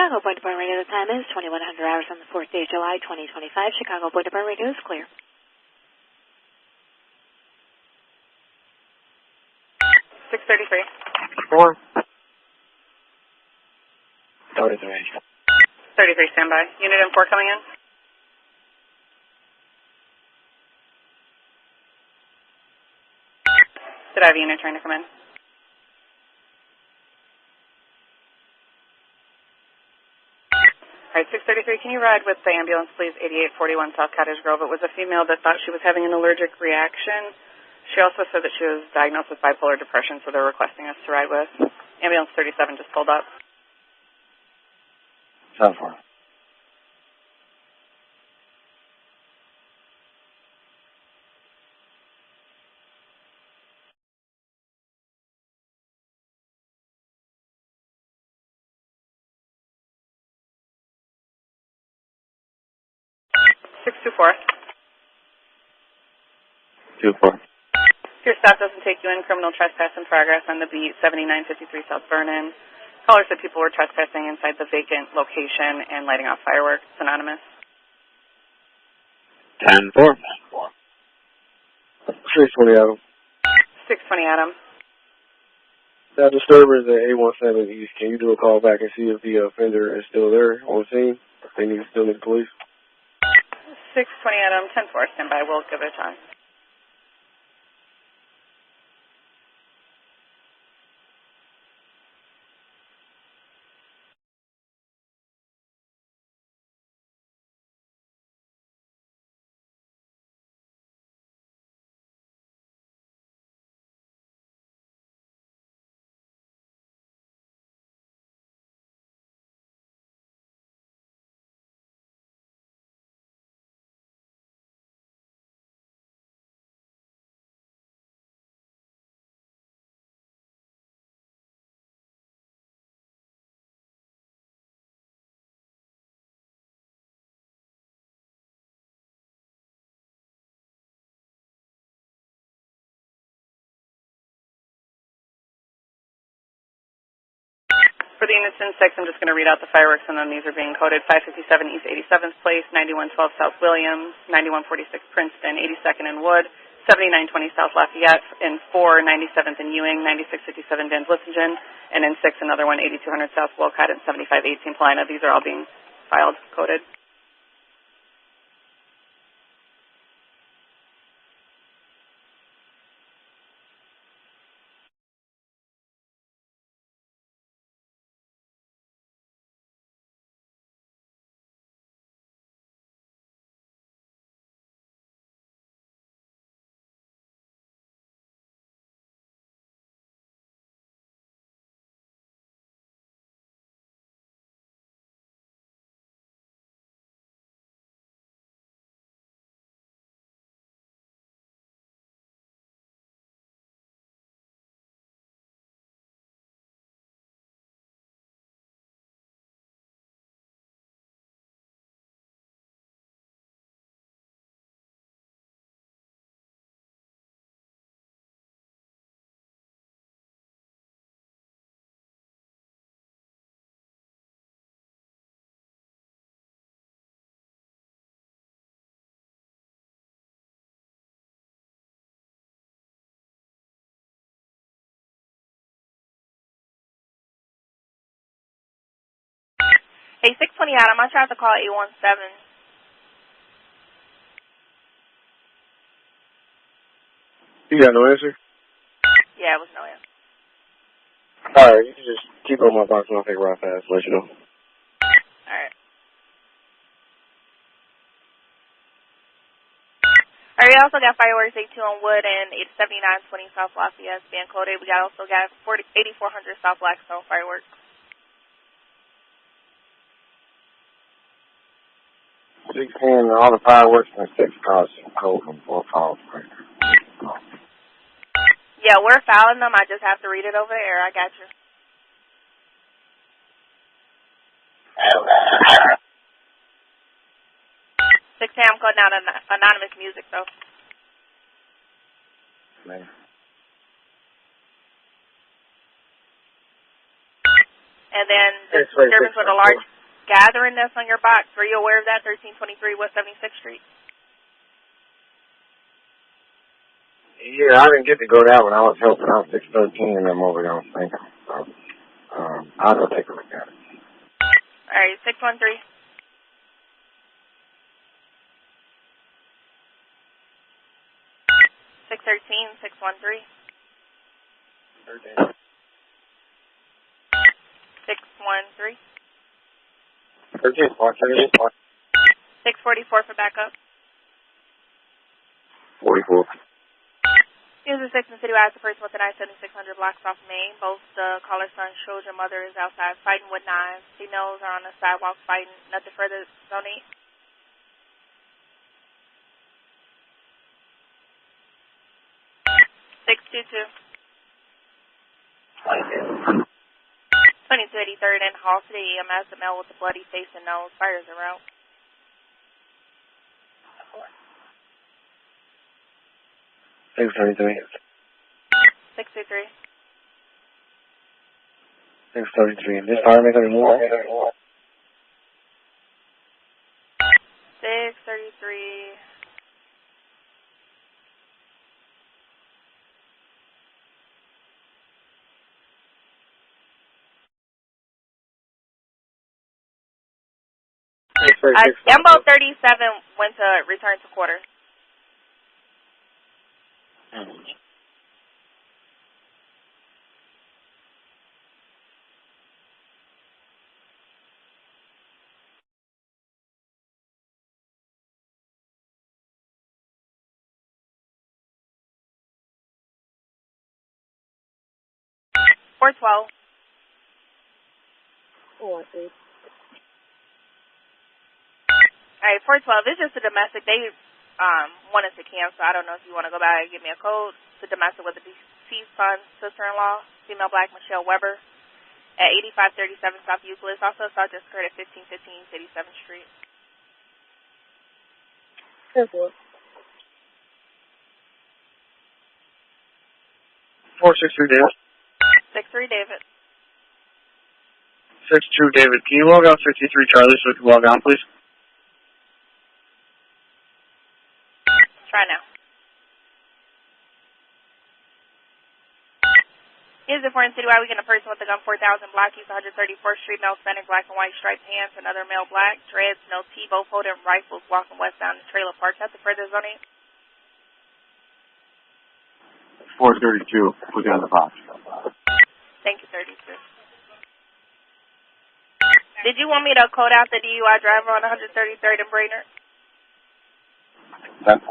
Chicago Board Department Radio, the time is 2100 hours on the 4th day of July, 2025. Chicago Board Department Radio is clear. 633. 4. 33. 33, standby. Unit M4 coming in. Did I have a unit trying to come in? All right, 633, can you ride with the ambulance, please? 8841 South Cottage Grove. It was a female that thought she was having an allergic reaction. She also said that she was diagnosed with bipolar depression, so they're requesting us to ride with. Ambulance 37 just pulled up. 7-4. Six two four. 2-4. If your stop doesn't take you in, criminal trespass in progress on the beat, 7953 South Vernon. Caller said people were trespassing inside the vacant location and lighting off fireworks. It's anonymous. 10-4. 620 Adam. 620 Adam. That disturbance at 817 East. Can you do a call back and see if the offender is still there on scene? If they still need the police? 620 Adam, 10-4, standby. We'll give it a try. For the units in 6, I'm just going to read out the fireworks, and then these are being coded. 557 East 87th Place, 9112 South Williams, 9146 Princeton, 82nd and Wood, 7920 South Lafayette, in 4, 97th and Ewing, 9657 Van Vlissingen, and in 6, another one, 8200 South Wolcott, and 7518 Paulina. These are all being filed, coded. Hey, 620 Adam, I tried to call 817. You got no answer? Yeah, it was no answer. Alright, you can just keep on my box and I'll take it right fast, let you know. Alright. Alright, we also got fireworks 82 on Wood and 7920 South Lafayette being coded. We also got 8400 South Blackstone fireworks. 6 and all the fireworks and 6 cars code from 4 calls. Yeah, we're fouling them. I just have to read it over the air. I got you. Six I'm coding out anonymous music though. Man. And then the disturbance with a large gathering that's on your box. Were you aware of that? 1323 West 76th Street. Yeah, I didn't get to go that one. I was helping out 613 and them over there on St. I'll go take a look at it. All right, 613. Six 613. 613. 13. 644 for backup. 44. User 6 in City has the person with the 97600 blocks off Main. Both the caller's son shows your mother is outside fighting with knives. Females are on the sidewalk fighting. Nothing further. Donate. 622. 2283rd and Hall to the EMS. The male with the bloody face and nose. Fires are out. Thanks, 23. 623. 633. This fire make any more? 633. Embo 37 went to return to quarter. Four 12. Oh, I see. All right, 412. It's just a domestic. They wanted to cancel. I don't know if you want to go back and give me a code. It's a domestic with the deceased son's sister-in-law, female black Michelle Weber, at 8537 South Euclid. It's also South just occurred at 1515 87th Street. 4-4. 463 David. 63 David. 62 David. Can you log out 53 Charlie so we can log on, please? Try now. Here's the foreign citywide weekend. A person with a gun, 4000 Block East 134th Street, male Hispanic, black and white striped pants, another male black, dreads, no T, both holding rifles, walking west down the trailer park. That's the further zoning. 432. Put down the box. Thank you, 32. Did you want me to code out the DUI driver on 133rd and Brainerd? 10-4.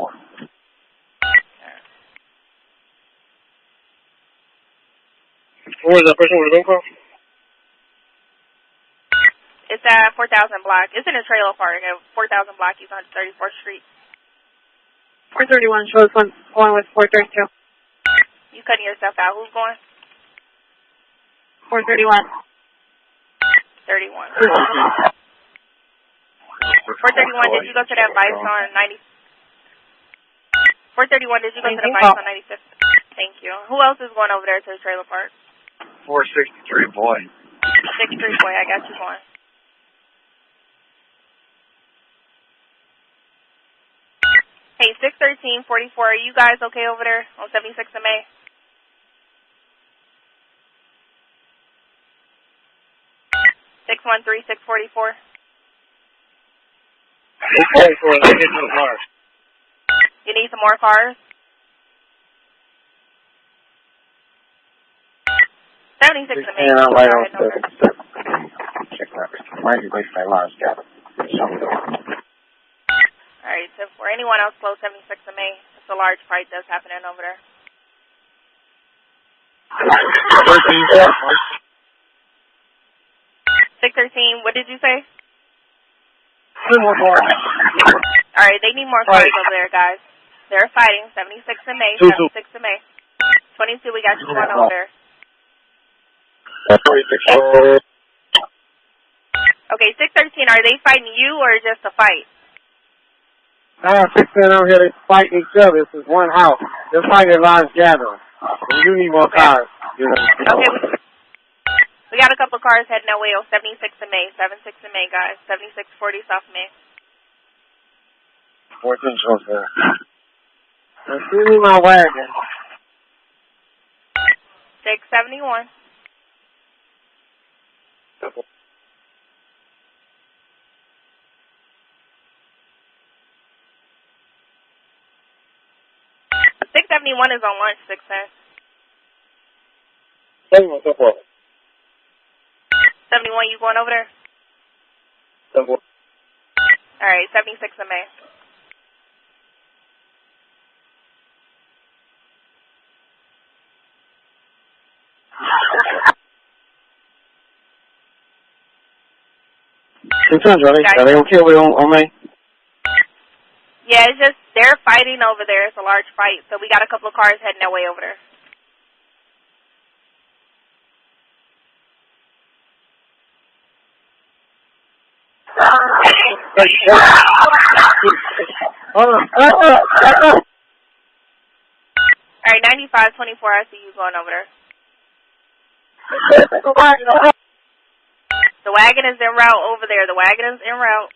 Where is that person with the gun from? It's at 4000 Block. It's in a trailer park at 4000 Block East 134th Street. 431 shows one going with 432. You cutting yourself out. Who's going? 431. 31. 431, did you go to that Vice on 90? 431, did you go to the Vice on 95th? Thank you. Who else is going over there to the trailer park? 463 boy. 63 boy, I got you going. Hey, 613, 44, are you guys okay over there on 76th of May? 613, 644. 644, let's get to the car. You need some more cars? 76 of May. Yeah, right on. Check that. Might be wasting my last gap. Alright, so for anyone else below 76 of May, it's a large fight that's happening over there. 613, what did you say? Alright, they need more cars over there, guys. They're fighting. 76 of May, 76 of May. 22, we got you going over there. Okay, 613, are they fighting you or just a fight? 610 over here, they fighting each other. This is one house. They're fighting a large gathering. You need more cars. Okay. We got a couple of cars heading that way on 76 in May. 76 in May, guys. 7640 South May. 14 shows there. Give me my wagon. 671. Simple. 671 is on lunch, 610. 71, so far. 71, you going over there? Simple. All right, 76 in May. Are they okay with on me? Yeah, it's just they're fighting over there. It's a large fight, so we got a couple of cars heading their way over there. All right, 9524, I see you going over there. The wagon is en route over there. The wagon is en route.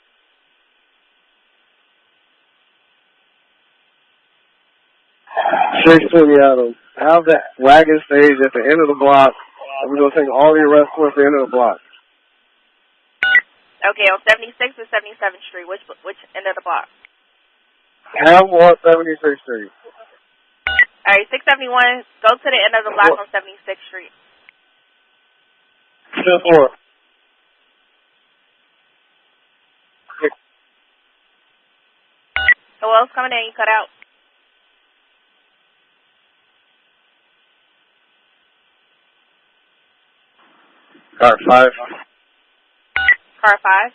Have that wagon stage at the end of the block. And we're going to take all the arrests towards the end of the block. Okay, on 76 or 77th Street. Which end of the block? Have them on 76th Street. All right, 671, go to the end of the block on 76th Street. 10-4. Who else coming in? You cut out. Car 5. Car 5.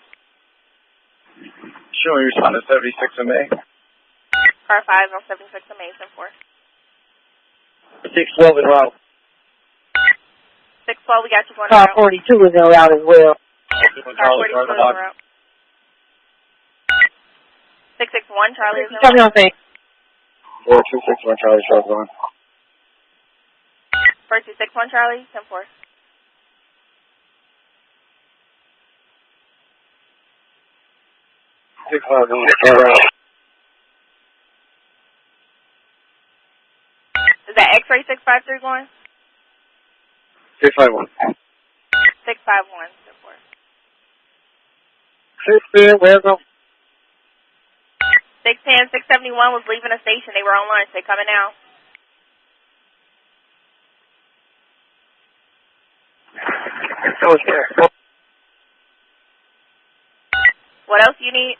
Sure, you're on the 76 in May. Car 5 on 76 in May, 10-4. 612 is out. 612, we got you going Car out. 42 is en route as well. Car 42 is en route. 661, Charlie is en Tell me route. one thing. 4261 Charlie Sharp on. 4261, Charlie, 10-4. Is that X-ray 653 going? 651. 651, 10-4. 610, where's them? 610, 671 was leaving the station. They were on lunch. They coming now. What else you need?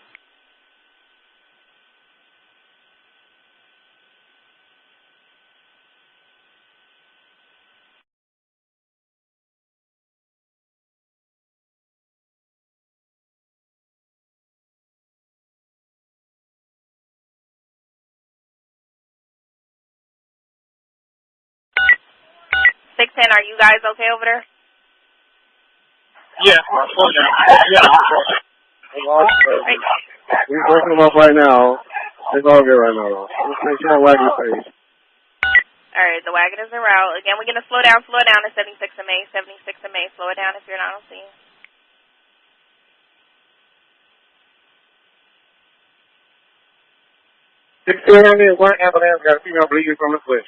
Are you guys okay over there? Yeah. We're working them up right now. It's all good right now. Let's make sure wagon stage. All right, the wagon is en route. Again, we're going to slow down to 76 in May. 76 in May. Slow it down if you're not on scene. One ambulance got a female bleeding from the foot.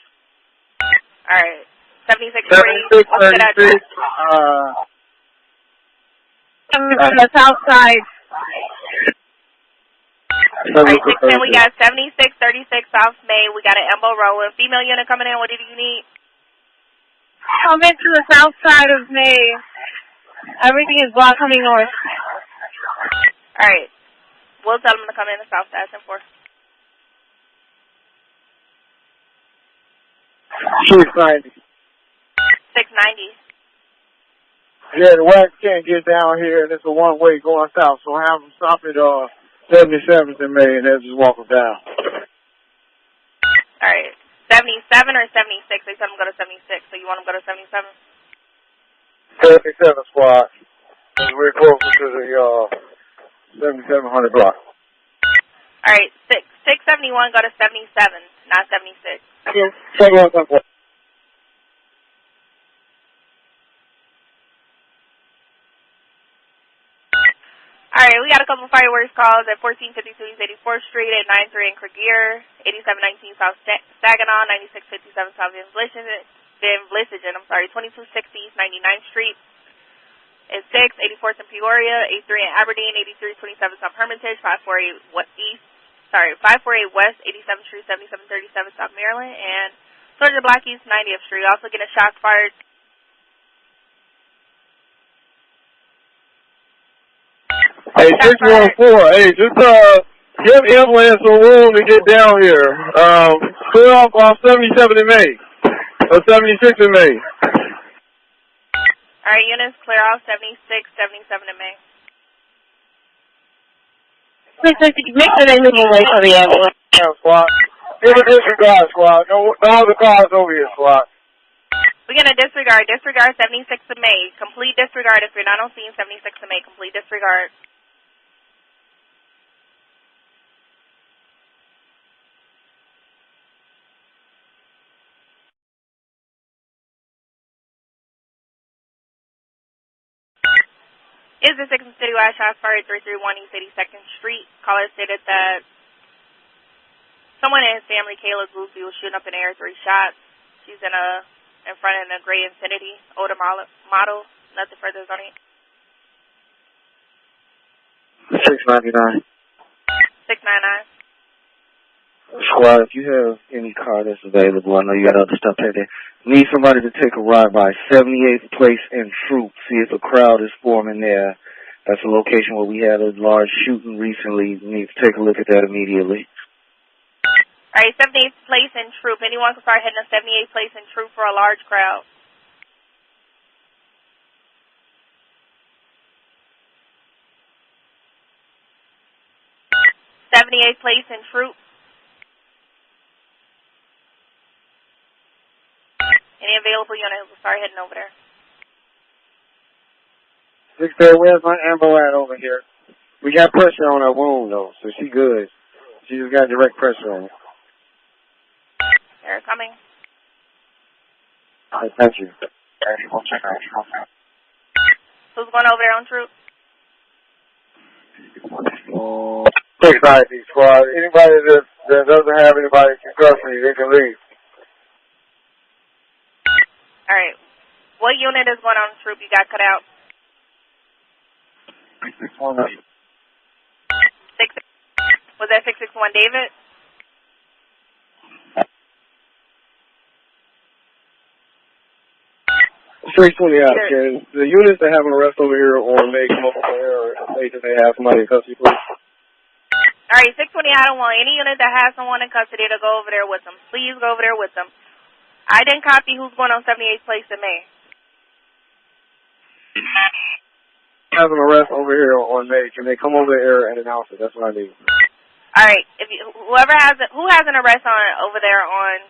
All right. 76 on the south side. All right, 610, we got 7636 South May. We got an Embo Rowan. Female unit coming in. What do you need? Come into the south side of May. Everything is blocked coming north. All right. We'll tell them to come in the south side. 10-4. 690. 690. Yeah, the wagon can't get down here, and it's a one-way going south, so have them stop at 77th in May, and they'll just walk them down. All right. 77 or 76? They said them go to 76, so you want them to go to 77? 77 squad. We're closer to the 7700 block. All right. 671 go to 77, not 76. Yes. 71. All right, we got a couple fireworks calls at 1452 East 84th Street, at 93 in Craigier, 8719 South Saginaw, 9657 South Van Vlissingen, 2260 East 99th Street, at 6, 84th in Peoria, 83 in Aberdeen, 8327 South Hermitage, 548 West 87th Street, 7737 South Maryland, and Georgia Block East 90th Street. Also getting shots fired. Hey, 614. Hey, just give ambulance some room to get down here. Clear off 77 in May. Or 76 in May. All right, units clear off 76, 77 in May. Make sure they moving away from the ambulance. Squad. Give a disregard, squad. No other cars over here, squad. We're going to disregard 76 of May. Complete disregard if you're not on scene 76 of May. Complete disregard. Is the 6th Citywide shots fired 331 East 82nd Street. Caller stated that someone in his family, Kayla Goofy, was shooting up in the air 3 shots. She's in front of a gray Infiniti, older model. Nothing further on it. 699. 699. Squad, if you have any car that's available, I know you got other stuff out there. Need somebody to take a ride by 78th Place and Troop. See if a crowd is forming there. That's a location where we had a large shooting recently. You need to take a look at that immediately. All right, 78th Place and Troop. Anyone can start heading to 78th Place and Troop for a large crowd. '78th Place and Troop. Any available units will start heading over there. 6 there, where's my ambo at over here? We got pressure on her wound though, so she good. She just got direct pressure on her. They're coming. All right, thank you. Who's going over there on Troop? 690 squad. Anybody that doesn't have anybody in custody, they can leave. All right. What unit is going on Troop you got cut out? 661. 6. Was that 661 David? Yeah. Can the units that have an arrest over here or may come over here or say that they have somebody in custody, please? All right, 620, I don't want any unit that has someone in custody to go over there with them. Please go over there with them. I didn't copy who's going on 78th Place in May. Have an arrest over here on May. Can they come over here and announce it? That's what I need. All right, who has an arrest on over there on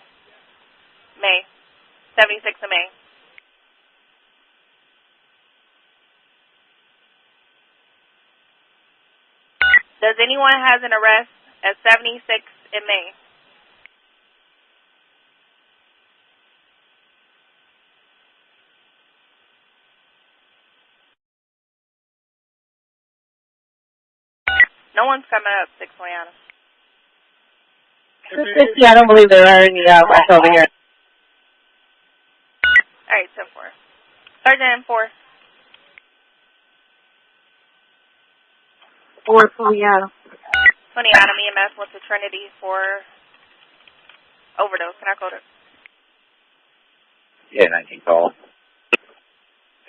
May, 76th of May? Does anyone has an arrest at 76 in May? No one's coming up 620 on us. 660, I don't believe there are any arrests over here. All right, 10-4. Sergeant M4. 420 Adam. 20 Adam EMS went to Trinity for overdose. Can I code it? Yeah, 19 call.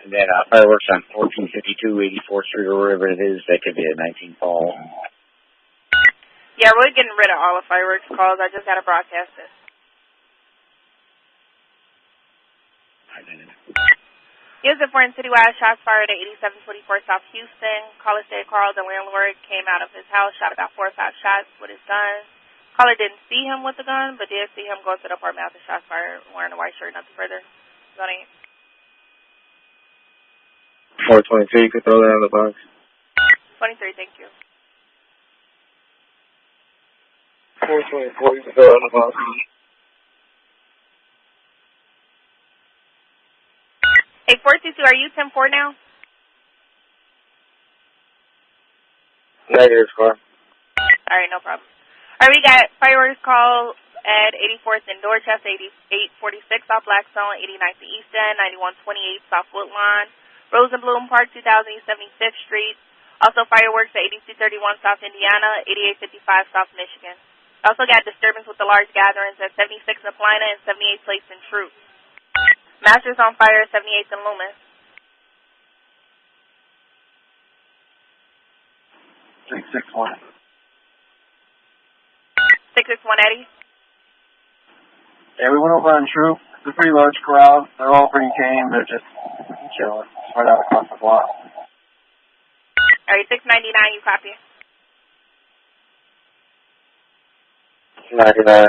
And then fireworks on 1452, 84th Street, or wherever it is, that could be a 19 call. Yeah, we're getting rid of all the fireworks calls. I just got to broadcast it. Here's the foreign citywide shots fired at 8724 South Houston. Caller said Carl, the landlord, came out of his house, shot about 4 or 5 shots with his gun. Caller didn't see him with the gun, but did see him go to the apartment after shots fired, wearing a white shirt, nothing further. Zoning. 422, you can throw that in the box. 23, thank you. 424, you can throw that in the box. Hey, 422, are you 10-4 now? Negative, squad. All right, no problem. All right, we got fireworks call at 84th and Dorchester, 8846 South Blackstone, 89th and East End, 9128 South Woodlawn, Rosenblum Park, 2000 East 75th Street. Also fireworks at 8231 South Indiana, 8855 South Michigan. Also got disturbance with the large gatherings at 76 in Aplina and 78th Place in Troop. Masters on fire at 78th and Loomis. 661. 661 Eddie. Yeah, we went over on Troop. It's a pretty large crowd. They're all pretty tame. They're just chilling. Right out across the block. All right, 699, you copy. 99.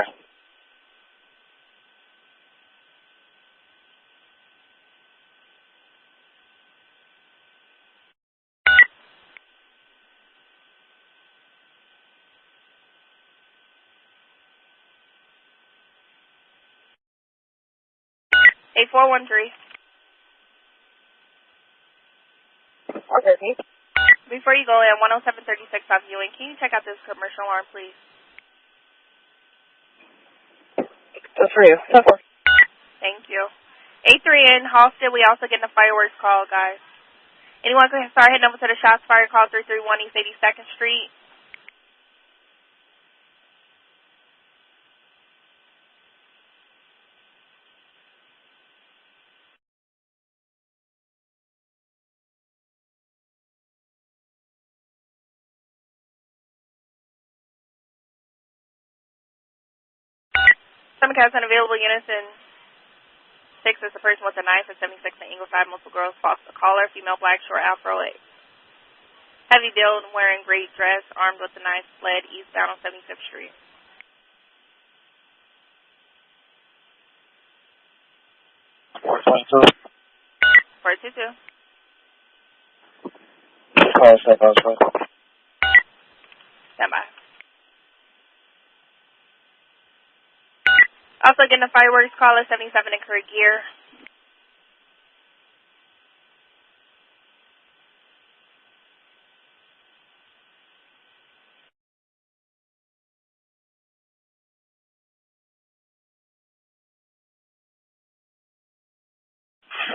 Hey, 413. Okay. Before you go in, 10736 South Ewing, can you check out this commercial alarm, please? That's for you. Thank you. 83 in Halsted, we also getting a fireworks call, guys. Anyone can start heading over to the shots fired call 331 East 82nd Street. Some cats unavailable units in 6 is the person with a knife at 76 in Ingleside. Multiple girls false the caller, female black short afro, heavy build, wearing gray dress, armed with a knife, fled eastbound on 75th Street. Four 22. 422. Call step outside. Stand by. Also getting a fireworks call at 77 in Kurt Gear.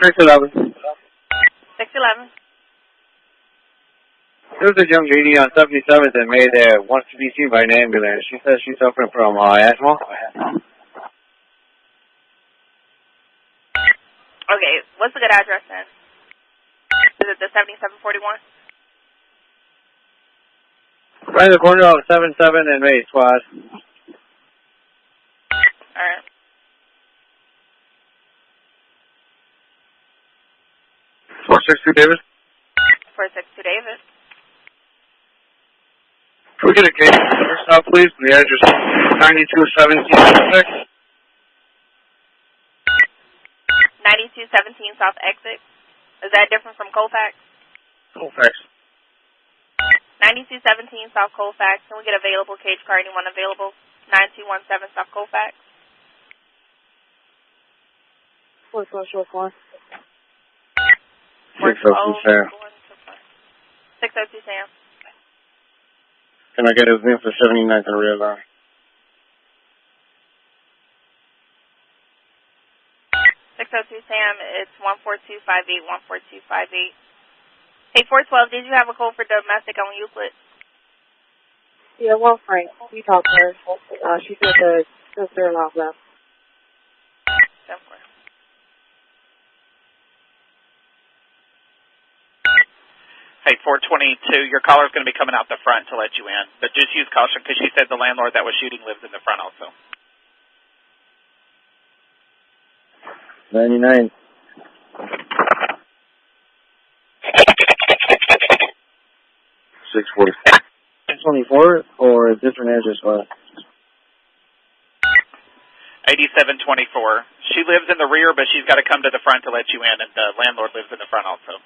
Six 11. 611. There's a young lady on 77th that made that wants to be seen by an ambulance. She says she's suffering from asthma. Okay, what's the good address then? Is it the 7741? Right in the corner of 77 and May, squad. Alright. $462 David. 462 David. Can we get a case first out, please? The address 9217 9217 South Exit. Is that different from Colfax? Colfax. 9217 South Colfax. Can we get available cage car? Anyone available? 9217 South Colfax. 444. 602 Sam. 602 Sam. Can I get his name for 79th and Red Line? 602 Sam, it's 14258, 14258. Hey, 412, did you have a code for domestic on Euclid? Yeah, well, Frank, you talked to her. She said the sister-in-law left. 10-4. Hey, 422, your caller's going to be coming out the front to let you in. But just use caution because she said the landlord that was shooting lives in the front also. 99. 640. 624 or a different address? 8724. She lives in the rear, but she's got to come to the front to let you in, and the landlord lives in the front also.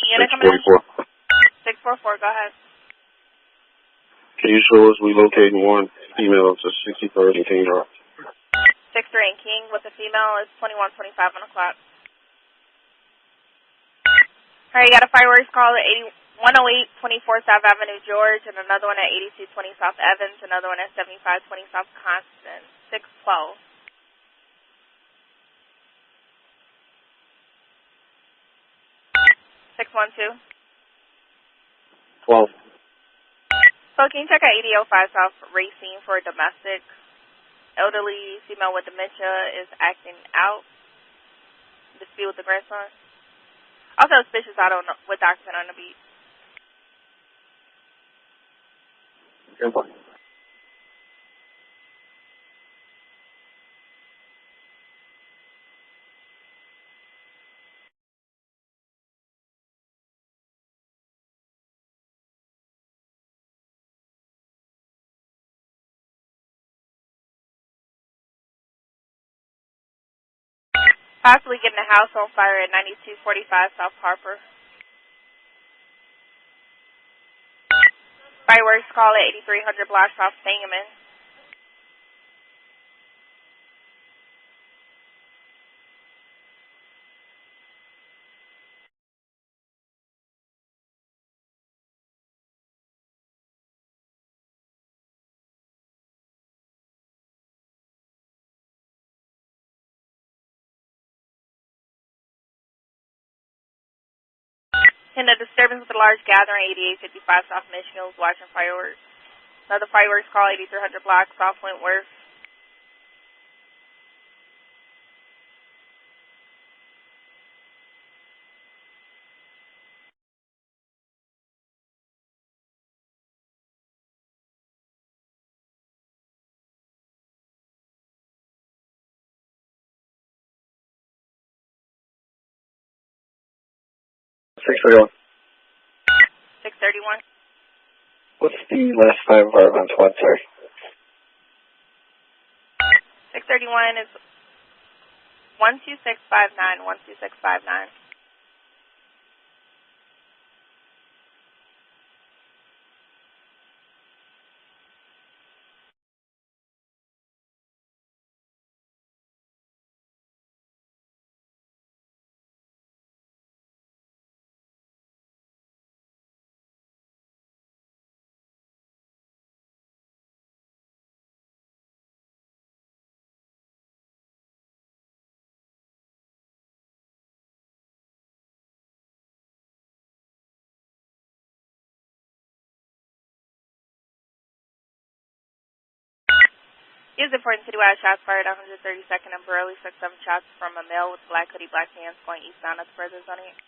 Unit coming in? 644, go ahead. Can you show us we locating one female to 63rd and King Drive? 63 and King with the female is 2125 on the clock. All right, you got a fireworks call at 108 24 South Avenue, George, and another one at 8220 South Evans, another one at 7520 South Constant, 612. 612. 12. So can you check out 8005 South Racine for a domestic? Elderly female with dementia is acting out. Dispute with the grandson. Also suspicious auto with occupant on the beat. Good one. Possibly getting a house on fire at 9245 South Harper. Fireworks call at 8300 Block South Sangamon. In a disturbance with a large gathering, 8855 South Michigan was watching fireworks. Another fireworks call, 8300 Block South Wentworth. $631. 631. What's the last five of our events? One, sorry. 631 is 12659, 12659. Is important citywide shots fired at 132nd and Burley, 6-7 shots from a male with black hoodie, black pants going eastbound at the President's on it.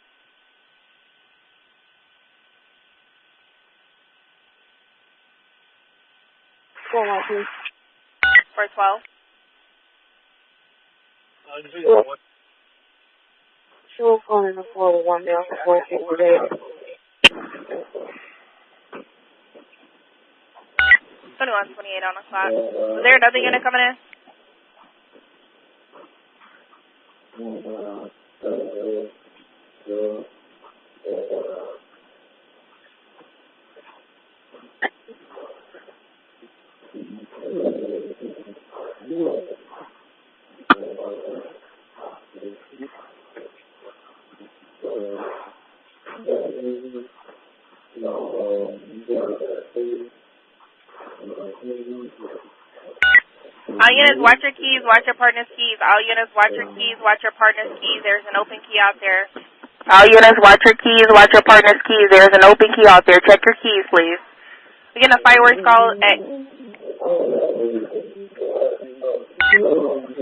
Go on, please. 412. She was going in the 401 down before she was there. 2128 on the clock. Was there another unit coming in? All units, watch your keys, watch your partner's keys. All units, watch your keys, watch your partner's keys. There's an open key out there. All units, watch your keys, watch your partner's keys. There's an open key out there. Check your keys, please. We're getting a fireworks call at...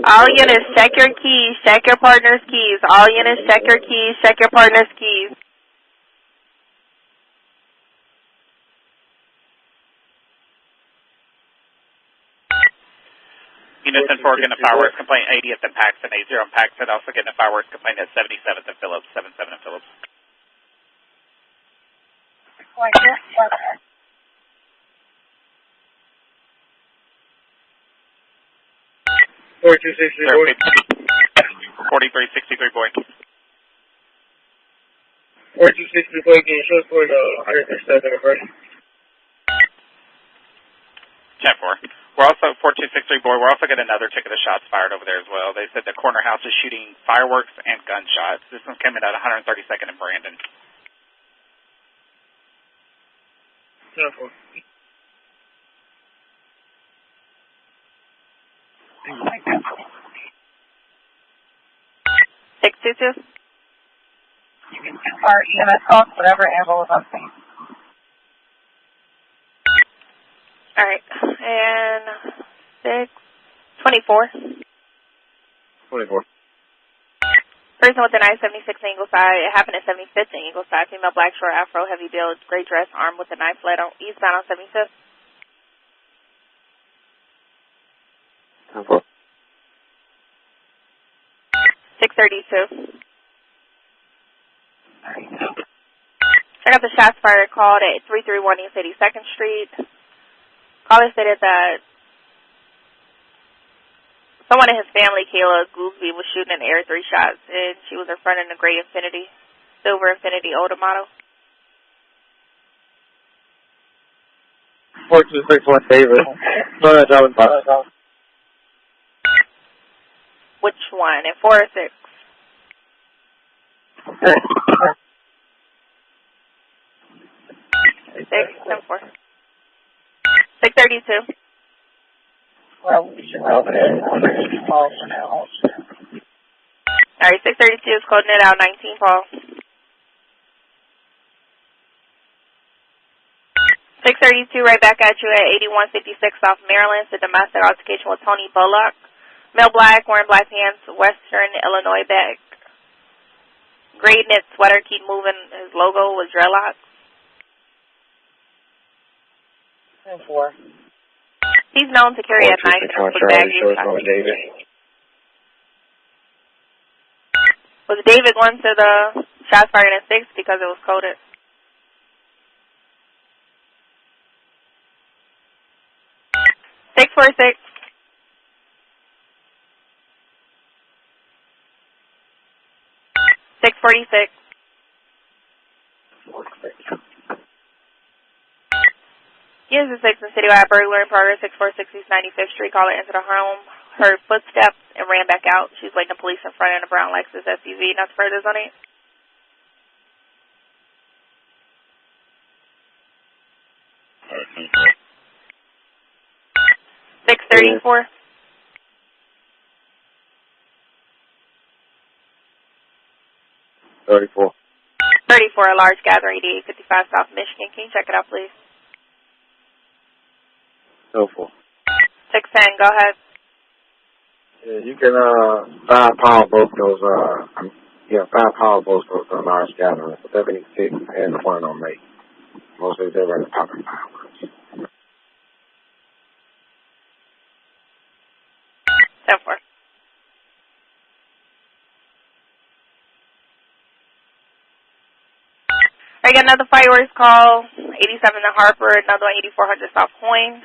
All units, check your keys, check your partner's keys. All units, check your keys, check your partner's keys. Unison 4 getting a fireworks complaint 80th and Paxton, 80 and Paxton, also getting a fireworks complaint at 77th and Phillips, 77 and Phillips. Like that? 4263 boy. 4363 boy. 4263 boy, getting short for the 107 first. Chat 4. We're also, 4263 boy, we're also getting another ticket of shots fired over there as well. They said the corner house is shooting fireworks and gunshots. This one's coming at 132nd and Brandon. Careful. 622. Or EMS calls, whatever ambulance I'm saying. All right. And 624. 24. Person with an I-76 Ingleside. It happened at 75th and Ingleside. Female, black, short, afro, heavy build, gray dress, armed with a knife, led on eastbound on 75th. 24. 632. I got the shots fired called at 331 East 82nd Street. Caller stated that someone in his family, Kayla Goolsby, was shooting in the air 3 shots, and she was in front of the gray Infiniti, silver Infiniti older model. 4261 David. No, that was fine. Which one? At 4 or 6? 6, 10, 4. 632. Well, we should know that everyone calls now. All right, 632 is coding it out, 19 Paul. 632 right back at you at 8156 off Maryland. It's a domestic altercation with Tony Bullock. Male black, wearing black pants, Western Illinois bag. Gray knit sweater, keep moving. His logo was dreadlocks. 4. He's known to carry a knife and a foot bag. Was David going to the shots fired at 6 because it was coded? Six 4 6. Six 46. Here's the 6 in Citywide burglary in progress, 646 East 95th Street. Caller entered her home, heard footsteps, and ran back out. She's waiting the police in front of the brown Lexus SUV. Nothing further on it. Six 34. 34. 34, a large gathering, 8855 South Michigan. Can you check it out, please? 04. 610, go ahead. Yeah, you can firepower both those firepower both those large gatherings. But that ain't 6 and the one on me. Mostly they're running popping fireworks. 10-4. I got another fireworks call, 87 to Harper, another one 8400 South Point,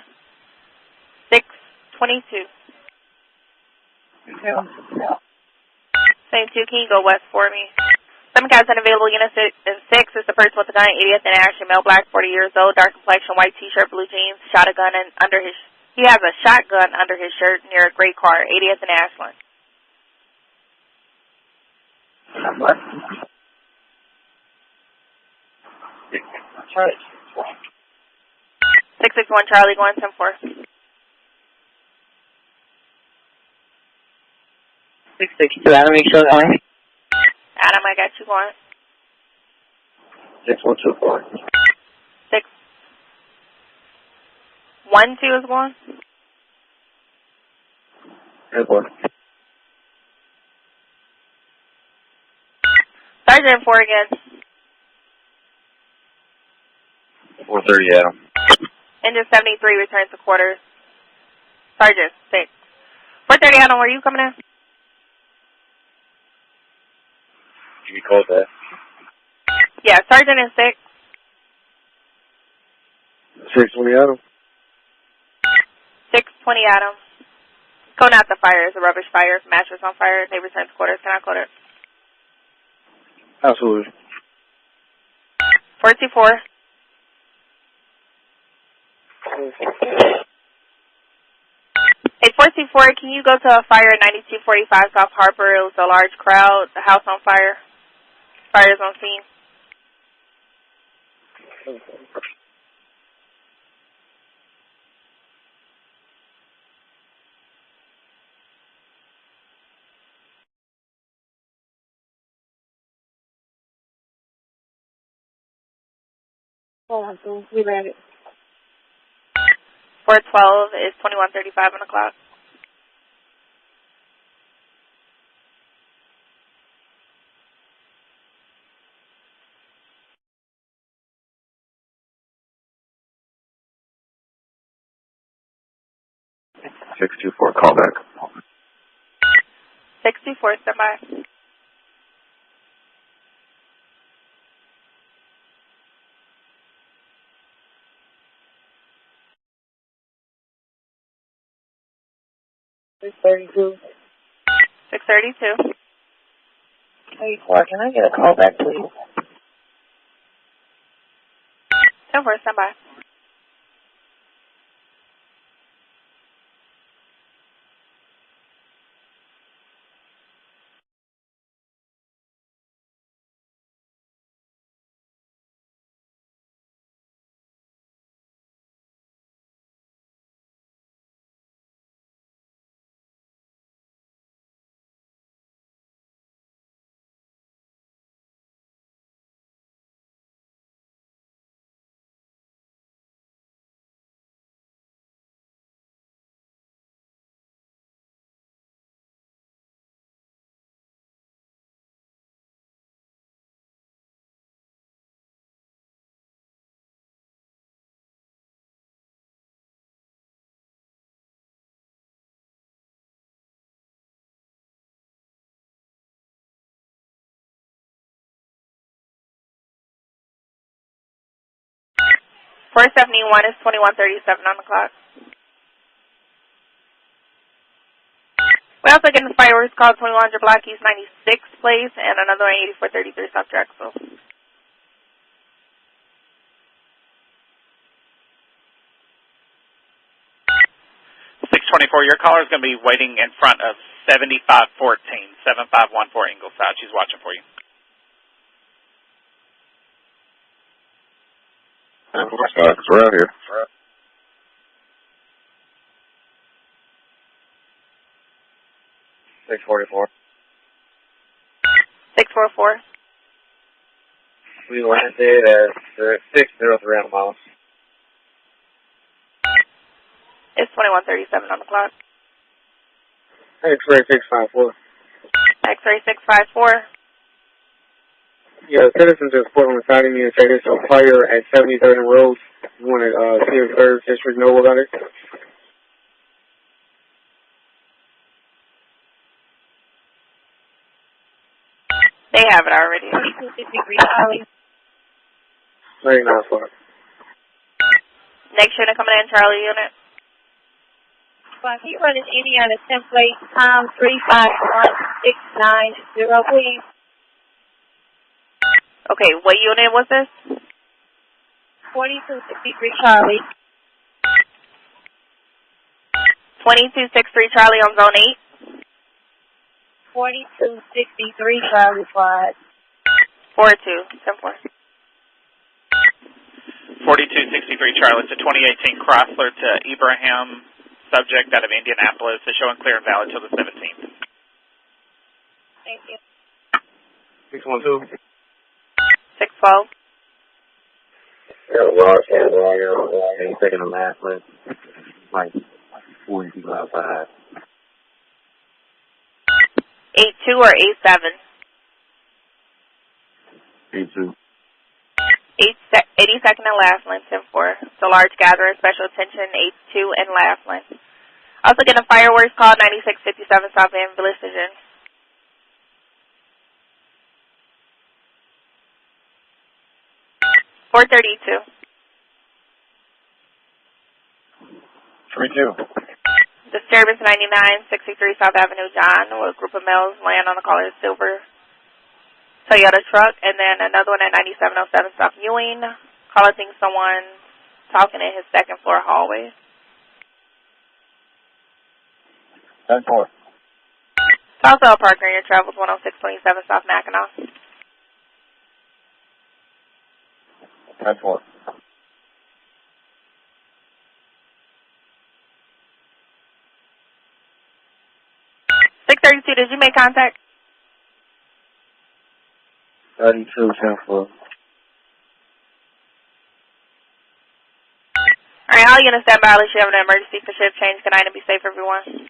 622. Same 2, can you go west for me? Some guys unavailable, unit 6 is the person with the gun, 80th in Ashland, male black, 40 years old, dark complexion, white t-shirt, blue jeans, shot a gun under his, he has a shotgun under his shirt near a gray car, 80th in Ashland. What? 661 Charlie, going 10-4. 662, Adam, make sure that one. Adam, I got you going. 6124. 612 is going. Airport. Sergeant 4 again. 430, Adam. Engine 73 returns to quarters. Sergeant 6. 430, Adam, where are you coming in? You called that? Yeah, Sergeant is 6. 620 Adam. 620, Adam. Going out the fire is a rubbish fire. Mattress on fire. They return to quarters. Can I code it? Absolutely. 424. 424, can you go to a fire at 9245 South Harper? It was a large crowd. The house on fire. Fire's on scene. We read it. 412 is 2135 on the clock. Call back. 624, stand by. $632. 632. Hey, Clark, can I get a call back, please? 10-4, stand by. $471 is 2137 on the clock. We also get the fireworks call 2100 Block East 96th Place and another one 8433 South Drexel. Your caller is going to be waiting in front of 7514, 7514 Ingleside. She's watching for you. It's around here. 644. 644. We landed at 603 on the miles. It's 2137 on the clock. X-ray 654. X-ray 654. Yeah, citizens just put on the side of me and say there's a fire at 73rd and Rose. You want to see if Third District know about it? They have it already. 99 o'clock. Next unit coming in, Charlie unit. Well, he running Indiana template time 351690, please. Okay, what unit was this? 4263 Charlie. 2263 Charlie on zone 8. 4263 Charlie Flight. 42, 10-4. 4263 Charlie. It's a 2018 Chrysler to Ibrahim, subject out of Indianapolis. It's showing clear and valid till the 17th. Thank you. 612. 612. Yeah, Ross had he's taking a math, but like 40 people outside. 82 or 87? 82. 82nd and Laughlin, 10-4. So large gathering, special attention, 82 and Laughlin. Also getting a fireworks call, 9657 South End Village Station. 432. 32. Disturbance 99, 63 South Avenue, John, where a group of males land on the color silver Toyota truck, and then another one at 9707 South Ewing. Caller thinks someone talking in his second floor hallway. 10-4. Southwell Parker, your travels 10627 South Mackinac. 10-4. 632, did you make contact? 32, 10-4. All right, all units stand by unless you have an emergency for shift change. Good night and be safe, everyone.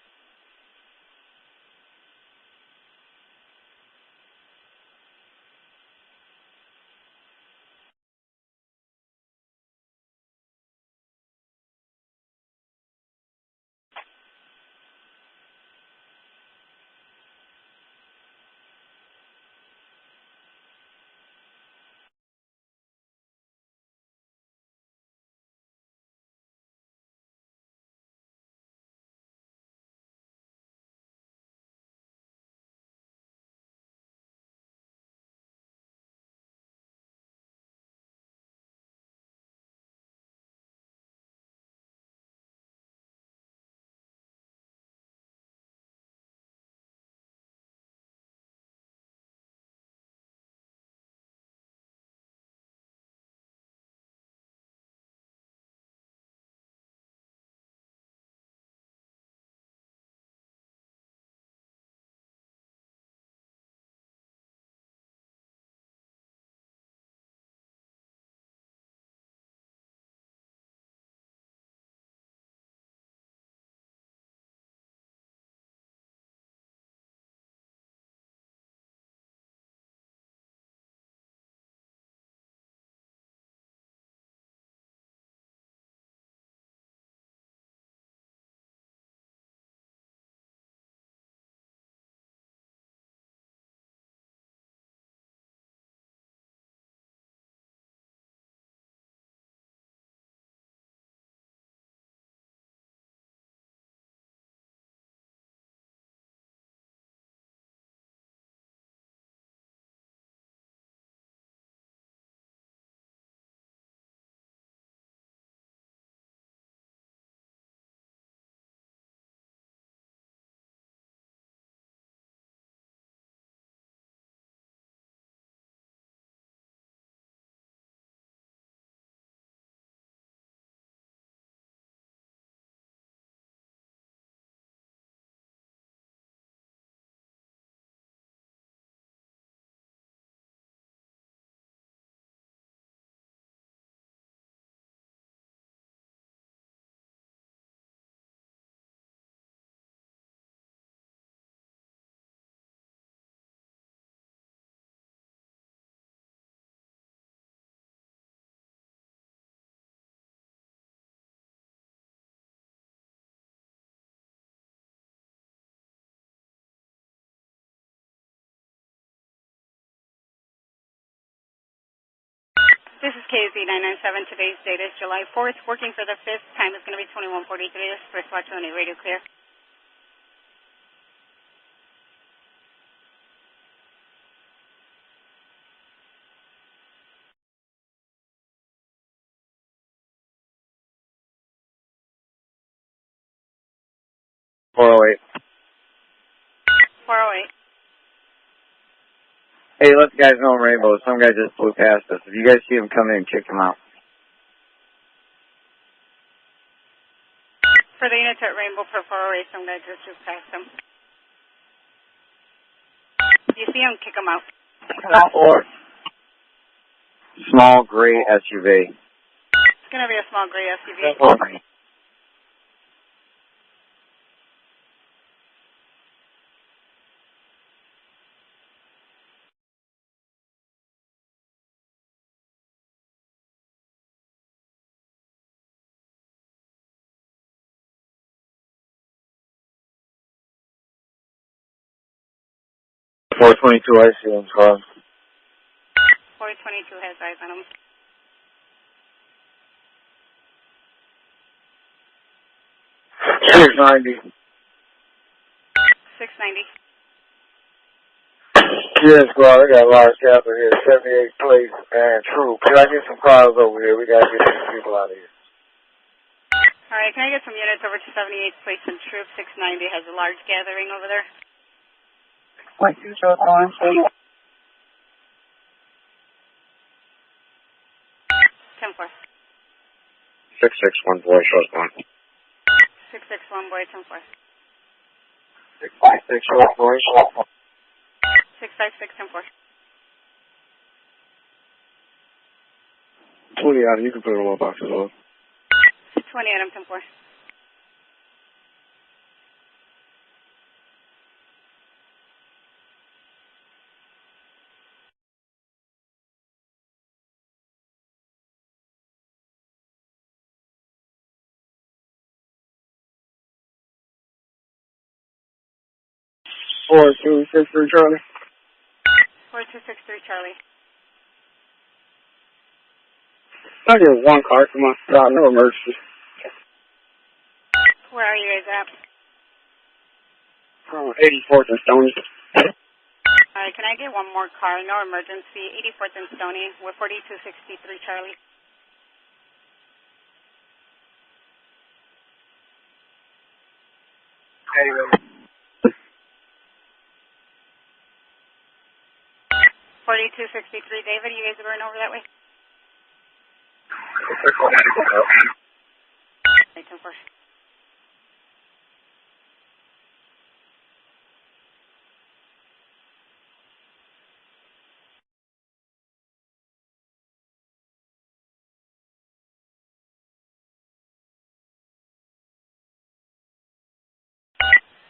This is KZ997. Today's date is July 4th. Working for the 5th. Time is going to be 21:43. This is First Watch on radio clear. .408. 408. Hey, let the guys know in Rainbow. Some guy just flew past us. If you guys see him come in, kick him out. For the units at Rainbow for 408, some guy just flew past them. You see him, kick him out. Or small gray SUV. It's going to be a small gray SUV. .422, I see him, Carl. 422 has eyes on him. .690. 690. Yes, Carl, I got a large capper here, 78 place and true. Can I get some cars over here? We got to get these people out of here. All right, can I get some units over to 78th Place and Troop? 690 has a large gathering over there. 2 short one. 10-4. 661 boy, short one. 661 boy, 10-4. 656 short boy, short one. 656, 10-4. 20 out, you can put them on boxes on. 20 620 Adam, 10-4. Four two six three Charlie. 4263 Charlie. I get one car for my stop, no emergency. Where are you guys at? 84th and Stony. Alright, can I get one more car? No emergency. 84th and Stony. We're 4263 Charlie. Anyway. 4263 David, you guys are going over that way? Okay, 10-4.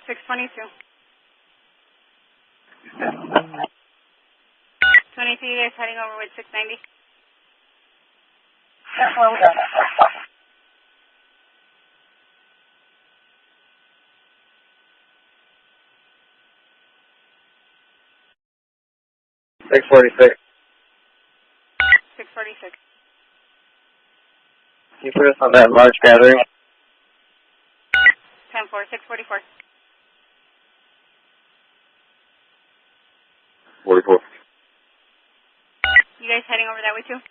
$622. 22, you guys heading over with 690? That's where we got it. 646. 646. Can you put us on that large gathering? 10-4, 644. 44. You guys heading over that way too?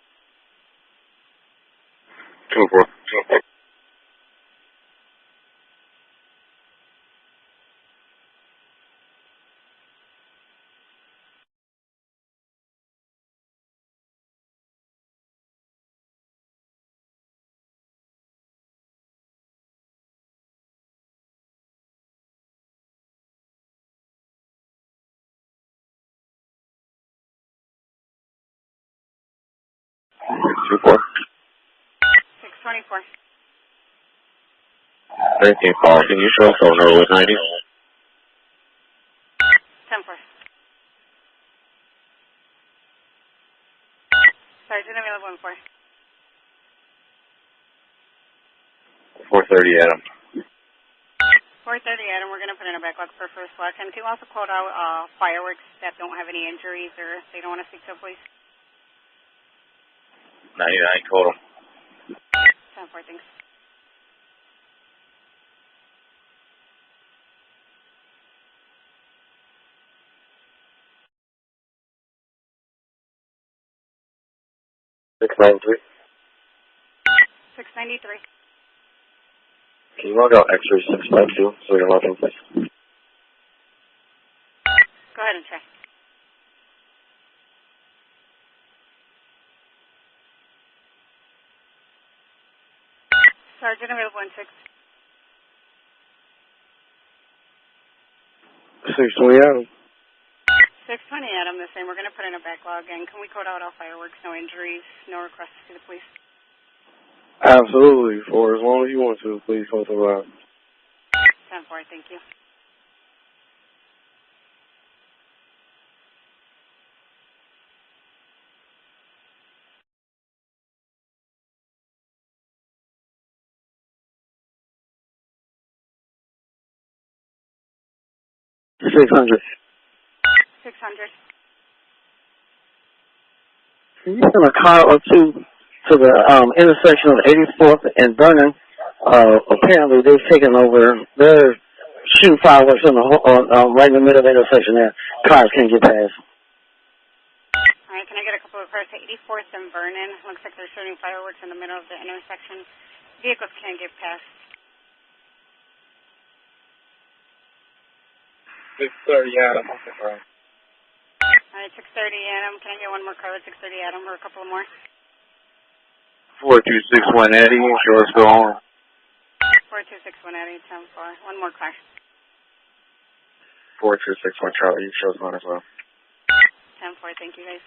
24. 24. 624. 19 call. Can you show phone number with 90? 10-4. Sergeant available in 4. 430 Adam. 430 Adam, we're going to put in a backlog for first watch. And can you also quote out fireworks that don't have any injuries or if they don't want to speak to the police? 99 total. 10-4, thanks. $693. 693. Can you log out X-ray 652 so we can log in, please? Go ahead and check. Sergeant available in 6. 620 Adam. 620 Adam, the same. We're going to put in a backlog. And can we code out all fireworks, no injuries, no requests to the police? Absolutely. For as long as you want to, please hold the line. 10-4, thank you. $600. 600. Can you send a car or two to the intersection of 84th and Vernon? Apparently they've taken over. They're shooting fireworks on right in the middle of the intersection there. Cars can't get past. All right, can I get a couple of cars to 84th and Vernon? Looks like they're shooting fireworks in the middle of the intersection. Vehicles can't get past. 630 Adam. Right. All right, 630 Adam. Can I get one more car with 630 Adam or a couple of more? 4261 Eddie. Show us go home. 4261 Eddie, 10-4. One more car. 4261 Charlie. Show us one as well. 10-4, thank you guys.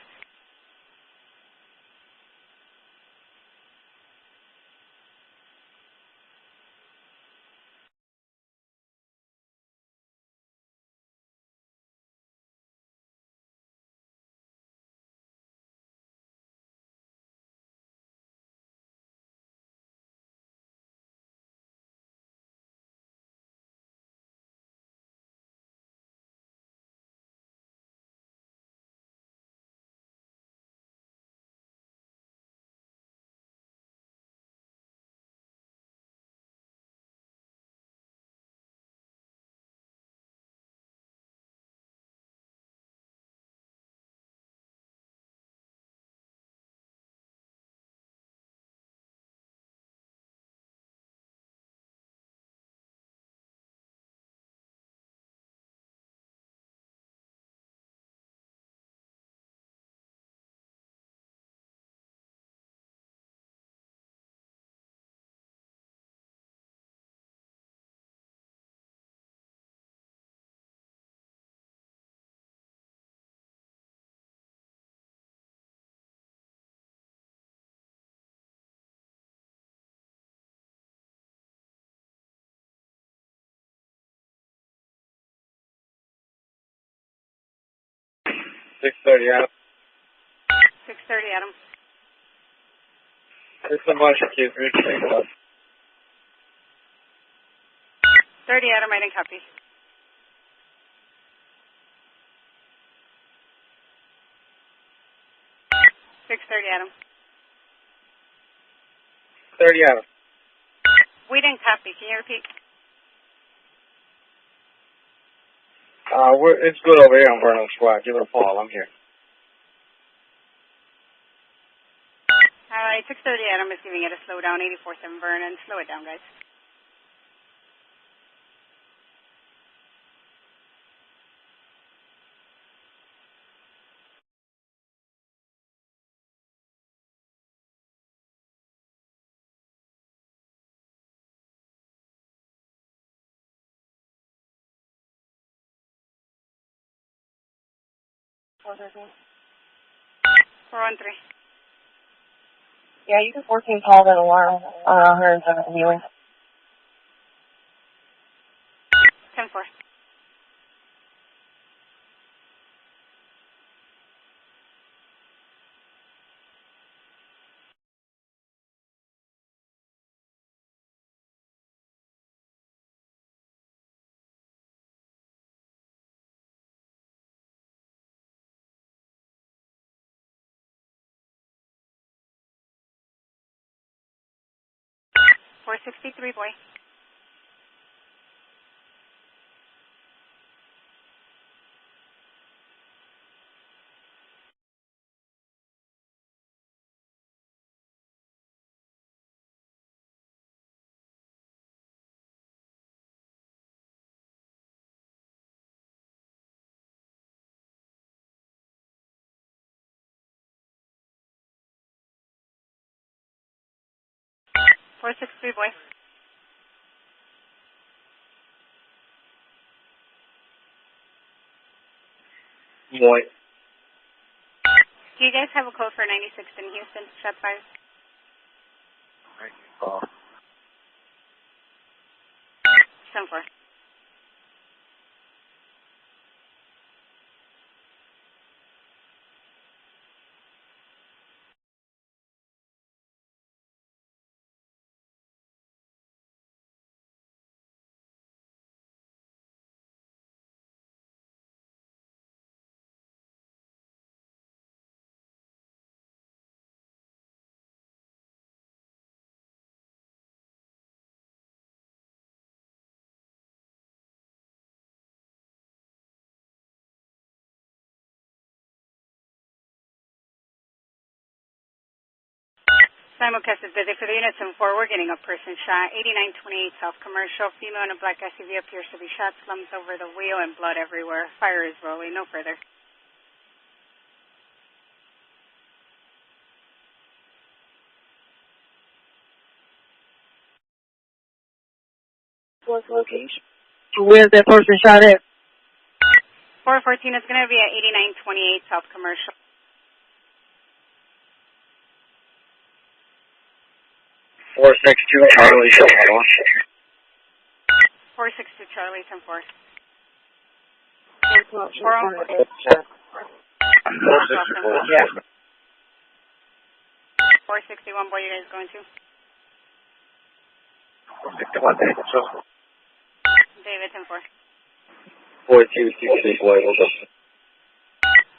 630 Adam. 630 Adam. It's a bunch of kids. 30 Adam, I didn't copy. 630 Adam. 30 Adam. We didn't copy. Can you repeat? It's good over here on Vernon Squad. Give it a call. I'm here. All right, 630 Adam is giving it a slow down. 84-7 Vernon. Slow it down, guys. What is it? 413. Yeah, you can 14 calls in a while. Her viewing. 10-4. $463, boy. $463, boy. Boy. Do you guys have a code for 96th in Houston? Shot fired. 10-4. Simulcast is busy for the units in 4. We're getting a person shot. 8928 South Commercial. Female in a black SUV appears to be shot. Slumps over the wheel and blood everywhere. Fire is rolling. No further. What's the location? Where's that person shot at? 414 is going to be at 8928 South Commercial. 462 Charlie. 462 Charlie, 10-4. 4 Yeah. 461, boy, you guys going to? David, 10-4. 4266 boy.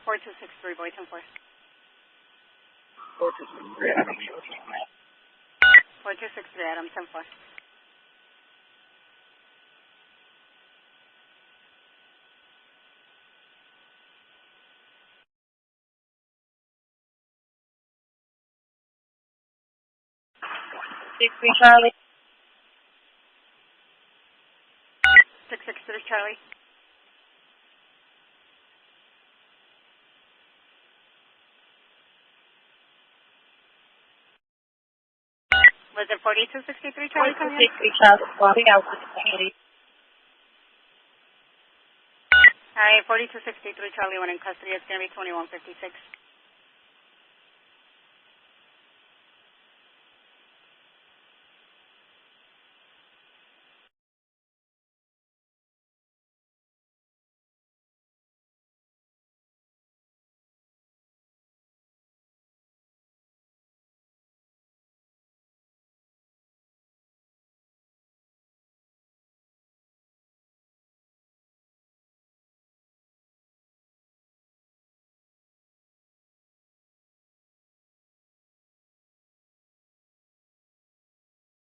4263, boy, 10-4. 4263, Adam, 10-4. Charlie. 663 Charlie. Was it 4263 Charlie coming in? 4263 Charlie. Bobby out. Alright, 4263 Charlie went in custody. It's going to be 2156.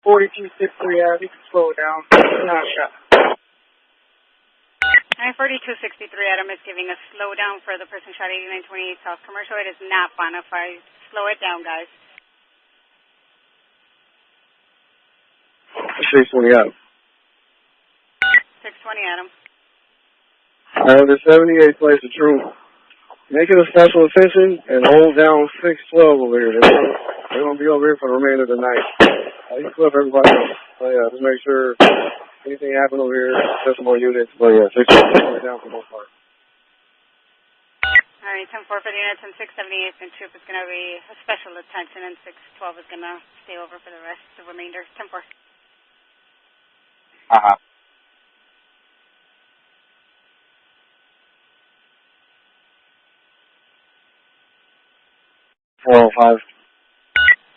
4263 Adam. You can slow it down. Not shot. Hi, 4263 Adam is giving a slowdown for the person shot 8928 South Commercial. It is not bona fide. Slow it down, guys. 620 Adam. 620 Adam. The 78th place of truth. Make it a special attention and hold down 612 over here. They're going to be over here for the remainder of the night. You clip everybody else. So yeah, just make sure anything happen over here, just more units. But yeah, 612 down for most part. All right, 10-4 for the units and 678th and troop is going to be a special attention, and 612 is going to stay over for the rest, the remainder. 10-4. Uh-huh. $405.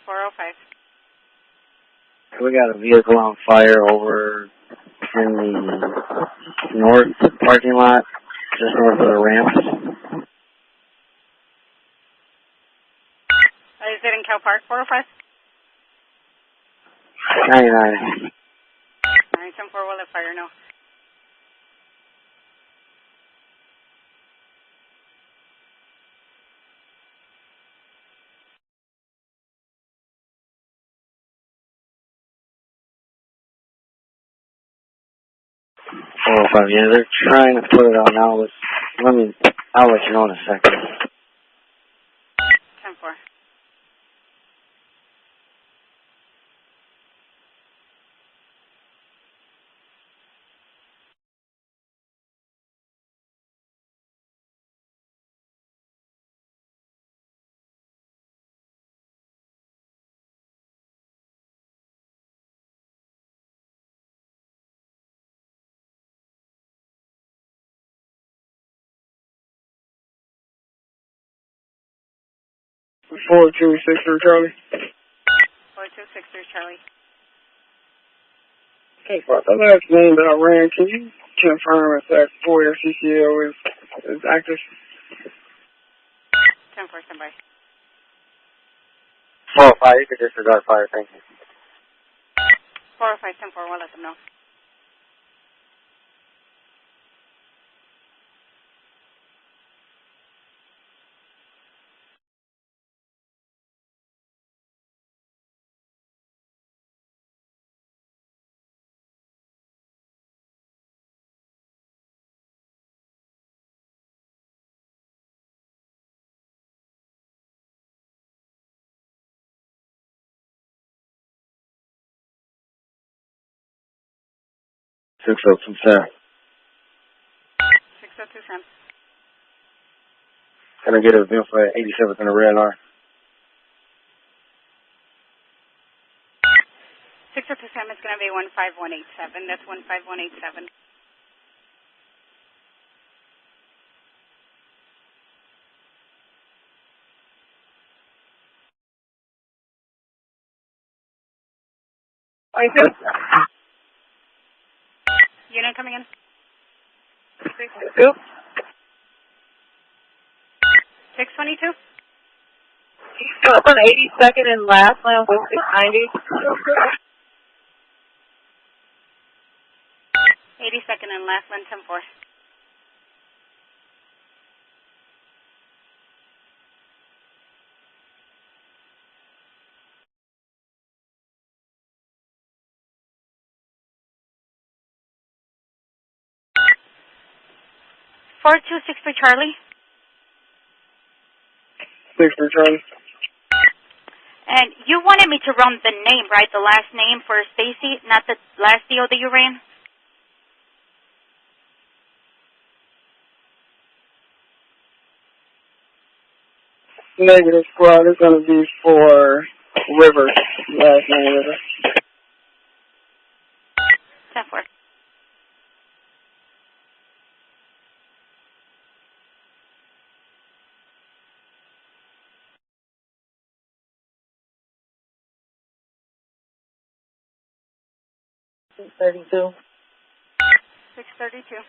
405. We got a vehicle on fire over in the north parking lot, just north of the ramps. Is it in Cal Park, 405? 99. All right, 10-4 will let fire know. Yeah, they're trying to put it on now. I'll let you know in a second. 10-4. Forward 263 Charlie. 4263 Charlie. Hey, for the last name that I ran, can you confirm if that 4 CCL is active? 10-4, stand by. 405, you can disregard fire, thank you. 405, 10-4, we'll let them know. Six up from Sam. 602 Sam. Can I get a bill for 87th in the red line? 602 Sam is going to be 15187. That's 15187. Unit coming in. 622. 622. He's up on 82nd and last line 690. 82nd and last one, 10-4. Four 263 Charlie. 63 Charlie. And you wanted me to run the name, right? The last name for Stacy, not the last deal that you ran? Negative squad is going to be for River. Last name River. 10-4. $632. 632.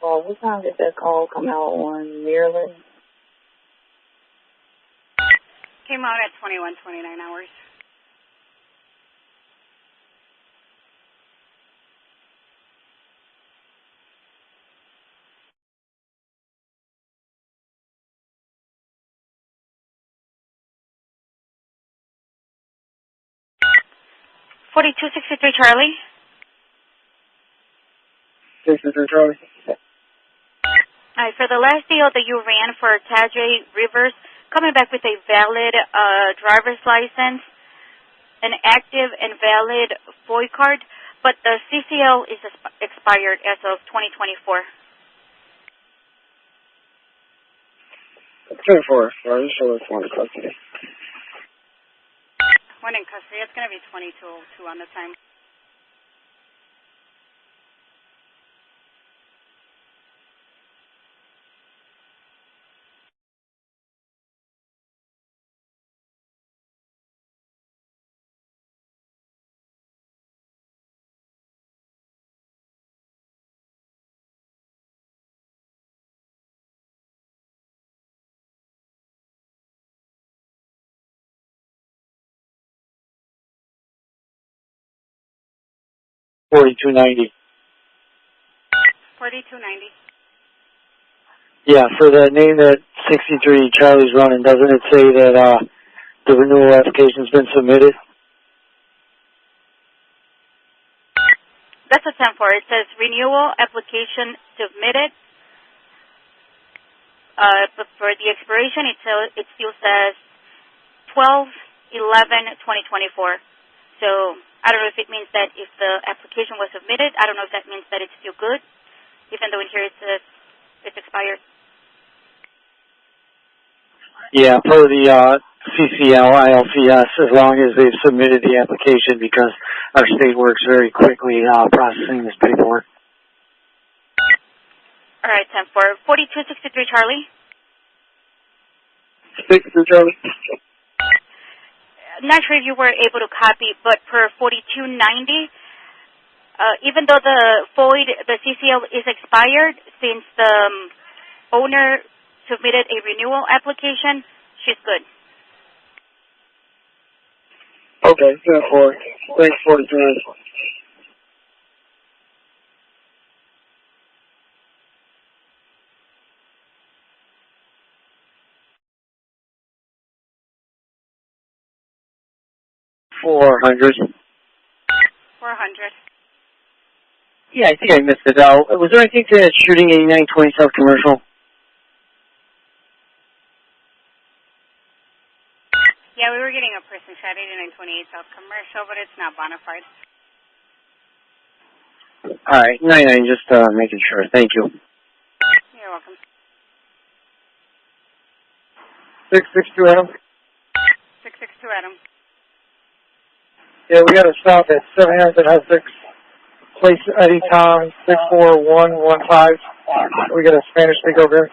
What time did that call come out on Maryland? Came out at 21:29 hours. 4263 Charlie. 63 Charlie. Alright, for the last deal that you ran for Tajay Rivers, coming back with a valid driver's license, an active and valid FOI card, but the CCL is expired as of 2024. 24. Are you sure it's one in custody? One in custody. It's going to be 2202 on the time. $42.90. 4290. Yeah, for the name that 63 Charlie's running, doesn't it say that the renewal application's been submitted? That's a 10-4. It says renewal application submitted. But for the expiration, it still says 12/11/2024. So I don't know if it means that if the application was submitted, I don't know if that means that it's still good, even though in here it says it's expired. Yeah, per the CCL, ILCS, as long as they've submitted the application, because our state works very quickly processing this paperwork. All right, 10-4. 4263 Charlie. 63 Charlie. Not sure if you were able to copy, but per 4290, even though the CCL is expired, since the owner submitted a renewal application, she's good. Okay, 10-4. Thanks, 4290. $400. 400. Yeah, I think I missed it out. Was there anything to that shooting 8920 South Commercial? Yeah, we were getting a person shot 8928 South Commercial, but it's not bona fide. All right, 99, just making sure. Thank you. You're welcome. 662 Adam. 662 Adam. Yeah, we got a stop at 700 House 6. Place Eddie Tom 64115. We got a Spanish speaker over here.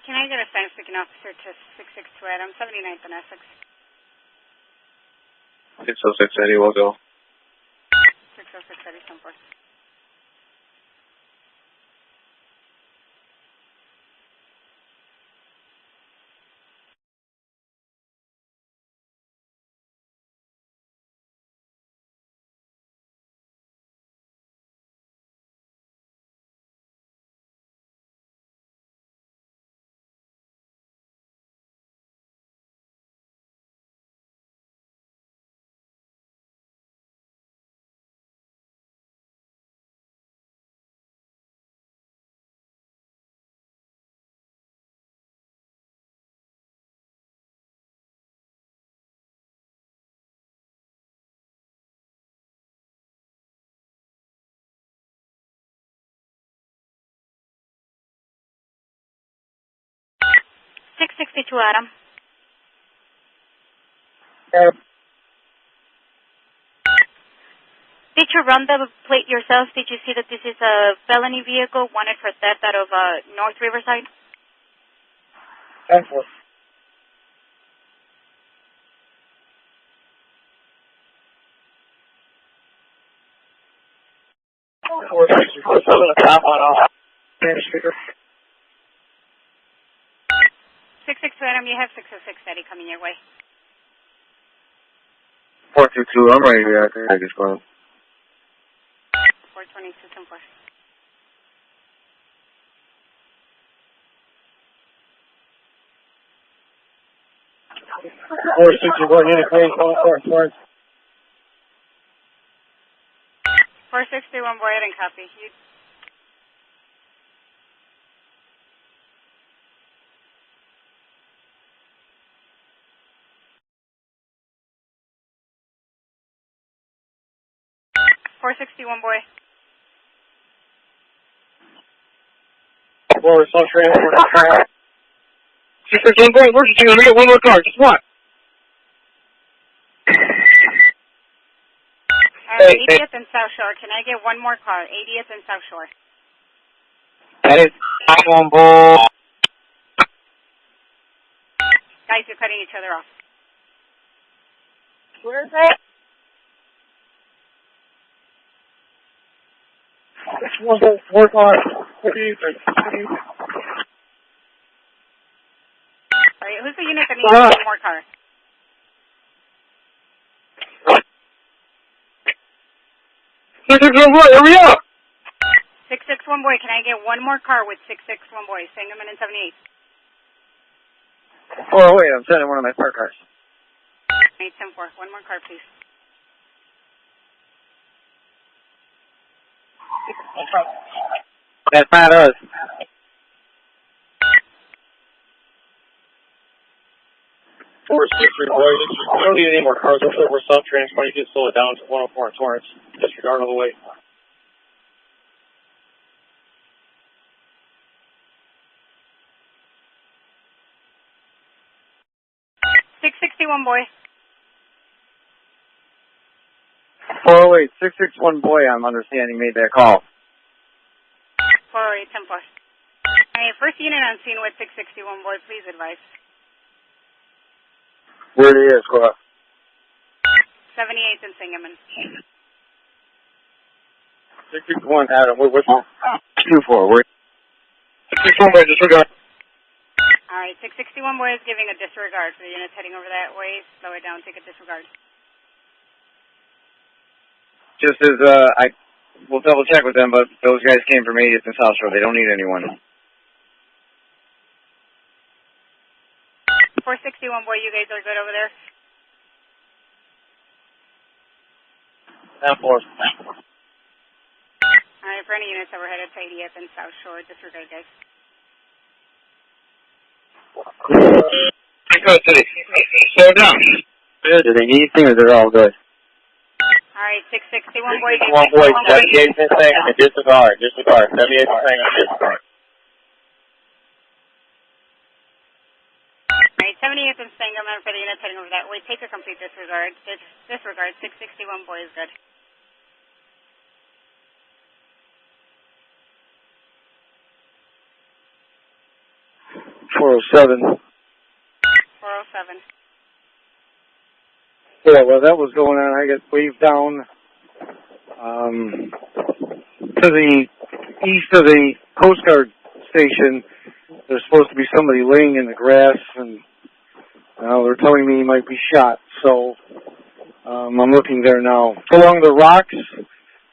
Can I get a Spanish speaking officer to 662 Adam, 79th and Essex? 606 Eddie will go. 606 Eddie, 10-4. Adam. Did you run the plate yourself? Did you see that this is a felony vehicle wanted for theft out of North Riverside? 10-4. Spanish speaker. 662 Adam, you have 606 Eddie coming your way. 422, I'm right here. I think I just gone. 422, 10-4. Or 61 Unit 3, 4. 461 boy, I didn't copy. You 461 boy. Well, it's on transport. 661 boy, emergency, let me get one more car, just one. 80th and South Shore. Can I get one more car? 80th and South Shore. That is on board. Guys, you're cutting each other off. Where is that? Work on. All right, who's the unit that needs one more car? Hurry up! 661 boy, can I get one more car with 661 boy? Sangamon and 78. Oh, wait, I'm sending one of my park cars. 874. One more car, please. That's not us. 463 boy, we don't need any more cars. Looks like we're self-transporting. You can slow it down to 104 in Torrance. Disregard all the way. 661 boy. 408, 661 boy, I'm understanding, made that call. 408, 10 4. Hey, first unit on scene with 661 boy, please advise. Where it is, go up. 78th and Sangamon. 661, Adam, what's 24, where? 661 boy, disregard. All right, 661 boy is giving a disregard for the units heading over that way. Slow it down, take a disregard. Just as, we'll double check with them, but those guys came from 80th and South Shore. They don't need anyone. 461 boy, you guys are good over there? That force. All right, for any units that were headed to 80th and South Shore, disregard, guys. Good, City. Slow down. Good. Do they need anything, or they're all good? All right, 661 boy. 661 boy, 78th and Sangamon, disregard. 78th and Sangamon, disregard. All right, 78th and Sangamon for the units heading over that way. Take a complete disregard. Disregard, 661 boy is good. .407. 407. Yeah, well, that was going on. I got waved down to the east of the Coast Guard station. There's supposed to be somebody laying in the grass, and they're telling me he might be shot. So I'm looking there now. Along the rocks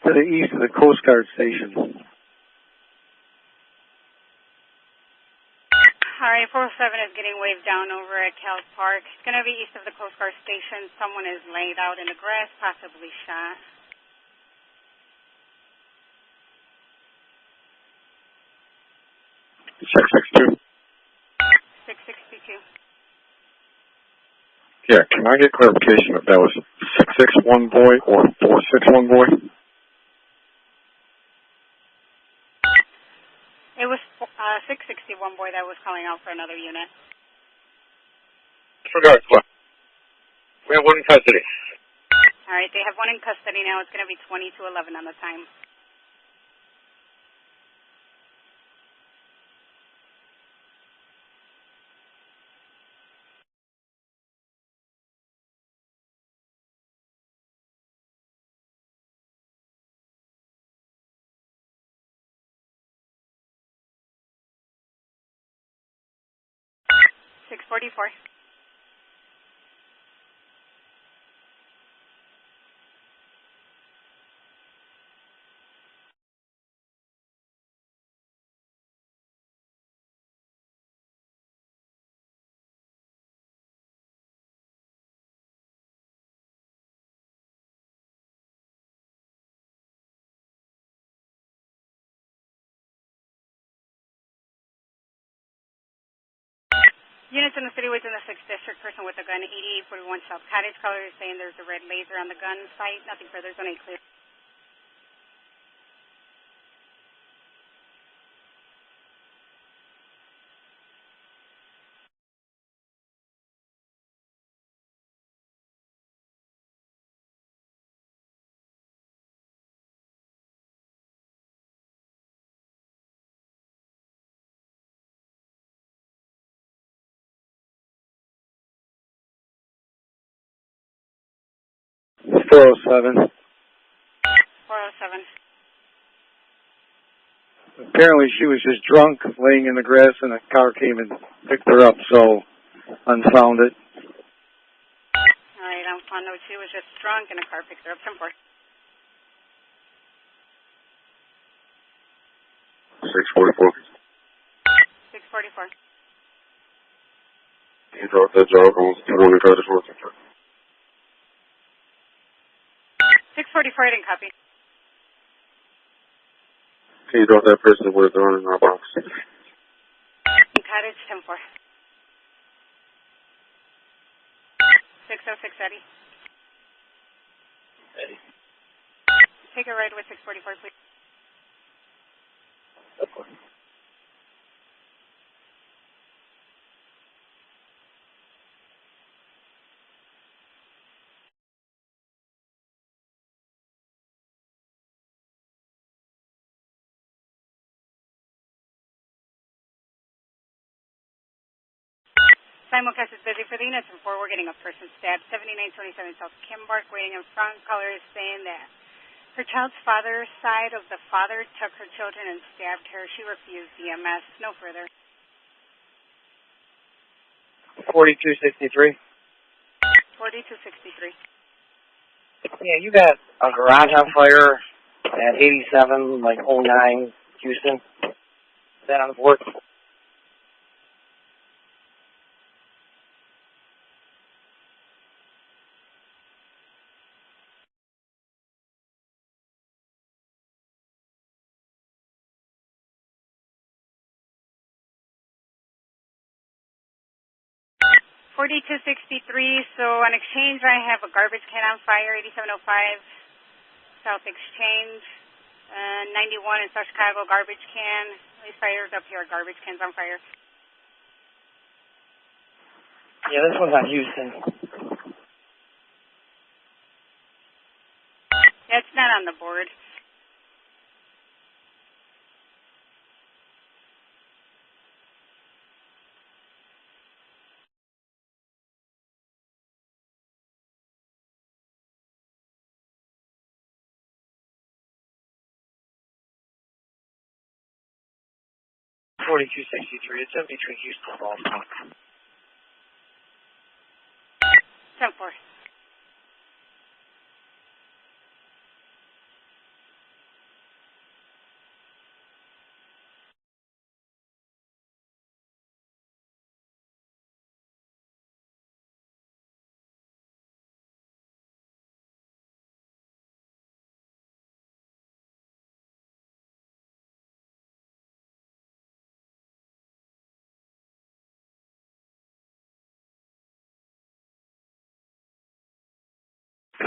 to the east of the Coast Guard station. All right, 407 is getting waved down over at Cal Park. It's going to be east of the Coast Guard station. Someone is laid out in the grass, possibly shot. Check 662. 662. Yeah, can I get clarification if that was 661 boy or 461 boy? It was 661 boy that was calling out for another unit. Disregard, what? We have one in custody. All right, they have one in custody now. It's going to be 2211 on the time. .644. Units in the city within the 6th District, person with a gun, 8841 South Cottage. Caller is saying there's a red laser on the gun site. Nothing further, zone 8 clear. It's 407. 407. Apparently she was just drunk, laying in the grass, and a car came and picked her up, so unfound it. All right, I'm on note. She was just drunk and a car picked her up. 10-4. 644. 644. You dropped that jog on 200 Cottage Road. 644, I didn't copy. Can you drop that person with a gun in our box? Cottage, 10-4. 606, Eddie. Eddie. Take a ride with 644, please. Simulcast is busy for the units, and 4, we're getting a person stabbed. 7927 South Kimbark, waiting in front. Caller is saying that her child's father's side of the father took her children and stabbed her. She refused EMS. No further. 4263. 4263. Yeah, you got a garage on fire at 87, like 09, Houston. Is that on the board? 4263, so on Exchange I have a garbage can on fire, 8705 South Exchange, 91 in South Chicago, garbage can. These fires up here, garbage cans on fire. Yeah, this one's on Houston. That's not on the board. It's in between Houston and Baltimore. 10-4.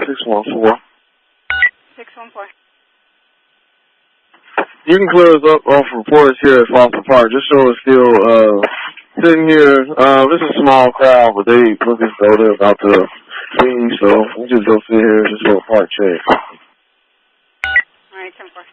614. 614. You can clear us up off reports here at Foster Park. Just so it's still sitting here. This is a small crowd, but they look as though they're about to leave, so we just go sit here and just go park check. All right, 10-4.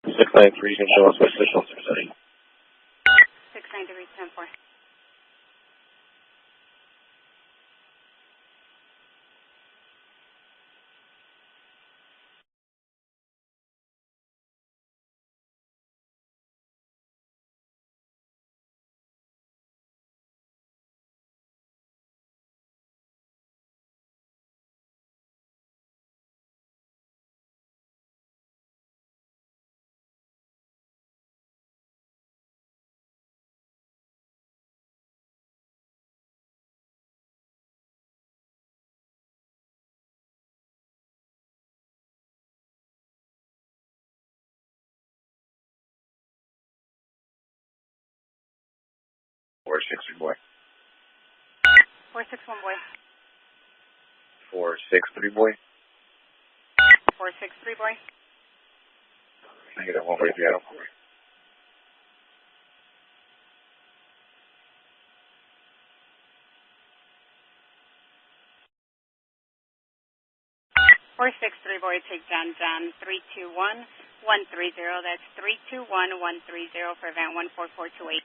Six nine three, you can show us what 616. 693, 10-4. 463 boy. 461 boy. 463 boy. 463 boy. Negative 143 Adam. Boy, take John 321-130. That's 321-130 for event 14428.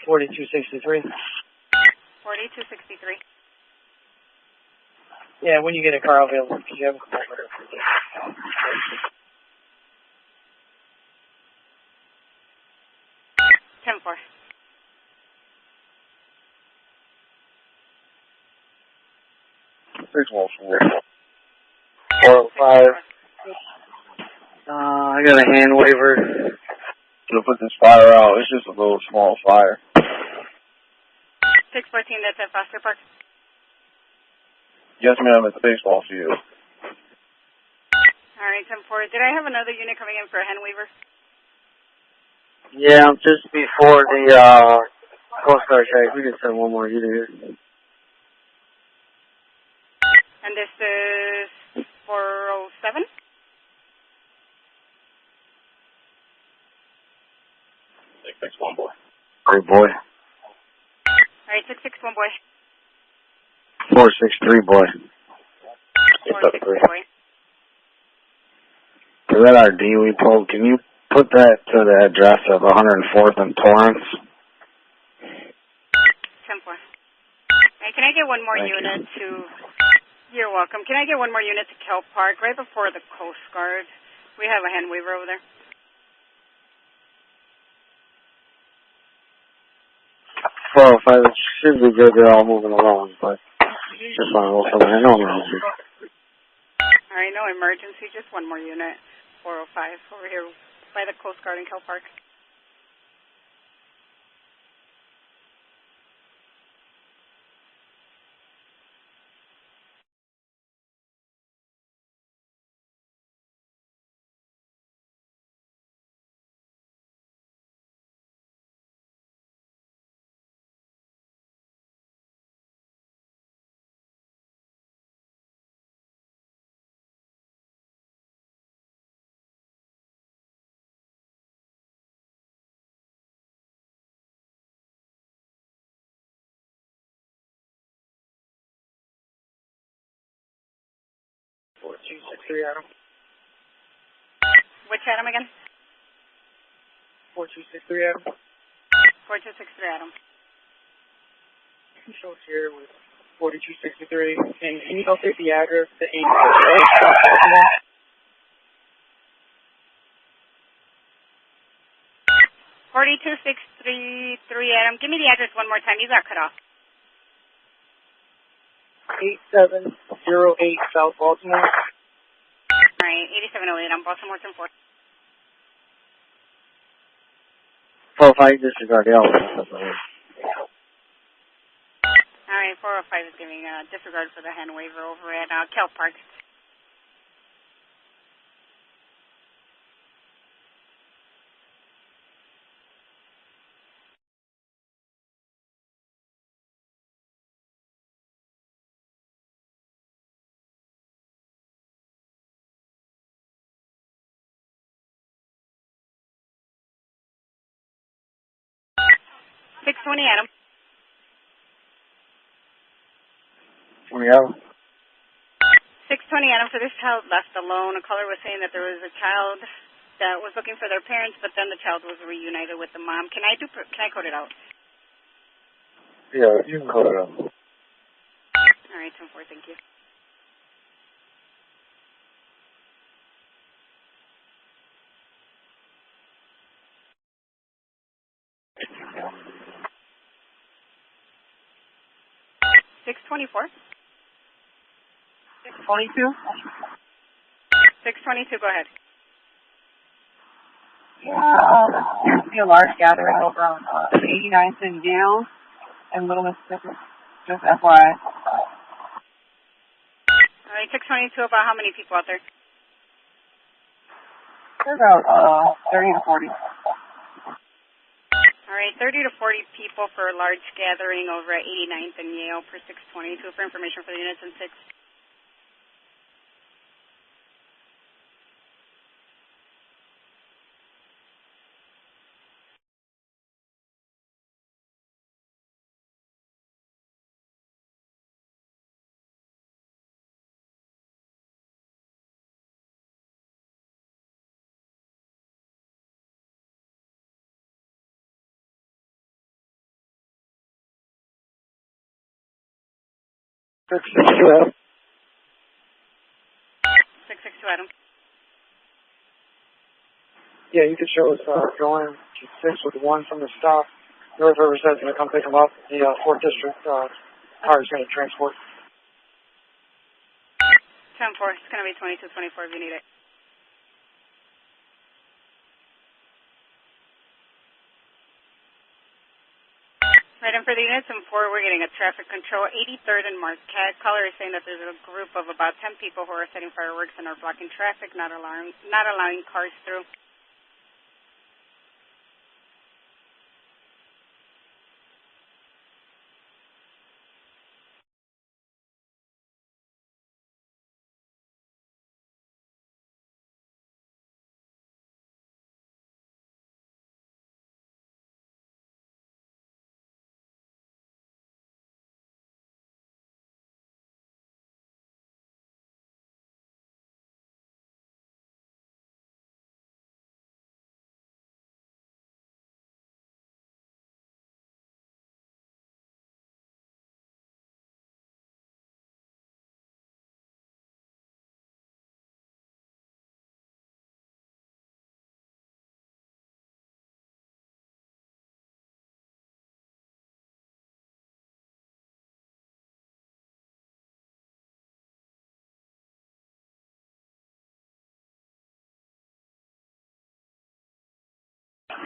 $42.63. 4263. Yeah, when you get a car available, can you have a call order? 10-4. Six one four. 405. I got a hand waiver. To put this fire out, it's just a little small fire. 614, that's at Foster Park. Yes, ma'am, at the baseball field. All right, 10-4. Did I have another unit coming in for a hand waiver? Yeah, just before the Coast Guard check. We can send one more unit here. And this is 407? Six one boy. Great boy. All right, 661 boy. 463 boy. 463 boy. For that RD we pulled, can you put that to the address of 104th and Torrance? 10-4. Hey, can I get one more unit to... You're welcome. Can I get one more unit to Kelp Park right before the Coast Guard? We have a hand waiver over there. 405, it should be good. They're all moving along, but just want to know something. I know emergency. All right, no emergency, just one more unit. 405 over here by the Coast Guard in Kelp Park. Adam. Which Adam again? 4263 Adam. 4263 Adam. Shows here with 4263. And can you update the address to 8? 42633 Adam. Give me the address one more time. You got cut off. 8708 South Baltimore. All right, 8708 on Baltimore 10-4. 405, disregard the Alpha. All right, 405 is giving disregard for the hand waiver over at Kelp Park. $620 Adam. 20 Adam. 620 Adam, for this child left alone. A caller was saying that there was a child that was looking for their parents, but then the child was reunited with the mom. Can I code it out? Yeah, you can code it out. All right, 10-4, thank you. $624. 622? 622, go ahead. Be a large gathering over on 89th and Yale in Little Mississippi. Just FYI. All right, 622, about how many people out there? There's about 30 to 40. All right, 30 to 40 people for a large gathering over at 89th and Yale for 622 for information for the units in 6. Adam. 662 Adam. Yeah, you could show us going to 6 with 1 from the stop. North Riverside's going to come pick them up. The 4th District car is going to transport. 10-4, it's going to be 2224 if you need it. Right, and for the units in 4, we're getting a traffic control 83rd and Marquette. Caller is saying that there's a group of about 10 people who are setting fireworks and are blocking traffic, not allowing cars through.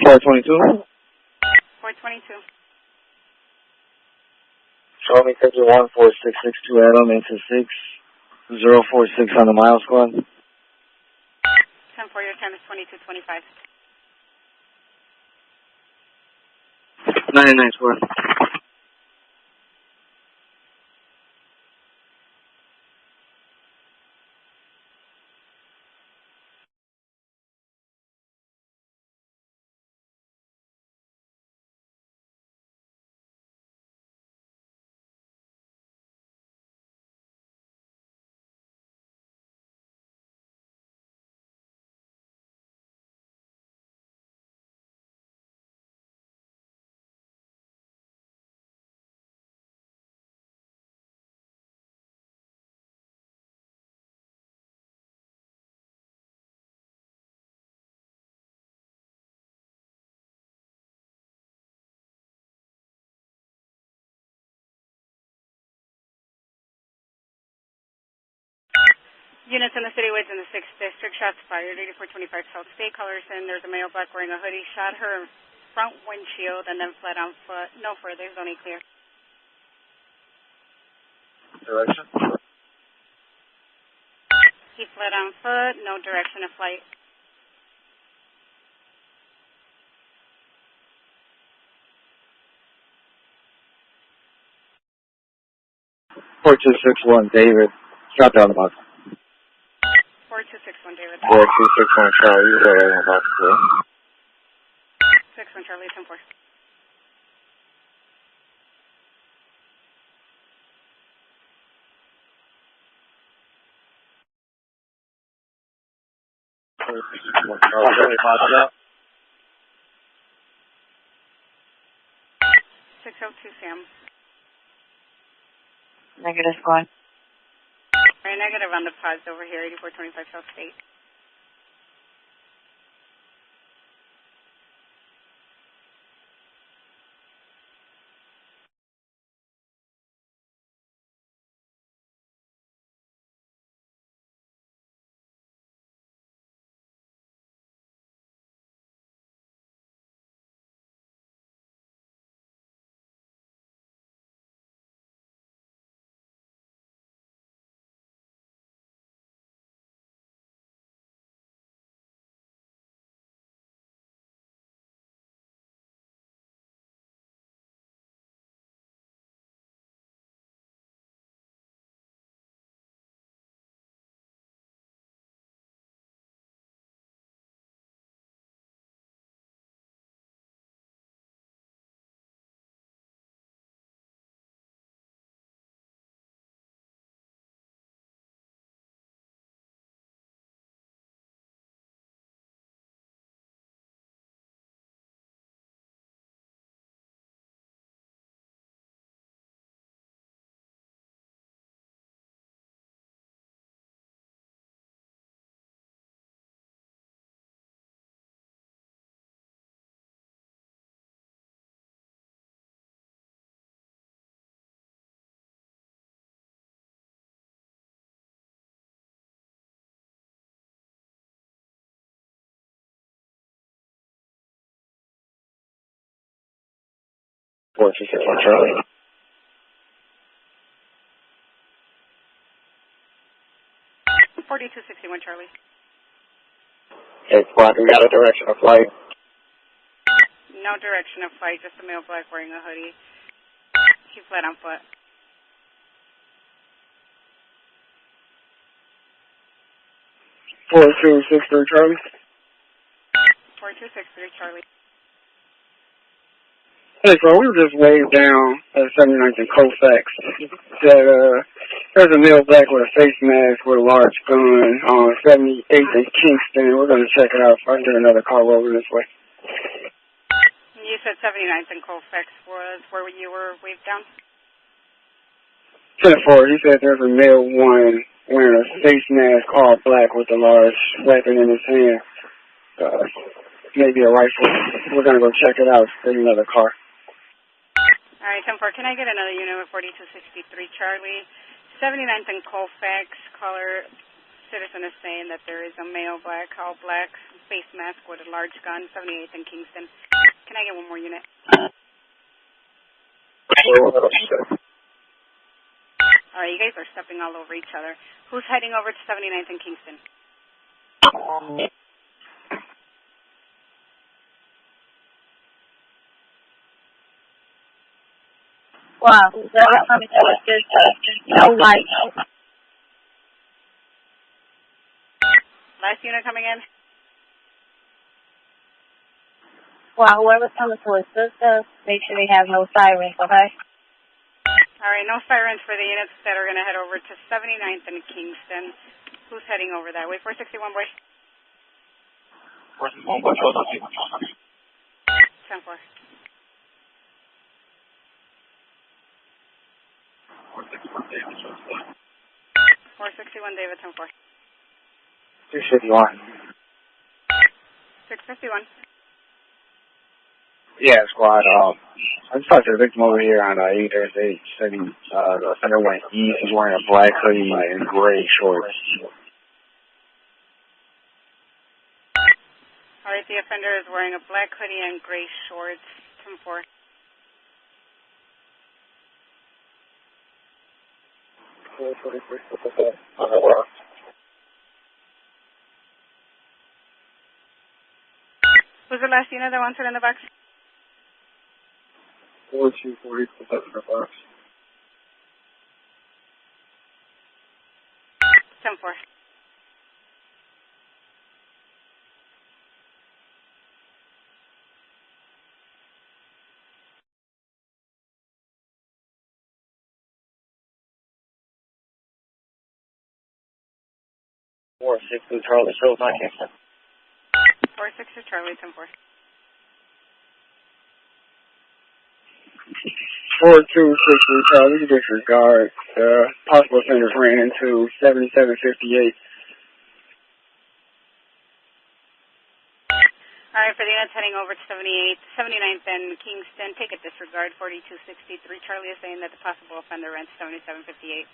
Four 22. 422. Show me ticket 14662 Adam into 6046 on the mile squad. 10-4, your time is 2225. 99 squad. Units in the city woods in the 6th District, shots fired, 8425 South State. Caller saying there's a male black wearing a hoodie, shot her front windshield and then fled on foot. No further, only clear. Direction? He fled on foot, no direction of flight. Four 261 David. Drop down the box. 4261 David. 4261 Charlie. You're right on the box. 61 Charlie, 10-4. Charlie. 602 Sam. Negative squad. All right, negative on the pods over here, 8425 South State. 4261 Charlie. Charlie. Hey, squad, we got a direction of flight. No direction of flight, just a male black wearing a hoodie. He fled on foot. 4263 Charlie. 4263 Charlie. Hey, so we were just waved down at 79th and Colfax. That, there's a male black with a face mask with a large gun on 78th and Kingston. We're going to check it out if I can get another car over this way. You said 79th and Colfax was where you were waved down? 10-4, he said there's a male one wearing a face mask, all black with a large weapon in his hand. Maybe a rifle. We're going to go check it out. Get another car. All right, 10-4, can I get another unit with 4263 Charlie? 79th and Colfax, caller citizen is saying that there is a male black, all black, face mask with a large gun, 78th and Kingston. Can I get one more unit? All right, you guys are stepping all over each other. Who's heading over to 79th and Kingston? Wow, that coming to us just no light. Last unit coming in? Wow, whoever's coming to assist us, make sure they have no sirens, okay? All right, no sirens for the units that are going to head over to 79th and Kingston. Who's heading over that way? 461, boy. 461, boy. 10-4. 461, David, 10-4. 651. 651. Yeah, squad. I just talked to the victim over here on 8th. They said the offender went east. He's wearing a black hoodie and gray shorts. All right, the offender is wearing a black hoodie and gray shorts. 10-4. Who's the last unit that wants it in the box? 4240 for box. 10-4. Four 6 Charlie, still not Kingston. 4-6 is Charlie, 10-4. 4263 Charlie, disregard. Possible offenders ran into 7758. All right, for the units heading over to 79th and Kingston, take a disregard. 4263 Charlie is saying that the possible offender rents 7758.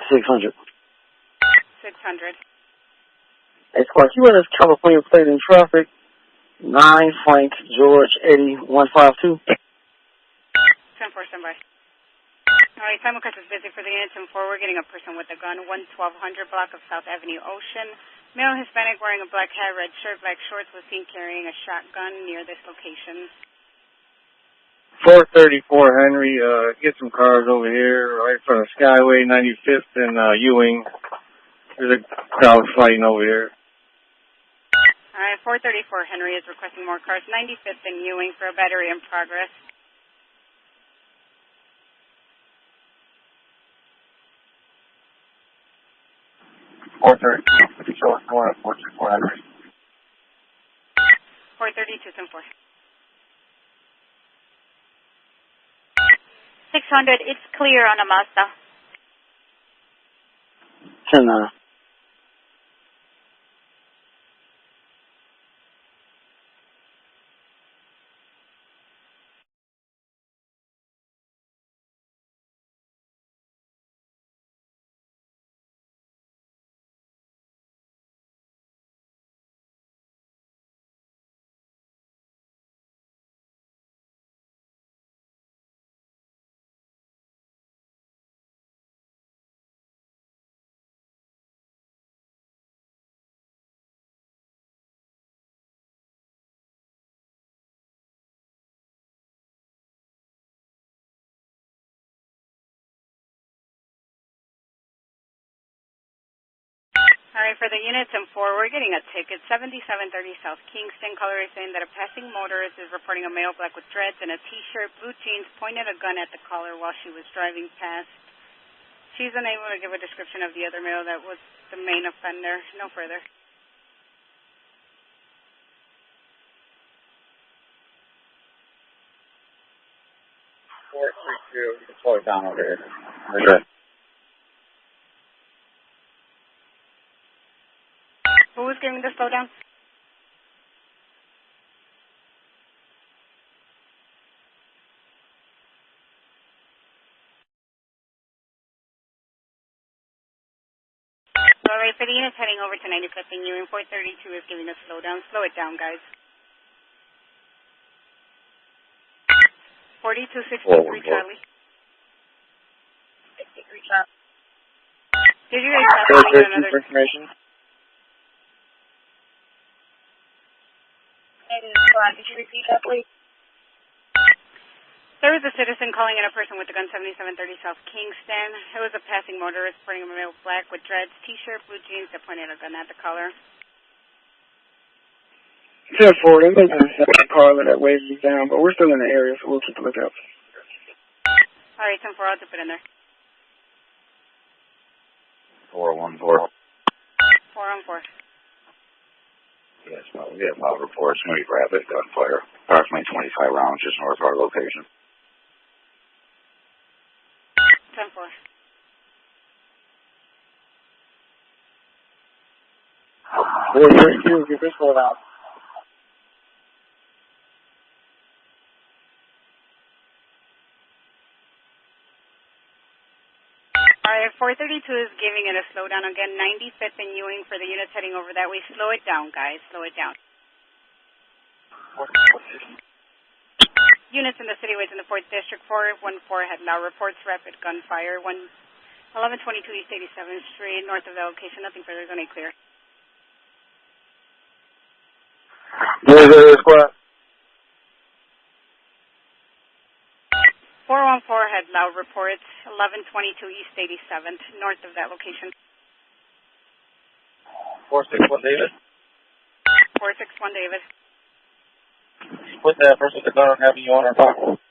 $600. 600. Hey, squad, you in this California plate in traffic? 9 Frank George 8152. 10-4, stand by. All right, simulcast is busy for the units, and 4, we're getting a person with a gun, 1200 block of South Avenue Ocean. Male Hispanic wearing a black hat, red shirt, black shorts, was seen carrying a shotgun near this location. 434 Henry, get some cars over here, right in front of Skyway, 95th and Ewing. There's a crowd fighting over here. All right, 434 Henry is requesting more cars, 95th and Ewing for a battery in progress. Four 434 Henry. 432, 10-4. 600, it's clear on a Mazda. 10-9. All right, for the units in 4, we're getting a ticket, 7730 South Kingston. Caller is saying that a passing motorist is reporting a male black with dreads and a T-shirt, blue jeans, pointed a gun at the caller while she was driving past. She's unable to give a description of the other male that was the main offender. No further. You can slow it down over here. Okay. Who was giving the slowdown? All right, for the units heading over to 95th and Ewing, 432 is giving a slowdown. Slow it down, guys. 4263 Charlie. 63 Charlie. Did you guys have another information? Could you repeat that, please? There was a citizen calling in a person with the gun, 7730 South Kingston. It was a passing motorist wearing a male black with dreads, T-shirt, blue jeans that pointed a gun at the caller. 10-4, I'm going to have a caller that waves you down, but we're still in the area, so we'll keep a lookout. All right, 10-4, I'll dip it in there. 414. 414. Yes, well, we have loud reports. Maybe rapid gunfire. Approximately 25 rounds just north of our location. 10-4. Get this one out. All right, 432 is giving it a slowdown again. 95th and Ewing for the units heading over that way. Slow it down, guys. Slow it down. Units in the cityways in the 4th District, 414 had loud reports, rapid gunfire. 1122 East 87th Street, north of the location. Nothing further. Zone A clear. Where's the squad? 414 had loud reports, 1122 East 87th, north of that location. 461 David. 461 David. Put that person with the gun having you on our pocket.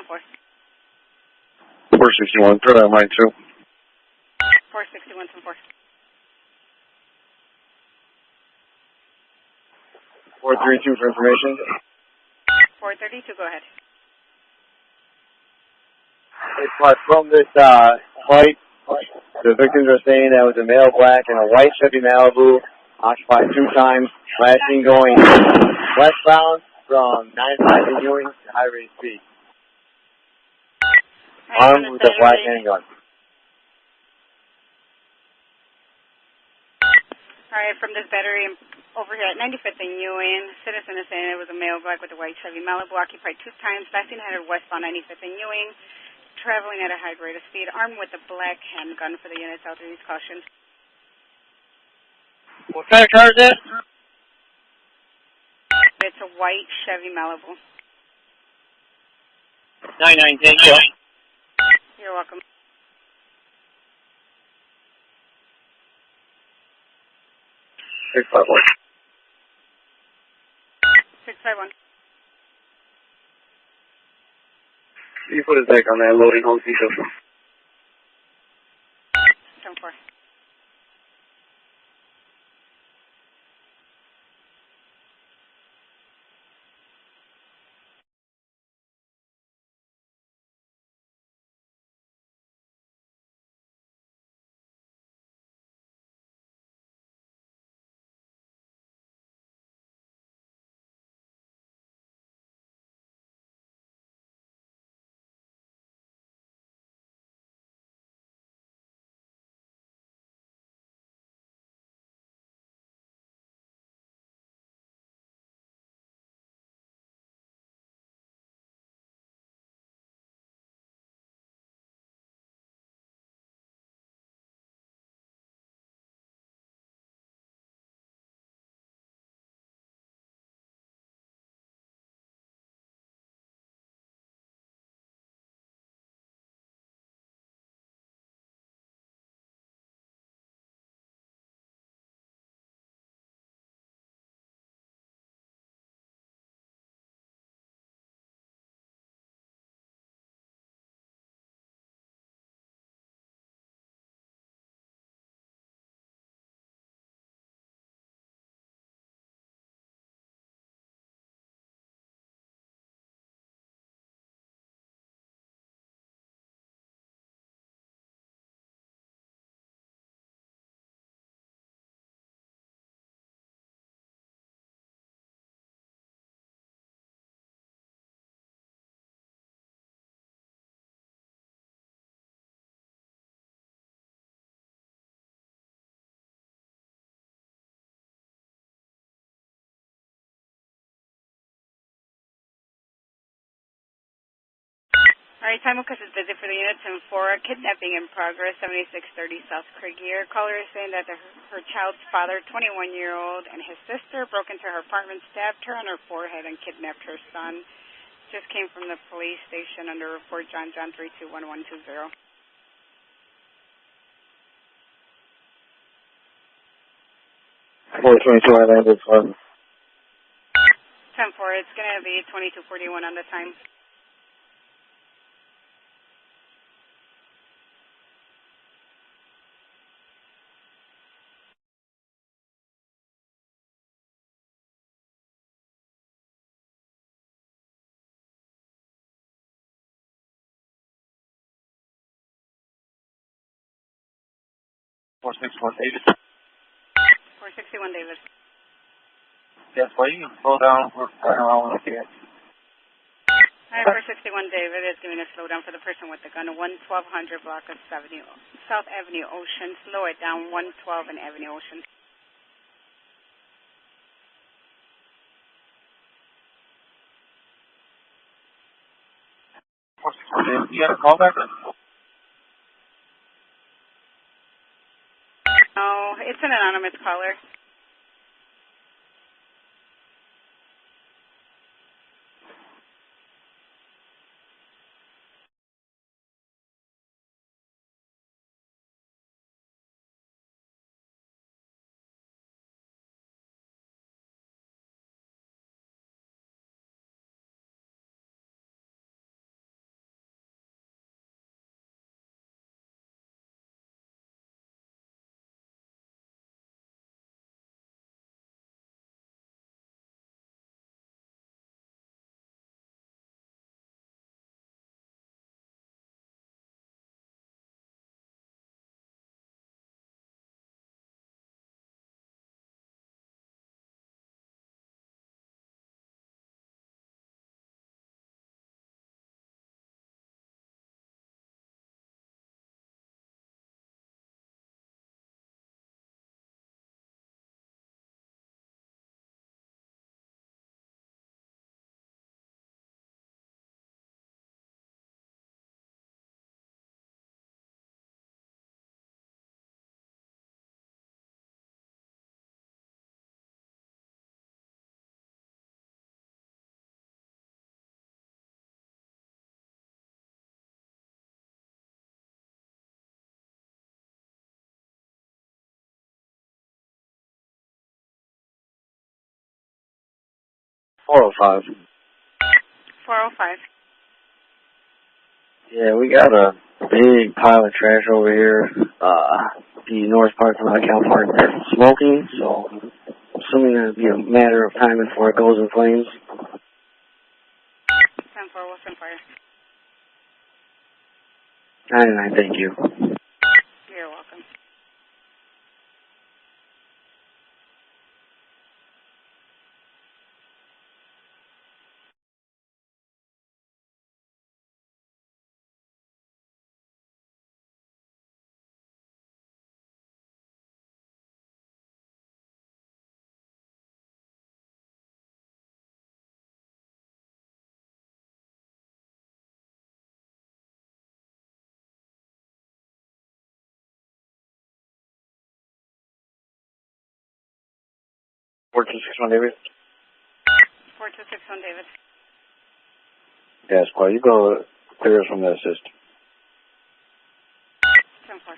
Four. 461, throw that line too. 461, 10-4. 432 for information. 432, go ahead. From this fight, the victims are saying that it was a male black and a white Chevy Malibu, occupied 2 times, last seen going westbound from 95 and Ewing to high rate speed. Armed with a black handgun. All right, from this battery over here at 95th and Ewing, citizen is saying it was a male black with a white Chevy Malibu, occupied 2 times, last seen headed westbound 95th and Ewing, traveling at a high rate of speed, armed with a black handgun for the units out there. Use caution. What kind of car is that? It's a white Chevy Malibu. 9910. You're welcome. 651. 651. You put his deck on that loading home detail. 10-4. All right, simulcast is busy for the unit 10-4. Kidnapping in progress, 7630 South Craigier. Caller is saying that her child's father, 21-year-old, and his sister broke into her apartment, stabbed her on her forehead, and kidnapped her son. Just came from the police station under report John 321120. 422, I landed 10-4, 10-4, it's going to be 2241 on the time. David. 461 David. Yes, well, you can slow down. We're right around with you. All right, 461 David is giving a slowdown for the person with the gun. 1200 block of South Avenue Ocean. Slow it down, 112 and Avenue Ocean. You got a call back? No, it's an anonymous caller. $405. 405. Yeah, we got a big pile of trash over here. The north parking lot, Cal Park, smoking, so assuming it'll be a matter of time before it goes in flames. 10-4, Wilson Fire. 99, thank you. You're welcome. David. 4261 David. Yes, well, you go clear us from that system. 10-4.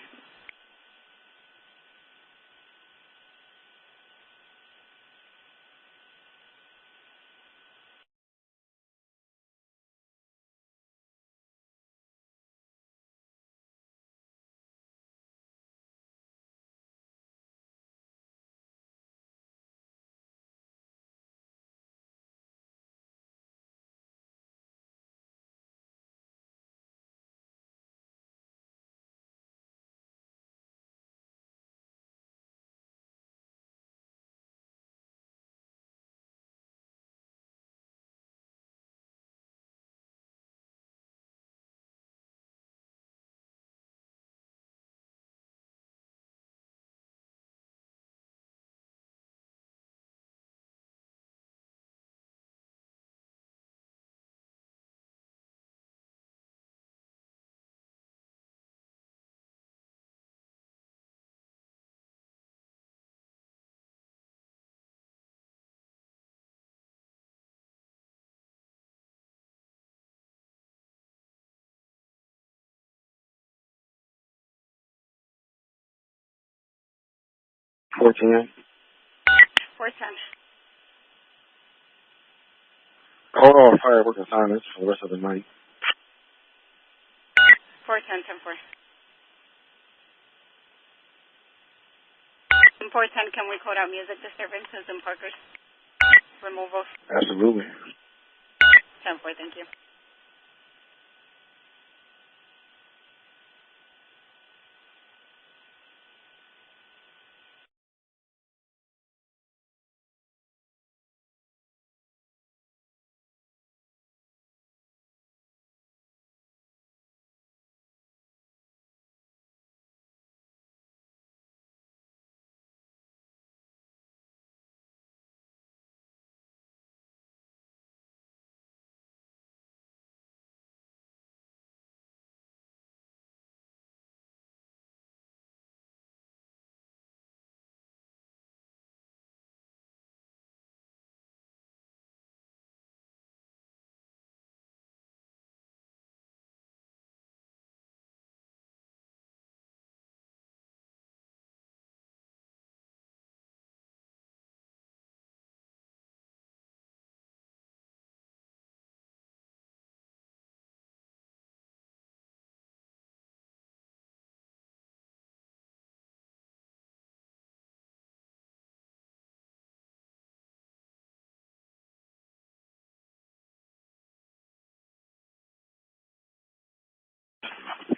410. 410. Hold on, firework assignments for the rest of the night. 410, 10-4. 410, can we code out music disturbances and parkers? Removals? Absolutely. 10-4, thank you.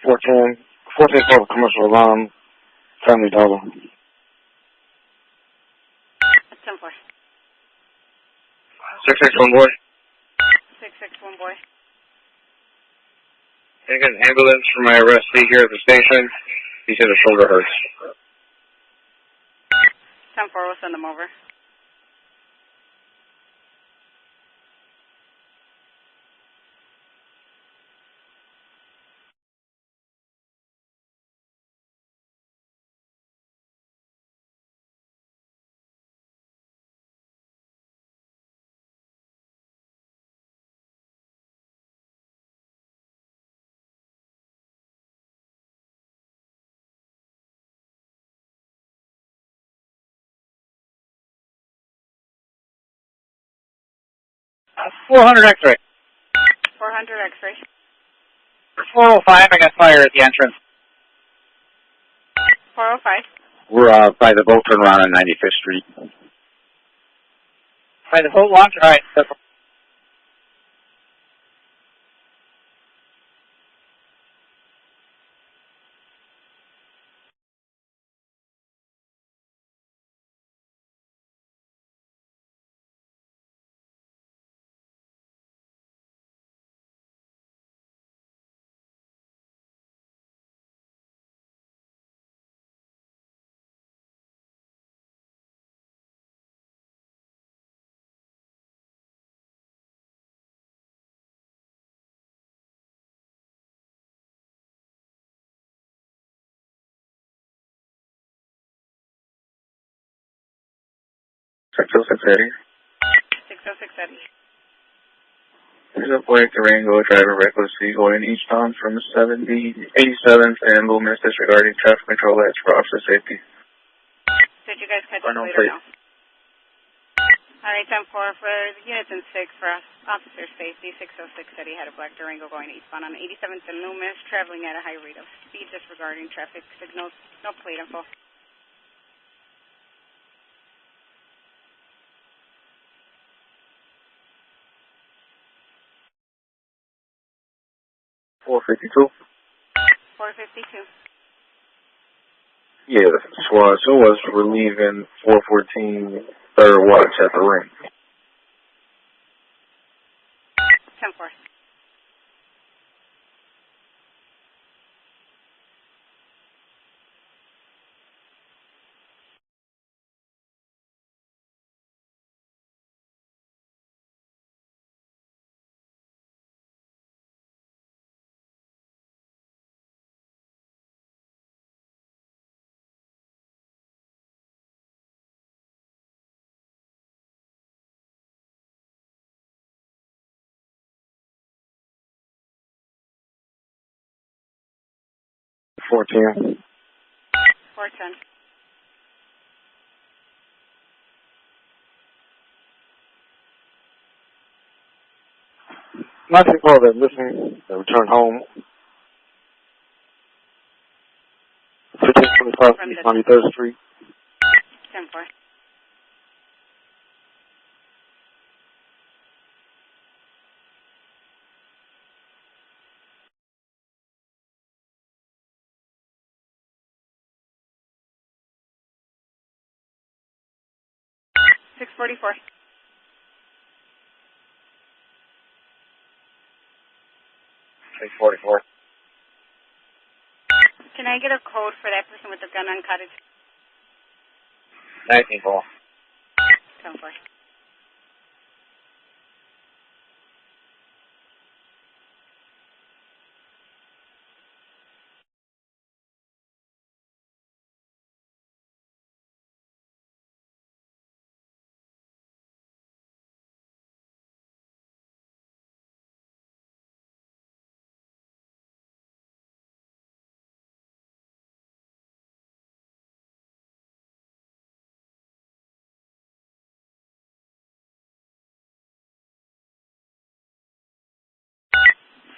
Fourteen for commercial alarm, Family Dollar. 10-4. 661 boy. 661, boy. Can I get an ambulance for my arrestee here at the station? He said his shoulder hurts. 10-4, we'll send them over. $400 X-ray. 400 X-ray. 405, I got fire at the entrance. 405. We're by the boat turnaround on 95th Street. By the boat launch? All right. Sector 680. 606 Eddie. There's a Blake Durango driver recklessly going eastbound from 87th and Loomis disregarding traffic control lights for officer safety. Did you guys catch Or it no later plate. now? All right, 10-4 for the units in 6 for officer safety. 606 Eddie had a black Durango going eastbound on 87th and Loomis, traveling at a high rate of speed, disregarding traffic signals. No plate info. 452. 452. Yeah, the squad. So was relieving 414 third watch at the ring. 10-4. $410. 410. Not to call that missing, that returned home. 1525 East 93rd Street. 10-4. $644. 644. Can I get a code for that person with the gun on cottage? 19 call. 10-4.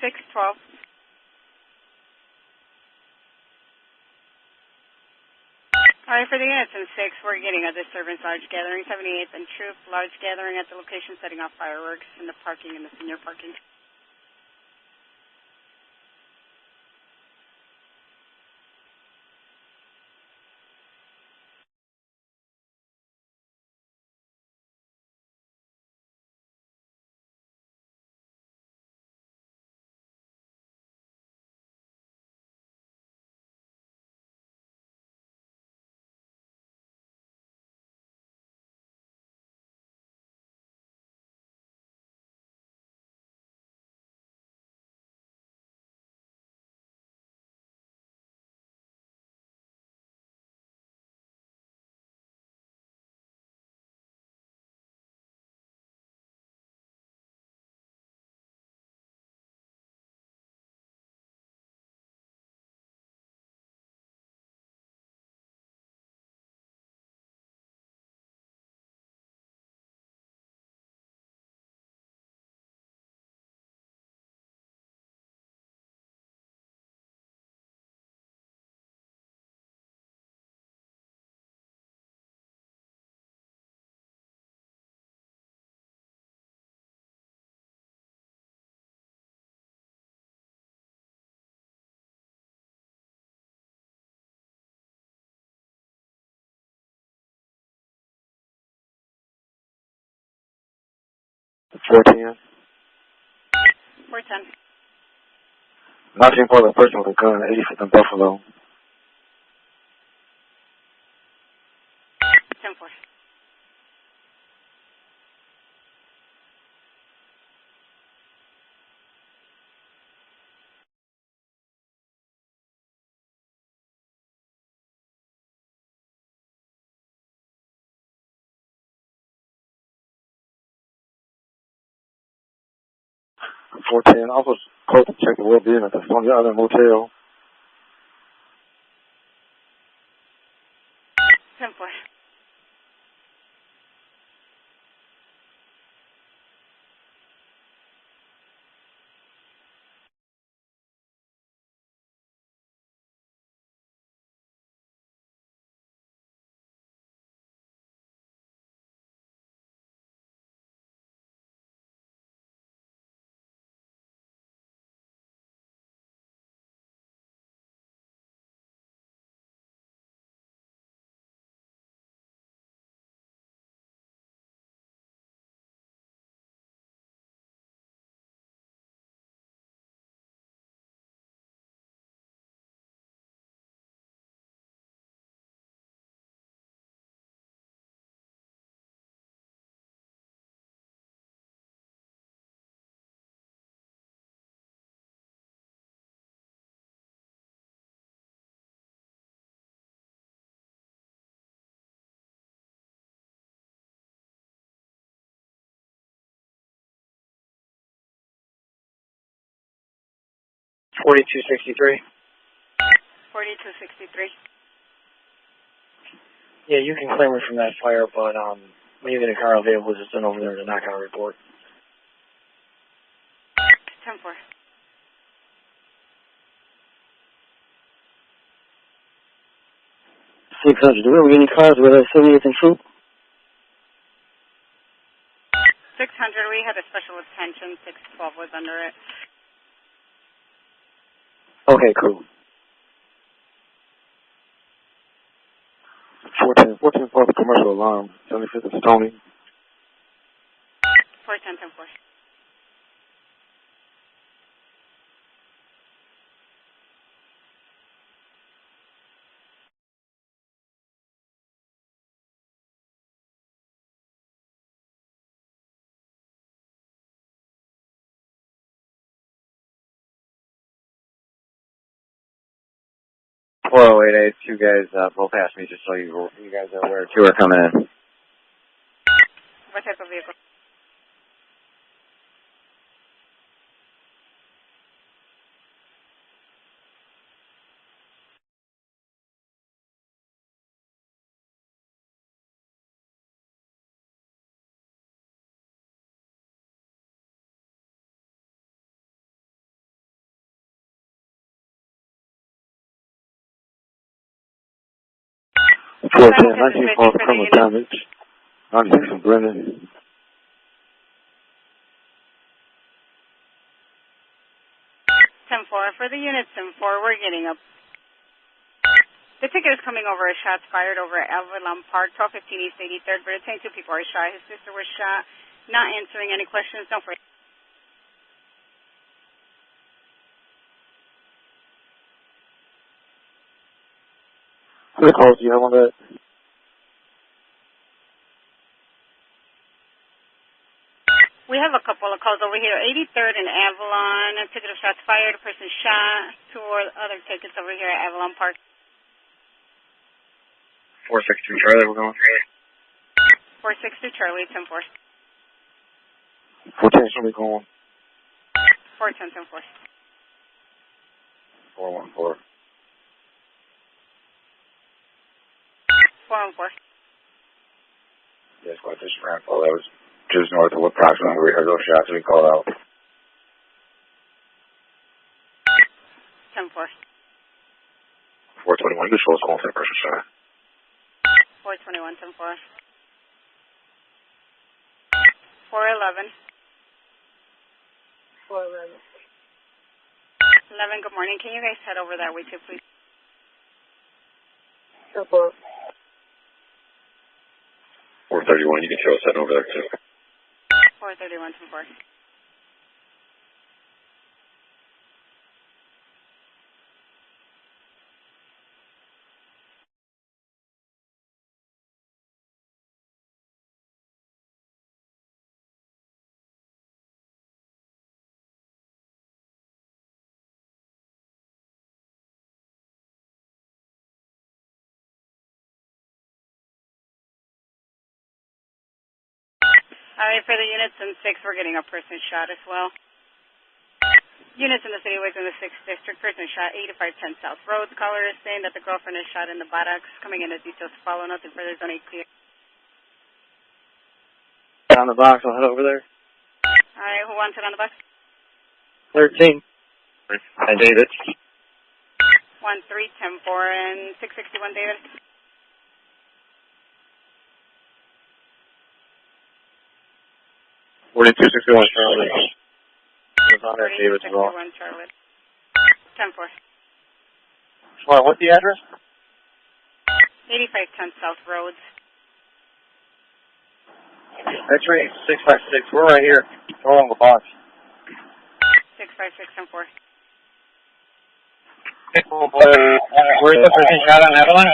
$612. All right, for the units in 6, we're getting a disturbance, large gathering, 78th and Troop, large gathering at the location setting off fireworks in the parking in the senior parking. $410. 410. Nothing for the person with a gun, 85th and Buffalo. 10-4. $410. Also close to check the well-being at the Sonia Island Motel. 10-4. $42.63. 4263. Yeah, you can claim it from that fire, but when you get a car available, just send over there to knock out a report. 10-4. 600. Do we have any cars with a 78th and Troop? 600, we had a special attention. 612 was under it. Okay, cool. 14 for the commercial alarm. 75th is Tony. 410, 10-4. Oh, wait, two guys blow past me just so you guys are aware. Two are coming in. What type of vehicle? Four 19 for criminal damage. 96 from Brennan. 10-4. For the units 10-4, we're getting up. The ticket is coming over as shots fired over at Avalon Park, 1215 East 83rd, but it's saying 2 people are shot. His sister was shot. Not answering any questions. Don't worry. How many calls do you have on that? We have a couple of calls over here. 83rd and Avalon. A ticket of shots fired. A person shot. 2 other tickets over here at Avalon Park. 462 Charlie, we're going. 462 Charlie, 10-4. 14, somebody going. 410, 10-4. 414. 414. Yes, what this rampart, that was just north of approximately where we heard those shots we called out. 10-4. 421, just close call for the person shot. 421, 10-4. 411. 411. 11, good morning. Can you guys head over that way too, please? 4. 431, you can show us that over there too. 431, 10-4. All right, for the units in 6, we're getting a person shot as well. Units in the city within the 6th district, person shot 8510 South Road. The caller is saying that the girlfriend is shot in the buttocks. Coming in as details to follow. Nothing further is on a clear. On the box, I'll head over there. All right, who wants it on the box? 13. Hi, David. 13, 10-4, and 661, David. 4261 Charlie. It's on there, David, as well. 41, Charlotte. 10-4. Well, what's the address? 8510 South Road. X-ray 656. We're right here. Go on the box. 656 10-4. Where's the person shot on Avalon?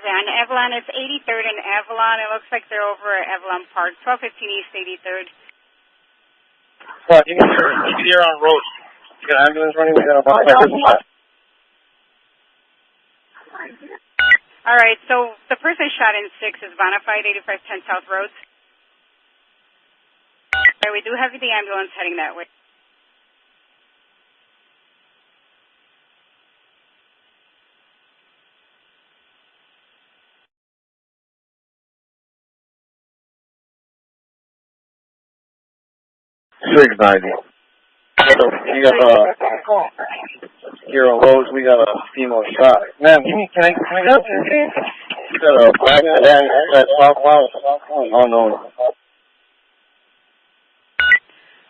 On Avalon, it's 83rd and Avalon. It looks like they're over at Avalon Park, 1215 East 83rd. Well, you need to be on road. You got an ambulance running? We got a box. All right, so the person shot in 6 is bona fide, 8510 South Road. All right, we do have the ambulance heading that way. 690. We got here on Rose. We got a female shot. Man, can I go? We got a black sedan at Southbound. Unknown.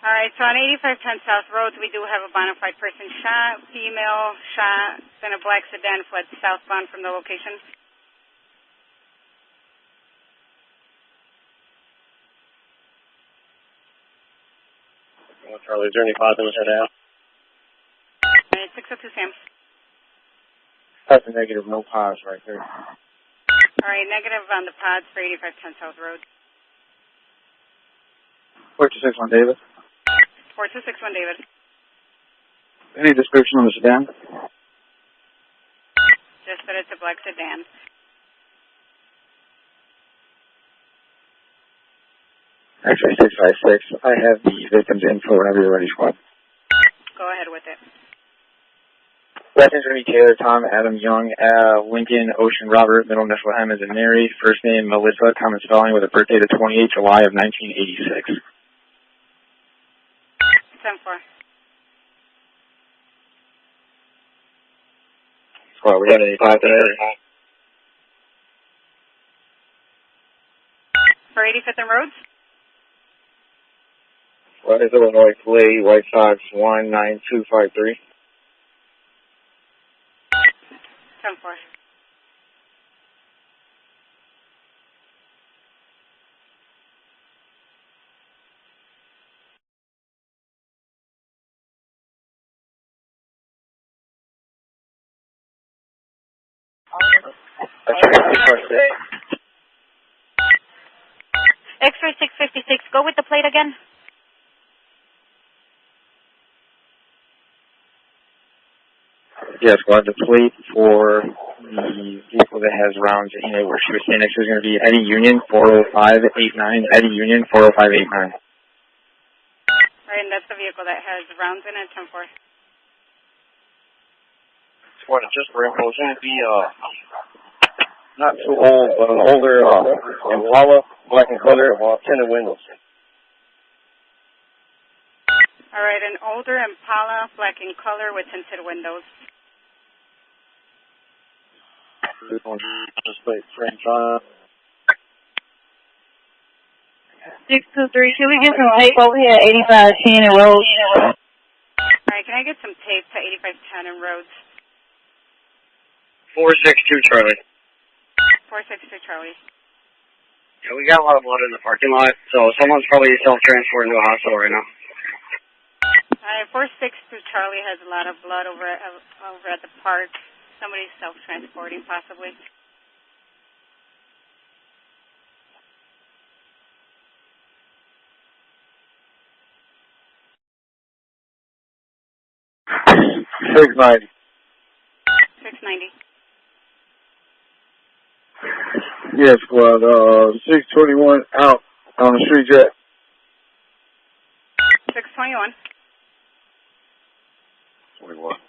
All right, so on 8510 South Road, we do have a bona fide person shot, female shot, then a black sedan fled southbound from the location. Charlie, is there any positives right now? All right, 602 Sam. That's a negative, no pause right there. All right, negative on the pods for 8510 South Road. 4261 David. 4261 David. Any description on the sedan? Just that it's a black sedan. X-ray 656. I have the victim's info whenever you're ready, squad. Go ahead with it. Last name's going to be Taylor, Tom, Adam, Young, Lincoln, Ocean, Robert, middle initial M as in Mary, first name Melissa, common spelling with a birthday to 28 July of 1986. 10-4. Squad, we got any 5 today? For 85th and Rhodes? What is Illinois Flea, White Sox 19253? 10-4. X-ray 656, go with the plate again. Yes, squad, the plate for the vehicle that has rounds in it where she was standing next to is going to be Eddie Union 40589. Eddie Union 40589. Right, and that's the vehicle that has rounds in it, 10-4. Squad, just for info, it's going to be not too old, but an older Impala, black in color, tinted windows. All right, an older Impala, black in color with tinted windows. This one's just like French on. 623, can we get some tape over here at 8510 and Rhodes? All right, can I get some tape to 8510 and Rhodes? 462 Charlie. 462 Charlie. Yeah, we got a lot of blood in the parking lot, so someone's probably self-transporting to a hospital right now. All right, 462 Charlie has a lot of blood over at the park. Somebody's self-transporting, possibly. $690. 690. Yes, squad. 621 out on the street jet. 621. 21.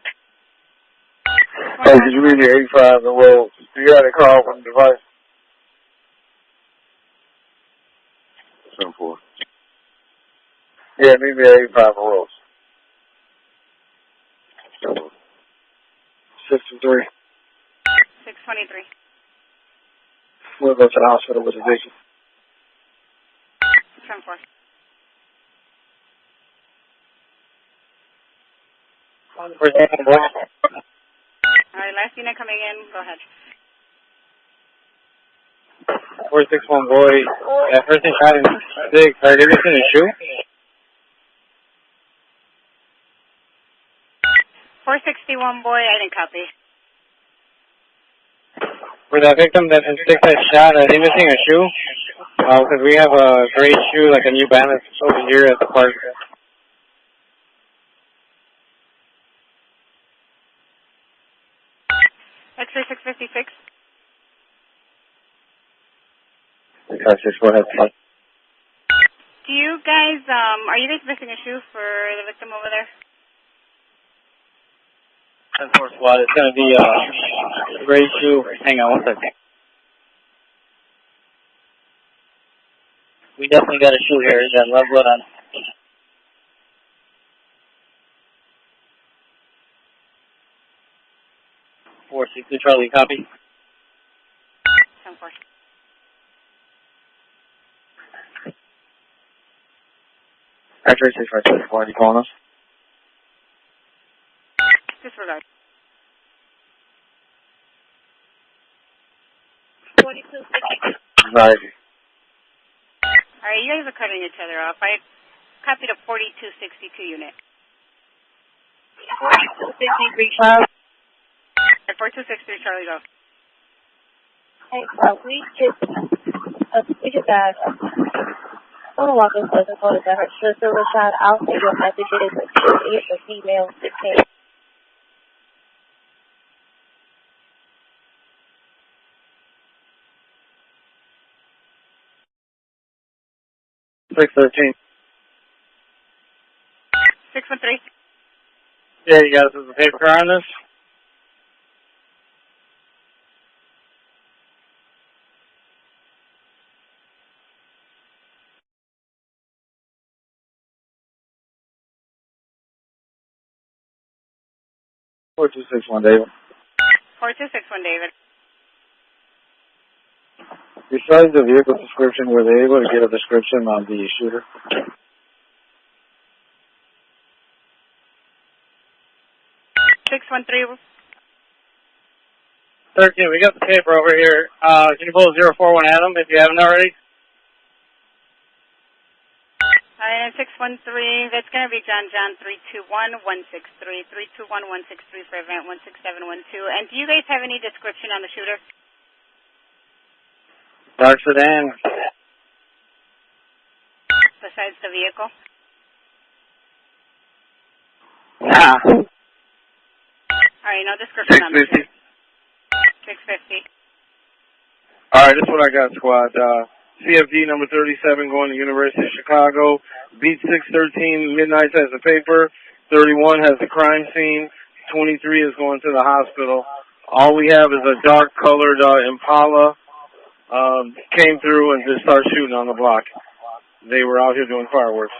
Hey, could you leave me 85 the road? You got a call from the device? 7-4. Yeah, leave me 85 the road. 623. 623. We'll go to the hospital with a vision. 10-4. All right, last unit coming in. Go ahead. 461 boy. Yeah, first thing shot in 6. Are you seen a shoe? 461 boy, I didn't copy. For the victim that in 6 that shot, are they missing a shoe? Because we have a gray shoe, like a New Balance, over here at the park. X-ray 656. Go ahead, please. Do you guys, are you guys missing a shoe for the victim over there? 10-4 squad, it's going to be a gray shoe. Hang on one second. We definitely got a shoe here. It's got love blood on it. Charlie, copy. 10-4. X-ray 654, are you calling us? Disregard. 4260. Right. All right, you guys are cutting each other off. I copied a 4262 unit. 4263, Charlie. 4263, Charlie, go. Hey, we just got someone walking close and told us that her sister was shot. I'll send you a message. It's a female, 16. Six 13. 613. Yeah, you guys have the paper on this? Four two six one, David. 4261, David. Besides the vehicle description, were they able to get a description on the shooter? 613. 13, we got the paper over here. Can you pull 041 Adam if you haven't already? And 613, that's going to be John 321163, 321163 for event 16712. And do you guys have any description on the shooter? Dark sedan. Besides the vehicle? Nah. All right, no description on the shooter. 650. All right, this is what I got, squad. CFD number 37 going to University of Chicago. Beat 613 Midnight has the paper. 31 has the crime scene. 23 is going to the hospital. All we have is a dark colored Impala. Came through and just started shooting on the block. They were out here doing fireworks.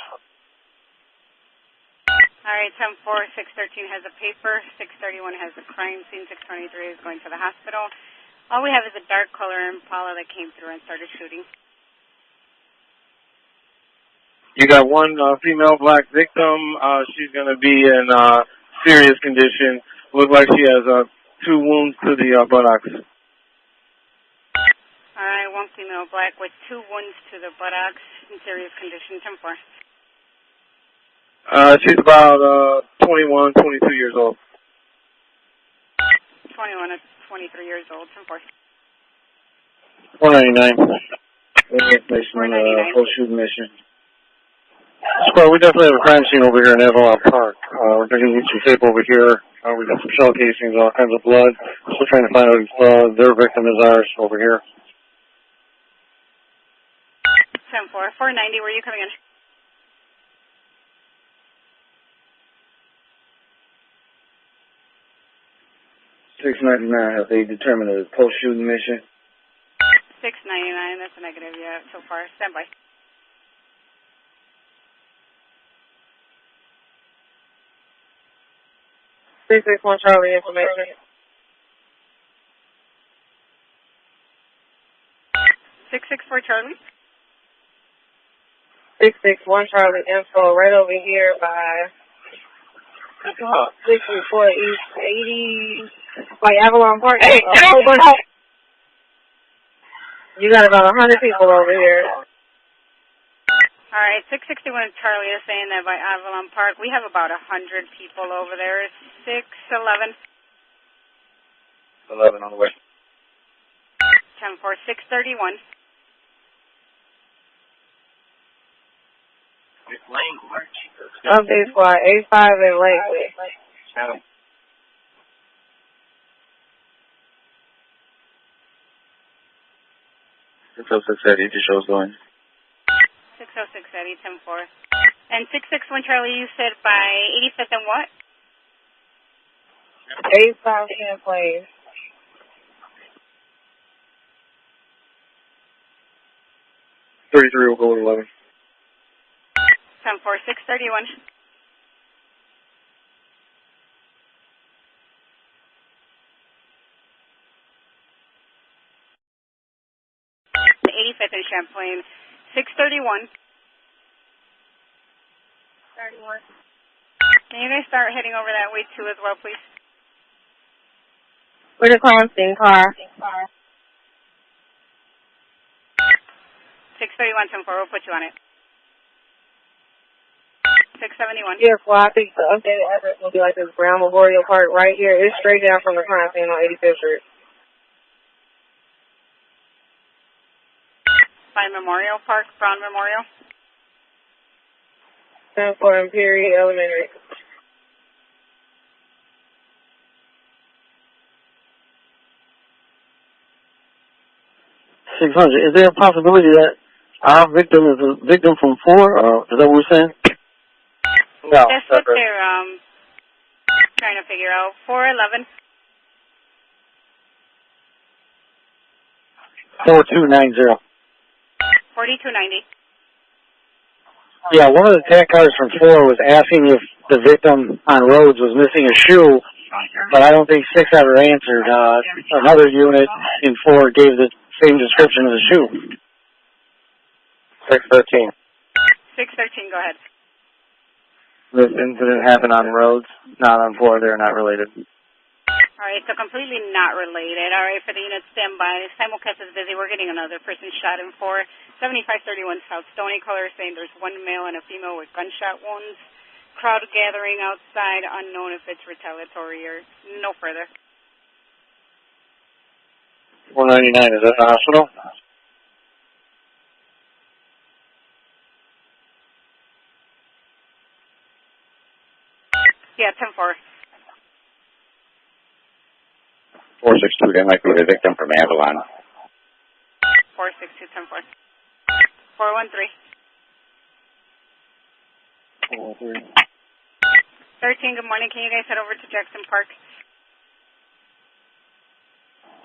All right, 10-4, 613 has a paper. 631 has the crime scene. 623 is going to the hospital. All we have is a dark color Impala that came through and started shooting. You got one female black victim. She's going to be in serious condition. Look like she has 2 wounds to the buttocks. All right, one female black with 2 wounds to the buttocks in serious condition. 10-4. She's about 21, 22 years old. 21 to 23 years old. 10-4. 499. Post-shooting mission. Squad, we definitely have a crime scene over here in Avalon Park. We're going to get some tape over here. We got some shell casings, all kinds of blood. Still trying to find out if their victim is ours over here. 10-4. 490, where are you coming in? $6.99. Have they determined a post-shooting mission? $6.99. That's a negative, yeah, so far. Stand by. Six 661 Charlie information. 664 Charlie. 661 Charlie info right over here by 634 East 80, like Avalon Park. Hey, you got about 100 people over here. All right, 661 Charlie is saying that by Avalon Park, we have about 100 people over there. 611. 11 on the way. 10-4, 631. Update squad, 85 in Lakewood. Adam. 606 Eddie, the show's going. 606 Eddie, 10-4. And 661 Charlie, you said by 85th and what? 85 Champlain. $33 will go with 11. 10-4, 631. 25th and Champlain. 631. 31. Can you guys start heading over that way too as well, please? Where's the crime scene car? 631, 10-4, we'll put you on it. 671. Yeah, well, I think the updated address will be like this Brown Memorial Park right here. It's straight down from the crime scene on 85th Street. By Memorial Park, Brown Memorial. 10-4 Imperial Elementary. $600. Is there a possibility that our victim is a victim from 4? Is that what we're saying? No. That's what they're trying to figure out. 411. 4290. 4290. Yeah, one of the tag cars from 4 was asking if the victim on Rhodes was missing a shoe, but I don't think 6 ever answered. Another unit in 4 gave the same description of the shoe. 613. 613, go ahead. This incident happened on Rhodes, not on 4. They're not related. All right, so completely not related. All right, for the unit, stand by. Simulcast is busy. We're getting another person shot in 4. 7531 South Stony, caller saying there's one male and a female with gunshot wounds. Crowd gathering outside, unknown if it's retaliatory or no further. 499, is that the hospital? Yeah, 10-4. 462, that might be the victim from Avalon. 462, 10-4. 413. 413. 13, good morning. Can you guys head over to Jackson Park?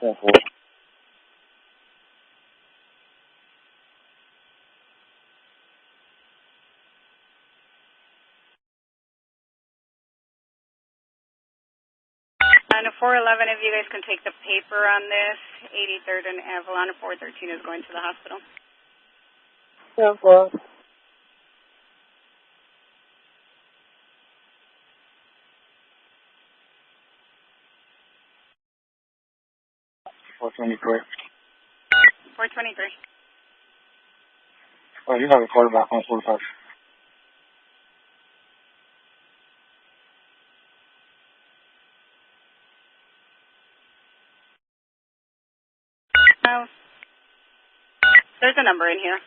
10-4. And 411, if you guys can take the paper on this. 83rd and Avalon. 413 is going to the hospital. 10-4. $423. 423. Oh, you have a quarterback on 45. Oh. There's a number in here.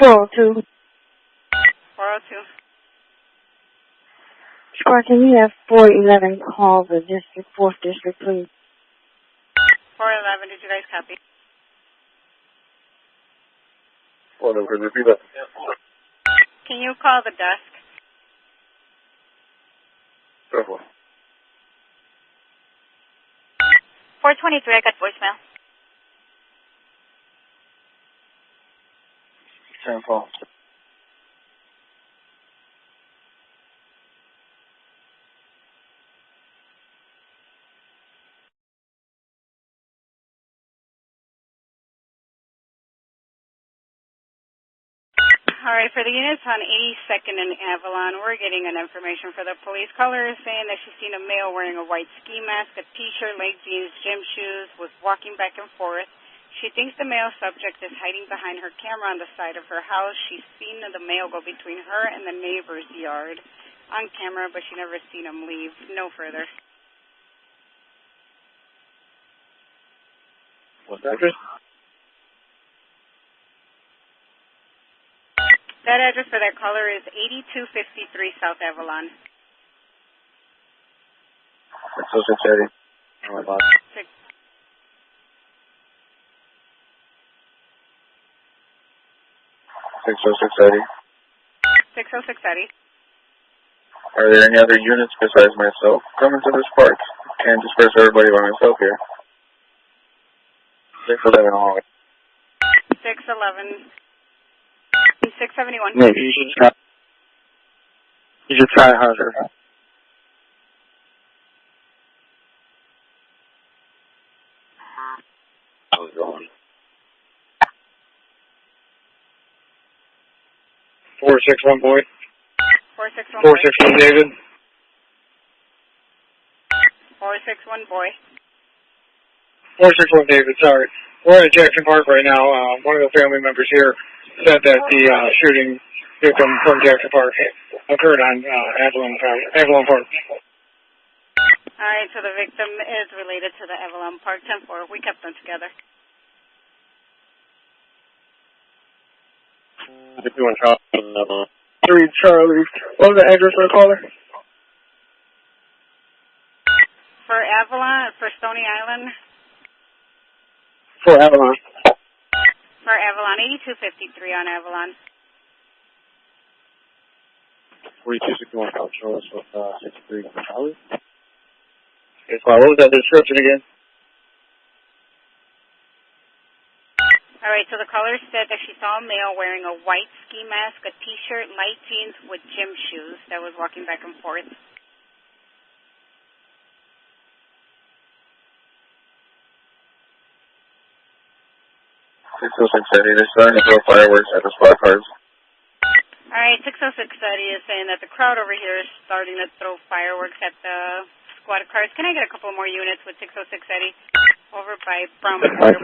$402. 402. Squad, can you have 411 call the district, 4th district, please? 411, did you guys copy? Hold on, could you repeat that? Can you call the desk? Sure. 423, I got voicemail. 10-4. All right, for the units on 82nd and Avalon, we're getting an information for the police. Caller is saying that she's seen a male wearing a white ski mask, a T-shirt, leg jeans, gym shoes, was walking back and forth. She thinks the male subject is hiding behind her camera on the side of her house. She's seen the male go between her and the neighbor's yard on camera, but she never seen him leave. No further. What's the address? That address for that caller is 8253 South Avalon. 60680. Oh, my God. 60680. 60680. Are there any other units besides myself coming to this park? Can't disperse everybody by myself here. 611 all. 611. 671. Maybe you should try harder. How's it going? 461 boy. 461 boy. 461 David. 461 boy. 461 David, sorry. We're at Jackson Park right now. One of the family members here said that the shooting victim from Jackson Park occurred on Avalon Park. All right, so the victim is related to the Avalon Park 10-4. We kept them together. 51 Charlie. 3 Charlie. What was the address for the caller? For Avalon, for Stony Island, For Avalon. for Avalon, 8253 on Avalon. 4261 Charlie. 63 Charlie. What was that description again? All right, so the caller said that she saw a male wearing a white ski mask, a T-shirt, light jeans with gym shoes that was walking back and forth. 606 Eddie, they're starting to throw fireworks at the squad cars. All right, 606 Eddie is saying that the crowd over here is starting to throw fireworks at the squad cars. Can I get a couple more units with 606 Eddie over by Brown Border?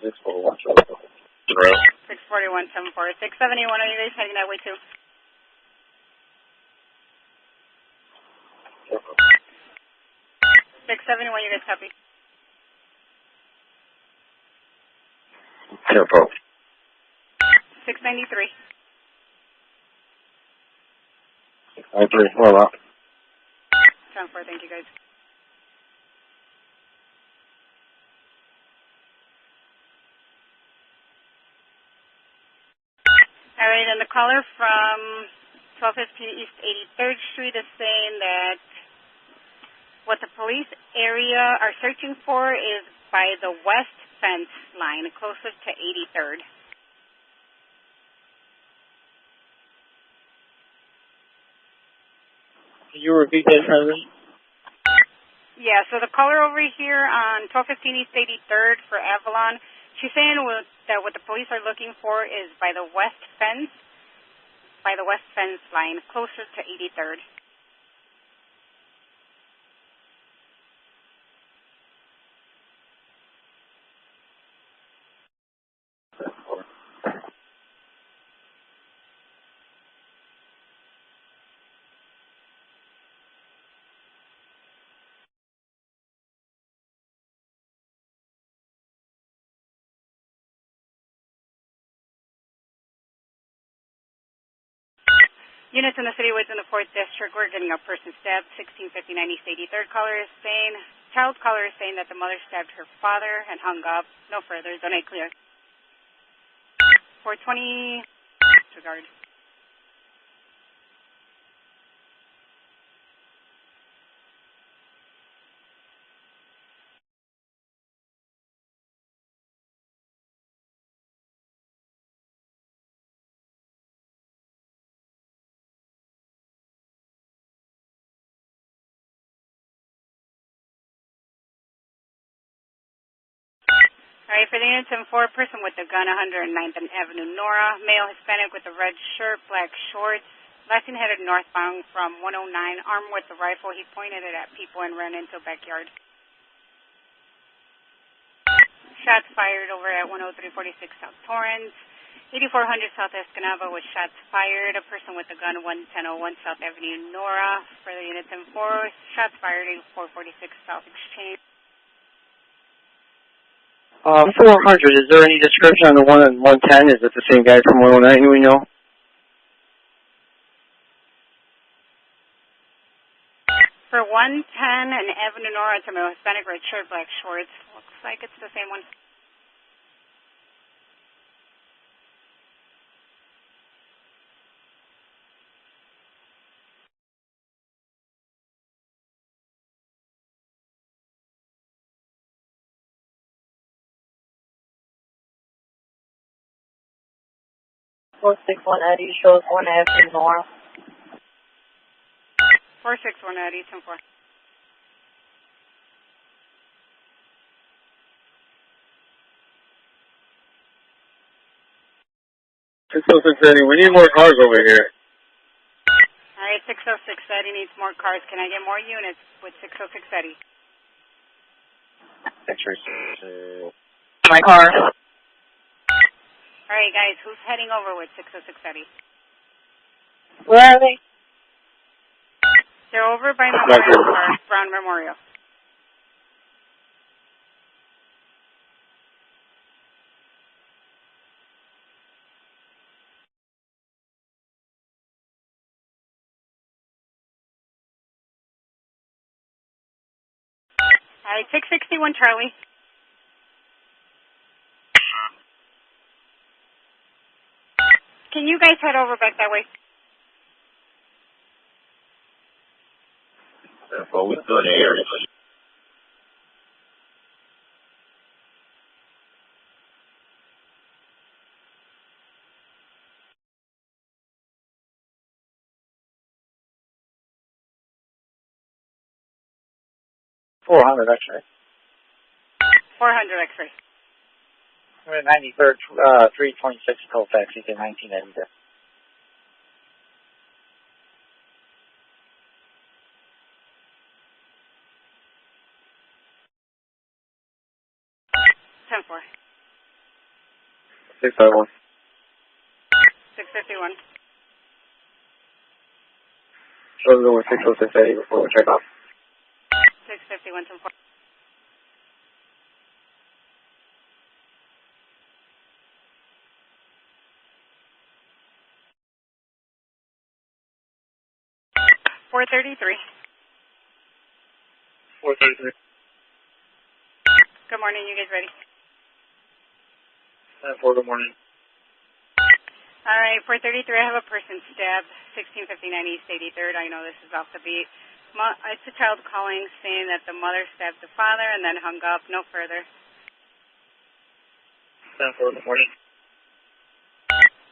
641 Charlie. 641 74 671. Are you guys heading that way too? $671, you guys copy? Careful. 693. I agree. Well, 10-4, thank you guys. All right, and the caller from 1215 East 83rd Street is saying that what the police area are searching for is by the west fence line, closest to 83rd. Can you repeat that, President? Yeah, so the caller over here on 1215 East 83rd for Avalon, she's saying that what the police are looking for is by the west fence line, closer to 83rd. Units in the city within the 4th District, we're getting a person stabbed, 1659 East 83rd. Child caller is saying that the mother stabbed her father and hung up. No further, donate clear. 420, disregard. All right, for the units in 4, person with the gun, 109th and Avenue Nora, male Hispanic with a red shirt, black shorts, last seen headed northbound from 109, armed with a rifle. He pointed it at people and ran into a backyard. Shots fired over at 10346 South Torrance. 8400 South Escanaba with shots fired. A person with a gun, 11001 South Avenue Nora. For the units in 4, shots fired, 8446 South Exchange. 400, is there any description on the one on 110? Is it the same guy from 109, do we know? For 110 and Avenue Nora, it's a male Hispanic, red shirt, black shorts. Looks like it's the same one. 461 Eddie shows 1 after north. 461 Eddie, 10-4. Eddie, we need more cars over here. All right, 606 Eddie needs more cars. Can I get more units with 606 Eddie? X-ray. My car. All right, guys, who's heading over with 606 Eddie? Where are they? They're over by Memorial Park, Brown Memorial. All right, 661 Charlie. Can you guys head over back that way? Well, we're good here. $400 X-ray. 400 X-ray. We're at 93rd, 326 Colfax, EK 1980 there. Ten four. 651. 651. Show the 606 Eddie before we check off. 651 10-4. $433. 433. Good morning, you guys ready? 10-4, good morning. All right, 433, I have a person stabbed, 1659 East 83rd. I know this is off the beat. It's a child calling saying that the mother stabbed the father and then hung up, no further. 10-4, good morning.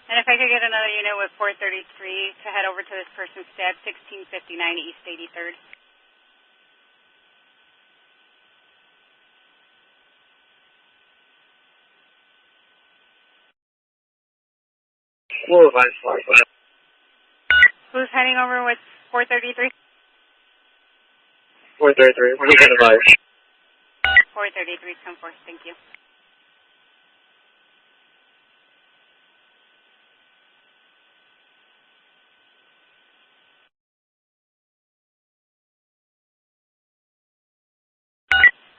And if I could get another unit with 433 to head over to this person stabbed, 1659 East 83rd. We'll advise flight. Who's heading over with 433? 433, we're going to advise. 433, 10-4, thank you.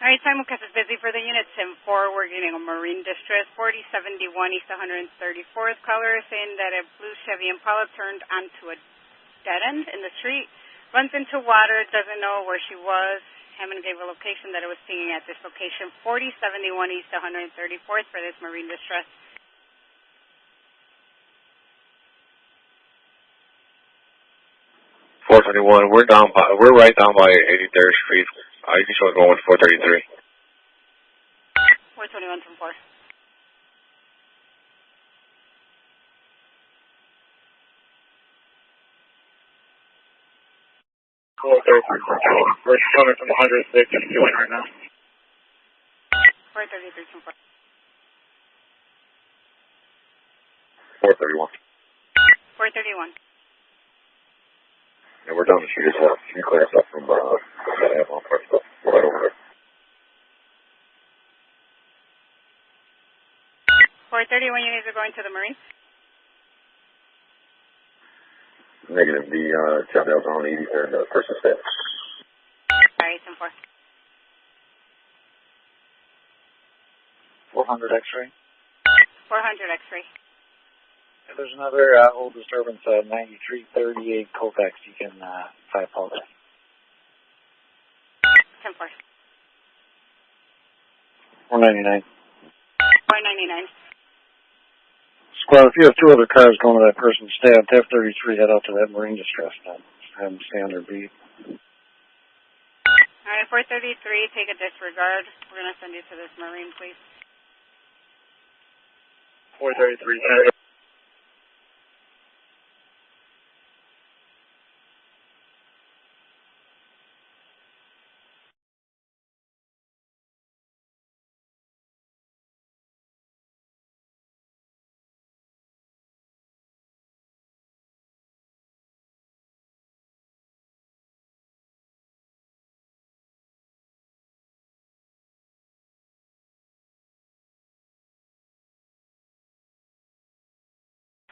All right, Simulcast is busy for the units. 10-4, we're getting a marine distress, 4071 East 134th. Caller is saying that a blue Chevy Impala turned onto a dead end in the street, runs into water, doesn't know where she was. Hammond gave a location that it was singing at this location, 4071 East 134th for this marine distress. $421. We're right down by 83rd Street. I just was going with 433. 421 10-4. We're coming from 106 right now. 433 10-4. 431. 431. Yeah, we're down the street as well. Can you clear us up from Avalon Park stuff? We're right over there. 431 units are going to the Marine. Negative. The job out on 83rd person step. All right, 10-4. 400 X-ray. 400 X-ray. There's another old disturbance, 9338 Colfax. You can, I apologize. 10-4. 499. 499. Squad, if you have two other cars going to that person stabbed, F-33, head out to that marine distress. Have them stay on their beat. All right, 433, take a disregard. We're going to send you to this Marine, please. 433.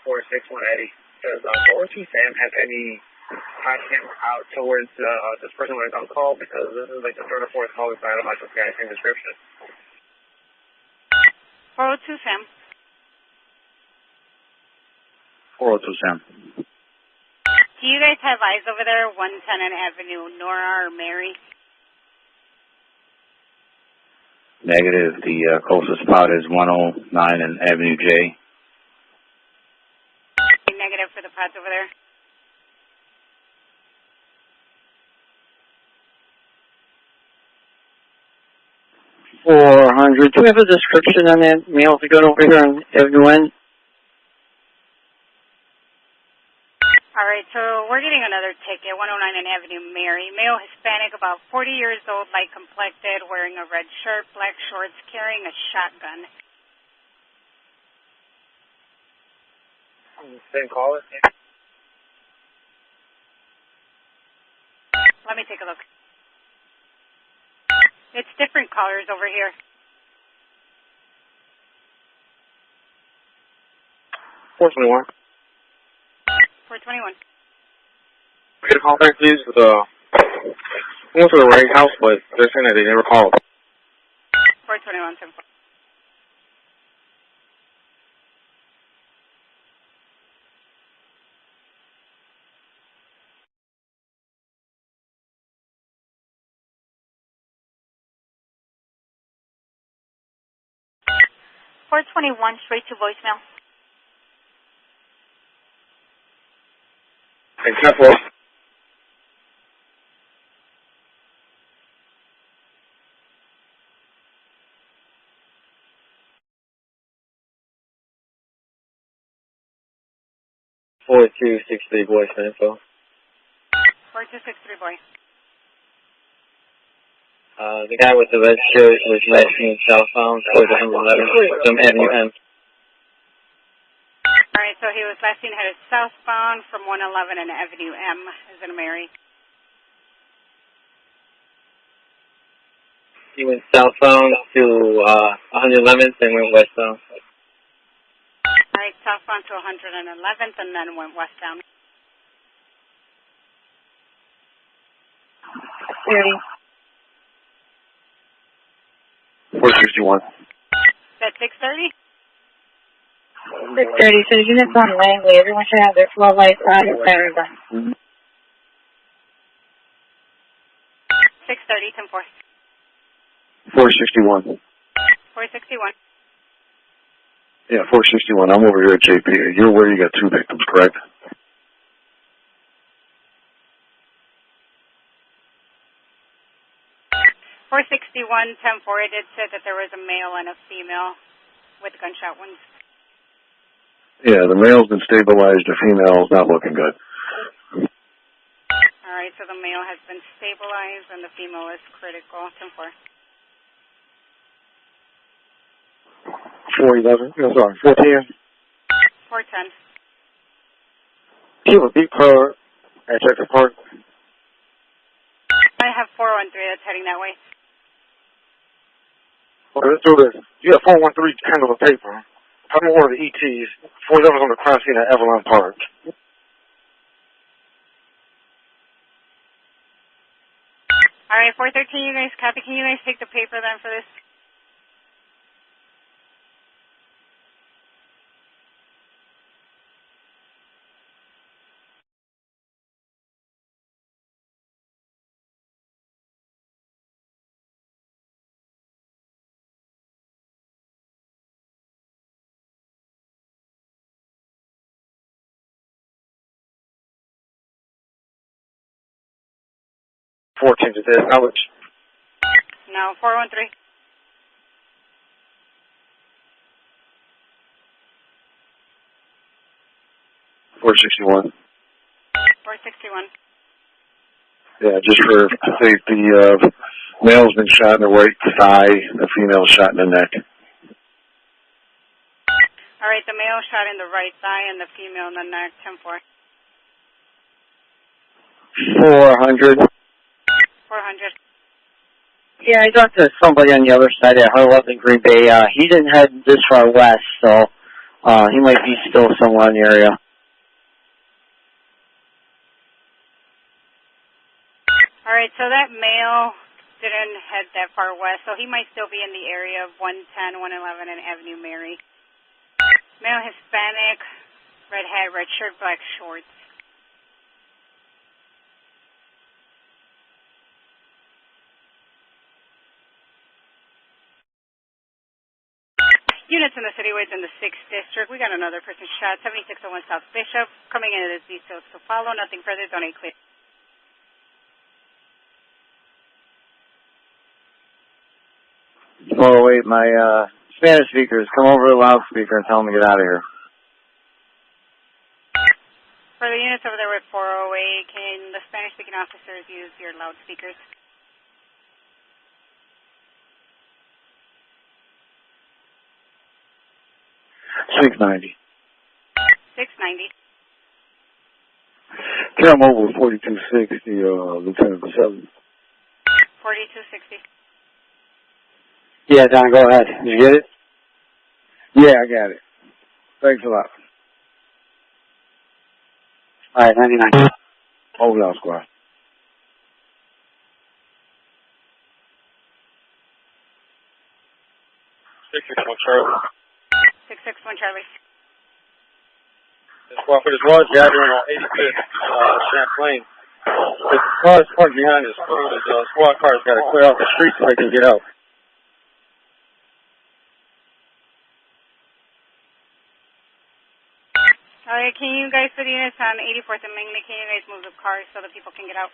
46180. Does 402 Sam have any camera out towards this person when it's on call? Because this is like the third or fourth call we've had about this guy's same description. 402 Sam. 402 Sam. Do you guys have eyes over there, 110 Avenue, Nora or Mary? Negative. The closest spot is 109 and Avenue J. Negative for the pods over there. $400. Do we have a description on that mail to go over here on Avenue N? All right, so we're getting another ticket, 109 and Avenue Mary. Male Hispanic, about 40 years old, light complected, wearing a red shirt, black shorts, carrying a shotgun. Same caller? Let me take a look. It's different colors over here. 421. 421. Get a call back, please. I went to the right house, but they're saying that they never called. 421, 74. $421 straight to voicemail. Except for $4263 voicemail info. 4263 boy. The guy with the red shirt was last seen southbound towards 111 from Avenue M. All right, so he was last seen headed southbound from 111 and Avenue M, as in Mary. He went southbound to 111th and went westbound. All right, southbound to 111th and then went westbound. 461. Is that 630? 630, so the unit's on Langley. Everyone should have their flow lights on and everything. 630, 10-4. 461. 461. Yeah, 461. I'm over here at JP. You're where you got two victims, correct? $461, 10-4. It did say that there was a male and a female with gunshot wounds. Yeah, the male's been stabilized. The female's not looking good. All right, so the male has been stabilized and the female is critical. 10-4. 411. No, sorry, 410. 410. Do you have a beat car at Jackson Park? I have 413 that's heading that way. Okay, let's do this. You have 413 candle of paper. I'm going to order the ETs. 411's on the crime scene at Avalon Park. All right, 413, you guys copy. Can you guys take the paper then for this? Change it there. How much? No, 413. 461. 461. Yeah, just for safety, male's been shot in the right thigh, the female's shot in the neck. All right, the male shot in the right thigh and the female in the neck. 10-4. 400. 400. Yeah, I talked to somebody on the other side at 111 Green Bay. He didn't head this far west, so He might be still somewhere in the area. All right, so that male didn't head that far west, so he might still be in the area of 110, 111, and Avenue Mary. Male Hispanic, red hat, red shirt, black shorts. Units in the city, in the 6th District. We got another person shot, 7601 South Bishop, coming into this details to follow. Nothing further, donate clear. Oh, wait, my Spanish speakers, come over to the loudspeaker and tell them to get out of here. For the units over there with 408, can the Spanish-speaking officers use your loudspeakers? $690. 690. Cam over 4260, Lieutenant 7. 4260. Yeah, Don, go ahead. Did you get it? Yeah, I got it. Thanks a lot. All right, 99. Over now, squad. 661 Charlie. 661 Charlie. Squad for this large gathering on 85th Champlain. The car is parked behind this. Squad car has got to clear out the street so they can get out. All right, can you guys, for the units on 84th and Langley, can you guys move the cars so that people can get out?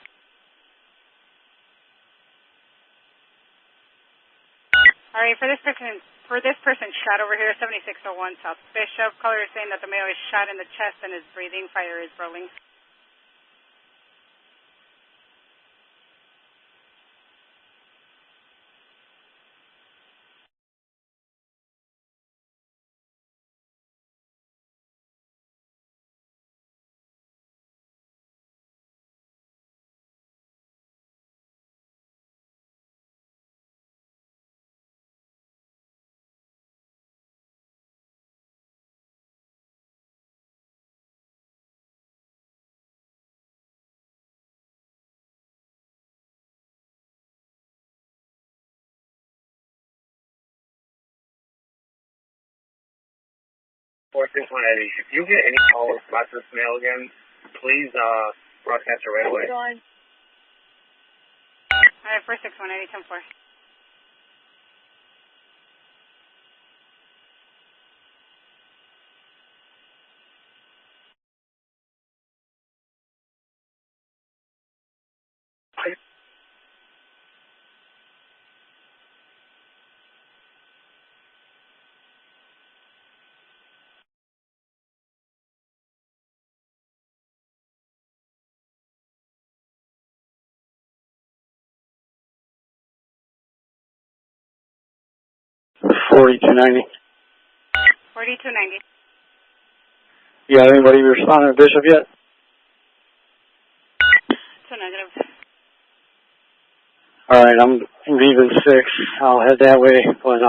All right, for this person shot over here, 7601 South Bishop. Caller is saying that the male is shot in the chest and is breathing. Fire is rolling. If you get any calls about this mail again, please broadcast it right away. All right, 46180, 10-4. $42.90. 4290. You got anybody responding to Bishop yet? So negative. All right, I'm leaving 6. I'll head that way, but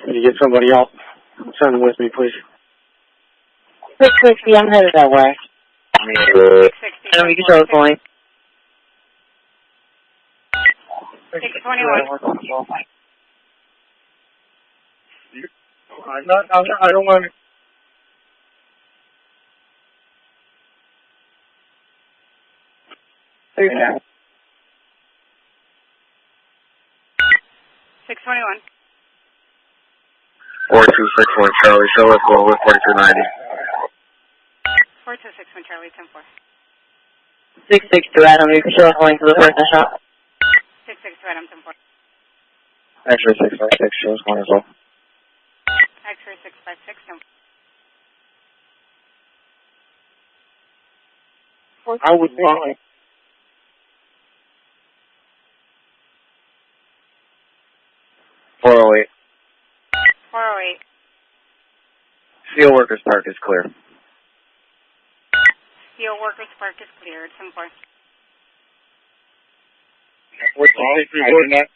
can you get somebody out? Send them with me, please. 660, I'm headed that way. 660. And we can show the point. 621. I don't want to. Yeah. 621. 4261 Charlie, show us well with 4290. 4261 Charlie, 10-4. 662, Adam, you can show us going for the person shot. 662 Adam, 10-4. X-ray 656, show us one as well. X-ray 656, 10-4. I would want. 408. 408. Steel Workers Park is clear. Steel Workers Park is cleared, 10-4. What's the safe report?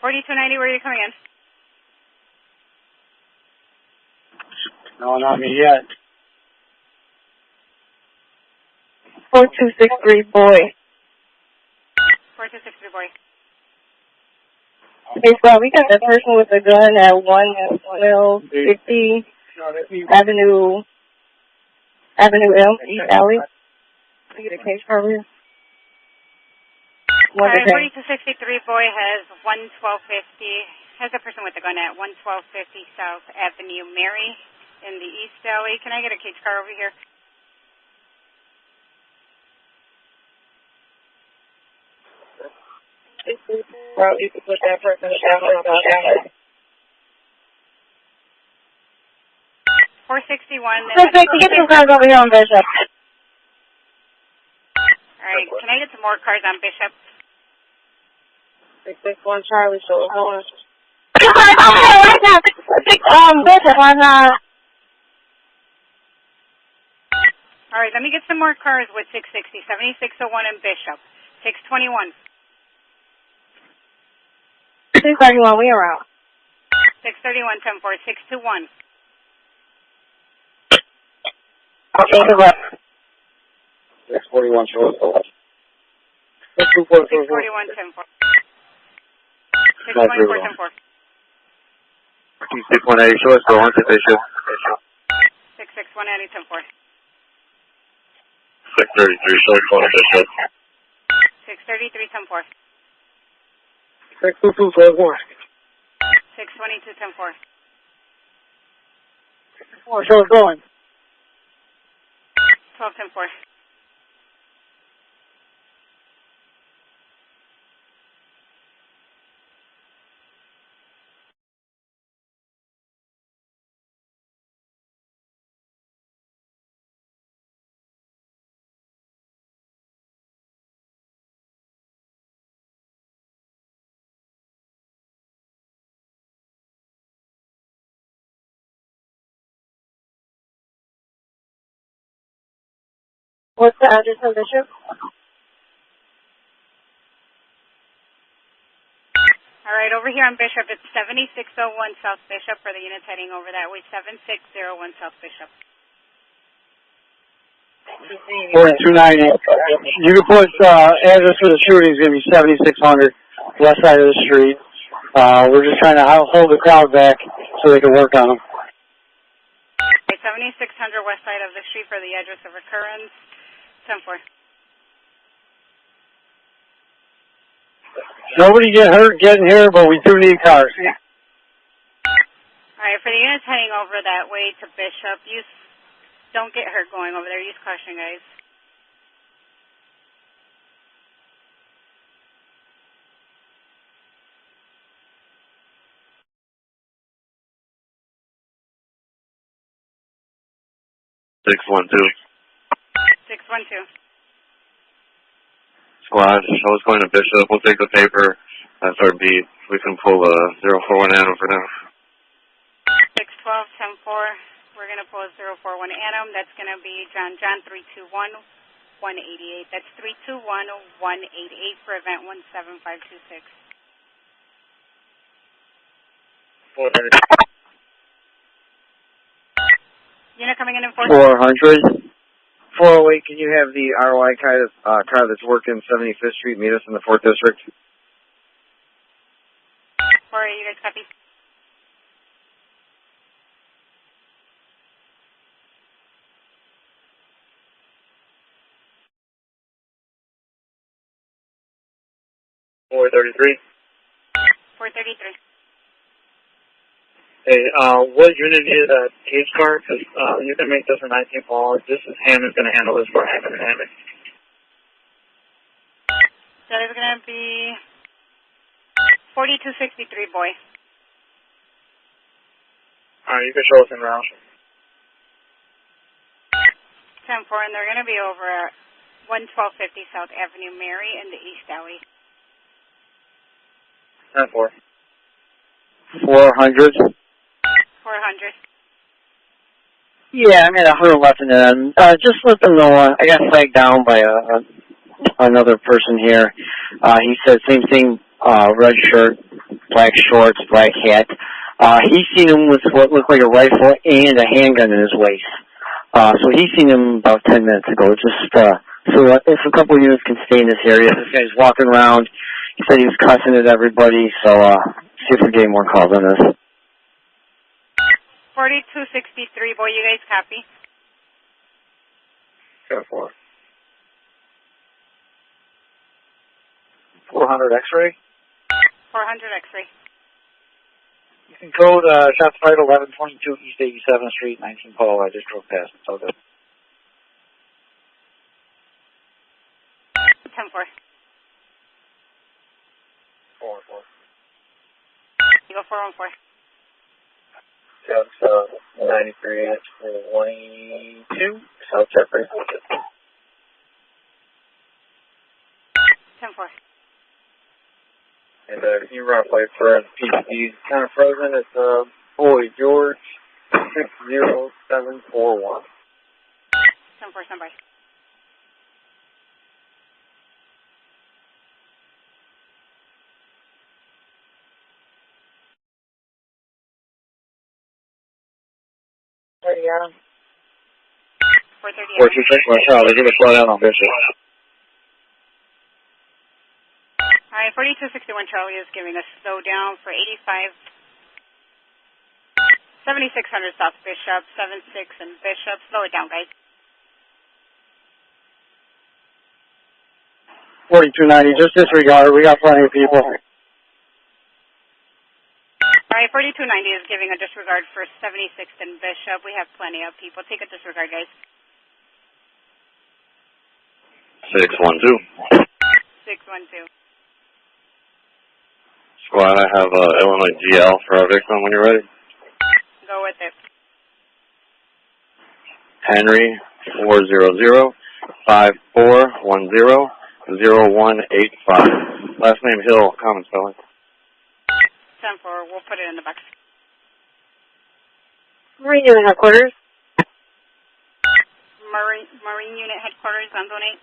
4290, where are you coming in? No, not me yet. 4263 boy. 4263 boy. Okay, so we got that person with a gun at 11250 Avenue M, East Alley. Can I get a case from you? All right, 4263 boy has 11250, has a person with a gun at 11250 South Avenue Mary in the East Alley. Can I get a cage car over here? Well, you can put that person down. 461. Perfect. Get some cars over here on Bishop. All right, can I get some more cars on Bishop? 661 Charlie, so I don't want to. Right now. Bishop, why not? All right, let me get some more cars with 660, 7601 and Bishop. 621. 631, we around. 631, 10-4, 621. Okay, good luck. 641 show us the 641, 10-4. 624, 10-4. 618, show us the one to Bishop. 661, 10-4. 633, show us the one to Bishop. 633, 10-4. 622, 1. 622, 10-4. Show us going. 12, 10-4. What's the address of Bishop? All right, over here on Bishop, it's 7601 South Bishop for the units heading over that way, 7601 South Bishop. 4290. You can put address for the shooting is going to be 7600 west side of the street. We're just trying to hold the crowd back so they can work on them. Okay, 7600 west side of the street for the address of occurrence, 10-4. Nobody getting here, but we do need cars. All right, for the units heading over that way to Bishop, don't get hurt going over there. Use caution, guys. Six one two. 612. Squad, show us going to Bishop. We'll take the paper. That's our beat. We can pull a 041 Adam for now. 612, 10-4. We're going to pull a 041 Adam. That's going to be John 321 188. That's 321 188 for event 17526. 400. Unit coming in 400. 408, can you have the ROI car that's working 75th Street meet us in the 4th District? 408, you guys copy? $433. 433. Hey, what unit is a cage car? Because you can make this a 19 ball. This is Hammond's going to handle this for Hammond. That is going to be 4263, boy. Alright, you can show us in route. 10-4, and they're going to be over at 11250 South Avenue Mary in the East Alley. 10-4. 400. 400. Yeah, I'm at 100 left in them. Just let them know I got flagged down by another person here. He said same thing, red shirt, black shorts, black hat. He's seen him with what looked like a rifle and a handgun in his waist. So he's seen him about 10 minutes ago. So if a couple of units can stay in this area, this guy's walking around. He said he was cussing at everybody, so see if we get more calls on this. 4263, boy, you guys copy? 4. 400 X-ray. 400 X-ray. You can code shots fired 1122 East 87th Street, 19 Paul. I just drove past. It's all good. 10-4. 4-4. You go 414. Shots 93 at 22 South Jeffrey. 10-4. And can you run a plate for PCD? Kind of frozen. It's Boy George 60741. 10-4, stand by. Yeah. 430. 426 Charlie. Give a slow down on Bishop. All right, 4261 Charlie is giving a slowdown for 85. 7600 South Bishop, 76 and Bishop. Slow it down, guys. 4290. Just disregard. We got plenty of people. All right, 4290 is giving a disregard for 76th and Bishop. We have plenty of people. Take a disregard, guys. 612. 612. Squad, I have Illinois GL for our victim when you're ready. Go with it. Henry 400-5410-0185. Last name Hill, common spelling. 10-4. We'll put it in the box. Marine Unit Headquarters. Marine Unit Headquarters on Zone 8.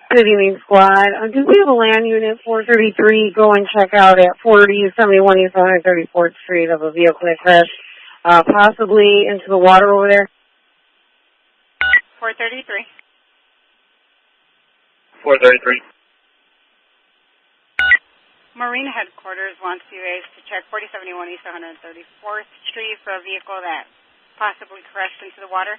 Good evening, squad. Do we have a land unit 433 go and check out at 4071 East 134th Street of a vehicle that crashed, possibly into the water over there? 433. 433. Marine Headquarters wants you guys to check 4071 East 134th Street for a vehicle that possibly crashed into the water.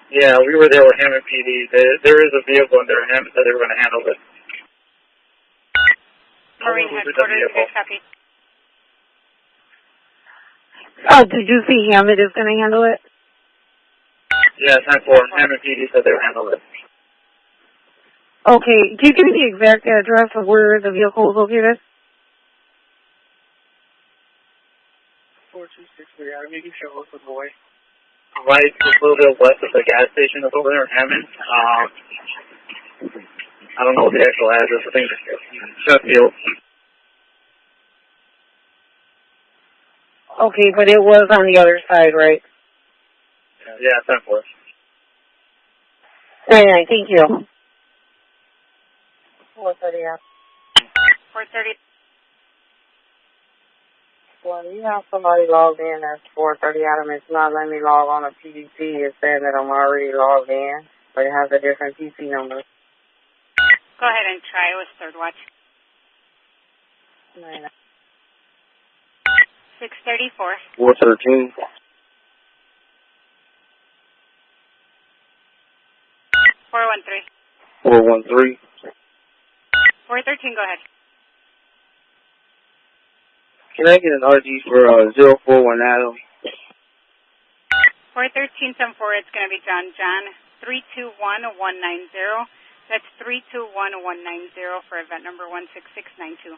Yeah, we were there with Hammond PD. There is a vehicle in there, and Hammond said they were going to handle it. Marine Headquarters, you guys copy? Did you see Hammond is going to handle it? Yeah, 10-4. Hammond PD said they would handle it. Okay, can you give me the exact address of where the vehicle was located? 4263. You can show us the boy. Right, just a little bit west of the gas station that's over there in Hammond. I don't know the actual address. I think it's Sheffield. Okay, but it was on the other side, right? Yeah, 10-4. All right, thank you. 430 out. 430. Well, you have somebody logged in at 430 Adam. It's not letting me log on a PDP. It's saying that I'm already logged in, but it has a different PC number. Go ahead and try. It was third watch. 634. 413. 413. 413. 413, go ahead. Can I get an RG for 041 Adam? 413-10-4, it's going to be John 321190. That's 321190 for event number 16692.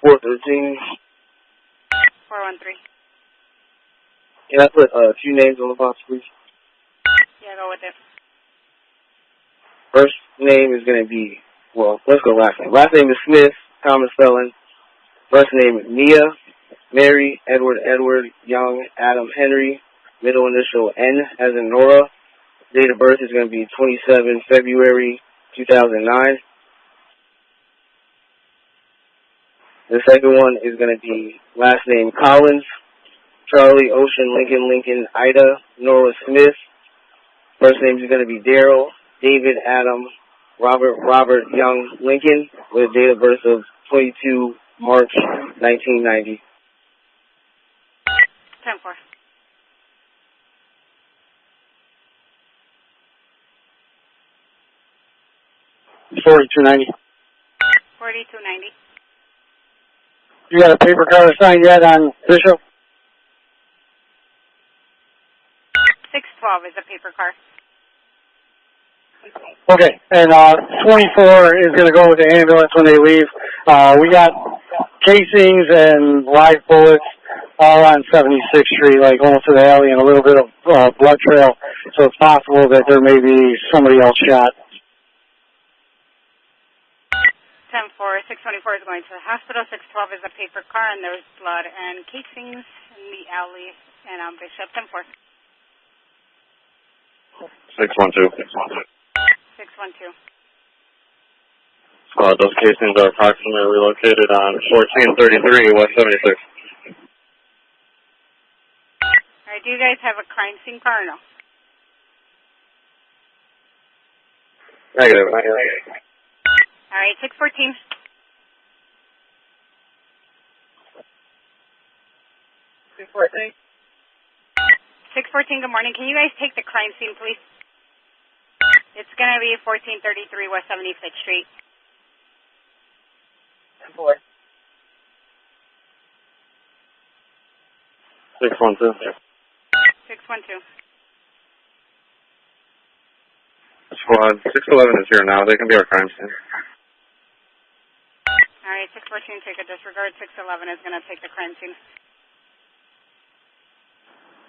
$413. 413. Can I put a few names on the box, please? Yeah, go with it. First name is going to be, well, let's go last name. Last name is Smith, Thomas Felon. First name Mia, Mary, Edward, Young, Adam, Henry. Middle initial N as in Nora. Date of birth is going to be 27 February 2009. The second one is going to be last name Collins, Charlie, Ocean, Lincoln, Ida, Nora Smith. First name is going to be Daryl, David, Adam, Robert, Young, Lincoln, with a date of birth of 22 March 1990. 10-4. $42.90. 42.90. You got a paper car assigned yet on Bishop? 612 is a paper car. Okay, and 24 is going to go with the ambulance when they leave. We got casings and live bullets all on 76th Street, like almost to the alley, and a little bit of blood trail. So it's possible that there may be somebody else shot. 10-4. 624 is going to the hospital. 612 is a paper car, and there's blood and casings in the alley and on Bishop. 10-4. 612. 612. Squad, those casings are approximately located on 1433 West 76th. All right, do you guys have a crime scene car or no? Negative. All right, 614. 614, good morning. Can you guys take the crime scene, please? It's going to be 1433 West 75th Street. 612. 612. Squad, 611 is here now. They can be our crime scene. All right, 614, take a disregard. 611 is going to take the crime scene.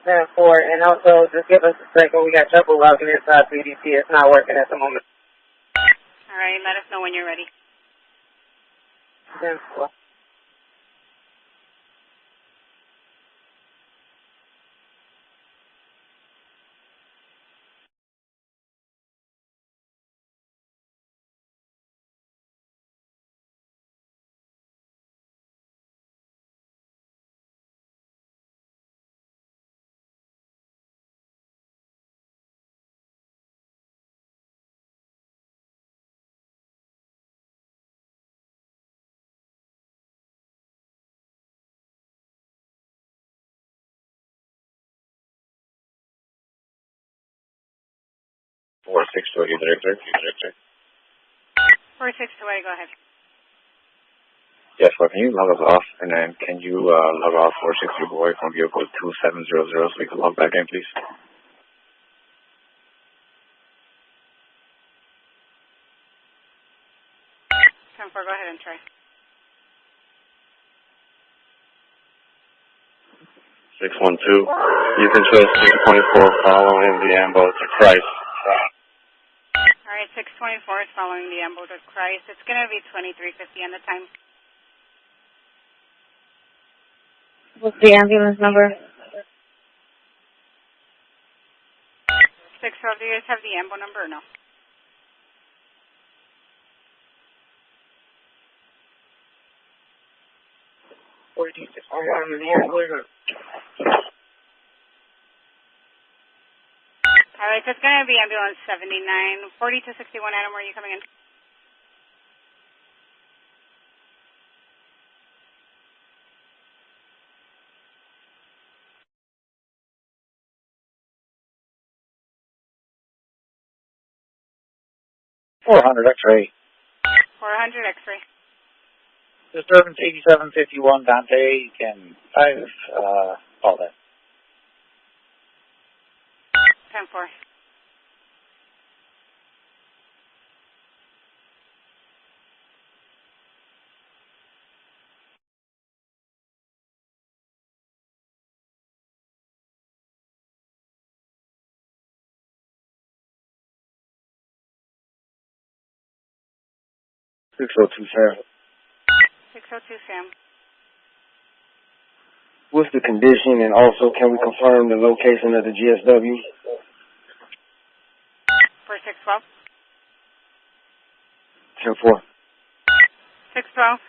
10-4, and also just give us a second. We got trouble logging inside PDP. It's not working at the moment. All right, let us know when you're ready. 10-4. Four six two. 462, go ahead. Yes, well, can you log us off, and then can you log off 460 boy from vehicle 2700 so we can log back in, please? 10-4, go ahead and try. 612. You can show 624 following the ambo to Christ. All right, 624 is following the ambo to Christ. It's going to be 2350 on the time. What's the ambulance number? 612, do you guys have the ambo number or no? All right, so it's going to be ambulance 79. 4261, Adam, where are you coming in? $400 X-ray. 400 X-ray. Disturbance 8751 Dante, can 5, all that. 10-4. $6027. 602 Sam. What's the condition, and also can we confirm the location of the GSW? 4612. 10-4. 612.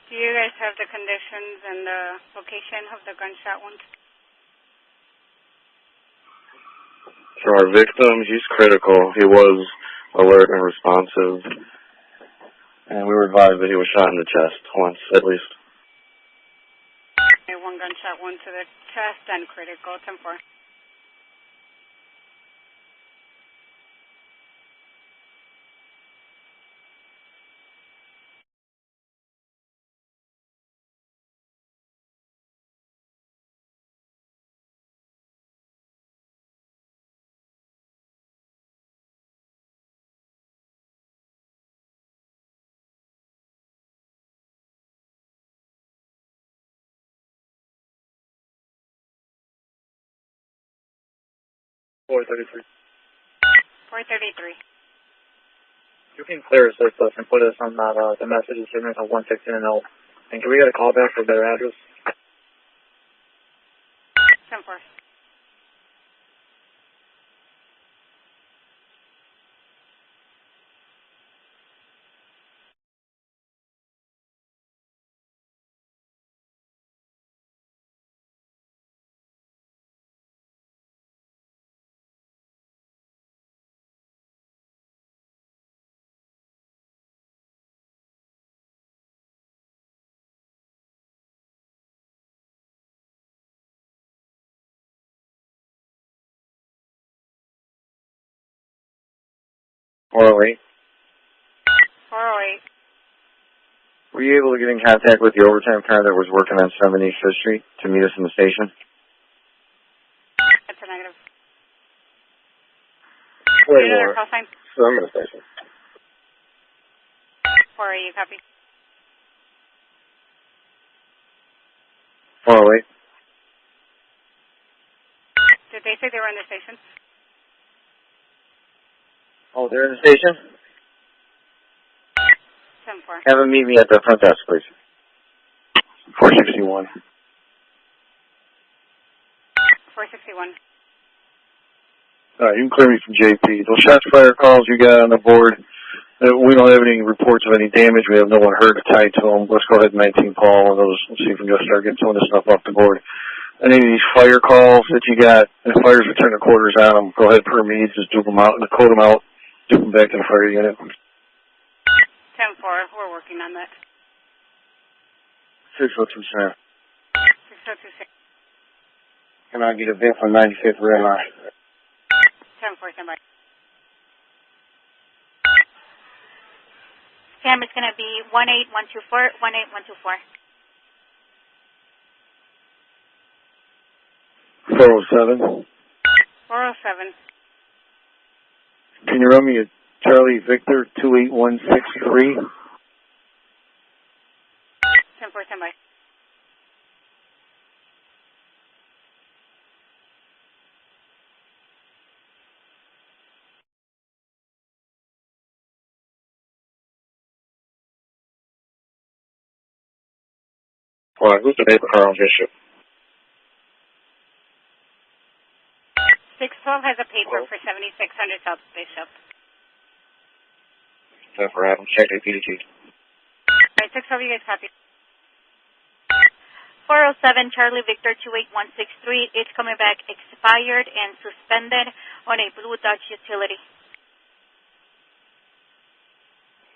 Do you guys have the conditions and the location of the gunshot wound? For our victim, he's critical. He was alert and responsive. And we were advised that he was shot in the chest once, at least. Okay, one gunshot wound to the chest and critical. 10-4. $433. 433. You can clear us this stuff and put us on that, the message segment of 116 and 0. And can we get a call back for their address? 10-4. Wait. 408. Were you able to get in contact with the overtime car that was working on 75th Street to meet us in the station? That's a negative. Wait Another call sign. So I'm in the station. 408, you copy? 408. Did they say they were in the station? Oh, they're in the station? 10-4. Have them meet me at the front desk, please. 461. 461. You can clear me from JP. Those shots fire calls you got on the board, we don't have any reports of any damage. We have no one hurt tied to them. Let's go ahead and 19 Paul and those. Let's see if we can start getting some of this stuff off the board. Any of these fire calls that you got, if fires return the quarters on them, go ahead per me, just dupe them out and code them out, dupe them back to the fire unit. 10-4. We're working on that. 602, sir. 6026. Can I get a vent from 95th Red Line? 10-4, stand by. Sam is going to be 18124, 18124. 407. 407. Can you run me a Charlie Victor 28163? 10-4, stand by. All right, who's the neighbor car on Bishop? 612 has a paper for 7600 South Bishop. That's for Adam. Check the PDT. All right, 612, you guys copy. 407 Charlie Victor 28163. It's coming back expired and suspended on a Blue Dodge utility.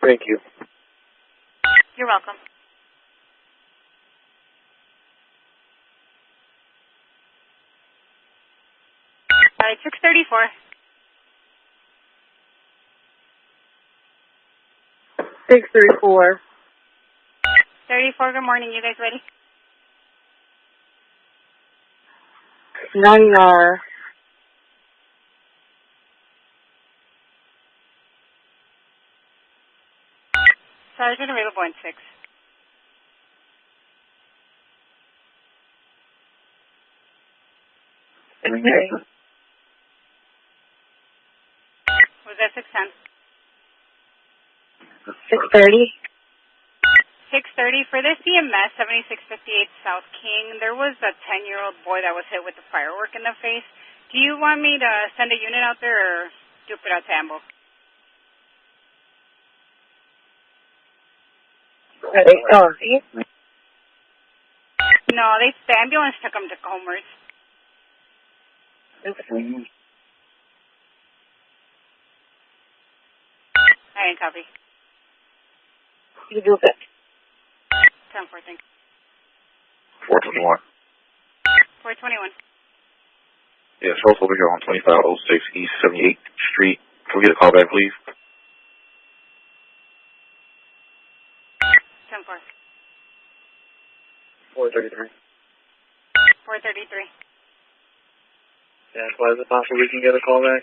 Thank you. You're welcome. All right, 634. 634. 34, good morning. You guys ready? 90R. Sergeant available in 6. Okay. 6:10. 6:30. 6:30 for this EMS 7658 South King. There was a 10-year-old boy that was hit with a firework in the face. Do you want me to send a unit out there or dupe it out to Ambo? No, the ambulance took him to Comers. I didn't copy. You do it. 10-4, thank you. 421. 421. Yes, also over here on 2506 East 78th Street. Can we get a call back, please? 10-4. 433. 433. Yeah, why is it possible we can get a call back?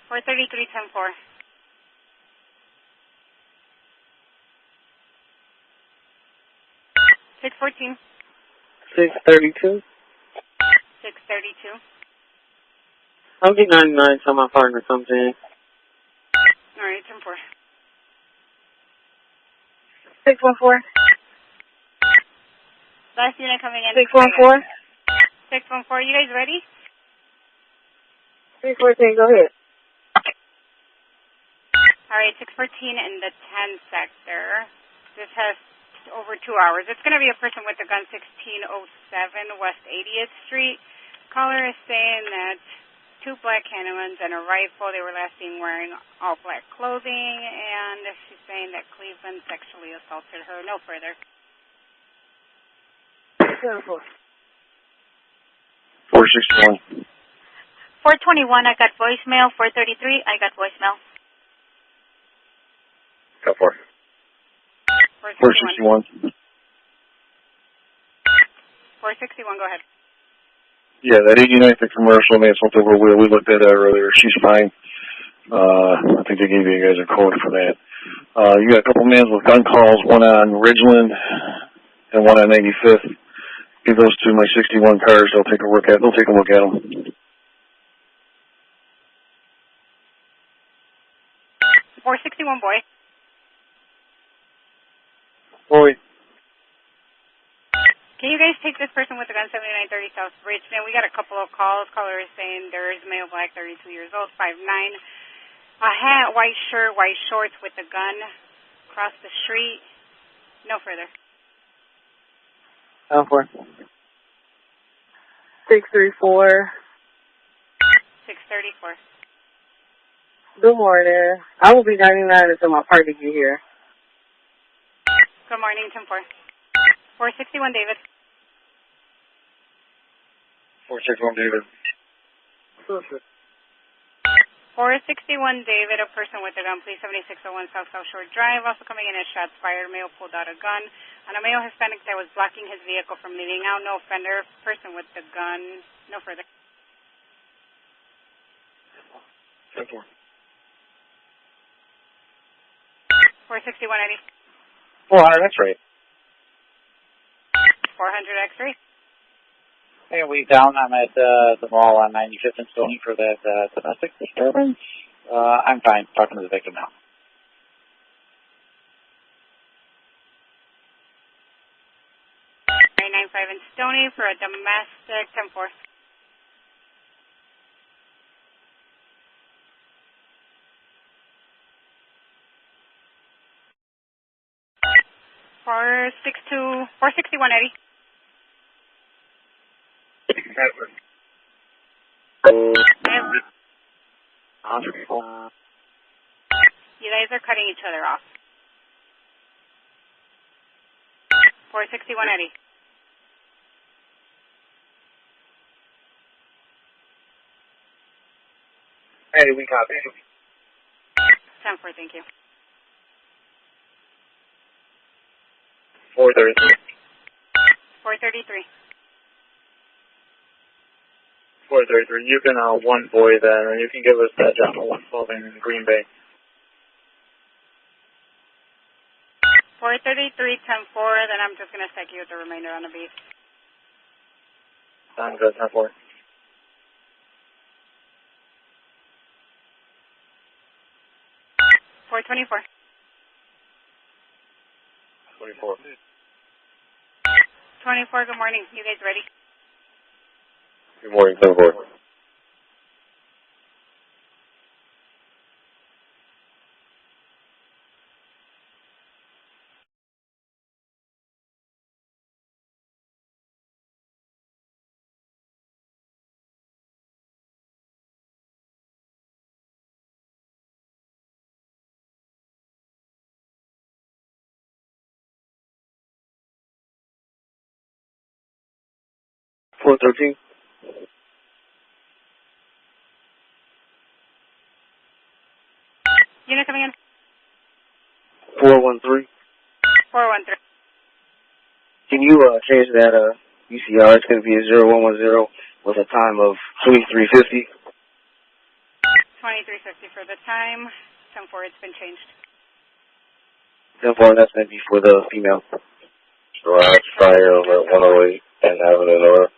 433, 10-4. 614. 6:32. 632. I'll be 99, so my partner comes in. All right, 10-4. 614. Last unit coming in. 614. 614. You guys ready? 614. Go ahead. All right, 614 in the 10 sector. This has over 2 hours. It's going to be a person with a gun, 1607 West 80th Street. Caller is saying that 2 black handguns and a rifle. They were last seen wearing all black clothing, and she's saying that Cleveland sexually assaulted her. No further. 461. 421, I got voicemail. 433, I got voicemail. Got 4. 461. 461. 461, go ahead. Yeah, that 89th commercial, man, something we looked at that earlier. She's fine. I think they gave you guys a code for that. You got a couple men with gun calls, one on Ridgeland and one on 95th. Give those to my 61 cars. They'll take a look at them. 461, boy. Boy. Can you guys take this person with the gun, 7930 South Richmond? We got a couple of calls. Caller is saying there is male black, 32 years old, 5'9", a hat, white shirt, white shorts with a gun, across the street. No further. 4. 634. 634. Good morning. I will be 99 until my partner get here. Good morning, 10-4. 461, David. 461, David. 461, David, a person with a gun, please, 7601 South Shore Drive. Also coming in as shots fired. Male pulled out a gun on a male Hispanic that was blocking his vehicle from leaving out. No offender. Person with the gun. No further. 10-4. 461, Eddie. 400, that's right. 400 X-ray. Hey, a week down. I'm at the mall on 95th and Stony for that domestic disturbance. I'm fine. Talking to the victim now. 995 in Stony for a domestic, 10-4. 461, Eddie. You guys are cutting each other off. 461, Eddie. Eddie, we copy. 10-4, thank you. 433. 433. 433. You can one boy then, and you can give us that job at 112 in Green Bay. 433, 10-4, then I'm just going to stick you with the remainder on the beat. Sounds good, 10-4. 424. 24. 24, good morning. You guys ready? Good morning, 10-4. Unit coming in. 413. 413. Can you change that UCR? It's going to be a 0110 with a time of 2350. 2350 for the time. 10-4, it's been changed. 10-4, that's going to be for the female. Garage fire over at 108 and Avenue North.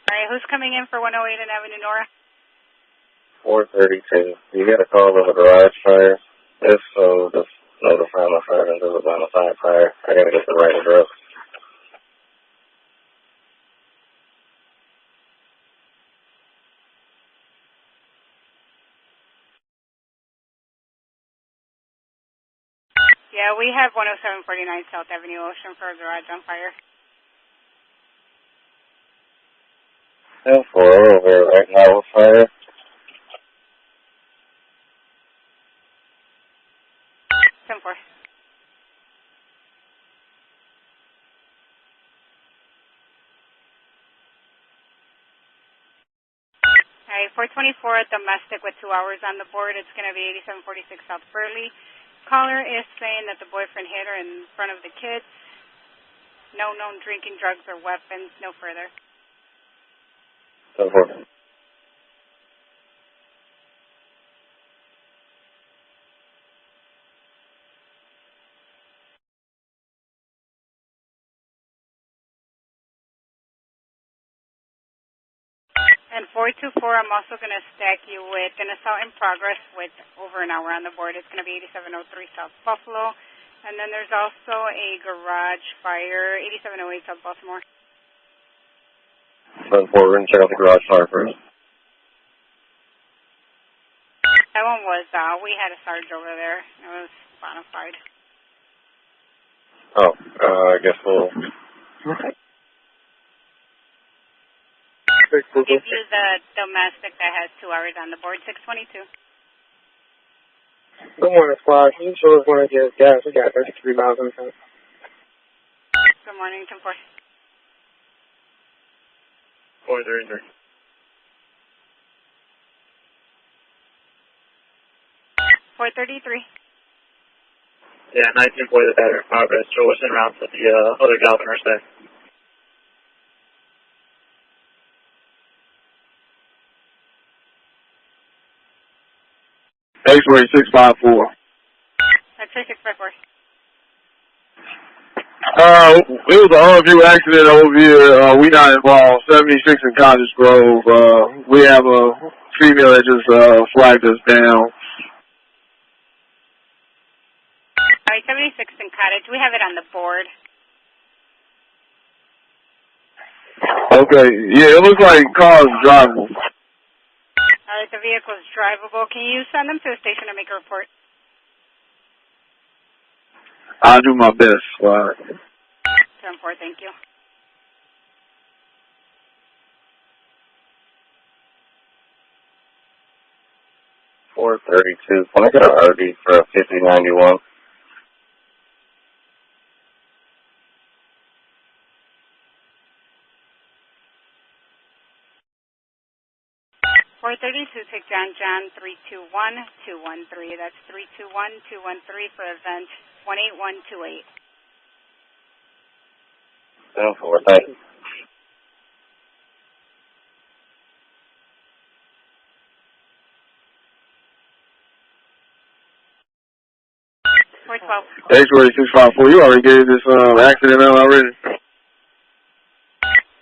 All right, who's coming in for 108 and Avenue Nora? 432. You got a call of a garage fire? If so, just notify my fire and do a bona fide fire. I got to get the right address. Yeah, we have 10749 South Avenue Ocean for a garage on fire. 10-4 over right now with fire. 10-4. All right, 424 domestic with 2 hours on the board. It's going to be 8746 South Burley. Caller is saying that the boyfriend hit her in front of the kids. No known drinking, drugs, or weapons. No further. 10-4. And 424, I'm also going to stack you with an assault in progress with over an hour on the board. It's going to be 8703 South Buffalo. And then there's also a garage fire, 8708 South Baltimore. 10-4, we're going to check out the garage fire first. That one was, we had a Sarge over there. It was bona fide. Oh, I guess we'll... We'll give you the domestic that has 2 hours on the board, 622. Good morning, squad. Can you show us when I get gas? We got 33 miles on the tank. Good morning, 10-4. 433. 433. Yeah, 19 for the better. Progress. Joe was en route to the other Galviners there. X-ray 654. X-ray 654. It was an on-view accident over here. We not involved. 76 in Cottage Grove. We have a female that just flagged us down. All right, 76 in Cottage. We have it on the board. Okay. Yeah, it looks like cars drivable. All right, the vehicle is drivable. Can you send them to the station to make a report? I'll do my best. 10-4, thank you. $432. Can I get an RD for a 5091? Take John 321213. That's 321213 for event 18128. 10-4, thank you. X-ray 654. You already gave this accident out already.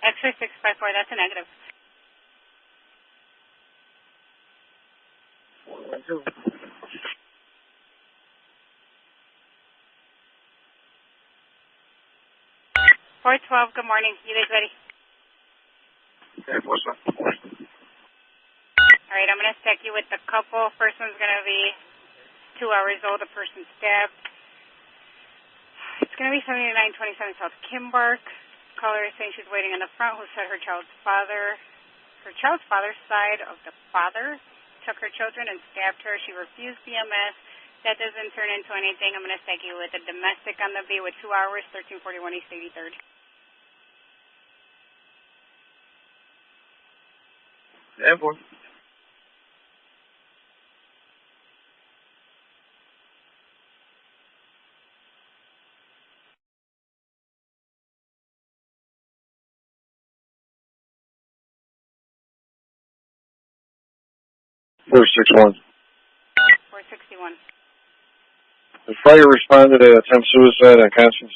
X-ray 654. That's a negative. 412, good morning. You guys ready? Yeah, what's up? All right, I'm going to stack you with the couple. First one's going to be 2 hours old, the person stabbed. It's going to be 7927 South Kimbark. Caller is saying she's waiting in the front, who said her child's father's side of the father took her children and stabbed her. She refused BMS. That doesn't turn into anything. I'm going to stack you with a domestic on the B with 2 hours, 1341 East 83rd. Airborne. First 6-1. 461. The fire responded to attempt suicide on Constance.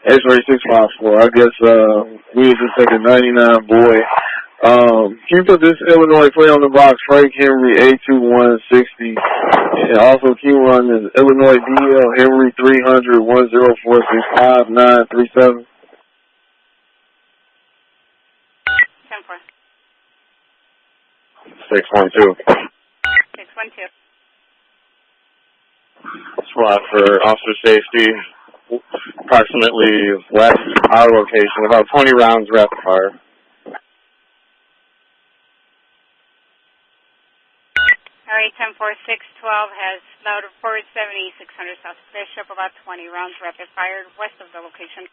X-ray 654. I guess we was just taking 99 boy. Can you put this Illinois plate on the box? Frank Henry A2160. And also can you run this Illinois DL Henry 300 10465937. 10-4. 612. 612. Spot for officer safety. Approximately west our location. About 20 rounds rapid fire. All right, 10-4, 612 has loud report 7600 South Bishop, about 20 rounds rapid fire west of the location.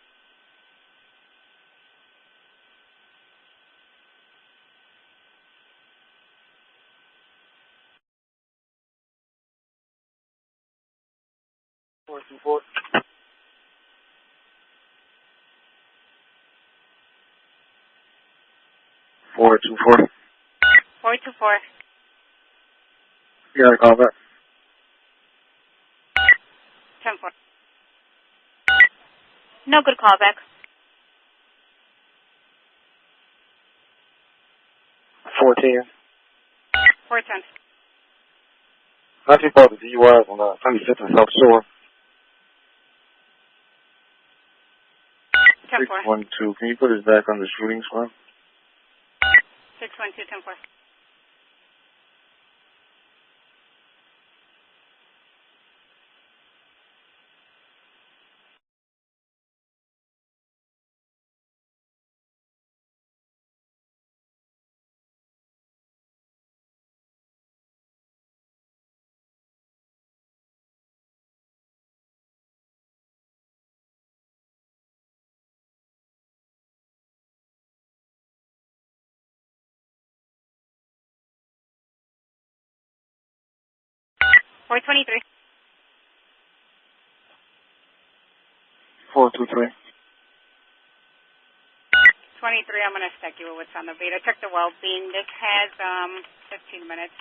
Four. 424. 424. You got a call back? 10-4. No good callback. 410. 410. Not too far the DUIs on 25th and South Shore. 10-4. 612. Can you put us back on the shooting squad? 612, 10-4. Four 23. 423. 23, I'm going to stack you with what's on the beat. I checked the well-being. This has 15 minutes.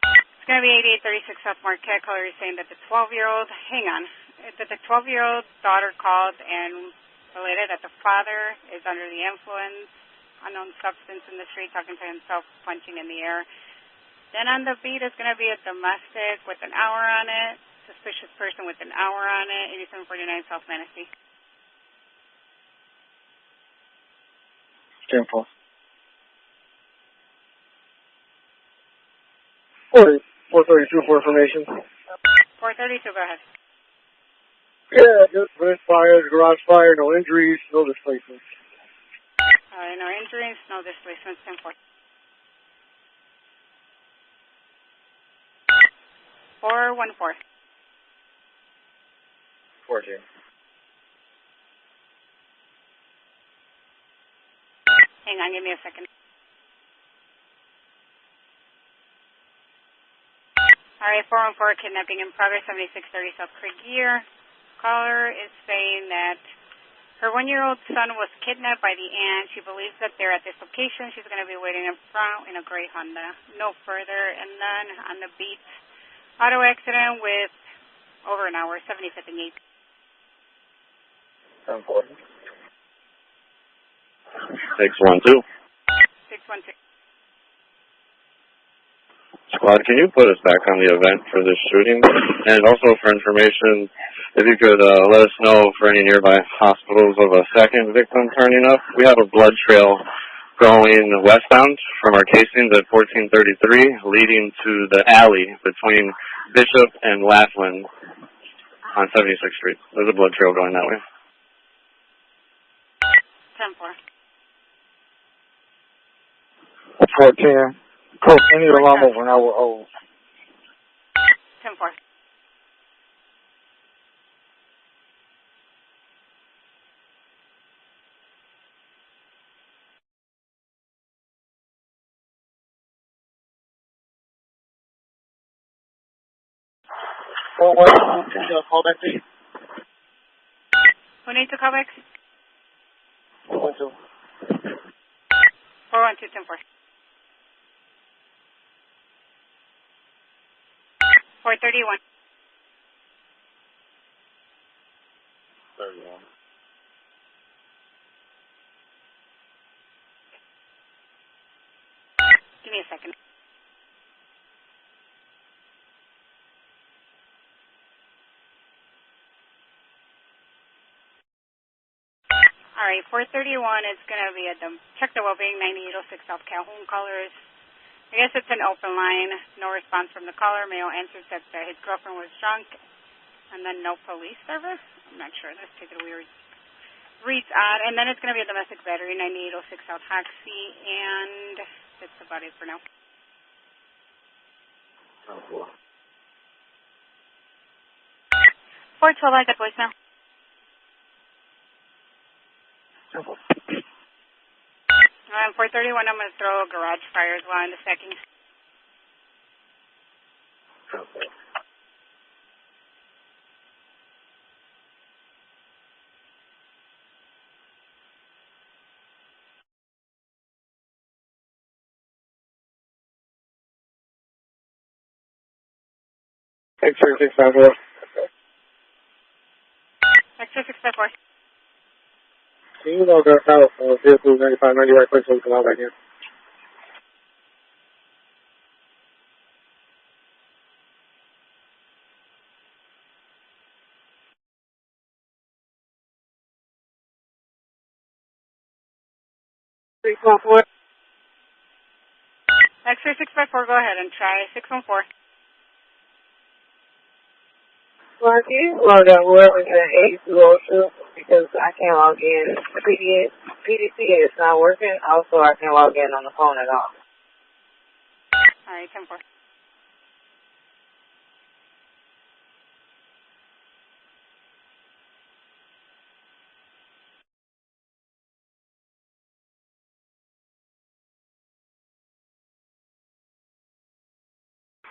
It's going to be 8836 South Marquette. Caller is saying that the 12-year-old, hang on, that the 12-year-old daughter called and related that the father is under the influence, unknown substance in the street, talking to himself, punching in the air. Then on the beat is going to be a domestic with an hour on it, suspicious person with an hour on it, 8749 South Manistee. 10-4. 432 for information. 432, go ahead. Yeah, just vent fires, garage fire, no injuries, no displacements. All right, no injuries, no displacements, 10-4. 414. 4-2. Hang on, give me a second. All right, 414, kidnapping in progress, 7630 South Creek Gear. Caller is saying that Her 1-year-old son was kidnapped by the aunt. She believes that they're at this location. She's going to be waiting in front in a gray Honda. No further. And then on the beat, auto accident with over an hour, 75th and 8th. 740. 612. 612. Squad, can you put us back on the event for this shooting? And also for information, if you could let us know for any nearby hospitals of a second victim turning up. We have a blood trail going westbound from our casings at 1433, leading to the alley between Bishop and Laughlin on 76th Street. There's a blood trail going that way. 10-4. 410. Coach, I need a lawnmower an hour old. 10-4. Call back, please. Who needs to call back? 412. 412, 10-4. 431. 31. Give me a second. All right, 431 is going to be at the Check the Wellbeing 9806 South Calhoun callers. I guess it's an open line. No response from the caller. Male answers that his girlfriend was drunk, and then no police service. I'm not sure. Let's take it weird. Reads odd, and then it's going to be a domestic battery 9806 South Hoxie, and that's about it for now. 412, I got voicemail. 431, I'm going to throw a garage fire as well into stacking. X3654. X3654. Can you log us out for vehicle 9590 right quick so we can log back in? X3654, go ahead and try 614. Well, can you log out whoever's in 8202 because I can't log in. PDC is not working. Also, I can't log in on the phone at all. All right, 10-4.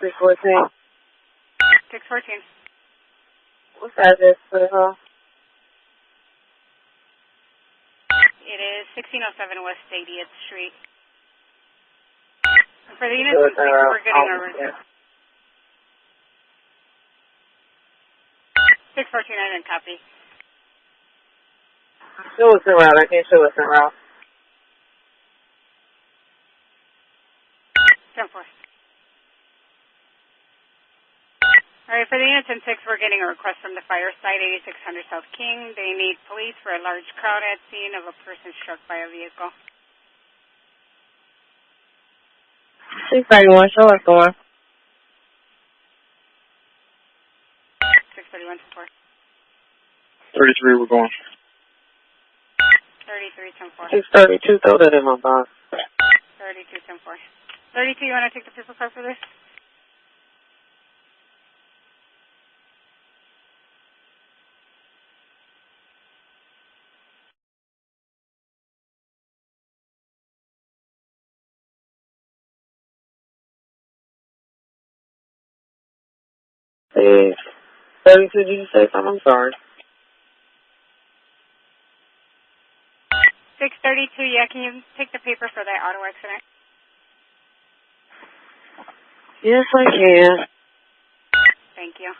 $614. 614. What's the address for the home? It is 1607 West 80th Street. And for the units, we're getting a 614, I didn't copy. Show us en route. I can't show us en route. 10-4. All right, for the units in 6, we're getting a request from the fire site, 8600 South King. They need police for a large crowd at scene of a person struck by a vehicle. 631, show us the one. 631 to 4. 33, we're going. 33 10-4. 632, throw that in my box. 32 10-4. 32, you want to take the paper card for this? Hey, 32, did you say something? I'm sorry. 632, yeah, can you take the paper for that auto accident? Yes, I can. Thank you.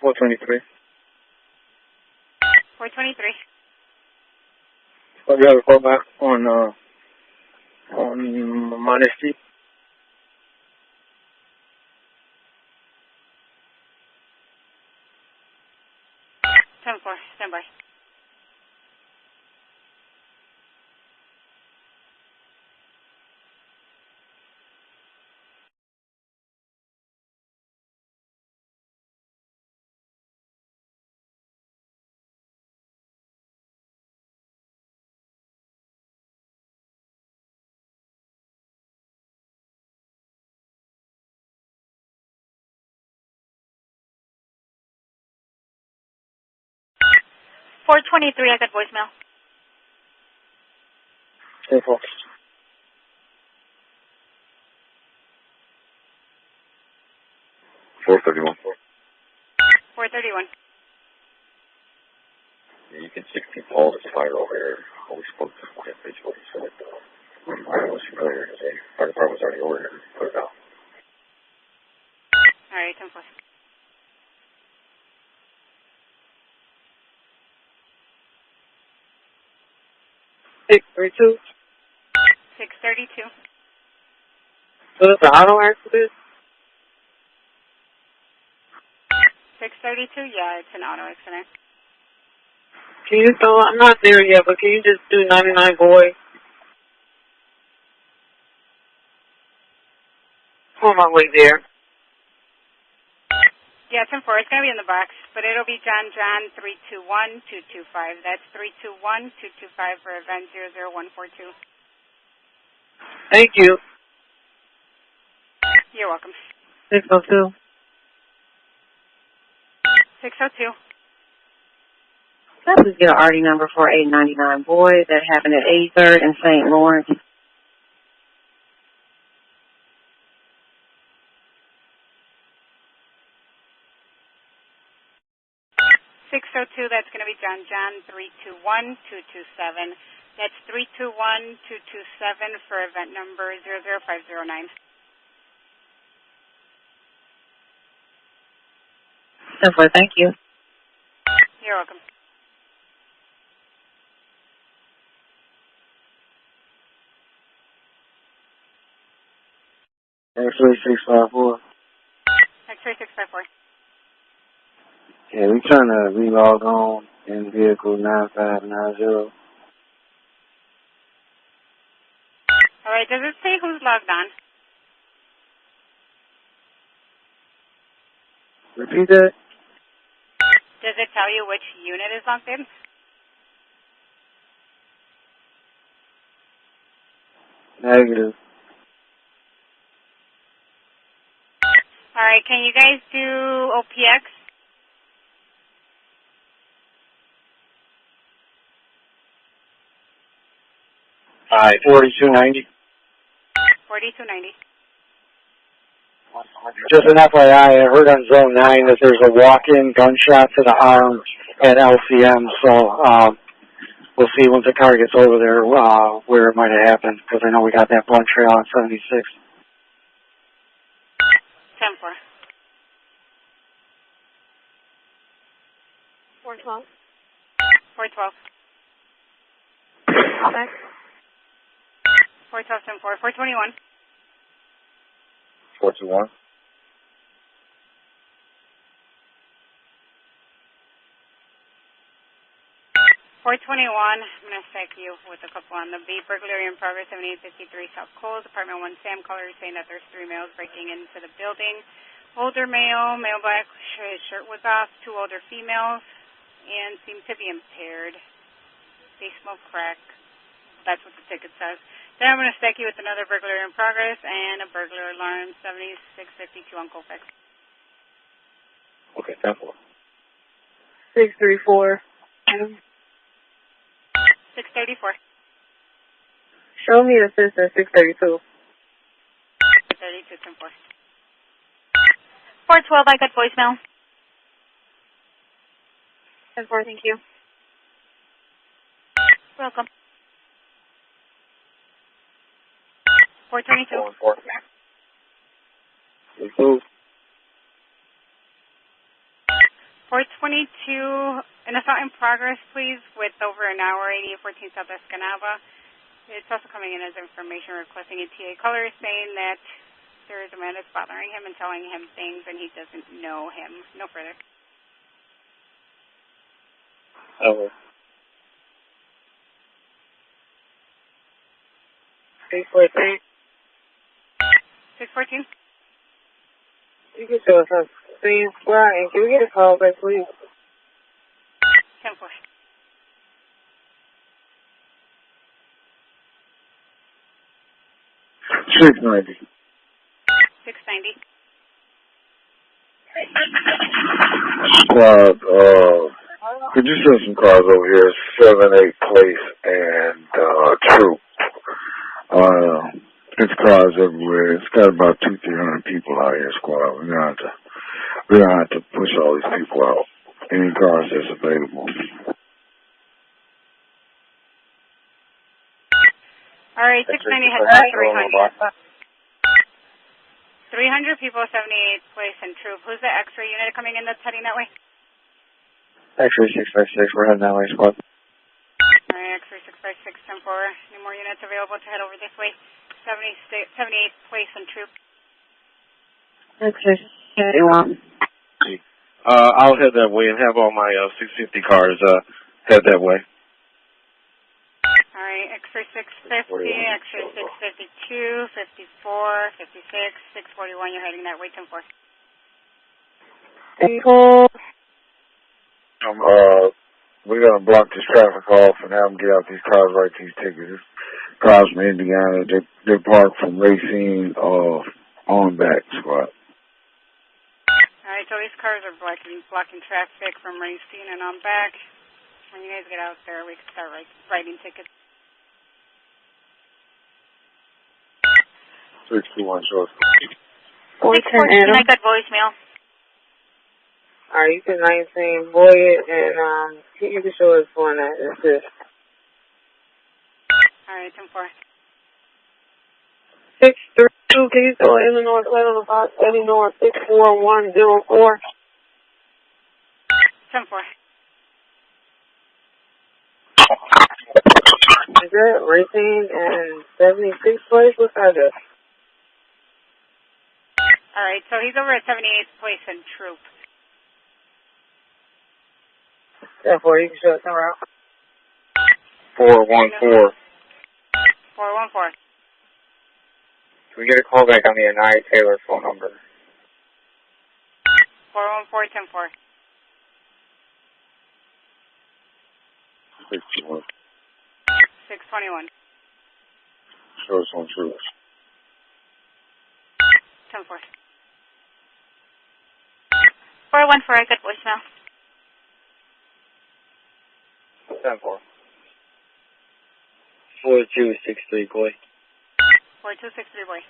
Four 23. 423. Oh, you have a call back on Modesty. Stand by. $423, I got voicemail. Hey, folks. $431. 431. Yeah, you can 16 calls. It's fire over here. We spoke to him. Page 47. I was familiar today. Fire department was already over here. Put it out. All right, 10-4. Six 32. 632. So it's an auto accident? 632, yeah, it's an auto accident. Can you throw, I'm not there yet, but can you just do 99 boy? On my way there. Yeah, 10-4. It's going to be in the box, but it'll be John 321225. That's 321225 for event 00142. Thank you. You're welcome. 602. 602. Can I please get an RD number for 899 boy that happened at 83rd and St. Lawrence? 602, that's going to be John 321227. That's 321227 for event number 00509. 10-4, thank you. You're welcome. X-ray 654. X-ray 654. Yeah, we trying to relog on in vehicle 9590. All right, does it say who's logged on? Repeat that? Does it tell you which unit is logged in? Negative. All right, can you guys do OPX? Hi, 4290. 4290. Just an FYI, I heard on Zone 9 that there's a walk-in gunshot to the arm at LCM, so we'll see once the car gets over there where it might have happened, because I know we got that blood trail on 76. 10-4. 412. 412. Back. 412, 10-4. 421. 421. 421, I'm going to stack you with a couple on the beat. Burglary in progress, 7853 South Coles, apartment 1 Sam. Caller is saying that there's 3 males breaking into the building. Older male black, his shirt was off. 2 older females, and seem to be impaired. They smoke crack. That's what the ticket says. Then I'm going to stack you with another burglary in progress and a burglar alarm, 7652 on Colfax. Okay, 10-4. 634. 634. Show me the sister, 632. 32, 10-4. 412, I got voicemail. 10-4, thank you. Welcome. 422. 422. 422, an assault in progress, please, with over an hour, 8814 South Escanaba. It's also coming in as information requesting a TA. Caller is saying that there is a man that's bothering him and telling him things, and he doesn't know him. No further. Over. 643. 614. You can show us on screen squad, and can we get a call back, please? 10-4. 690. 690. Squad, could you send some cars over here? 7-8 Place and Troop. It's cars everywhere. It's got about 200-300 people out here, squad. We're gonna have to push all these people out. Any cars that's available. All right, 690 has about 300. 300 people, 78 Place and Troop. Who's the extra unit coming in that's heading that way? X-ray 656, we're heading that way, squad. All right, X-ray 656, 10-4. Any more units available to head over this way? 78 Place and Troop. Okay. I'll head that way and have all my 650 cars head that way. All right, X-ray 650, X-ray 652, 54, 56, 641. You're heading that way, 10-4. We're gonna block this traffic off and have them get out these cars, write these tickets. Cars from Indiana, they're parked from Racine on back, squad. All right, so these cars are blocking traffic from Racine and on back. When you guys get out there, we can start writing tickets. 621 short. 614, I got voicemail. Alright, you can 19 Boyd, and you can show us one that is. All right, 10-4. 632, can you show Illinois plate on the box, Eddie North 64104? 10-4. Is that Racine and 76 Place? What's that? All right, so he's over at 78th Place and Troop. Therefore, you can show us the route. 414. 414. Can we get a call back on the Anaya Taylor phone number? 414, 10-4. 621. 621. Show us on Troop. 10-4. 414, I got voicemail. 10-4. 4263, boy. 4263, boy.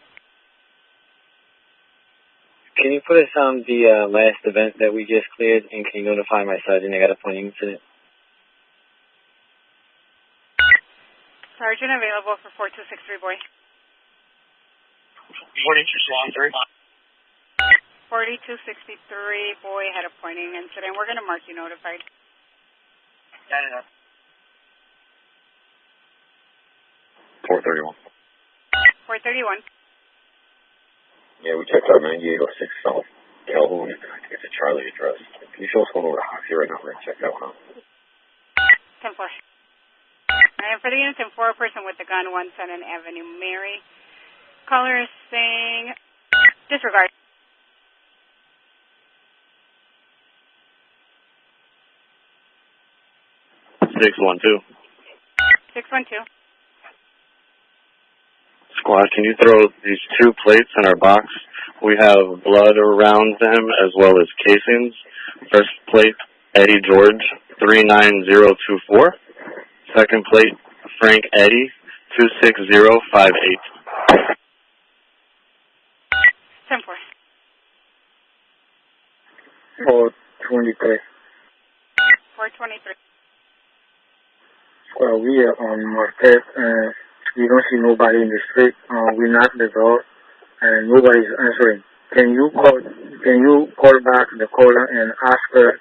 Can you put us on the last event that we just cleared, and can you notify my sergeant I got a funny incident? Sergeant available for 4263, boy. 4263. 4263, boy, had a pointing incident. We're going to mark you notified. Yeah. 431. 431. Yeah, we checked out 9806 South Calhoun. I think it's a Charlie address. Can you show us going over to Hoxie right now? We're going to check that one out. 10-4. And for the unit 10-4, a person with a gun, 1 Sun and Avenue Mary. Caller is saying disregard. 612. 612. Squad, can you throw these 2 plates in our box? We have blood around them as well as casings. First plate, Eddie George, 39024. Second plate, Frank Eddie, 26058. 10-4. 423. 423. Well, we are on Marquette, and we don't see nobody in the street. We knocked the door, and nobody's answering. Can you call back the caller and ask her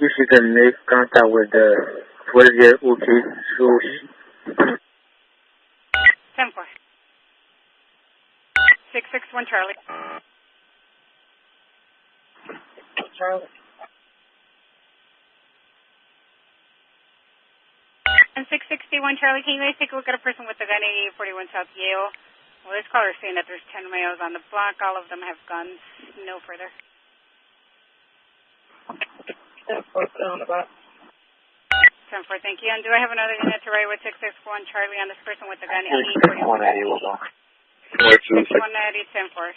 if she can make contact with the 12-year-old kid? 10-4. 661 Charlie. Charlie. And 661 Charlie, can you guys take a look at a person with a gun, 8841 South Yale? Well, this caller is saying that there's 10 males on the block. All of them have guns. No further. 10-4, thank you. And do I have another unit to write with 661 Charlie on this person with the gun, 8841? 661 Eddie, 10-4.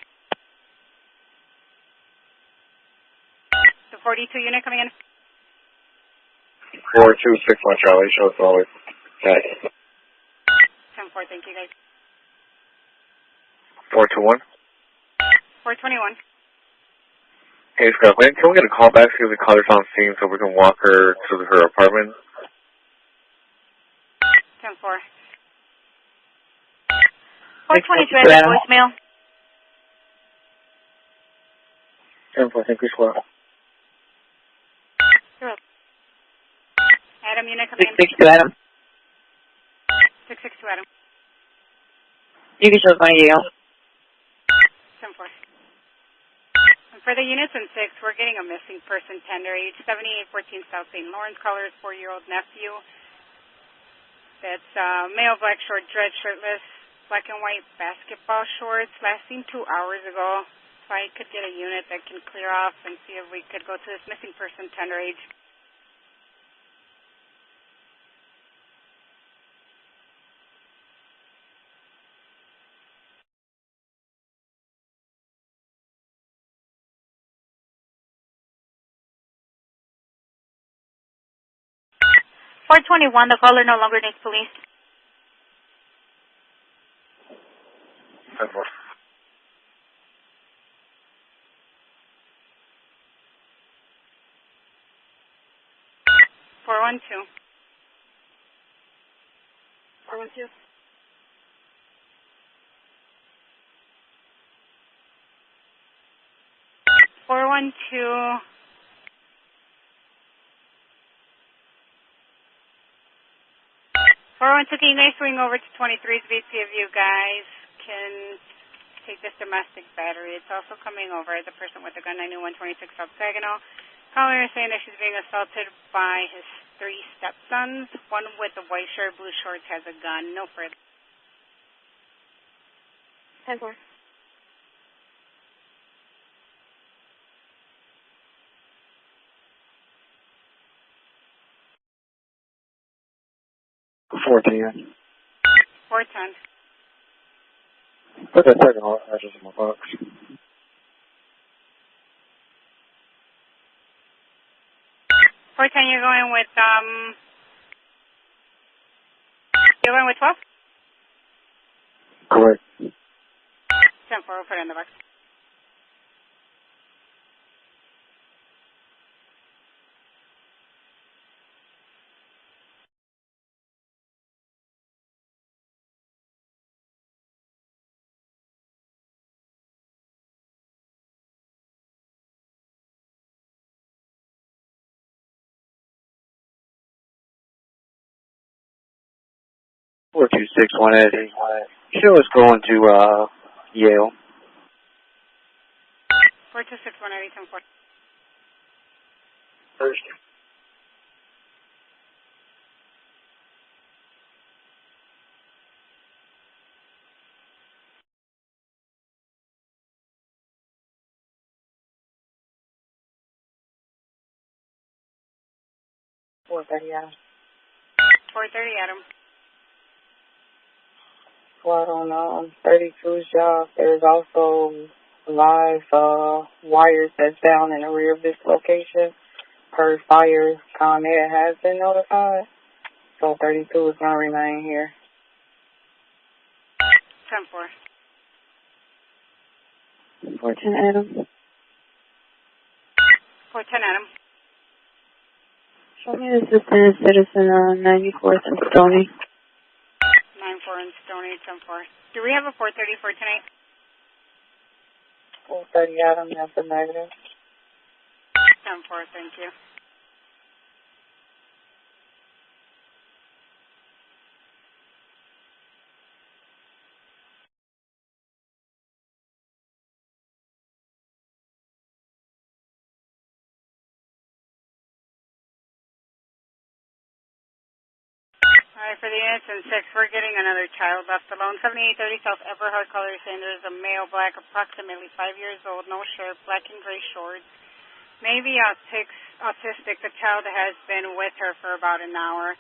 The 42 unit coming in. 4261 Charlie, show us all it. Okay. 10-4, thank you guys. 421. 421. Hey, Scott, can we get a call back to the caller's on scene so we can walk her to her apartment? 10-4. 422 has a voicemail. 10-4, thank you, squad. Adam, unit coming in. 662 Adam. 662 Adam. You can show my Yale. 10-4. And for the units in 6, we're getting a missing person tender, age 7814 South St. Lawrence. Caller is 4-year-old nephew. That's male, black, short, dread, shirtless, black and white basketball shorts. Last seen 2 hours ago. If I could get a unit that can clear off and see if we could go to this missing person tender age. 421, the caller no longer needs police. 10-4. 412. 412. 412. 412, can you guys swing over to 23's beat, see if you guys can take this domestic battery. It's also coming over as a person with a gun, 9126 South Saginaw. Caller is saying that she's being assaulted by his 3 stepsons. One with a white shirt, blue shorts, has a gun. No further. 10-4. 410. 410. Put that second address in my box. 410, you're going with 12? Correct. 10-4, we'll put it in the box. 42618. Show us going to Yale. 42618, 10-4. First. Adam. 430, Adam. Squad on 32's job. There's also live wires that's down in the rear of this location. Per fire, ComEd has been notified. So 32 is going to remain here. 10-4. 410 Adam. 410, Adam. Show me the assistant citizen on 94th and Stony. 9-4 and Stony, 10-4. Do we have a 430, 410-8? 430 Adam, that's a negative. 10-4, thank you. All right, for the units in 6, we're getting another child left alone. 7830 South Everhart, color saying there's a male black, approximately 5 years old, no shirt, black and gray shorts. Maybe autistic. The child has been with her for about an hour.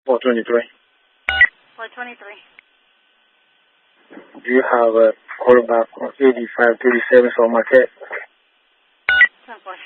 $423. 423. Do you have a quarterback on 8537 for Marquette? 10-4.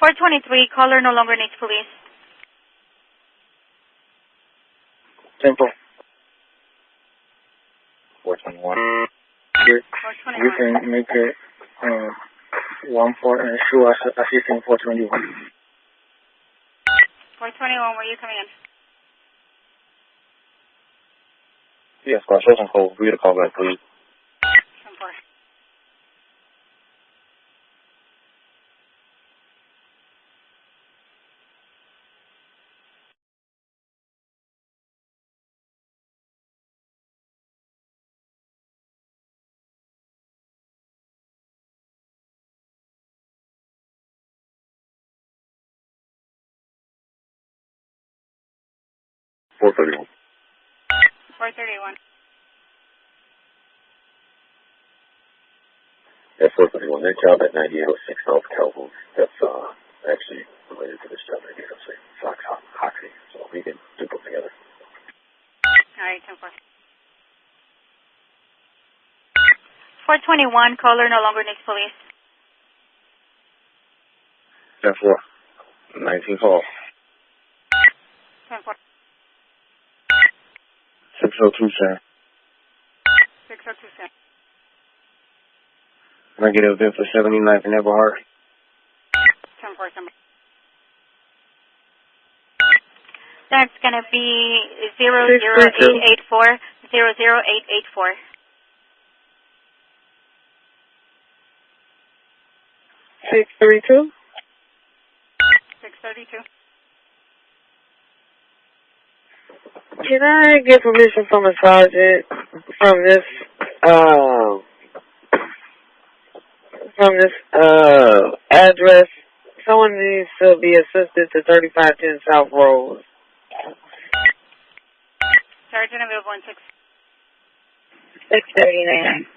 $423, caller no longer needs police. Simple. 421. Good. You can make it 1-4 and show us assisting 421. 421, where you coming in? Yes, squad, show some code. We get a call back, please. 10-4. $431. 431. That's 431. That job at 9806 South Calhoun. That's actually related to this job at 9806 Fox Hoxie. So we can do both together. All right, 10-4. 421, caller no longer needs police. 10-4. 19 call. 10-4. 602, sir. 602, sir. Can I get an event for 79th and Everhart? 10-4, 10-4. That's going to be 00884, 00884. 632. 632. Can I get permission from a sergeant from this address? Someone needs to be assisted to 3510 South Road. Sergeant available in 639.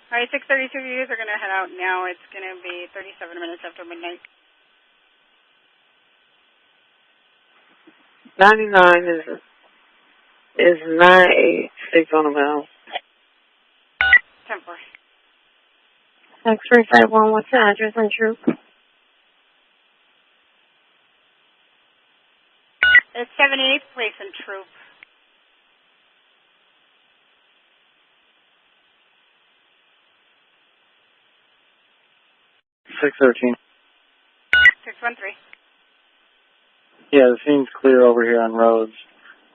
All right, 6:32 viewers are going to head out now. It's going to be 37 minutes after midnight. 99 is 986 on the mile. 10-4. X-ray 51, what's the address and troop? It's 78th Place and Troop. $613. 613. Yeah, the scene's clear over here on roads.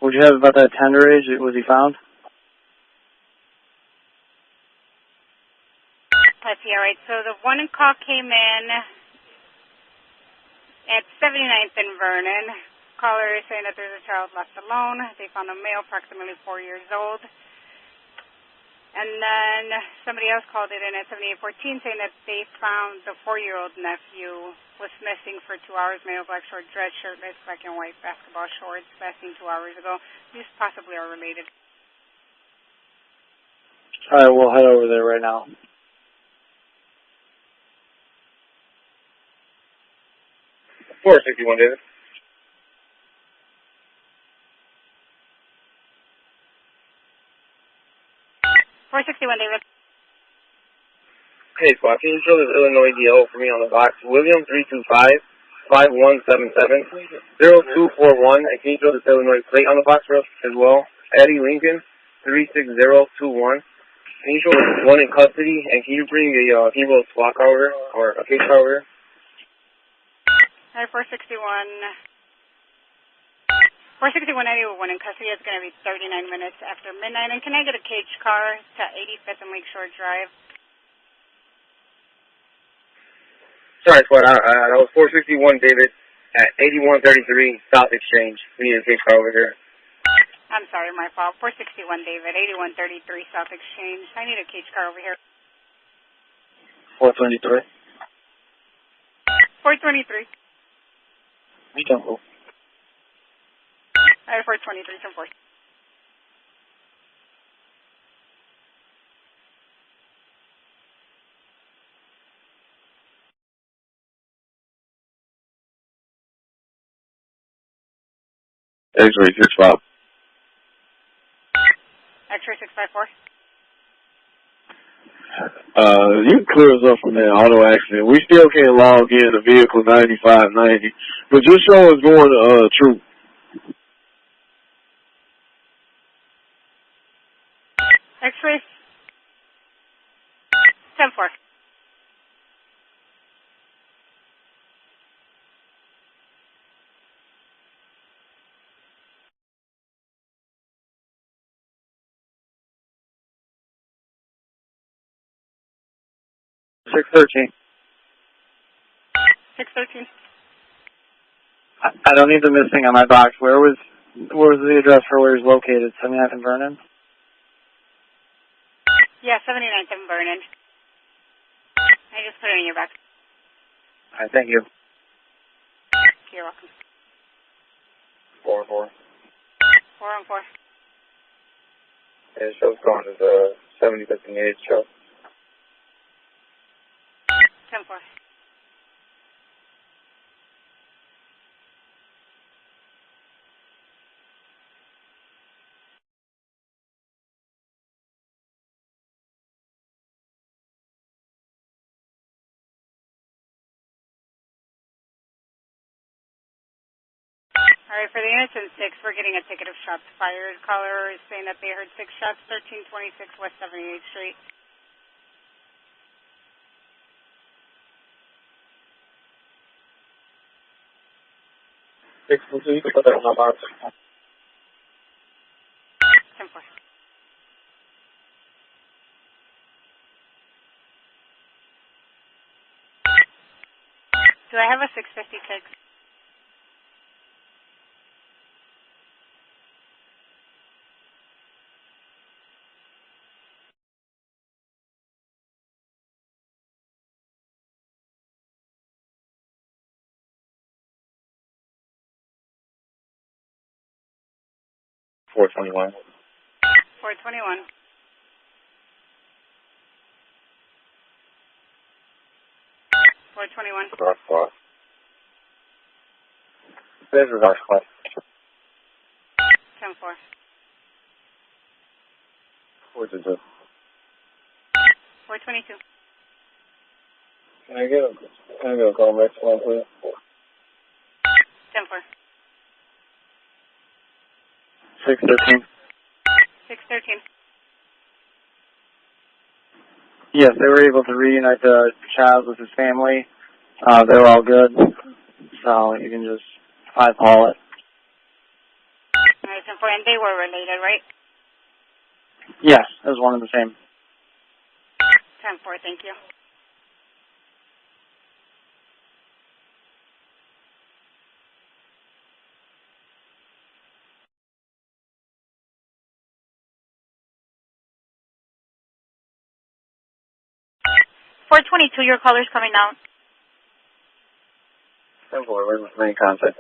Would you have about that tender age? Was he found? Let's see, all right. So the one call came in at 79th and Vernon. Caller is saying that there's a child left alone. They found a male approximately 4 years old. And then somebody else called it in at 7814 saying that they found the 4-year-old nephew was missing for 2 hours, male, black short dress, shirtless, black and white basketball shorts, last seen 2 hours ago. These possibly are related. All right, we'll head over there right now. Four 61, David. David. Hey, squad, can you show this Illinois DO for me on the box? William 325-5177-0241, and can you show this Illinois plate on the box for us as well? Eddie Lincoln 36021. Can you show this one in custody, and can you bring a Hero SWAT car over, or a case car over? All right, 461. 461 Eddie with one in custody. It's going to be 39 minutes after midnight. And can I get a cage car to 85th and Lakeshore Drive? Sorry, squad, that was 461, David, at 8133 South Exchange. We need a case car over here. I'm sorry, my fault. 461 David, 8133 South Exchange. I need a cage car over here. 423. 423. We don't go. All right, 423, 10-4. X-ray 65. X-ray 654. You can clear us up from that auto accident. We still can't log in the vehicle 9590, but just show us going to Troop. X-ray 10-4. $613. 613. I don't need the missing on my box. Where was the address for where he's located? 79th and Vernon? Yeah, 79th and Vernon. I just put it in your box. All right, thank you. You're welcome. 4-4. 4-4. And the show's going to the 75th and 8th show. 10-4. All right, for the units in 6, we're getting a ticket of shots fired. Caller is saying that they heard 6 shots, 1326 West 78th Street. You can put that in my box. 10-4. Do I have a 656? 421. 421. North Cross. This is North Cross. 10-4. 422. 422. Can I get a call next one, please? 10-4. 613. 613. Yes, they were able to reunite the child with his family. They were all good. So you can just call it. All right, 10-4. And they were related, right? Yes, it was one and the same. 10-4. Thank you. Your caller's coming out. 10-4, we're in contact.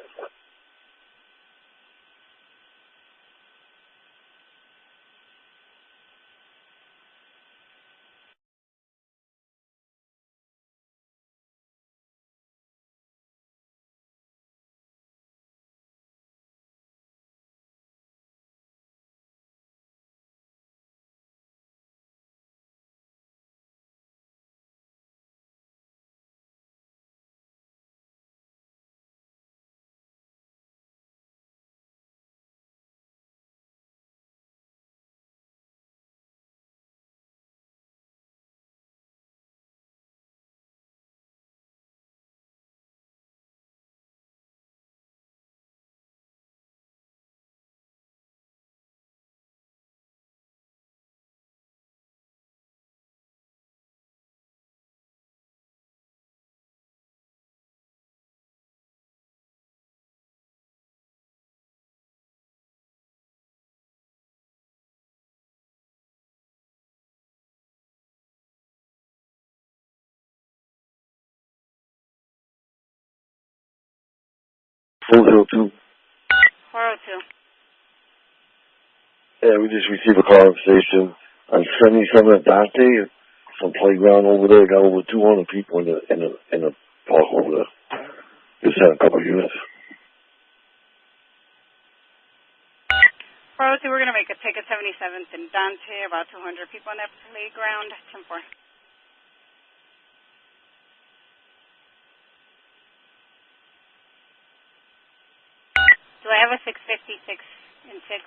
$402. 402. Yeah, we just received a conversation on 77 at Dante, some playground over there. Got over 200 people in the park over there. Just had a couple of units. 402, we're going to make a ticket 77th and Dante, about 200 people on that playground. 10-4. Do I have a 656 and 6?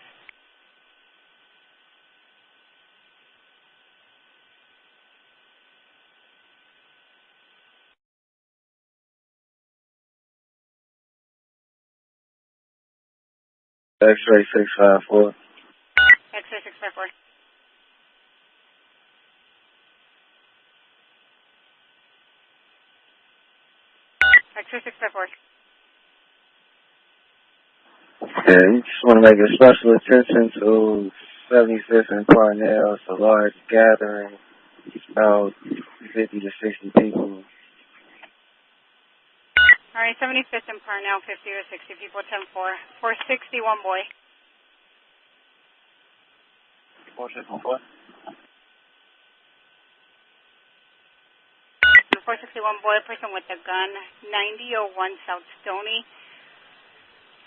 X-ray 654. X-ray 654. X-ray 654. Yeah, you just want to make a special attention to 75th and Parnell. It's a large gathering. It's about 50 to 60 people. All right, 75th and Parnell, 50 or 60 people, 10-4. 461 boy. 461. 461 boy, person with a gun, 9001 South Stony.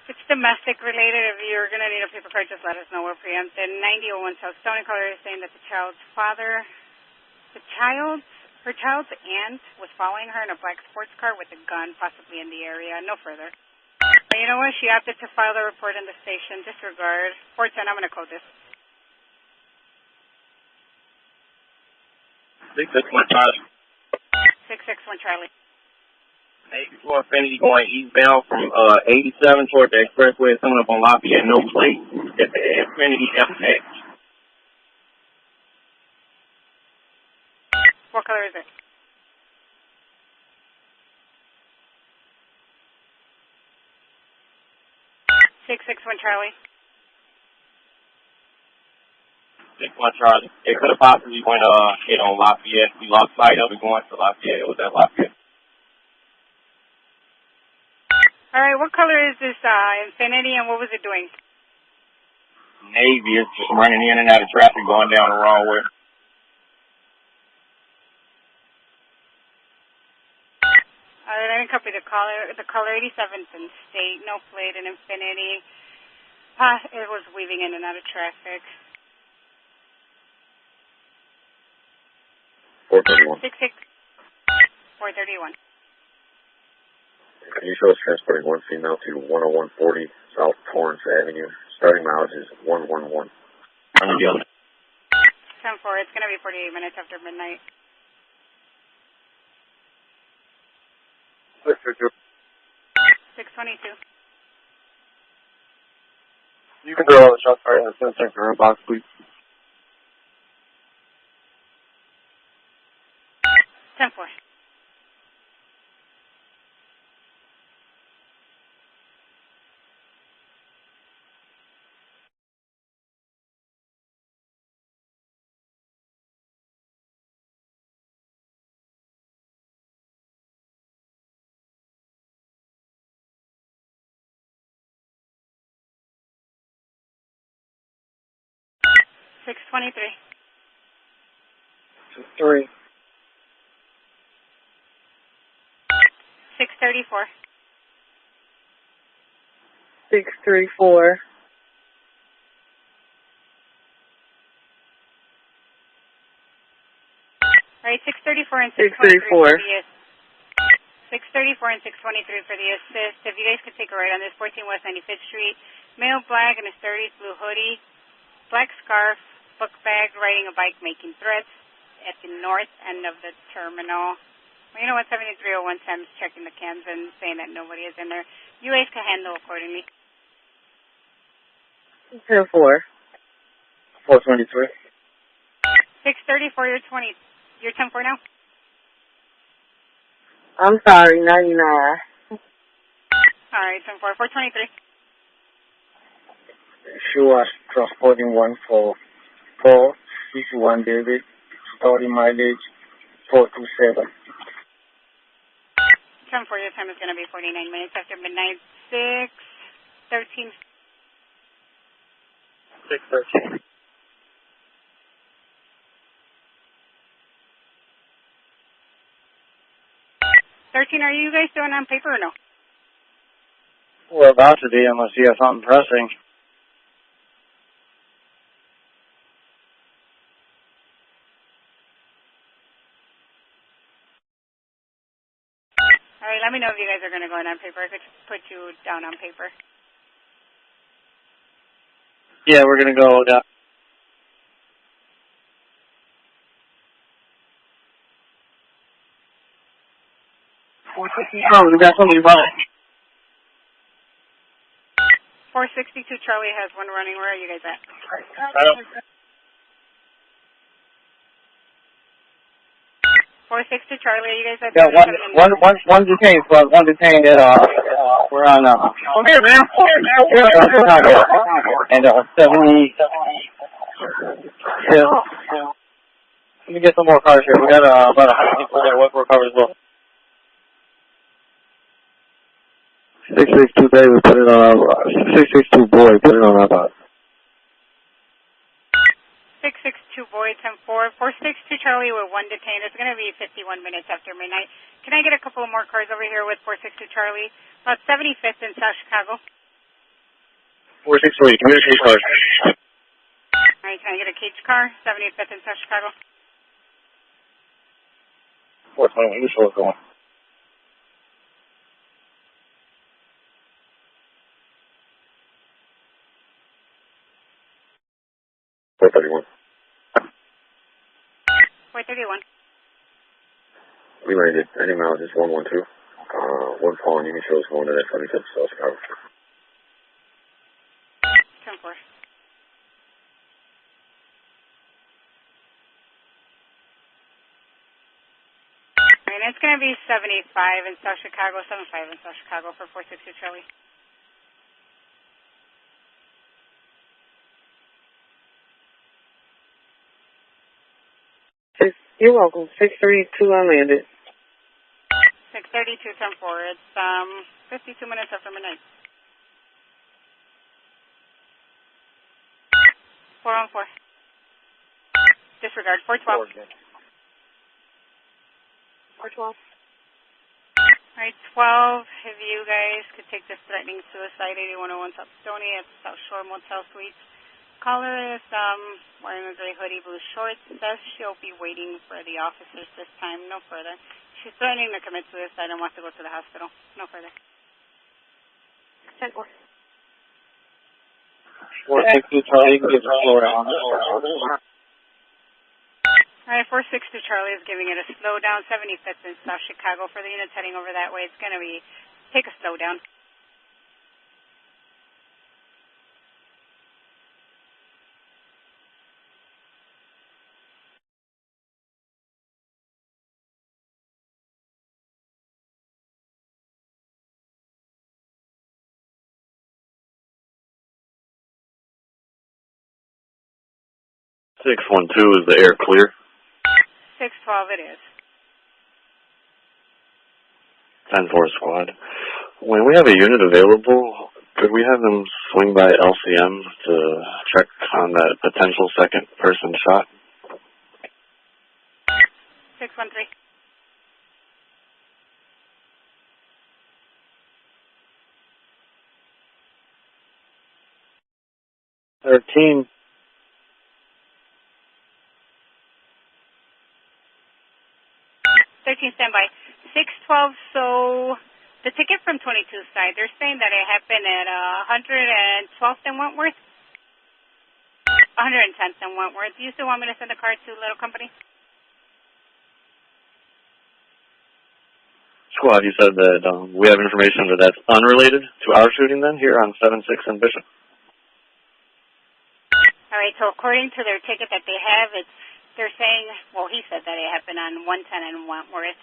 If it's domestic related, if you're going to need a paper card, just let us know. We're preempted. 9001 South Stony. Caller is saying that her child's aunt was following her in a black sports car with a gun, possibly in the area. No further. But you know what? She opted to file the report in the station. Disregard. 410, I'm going to code this. 661 Charlie. 661 Charlie. 84 Infinity going eastbound from 87 toward the expressway, coming up on Lafayette, no plate. At the Infinity FX. What color is it? $661 Charlie. 661 Charlie. It could have possibly went hit on Lafayette. We lost sight of it going to Lafayette. It was at Lafayette. All right, what color is this Infinity and what was it doing? Navy is just running in and out of traffic going down the wrong way. I didn't copy the caller 87th and State, no plate and Infinity. It was weaving in and out of traffic. 431. 431. Can you show us transporting one female to 10140 South Torrance Avenue? Starting mileage is 111. 10-4, it's going to be 48 minutes after midnight. 622. You can throw all the shots fired in the center box, please. 10-4. $623. 3. 634. 634. All right, 634 and 634. 634 and 623 for the assist. If you guys could take a ride on this 14 West 95th Street, male black in a sturdy blue hoodie, black scarf, book bag, riding a bike, making threats at the north end of the terminal. Well, you know what, 7301 Sam's checking the cams and saying that nobody is in there. You guys can handle accordingly. 10-4. 423. 634, you're 10-4 now? I'm sorry, 99. All right, 10-4, 423. She was transporting one for 451 David, 30 mileage, 427. 10-4, your time is going to be 49 minutes after midnight. 613. 613. 13, are you guys doing on paper or no? We're about to be, unless you have something pressing. All right, let me know if you guys are going to go in on paper. I could put you down on paper. Yeah, we're going to go down. Oh, we got somebody running. 462 Charlie has one running. Where are you guys at? 462 Charlie, are you guys at? Yeah, one detained, but one detained at, we're on, okay, man. And, 70. Yeah. Let me get some more cars here. We got, about 100 people there. What we're covered as well. 662 David, put it on our, 662 boy, put it on our box. 662 boy, 10-4. 462 Charlie with one detained. It's going to be 51 minutes after midnight. Can I get a couple of more cars over here with 462 Charlie? About 75th in South Chicago. 463, community car. All right, can I get a cage car? 75th in South Chicago. 421, this one's going. $431. 431. We landed. Any miles is 112. One fallen Union shows going to that 25th South Chicago. 10-4. And it's going to be 75 in South Chicago, 75 in South Chicago for 462 Charlie. You're welcome. 632 unlanded. 632, 10-4. It's 52 minutes after midnight. 414. Disregard. 412. 412. All right, 12. If you guys could take this threatening suicide, 8101 South Stony at South Shore Motel Suites. Caller is wearing a gray hoodie, blue shorts. Says she'll be waiting for the officers this time. No further. She's threatening to commit suicide and wants to go to the hospital. No further. 10-4. 460 Charlie, you can give a slow down. All right, 462 Charlie is giving it a slow down. 75th in South Chicago. For the units heading over that way, it's going to be take a slow down. Six 1-2, is the air clear? 612 it is. 10-4 squad. When we have a unit available, could we have them swing by LCM to check on that potential second person shot? 613. $13. 13 standby. 612, so the ticket from 22's side, they're saying that it happened at 112th and Wentworth? 110th and Wentworth. Do you still want me to send a card to Little Company? Squad, you said that we have information that's unrelated to our shooting then here on 7-6 and Bishop? All right, so according to their ticket that they have, they're saying, well, he said that it happened on 110 and Wentworth.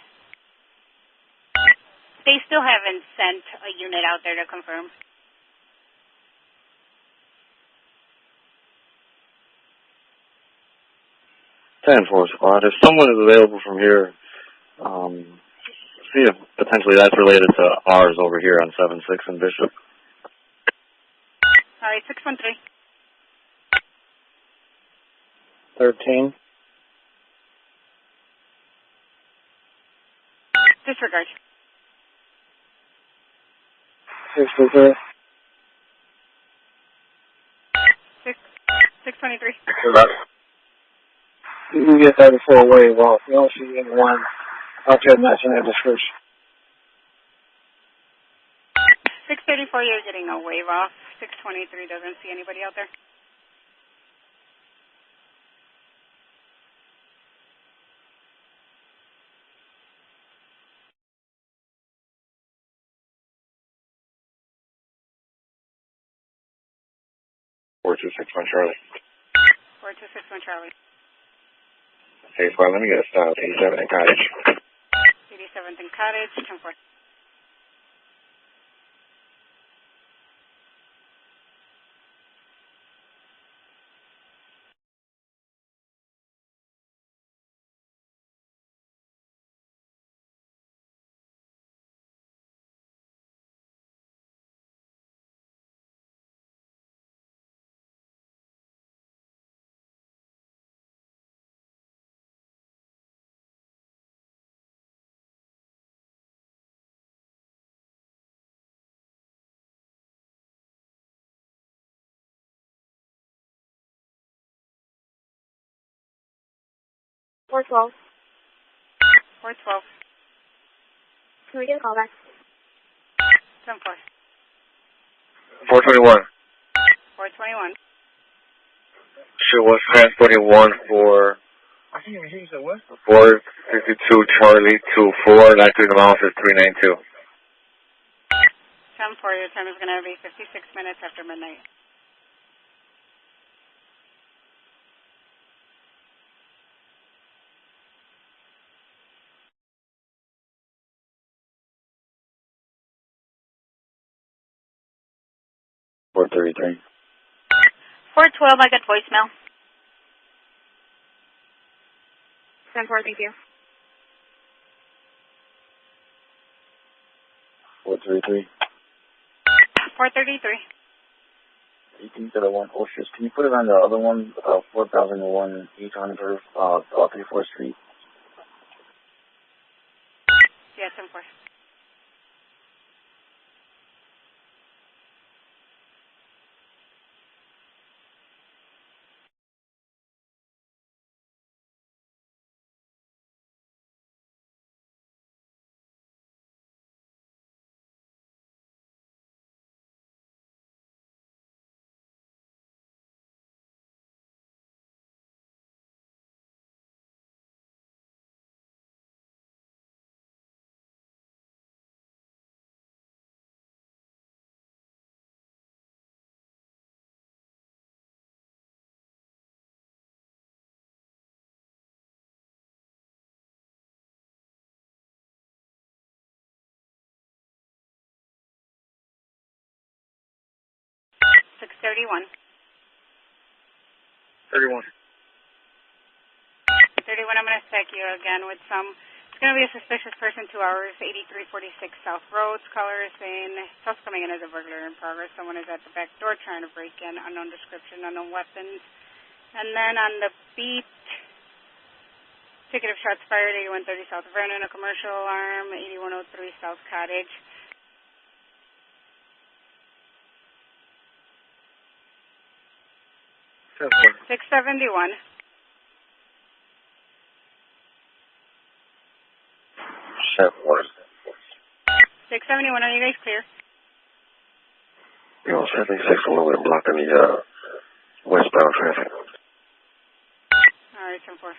They still haven't sent a unit out there to confirm. Ten 4 squad. If someone is available from here, see if potentially that's related to ours over here on 7-6 and Bishop. All right, 613. 13. Disregard. 623. 623. You can get that before a wave off. You don't see anyone out there matching that description. 634, you're getting a wave off. 623 doesn't see anybody out there. Four 261 Charlie. 4261 Charlie. Hey, squad, let me get a stop. 87 in Cottage. 87th and Cottage. 10-4. Four 12. 412. Can we get a call back? 10-4. 421. 421. Sure, was transporting one for 452 Charlie 24, and I took them off at 392. 10-4, your time is going to be 56 minutes after midnight. Four 33. 412, I got voicemail. 10-4, thank you. 433. 433. 18 to the 106. Can you put it on the other one, 4001 800, 34th Street? Yes, 10-4. $631. 31. 31, I'm going to stack you again with some. It's going to be a suspicious person, 2 hours, 8346 South Roads. Caller is saying, suspect coming in as a burglar in progress. Someone is at the back door trying to break in, unknown description, unknown weapons. And then on the beat, ticket of shots fired, 8130 South Vernon, a commercial alarm, 8103 South Cottage. $671. 671, are you guys clear? You know, 76 a little bit blocking the westbound traffic. All right, 10-4.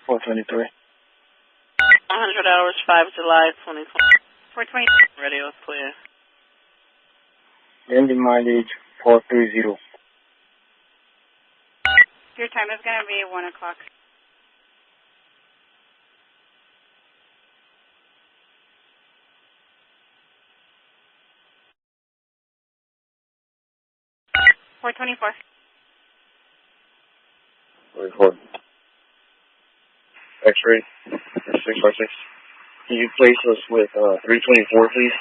$423. 100 hours, 5 July 2020. 420. Radio is clear. Engine mileage 430. Your time is going to be 1 o'clock. $424. 44. X-ray 656. Can you place us with 324, please?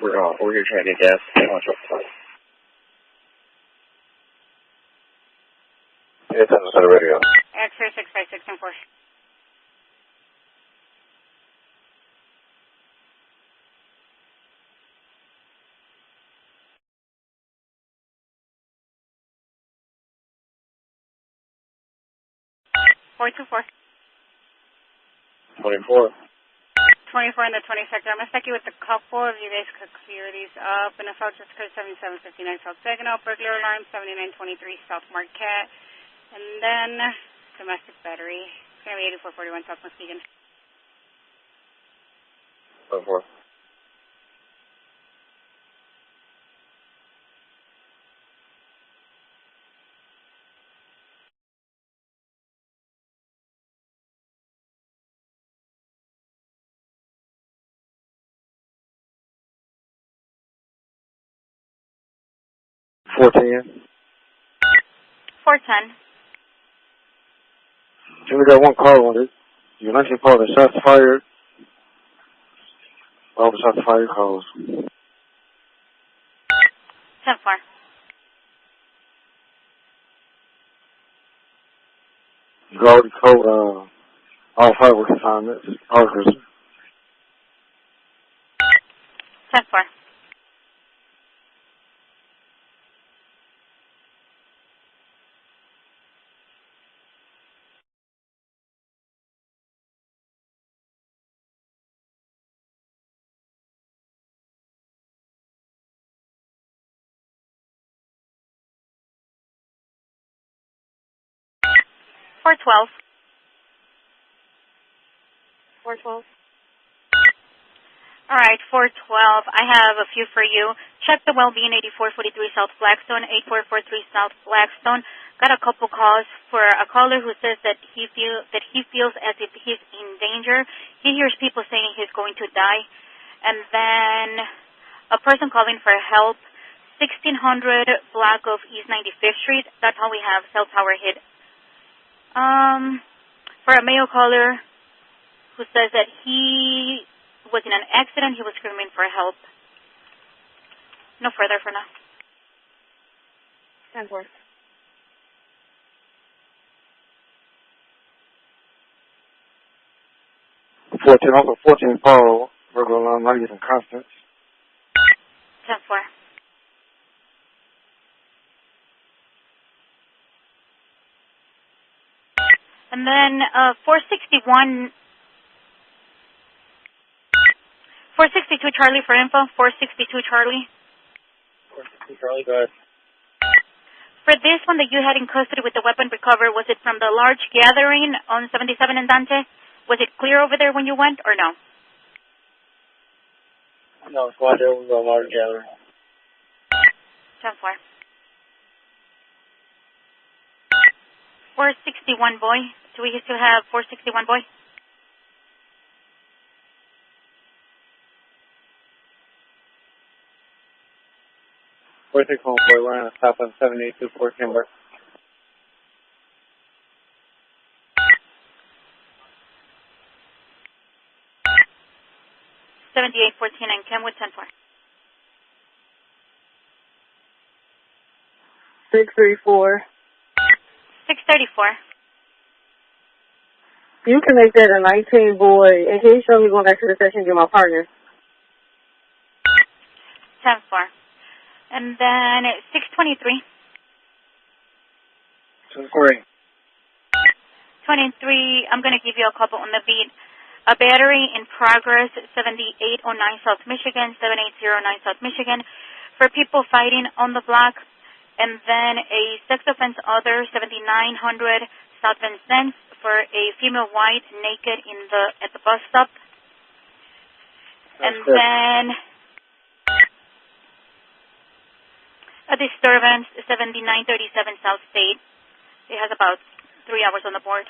We're here trying to get gas. Yeah, 10% of radio. X-ray 656 and 4. $424. 24. 24 in the 20 sector. I'm going to stack you with a couple if you guys could clear these up. In the South Jessica 7759 South Saginaw, burglar alarm 7923 South Marquette, and then domestic battery. It's going to be 8441 South Muskegon. 24. $410. 410. We only got one call on it. You mentioned call the shots fired. All the shots fired calls. 10-4. You already called all fireworks assignments. Parkers. 10-4. $412. 412. All right, 412. I have a few for you. Check the Wellbeing 8443 South Blackstone, 8443 South Blackstone. Got a couple calls for a caller who says that he feels as if he's in danger. He hears people saying he's going to die. And then a person calling for help, 1600 block of East 95th Street. That's how we have cell tower hit. For a male caller who says that he was in an accident, he was screaming for help. No further for now. 10-4. Also 14 follow, Virgo Alarm, not using Constance. 10-4. And then 461... 462 Charlie for info. 462 Charlie. 462 Charlie, go ahead. For this one that you had in custody with the weapon recovered, was it from the large gathering on 77 and Dante? Was it clear over there when you went, or no? No, squad, there was a large gathering. 10-4. 461 boy. Do we still have 461 boy? Home boy, we're on a stop on 7824 Kimber. 7814 and Kenwood 10-4. 634. 634. You can make that a 19 boy. In case you show me going back to the session, get my partner. 10-4. And then 623. 23. 23, I'm going to give you a couple on the beat. A battery in progress, 7809 South Michigan, 7809 South Michigan, for people fighting on the block. And then a sex offense other, 7900 South Vincennes, for a female white naked at the bus stop. And then a disturbance, 7937 South State. It has about 3 hours on the board.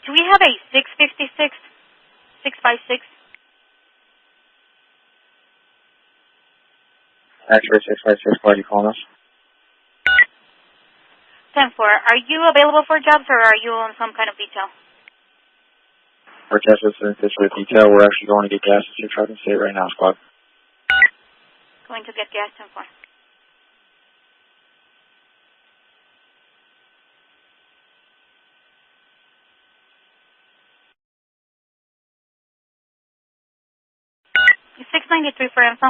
Do we have a 656, 656? Actually, 656, why are you calling us? 10-4. Are you available for jobs, or are you on some kind of detail? We're just listening to this with detail. We're actually going to get gas at your truck and state right now, squad. Going to get gas, 10-4. $693 for info.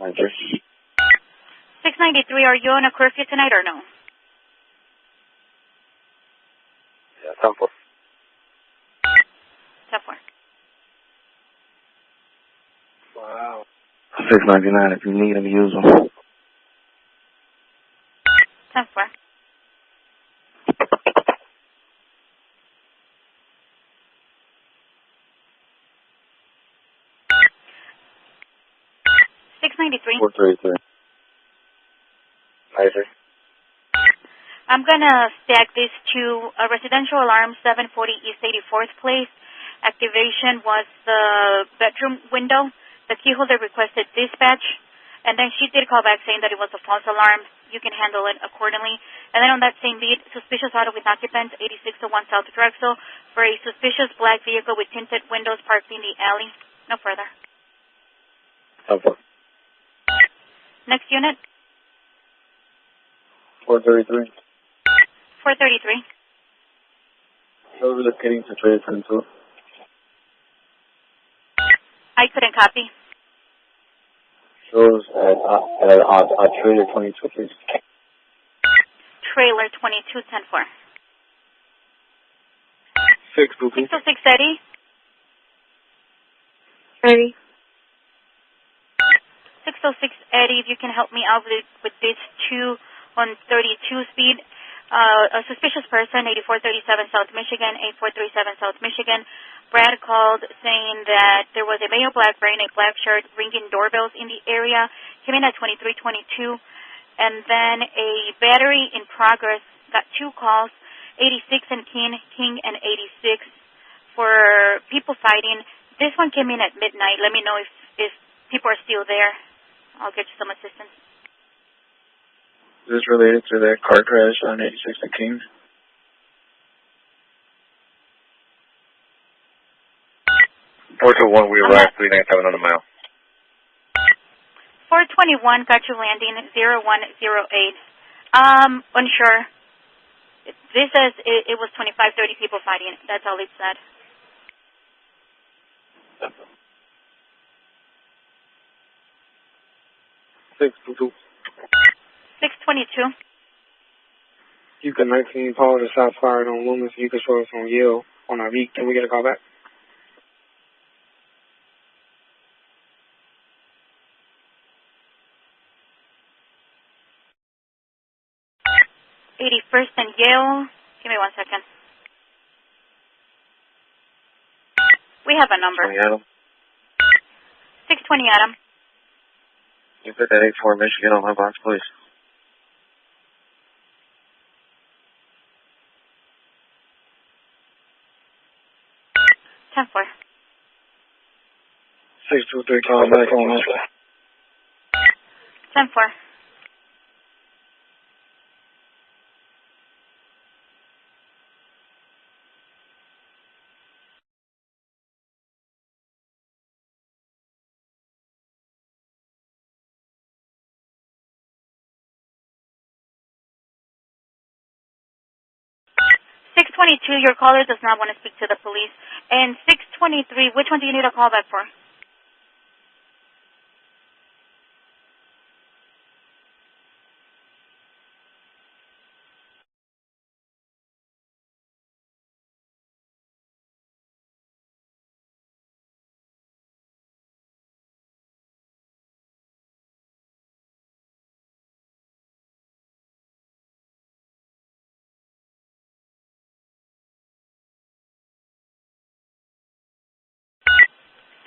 $693. Are you on a curfew tonight or no? Yeah, 10-4. 10-4. Wow. 699. If you need them, use them. 10-4. $693. 433. 93. I'm going to stack this to a residential alarm, 740 East 84th Place. Activation was the bedroom window. The key holder requested dispatch, and then she did call back saying that it was a false alarm. You can handle it accordingly. And then on that same beat, suspicious auto with occupants, 8601 South Drexel, for a suspicious black vehicle with tinted windows parked in the alley. No further. 10-4. Next unit, 433. 433. So we're locating to trade 22. I couldn't copy. Shows at trailer 22, please. Trailer 22, 10-4. 622. 606 Eddie. Eddie. 606 Eddie, if you can help me out with this 2 on 32 speed. A suspicious person, 8437 South Michigan, 8437 South Michigan. Brad called saying that there was a male black wearing a black shirt ringing doorbells in the area. Came in at 2322. And then a battery in progress. Got 2 calls, 86 and King and 86 for people fighting. This one came in at midnight. Let me know if people are still there. I'll get you some assistance. Is this related to that car crash on 86 and King? $421, we arrived 397 on the mile. 421, got you landing 0108. Unsure. This says it was 25, 30 people fighting. That's all it said. $622. 622. You can 19 Paul to shots fired on Loomis. You can show us on Yale on our beat. Can we get a call back? '81st and Yale. Give me 1 second. We have a number. 20 Adam. 620 Adam. You put that 84 Michigan on my box, please. Ten four. 623 call back. 10-4. Your caller does not want to speak to the police. And 623, which one do you need a call back for?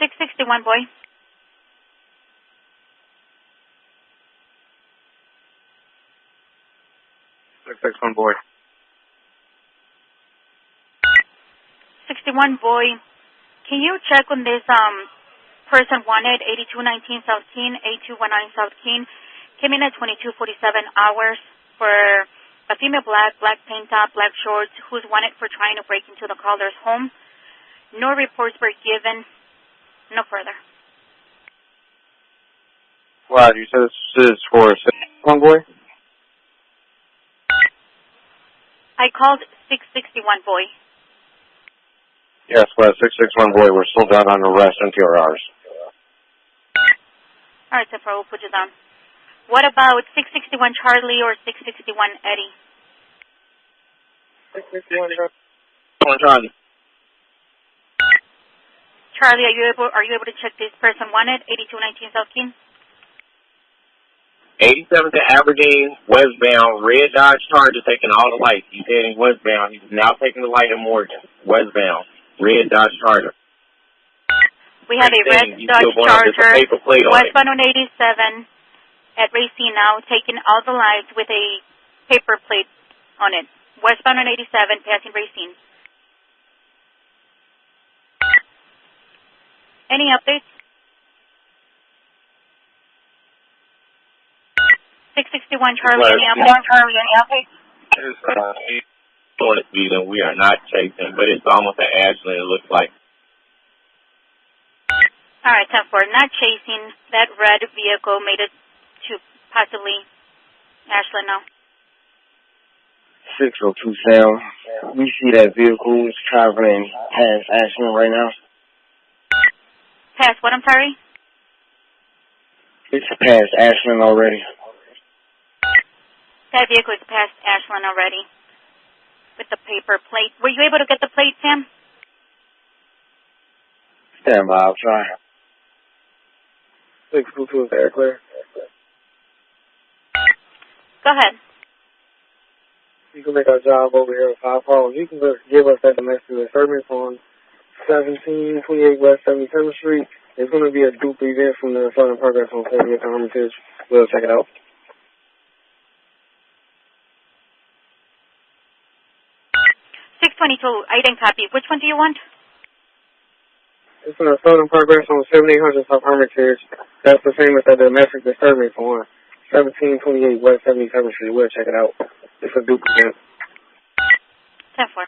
$661, boy. $661, boy. 61, boy. Can you check on this person wanted, 8219 South Keene, 8219 South Keene, came in at 22:47 hours for a female black tank top, black shorts, who's wanted for trying to break into the caller's home. No reports were given. No further. Wow, you said this is for a boy? I called 661, boy. Yes, well, 661, boy, we're still down on arrest and TRRs. All right, Zephyr, we'll put you down. What about 661 Charlie or 661 Eddie? 661 Charlie. Charlie, are you able to check this person wanted, 8219 South Keene? 87th to Aberdeen, westbound, red Dodge Charger taking all the lights. He's heading westbound. He's now taking the light in Morgan, westbound, red Dodge Charger. We have a red Dodge Charger, westbound on 87 at Racine now, taking all the lights with a paper plate on it. Westbound on 87, passing Racine. Any updates? 661 Charlie, any updates? It's we are not chasing, but it's almost an Ashland, it looks like. All right, 10-4. Not chasing. That red vehicle made it to possibly Ashland now. 602 Sam. We see that vehicle is traveling past Ashland right now. Past what, I'm sorry? It's past Ashland already. That vehicle is past Ashland already with the paper plate. Were you able to get the plate, Sam? 10 miles, trying. 622 is air clear. Go ahead. You can make our job over here with 5 calls. You can just give us that domestic disturbance on 1728 West 77th Street. It's going to be a dupe event from the Southern Progress on 70th and Hermitage. We'll check it out. I didn't copy. Which one do you want? It's in the Southern Progress on 7800 South Hermitage. That's the same as the domestic disturbance on 1728 West 77th Street. We'll check it out. It's a dupe event. 10-4.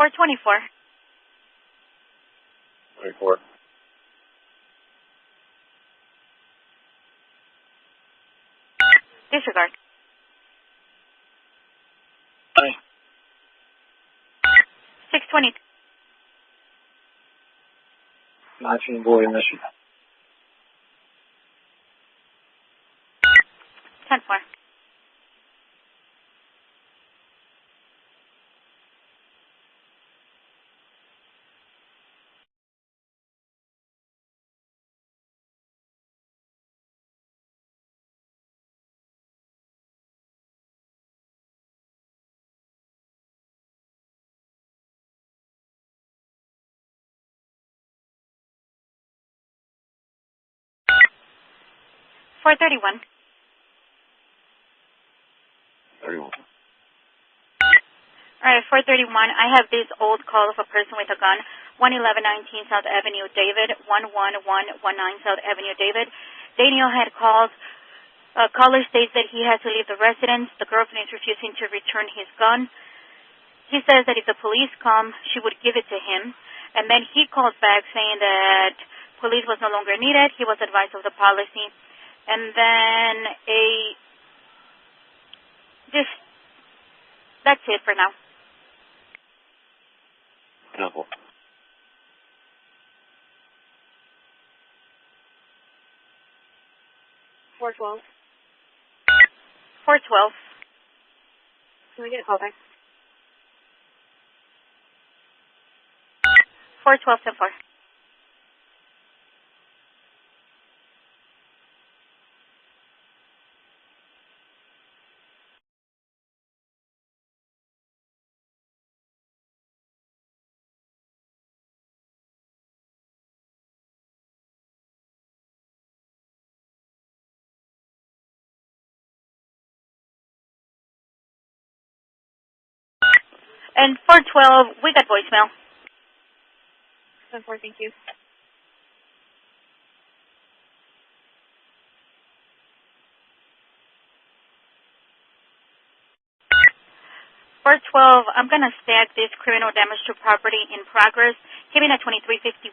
Or 24. 24. Disregard. 620. 19 boy mission. 10-4. For 31. 31. Alright, 431. I have this old call of a person with a gun. 11119 South Avenue, David. 11119 South Avenue, David. Daniel had called. Caller states that he has to leave the residence. The girlfriend is refusing to return his gun. He says that if the police come, she would give it to him. And then he calls back saying that police was no longer needed. He was advised of the policy. And then that's it for now. Temple. Four 12. 412. Can we get a call back? 412 and 4. And 412, we got voicemail. 10-4, thank you. I'm going to stack this criminal damage to property in progress. Came in at 2351,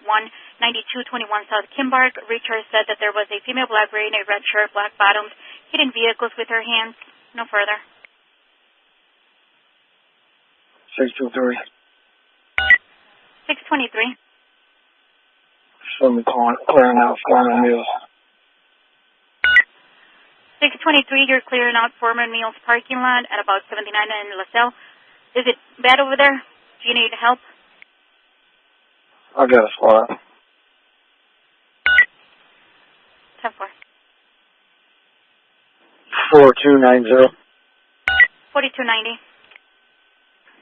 9221 South Kimbark. Richard said that there was a female black wearing a red shirt, black bottoms, hitting vehicles with her hands. No further. 623. 623. Show me clearing out Foreman Mills. 623, you're clearing out Foreman Mills parking lot at about 79 in LaSalle. Is it bad over there? Do you need help? I got a squad. 10-4. 4290. 4290.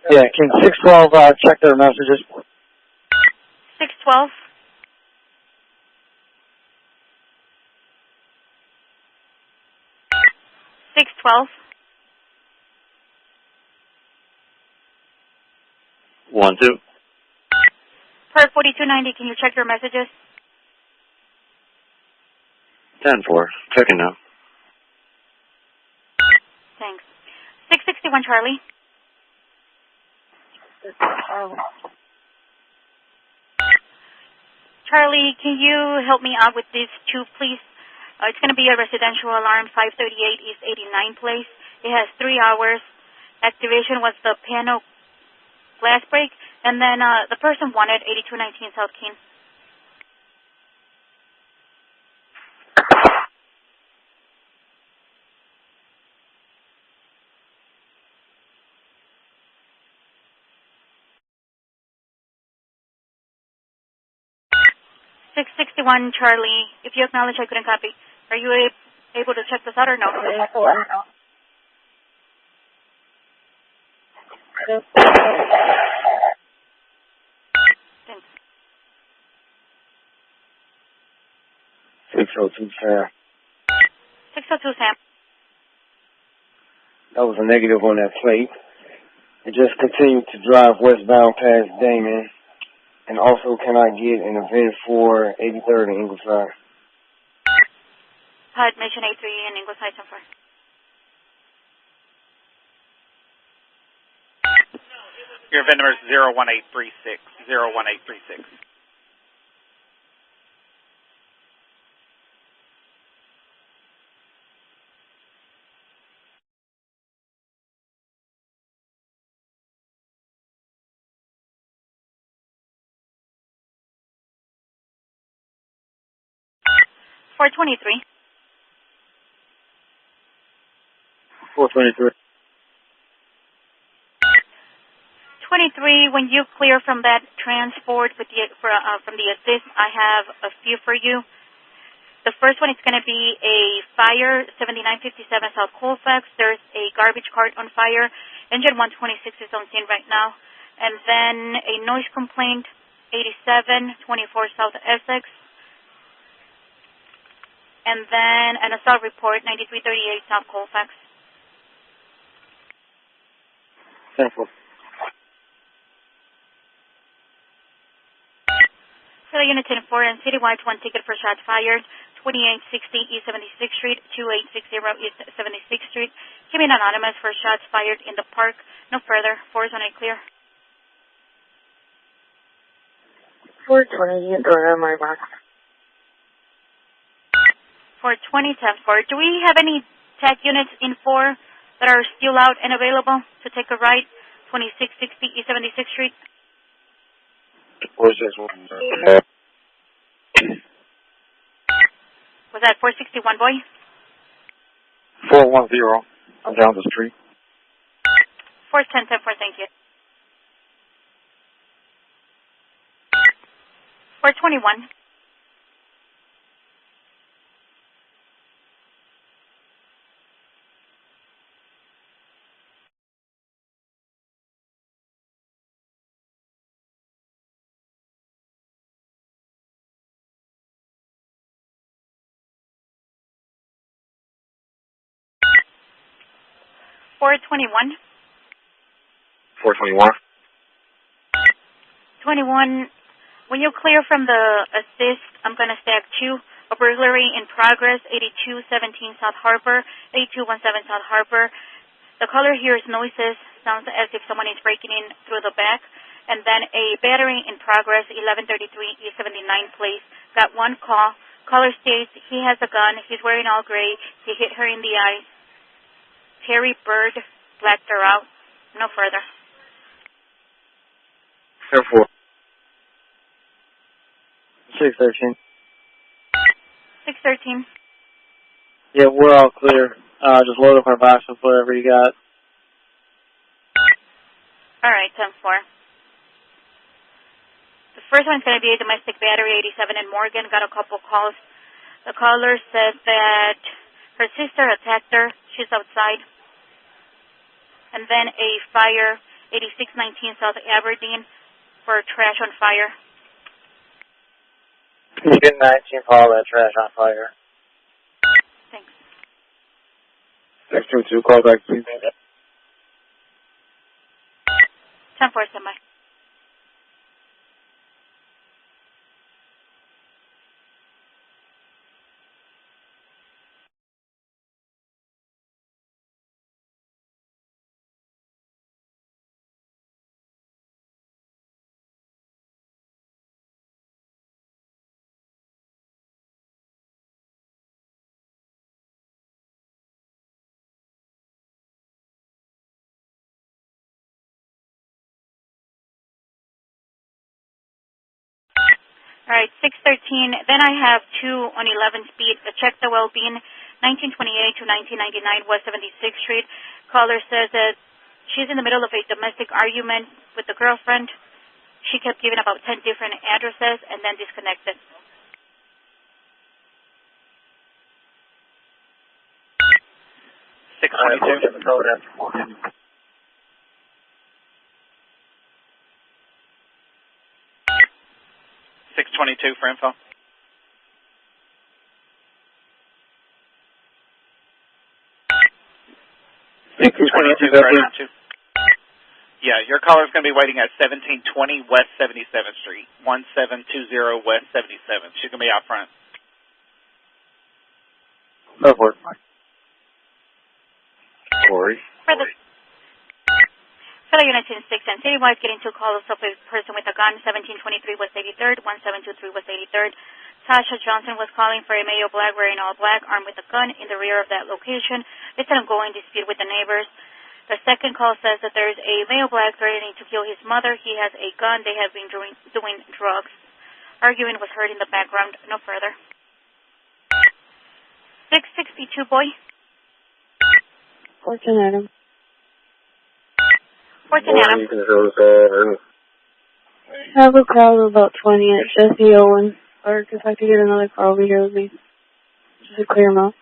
Yeah, can 612 check their messages? 612. 612. 12. Per 4290, can you check your messages? 10-4. Checking now. Thanks. 661 Charlie. Charlie, can you help me out with these two, please? It's going to be a residential alarm, 538 East 89 Place. It has 3 hours. Activation was the panel glass break, and then the person wanted 8219 South Keene. 661 Charlie, if you acknowledge I couldn't copy, are you able to check this out or no? Thanks. 602 Sam. 602 Sam. That was a negative on that plate. And just continue to drive westbound past Damon. And also, can I get an event for 83rd and Ingleside? HUD Mission 83 and Ingleside so far. Your event number is 01836. 01836. Four 23. 423. 23, when you clear from that transport with the, from the assist, I have a few for you. The first one is going to be a fire, 7957 South Colfax. There's a garbage cart on fire. Engine 126 is on scene right now. And then a noise complaint, 8724 South Essex. And then an assault report, 9338 South Colfax. Central. For the Unit 10-4 and citywide, one ticket for shots fired, 2860 East 76th Street, 2860 East 76th Street. Came in anonymous for shots fired in the park. No further. 4 is on a clear. 420, you can go to my box. 420, 10-4. Do we have any tech units in 4 that are still out and available to take a ride, 2660 East 76th Street? Where's this one? Was that 461, boy? 410. I'm down the street. 410, 10-4, thank you. 421. 421. 421. 21, when you clear from the assist, I'm going to stack 2. A burglary in progress, 8217 South Harbor, 8217 South Harbor. The caller hears noises, sounds as if someone is breaking in through the back. And then a battery in progress, 1133 East 79 Place. Got one call. Caller states he has a gun. He's wearing all gray. He hit her in the eye. Terry Bird blacked her out. No further. 10-4. 613. 613. Yeah, we're all clear. Just load up our box with whatever you got. All right, 10-4. The first one's going to be a domestic battery, 87 in Morgan. Got a couple calls. The caller said that her sister attacked her. She's outside. And then a fire, 8619 South Aberdeen, for trash on fire. You get 19 call that trash on fire. Thanks. 622, call back, please. 10-4, standby. All right, 613. Then I have 2 on 11 speed. Check the well-being, 1928 to 1999 West 76th Street. Caller says that she's in the middle of a domestic argument with the girlfriend. She kept giving about 10 different addresses and then disconnected. 622. 622 for info. 622 Gresham 2. Yeah, your caller's going to be waiting at 1720 West 77th Street, 1720 West 77th. She's going to be out front. That works. Corey. For the units in 6 and citywide, getting 2 calls of a person with a gun, 1723 West 83rd, 1723 West 83rd. Tasha Johnson was calling for a male black wearing all black, armed with a gun in the rear of that location. It's an ongoing dispute with the neighbors. The second call says that there is a male black threatening to kill his mother. He has a gun. They have been doing drugs. Arguing was heard in the background. No further. 662, boy. Fortune Adam. Fortune Adam. You can show us all. I have a crowd of about 20 at Jesse Owens Park. If I could get another car over here with me. Just to clear them out.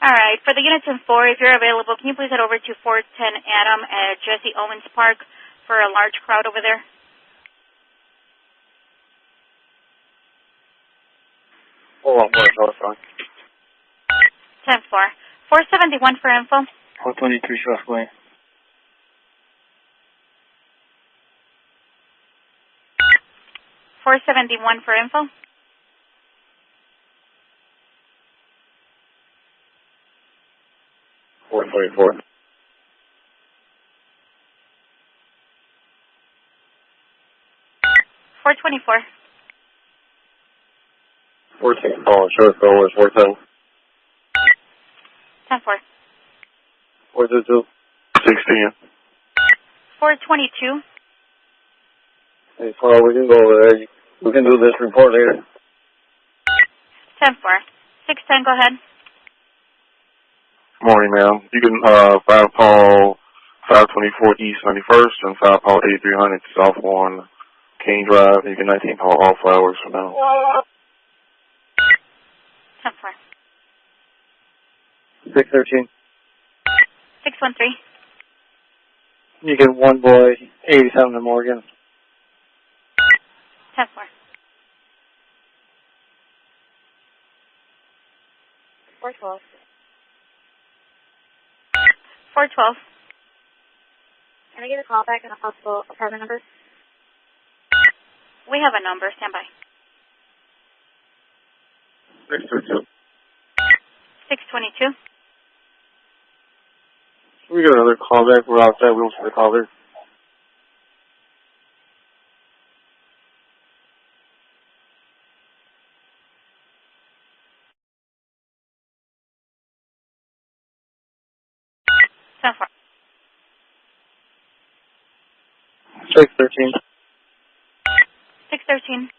All right. For the units in 4, if you're available, can you please head over to 410 Adam at Jesse Owens Park for a large crowd over there? Hold on, sorry. 10-4. 471 for info. 423 Southway. 471 for info. 424. 424. 14. Oh, insurance bill was 410. 10-4. 422. 16. 422. Hey, Paul, we can go over there. We can do this report later. 10-4. 610, go ahead. Morning, ma'am. You can file call 524 East 91st and file call 8300 South 1 King Drive. You can 19 call all flowers for now. 10-4. 613. 613. You get one boy, 87 to Morgan. 10-4. 412. 412. Can I get a call back on a possible apartment number? We have a number. Stand by. 622. 622. We got another call back. We're outside. We'll see the caller. So far. 613. 613.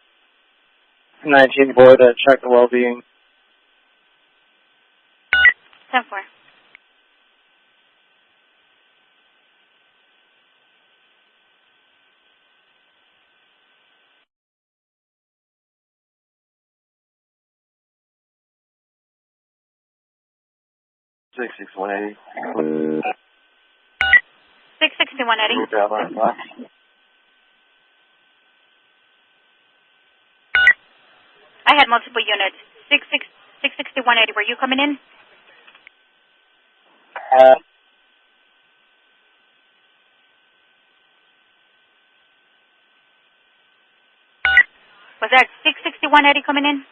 19 boy that checked the well-being. 10-4. 66180. 661, Eddie. I had multiple units. 661, Eddie. Were you coming in? Was that 661, Eddie, coming in?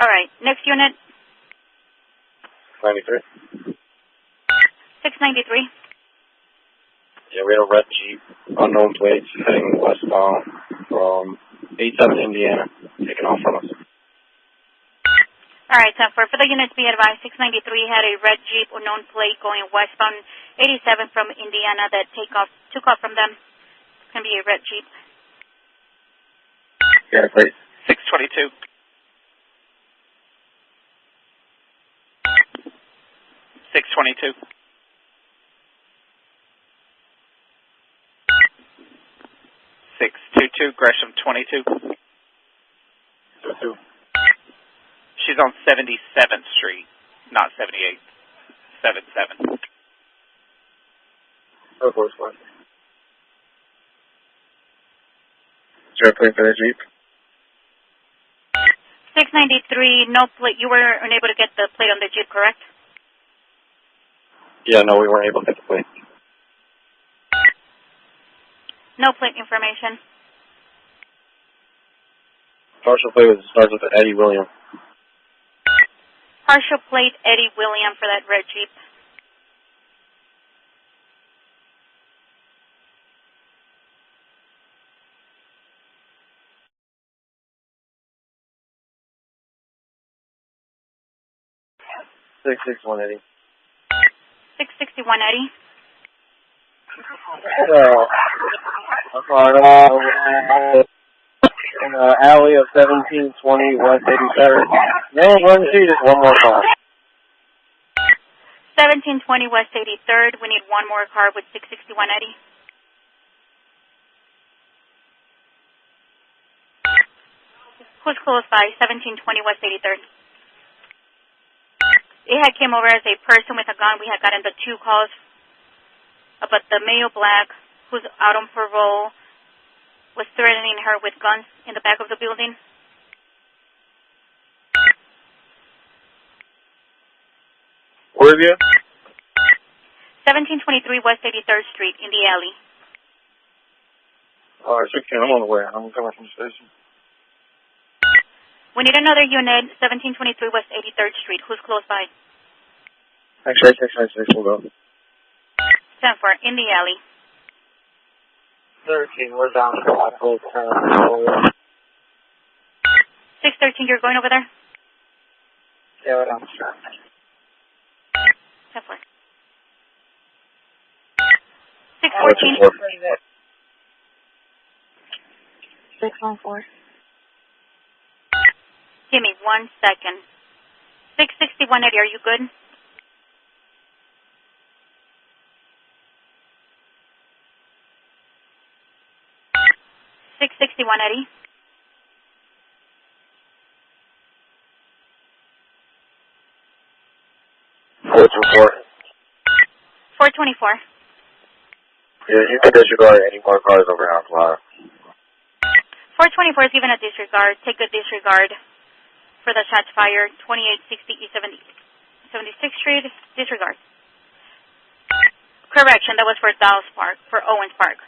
All right. Next unit. 93. 693. Yeah, we had a red Jeep, unknown plates, heading westbound from 87 Indiana, taking off from us. All right, 10-4. For the units, be advised, 693 had a red Jeep, unknown plate, going westbound 87 from Indiana that took off from them. It's going to be a red Jeep. Yeah, great. 622. 622. 622 Gresham 22. she's on 77th Street, not 78th. 77. Of course, one. Is there a plate for the Jeep? 693, no plate. You were unable to get the plate on the Jeep, correct? Yeah, no, we weren't able to get the plate. No plate information. Partial plate starts with Eddie William. Partial plate Eddie William for that red Jeep. $661 Eddie. 661 Eddie. In the alley of 1720 West 83rd. No, one sheet, just one more car. 1720 West 83rd. We need one more car with 661 Eddie. Who's close by? 1720 West 83rd. It had came over as a person with a gun. We had gotten the 2 calls about the male black who's out on parole was threatening her with guns in the back of the building. Where are you? 1723 West 83rd Street in the alley. All right, I'm on the way. I'm coming from the station. We need another unit, 1723 West 83rd Street. Who's close by? X-ray, we'll go. 10-4, in the alley. 13, we're down to that whole town. 613, you're going over there? Yeah, we're down. 10-4. 614. 614. Give me 1 second. 661 Eddie, are you good? Eddie. 424. Yeah, you can disregard any more cars over half a mile. 424 is given a disregard. Take a disregard for the shots fired. 2860 East 76th Street. Disregard. Correction, that was for Dawes Park, for Owens Park.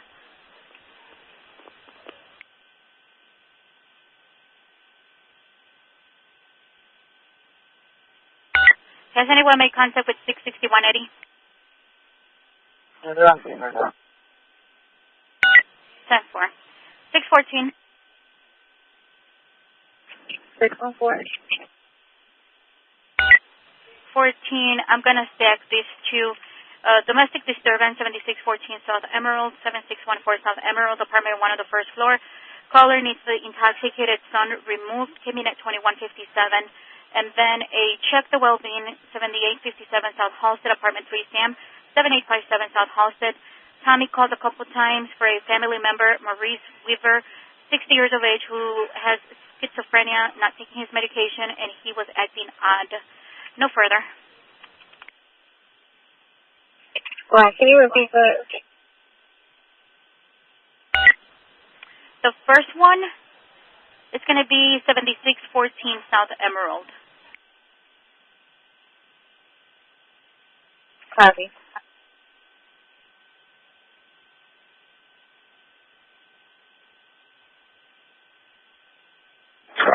Has anyone made contact with 661 Eddie? Yeah, they're on scene right now. 10-4. 614. 614. 14, I'm going to stack these two. Domestic disturbance, 7614 South Emerald, 7614 South Emerald, apartment 1 on the first floor. Caller needs the intoxicated son removed, came in at 2157. And then a check the well-being, 7857 South Halsted, apartment 3 Sam, 7857 South Halsted. Tommy called a couple times for a family member, Maurice Weaver, 60 years of age, who has schizophrenia, not taking his medication, and he was acting odd. No further. Well, can you repeat that? The first one is going to be 7614 South Emerald. Copy.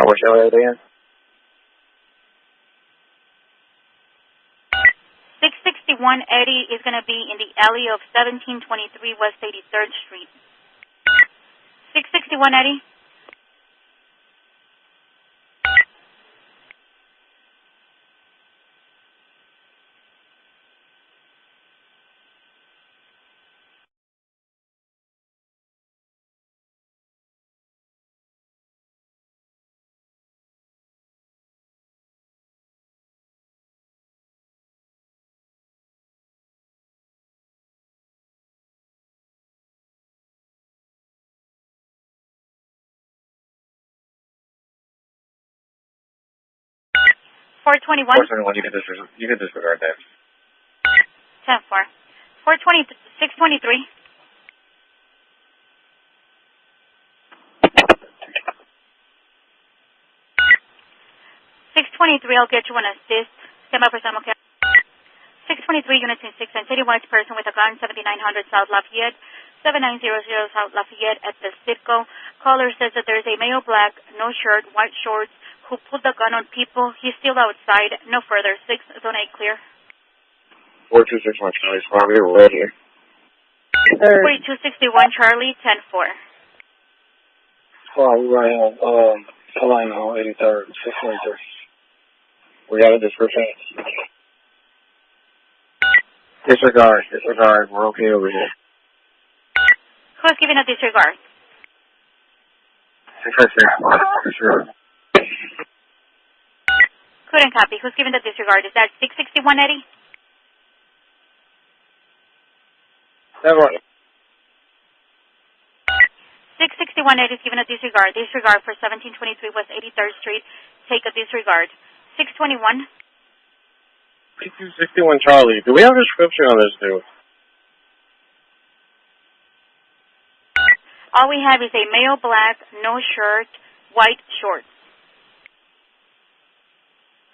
What's your area again? 661 Eddie is going to be in the alley of 1723 West 83rd Street. 661 Eddie. 421. 421, you can disregard that. 10-4. 420, 623. 623, I'll get you an assist. Stand by for some, okay? 623 units in 6 and citywide person with a gun, 7900 South Lafayette, 7900 South Lafayette at the Citgo. Caller says that there is a male black, no shirt, white shorts, who pulled the gun on people. He's still outside. No further. 6, zone 8 clear. 4261 Charlie Squad, we're right here. 4261 Charlie, 10-4. Well, we're right on, line on 83rd, 623. We got a description. Disregard. We're okay over here. Who's giving a disregard? 656, for sure. Couldn't copy. Who's giving the disregard? Is that 661, Eddie? That's right. 661 Eddie is giving a disregard. Disregard for 1723 West 83rd Street. Take a disregard. 621. 6261 Charlie. Do we have a description on this dude? All we have is a male black, no shirt, white shorts.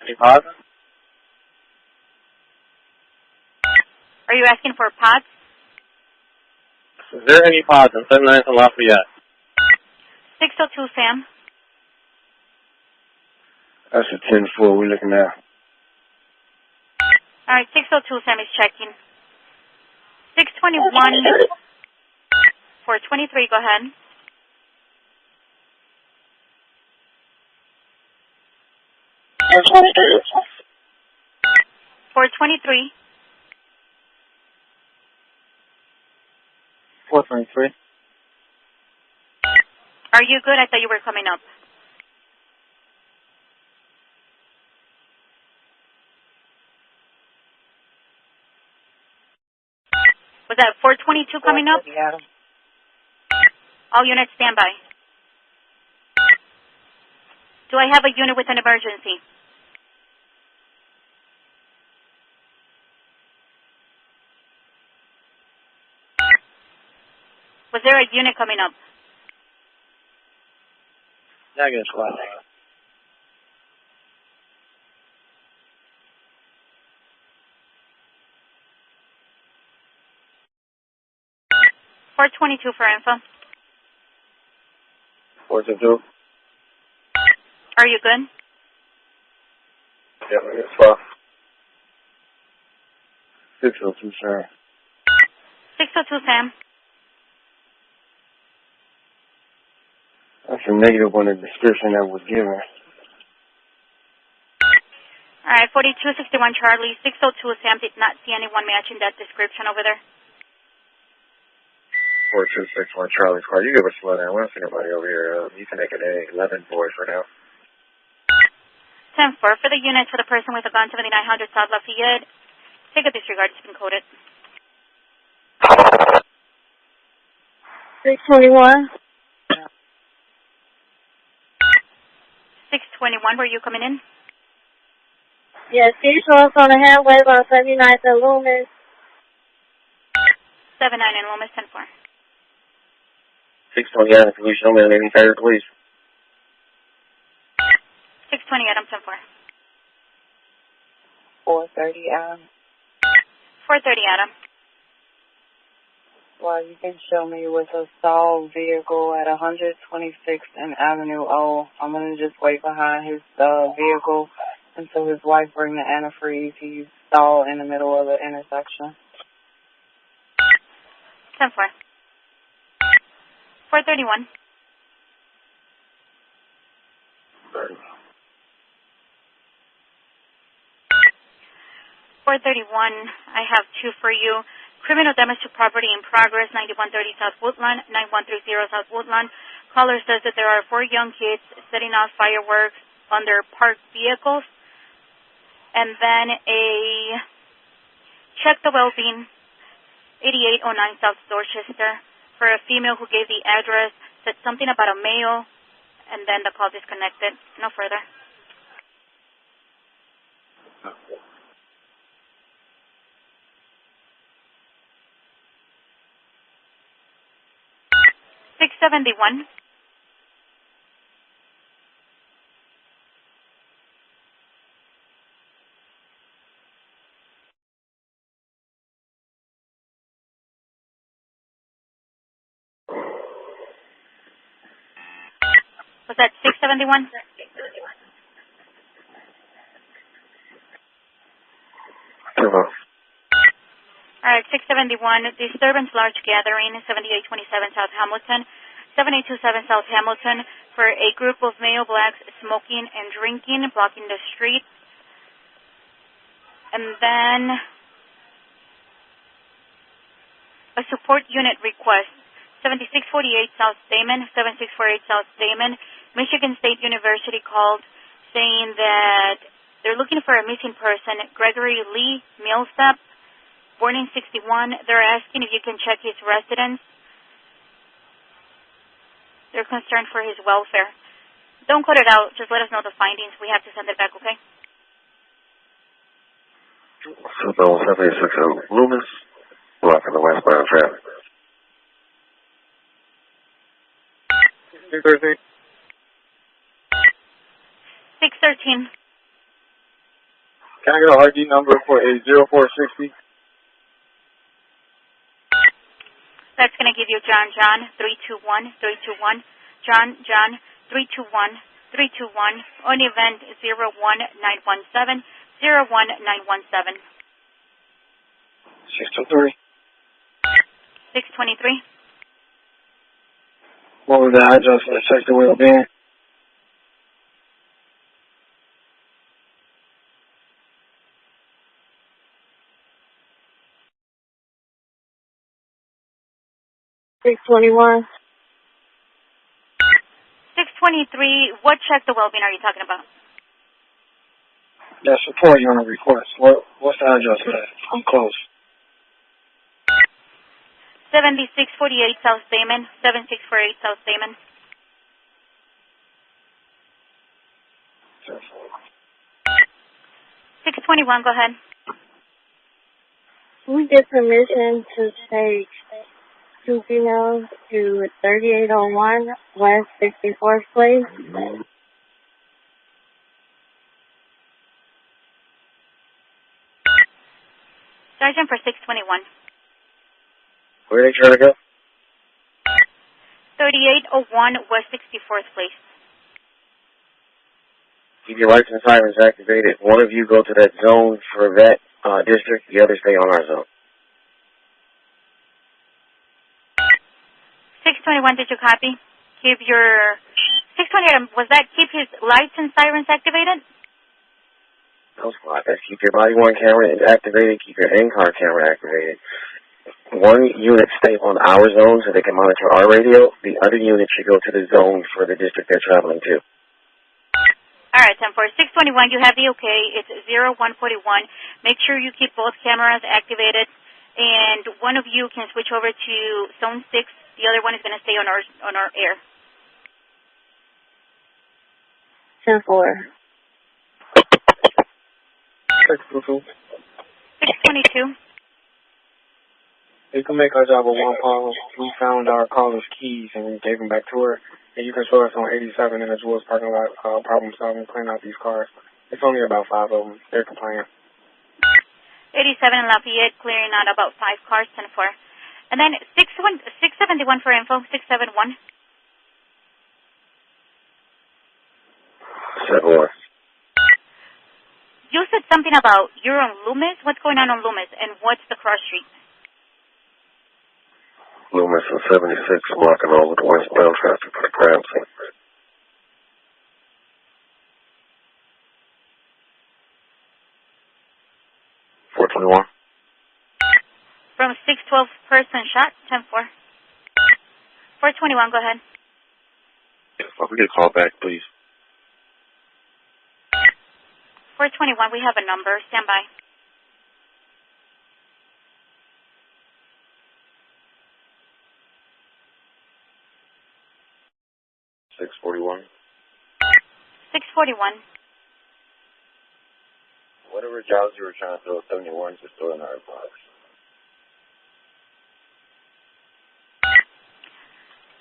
Any pods? Are you asking for pods? Is there any pods on 79th and Lafayette? 602 Sam. That's a 10-4 we're looking at. All right, 602 Sam is checking. 621 423, go ahead. $423. 423. Are you good? I thought you were coming up. Was that 422 coming up? All units stand by. Do I have a unit with an emergency? Was there a unit coming up? Negative squad. $422 for info. 422. Are you good? Yep, it's fine. 602, sir. 602 Sam. That's a negative on the description that was given. All right, 4261 Charlie, 602 Sam. Did not see anyone matching that description over there. 4261 Charlie Squad, you give us a letter. I don't see nobody over here. You can make it a 11 boy for now. 10-4 for the unit for the person with a gun, 7900 South Lafayette. Take a disregard. It's been coded. 621. 621, were you coming in? Yes, these show us on the highway on 79th and Loomis. 79 and Loomis, 10-4. 620 Adam, can you show me on any fire, please? 620 Adam, 10-4. 430 Adam. 430 Adam. Well, you can show me with a stalled vehicle at 126th and Avenue O. I'm going to just wait behind his vehicle until his wife bring the antifreeze. He's stalled in the middle of the intersection. 10-4. 431. 431, I have two for you. Criminal damage to property in progress, 9130 South Woodland, 9130 South Woodland. Caller says that there are 4 young kids setting off fireworks on their parked vehicles. And then a check the well-being, 8809 South Dorchester, for a female who gave the address, said something about a male, and then the call disconnected. No further. 671. Was that 671? Hello. All right, 671. Disturbance large gathering, 7827 South Hamilton, 7827 South Hamilton, for a group of male blacks smoking and drinking, blocking the street. And then a support unit request, 7648 South Damon, 7648 South Damon. Michigan State University called saying that they're looking for a missing person, Gregory Lee Millsap, born in 61. They're asking if you can check his residence. They're concerned for his welfare. Don't cut it out. Just let us know the findings. We have to send it back, okay? Southbound 786 Loomis, blocking the westbound traffic. 613. 613. Can I get an RD number for a 0460? That's going to give you John 321 321. John 321 321. On event 01917 01917. 623. 623. What was the address for the check the wheel van? $621. 623. What check the well-being are you talking about? That's support you on a request. What's the address for that? I'm close. 7648 South Damon. 7648 South Damon. Sure. 621. Go ahead. We get permission to take 2 females to 3801 West 64th Place. Sergeant for 621. Where are they trying to go? 3801 West 64th Place. Keep your lights and sirens activated. One of you go to that zone for that district. The other stay on our zone. 621, did you copy? Keep your... 628, was that keep his lights and sirens activated? No squad. That's keep your body worn camera activated. Keep your in-car camera activated. One unit stay on our zone so they can monitor our radio. The other unit should go to the zone for the district they're traveling to. All right, 10-4. 621, you have the okay. It's 0141. Make sure you keep both cameras activated. And one of you can switch over to zone 6. The other one is going to stay on our air. 10-4. 622. You can make our job a one call. We found our caller's keys and we gave them back to her. And you can show us on 87 in the Jewels parking lot, problem solving, cleaning out these cars. It's only about 5 of them. They're compliant. 87 in Lafayette, clearing out about 5 cars, 10-4. And then 671 for info, 671. 7-1. You said something about you're on Loomis. What's going on Loomis, and what's the cross street? Loomis and 76 blocking all of the westbound traffic for the crime scene. From 612 person shot, 10-4. 421, go ahead. If I could get a call back, please. 421, we have a number. Stand by. $641. 641. Whatever jobs you were trying to fill, 71 just still in our box.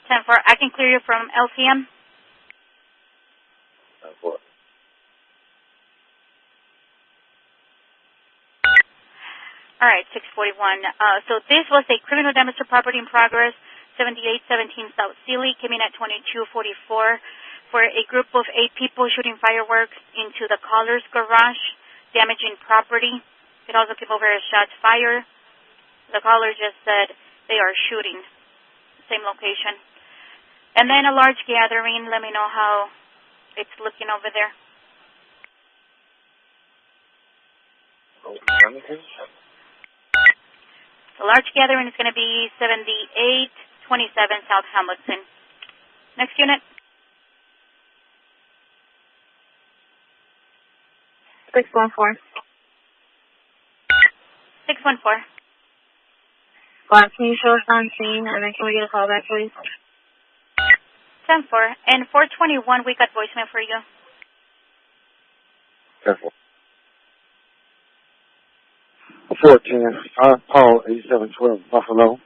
10-4. I I can clear you from LCM. All right, 641. So this was a criminal damage to property in progress, 7817 South Sealy, came in at 2244 for a group of 8 people shooting fireworks into the caller's garage, damaging property. It also came over as shots fired. The caller just said they are shooting. Same location. And then a large gathering. Let me know how it's looking over there. The large gathering is going to be 7827 South Hamilton. Next unit. 614. 614. Squad, can you show us on scene, and then can we get a call back, please? 10-4. And 421, we got voicemail for you. 10-4. 410, Paul 8712, Buffalo.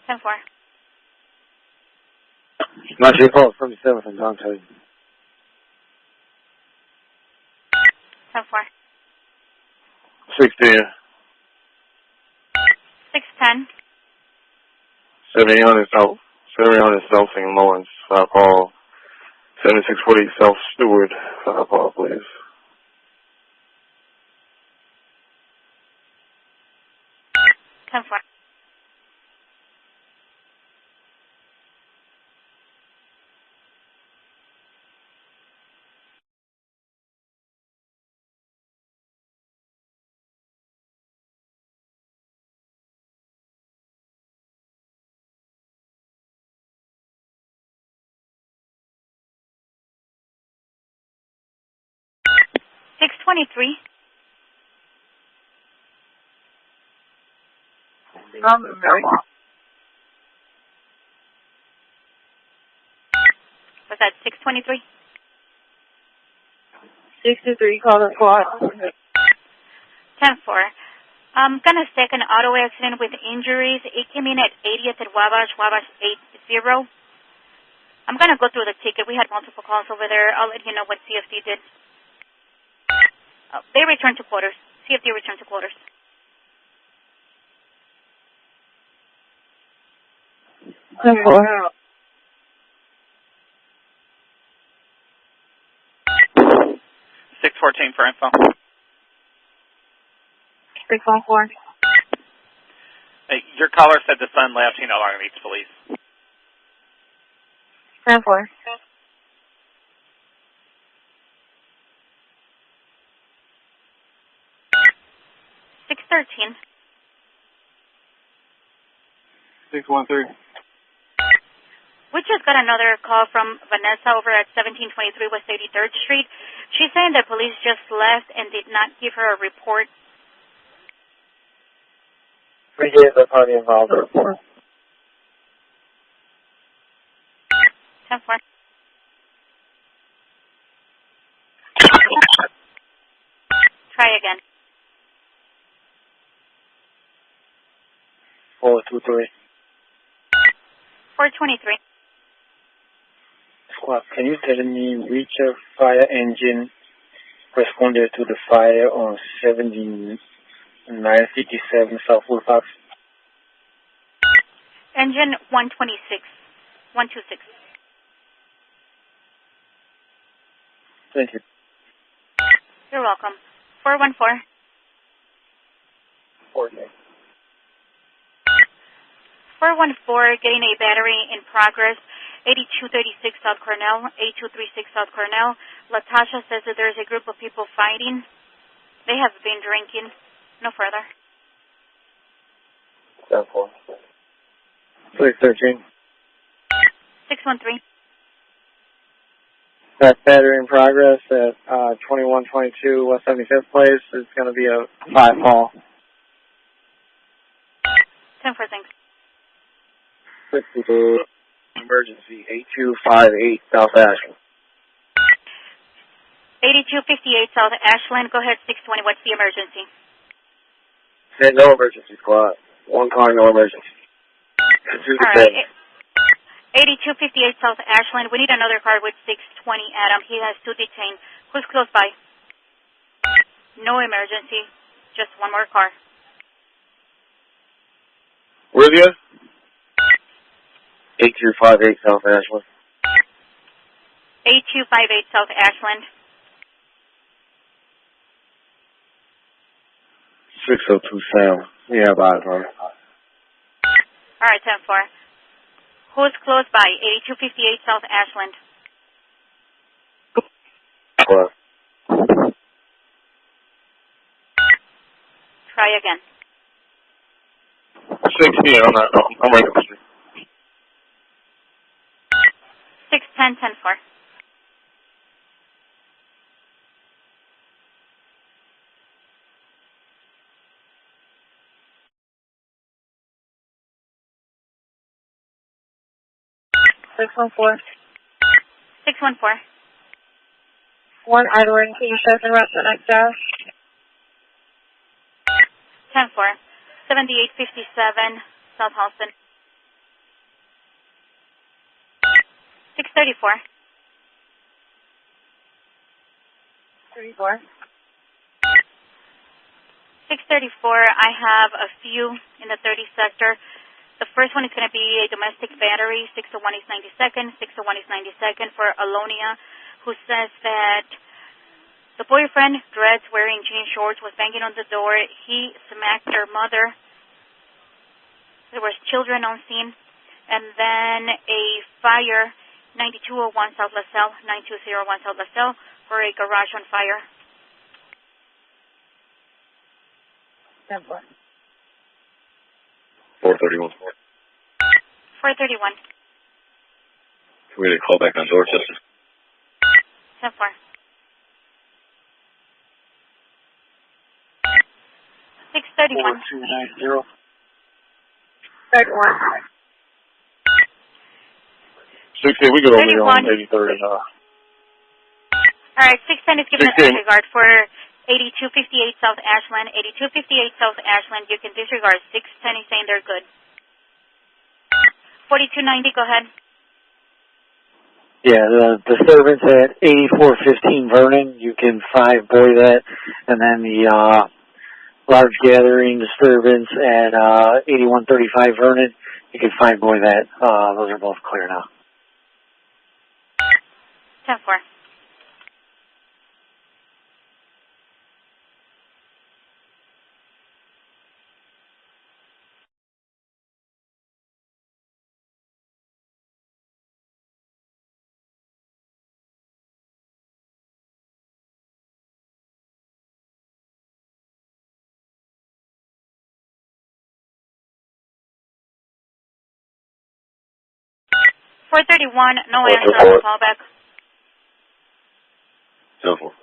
10-4. Not your call, 77th and Dante. 10-4. 610. 610. 70 South St. Lawrence, call 7648 South Stewart, call please. 10-4. 623. Was that 623? 63, call the squad. 10-4. I'm going to stick an auto accident with injuries. It came in at 80th at Wabash 80. I'm going to go through the ticket. We had multiple calls over there. I'll let you know what CFD did. Oh, they returned to quarters. CFD returned to quarters. Wow. 614 for info. 614. Hey, your caller said the son left. He no longer needs police. 10-4. 613. 613. We just got another call from Vanessa over at 1723 West 83rd Street. She's saying the police just left and did not give her a report. We gave the party involved a report. 10-4. Try again. 423. 423. Squad, can you tell me which fire engine responded to the fire on 7957 South Wolfax? Engine 126. 126. Thank you. You're welcome. 414. 414, getting a battery in progress. 8236 South Cornell, 8236 South Cornell. Latasha says that there's a group of people fighting. They have been drinking. No further. 613. 613. That battery in progress at 2122 West 75th Place. It's going to be a 5-call. 10-4, thanks. 62. Emergency 8258 South Ashland. 8258 South Ashland. Go ahead, 620. What's the emergency? No emergency, squad. One car, no emergency. All right. 8258 South Ashland. We need another car with 620 Adam. He has 2 detained. Who's close by? No emergency. Just one more car. Where's he at? 8258 South Ashland. 8258 South Ashland. 602 Sam. Yeah, bye, bro. All right, 10-4. Who's close by? 8258 South Ashland. What? Try again. 16. I'm right up the street. 610, 10-4. Six 614. One Edward, can you show the rest of the next hour? 10-4. 7857 South Halston. 634. 34. 634. I have a few in the 30 sector. The first one is going to be a domestic battery. 601 East 92nd. 601 East 92nd for Alonia, who says that the boyfriend, dreads, wearing jean shorts, was banging on the door. He smacked their mother. There was children on scene. And then a fire, 9201 South LaSalle, 9201 South LaSalle, for a garage on fire. 10-4. 431. 431. Can we get a call back on Dorchester? 10-4. 631. 4290. 31. 16. We get over here on 31. 83rd. All right, 610 is giving a 16. disregard for 8258 South Ashland. 8258 South Ashland, you can disregard. 610 is saying they're good. 4290, go ahead. Yeah, the disturbance at 8415 Vernon, you can 5-boy that. And then the large gathering disturbance at 8135 Vernon, you can 5-boy that. Those are both clear now. 10-4. $431, no answer on the callback. 10-4.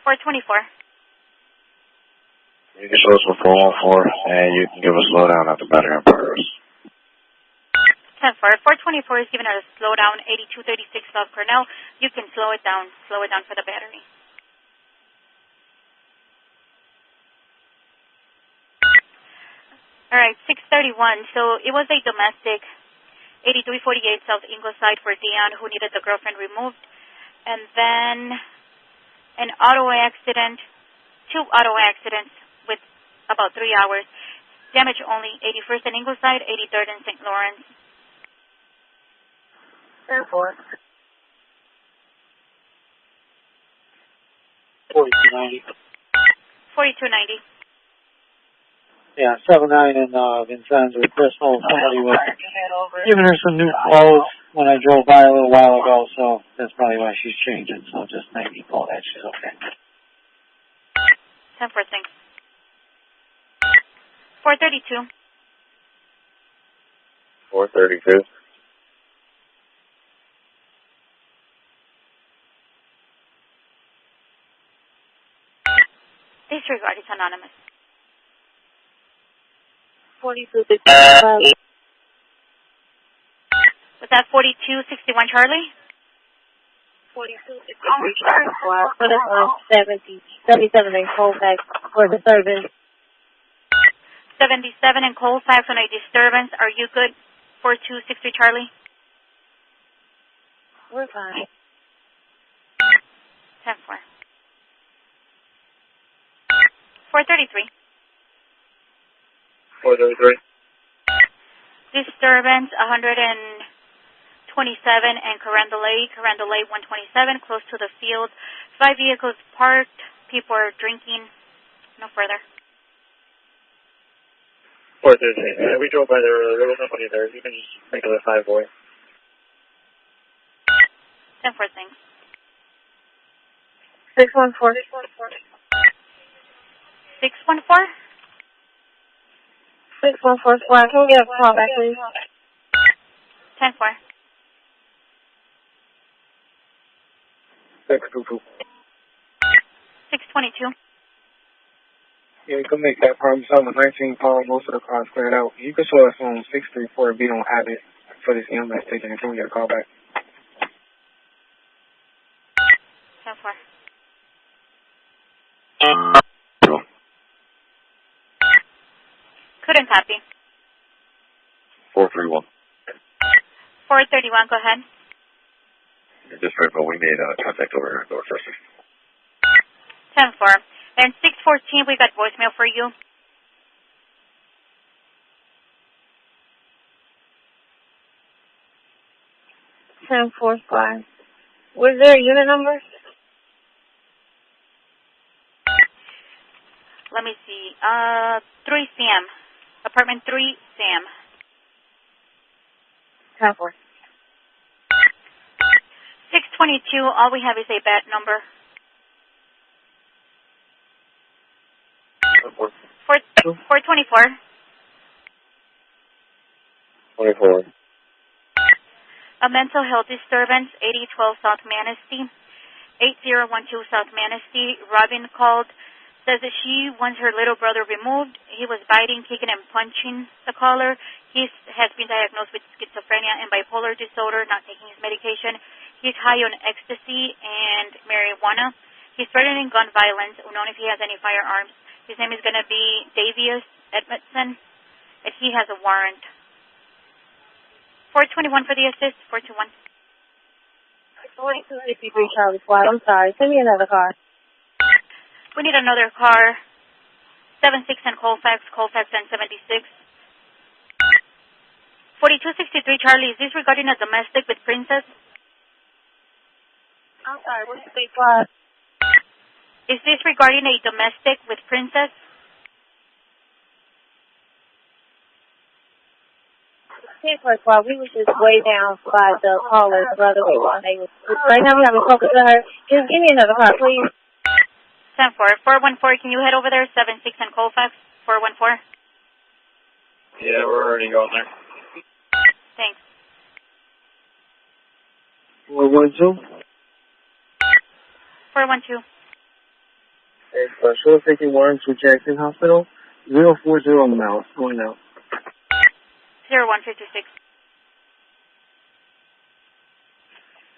424. You can show us what 414, and you can give a slowdown at the battery on progress. 10-4. 424 is giving it a slowdown. 8236 South Cornell. You can slow it down for the battery. All right, 631. So it was a domestic, 8348 South Ingleside for Dion, who needed the girlfriend removed. And then an auto accident, 2 auto accidents with about 3 hours. Damage only, 81st and Ingleside, 83rd and St. Lawrence. 10-4. 4290. 4290. Yeah, 79 in Vincennes or Crystal. Somebody was giving her some new clothes when I drove by a little while ago, so that's probably why she's changing. So just maybe call that. She's okay. 10-4, thanks. 432. 432. Disregard, it's anonymous. 4265. Was that 4261 Charlie? 4263. Put it on 77 and Colfax for disturbance. 77 and Colfax on a disturbance. Are you good? 4263 Charlie. We're fine. 10-4. 433. 433. Disturbance 127 and Carondelet 127, close to the field. 5 vehicles parked. People are drinking. No further. 433. Yeah, we drove by there earlier. There was nobody there. You can just make it a 5-boy. 10-4, thanks. 614. 614? 614 squad. Can we get a call back, please? 10-4. 622. 622. Yeah, you can make that problem solve with 19 pound. Most of the cars cleared out. You can show us on 634 if we don't have it for this EMS station. Can we get a call back? 10-4. Couldn't copy. 431. 431, go ahead. Just right, but we made contact over here at door first. 10-4. And 614, we got voicemail for you. Ten 4 squad. Was there a unit number? Let me see. 3 Sam. Apartment 3 Sam. 10 4. 622, all we have is a bad number. 424. 24. A mental health disturbance, 8012 South Manistee. 8012 South Manistee. Robin called, says that she wants her little brother removed. He was biting, kicking, and punching the caller. He has been diagnosed with schizophrenia and bipolar disorder, not taking his medication. He's high on ecstasy and marijuana. He's threatening gun violence, unknown if he has any firearms. His name is going to be Davius Edmondson, and he has a warrant. 421 for the assist, 421. 423 Charlie Squad. I'm sorry. Send me another car. We need another car. 76 and Colfax and 76. 4263 Charlie, is this regarding a domestic with Princess? I'm sorry, what's the squad? Is this regarding a domestic with Princess? Squad, we was just way down by the caller's brother. Right now we have a focus on her. Just give me another car, please. 10-4. 414, can you head over there? 76 and Colfax, 414. Yeah, we're already going there. Thanks. 412. 412. Hey, show us taking warrants for Jackson Hospital. 040 on the mouse. Going out. 0156.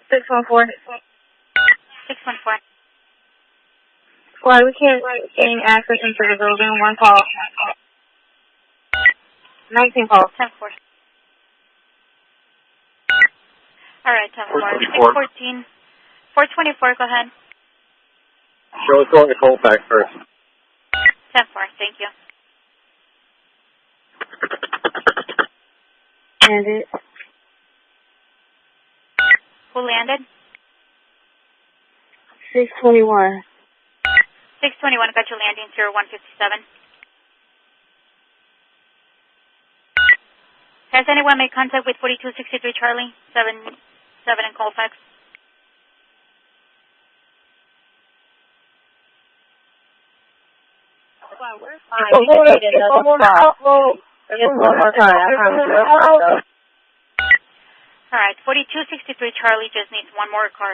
614. 614. Squad, we can't gain access into the building. One call. 19 calls. 10-4. All right, 10-4. 614. 424, go ahead. Show us going to Colfax first. 10-4, thank you. Landed. Who landed? 621. 621, got you landing 0157. Has anyone made contact with 4263 Charlie, 7 in Colfax? We're fine. We just need another spot. Just one more time, I promise you. All right, 4263 Charlie just needs one more car.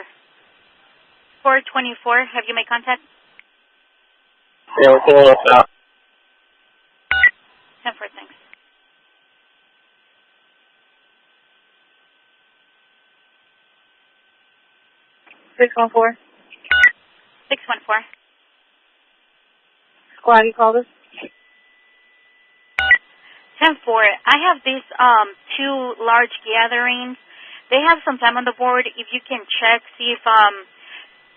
424, have you made contact? Yeah, we're pulling up now. 10-4, thanks. Six 614. 614. Squad, you called us? 10-4. I have these two large gatherings. They have some time on the board. If you can check, see if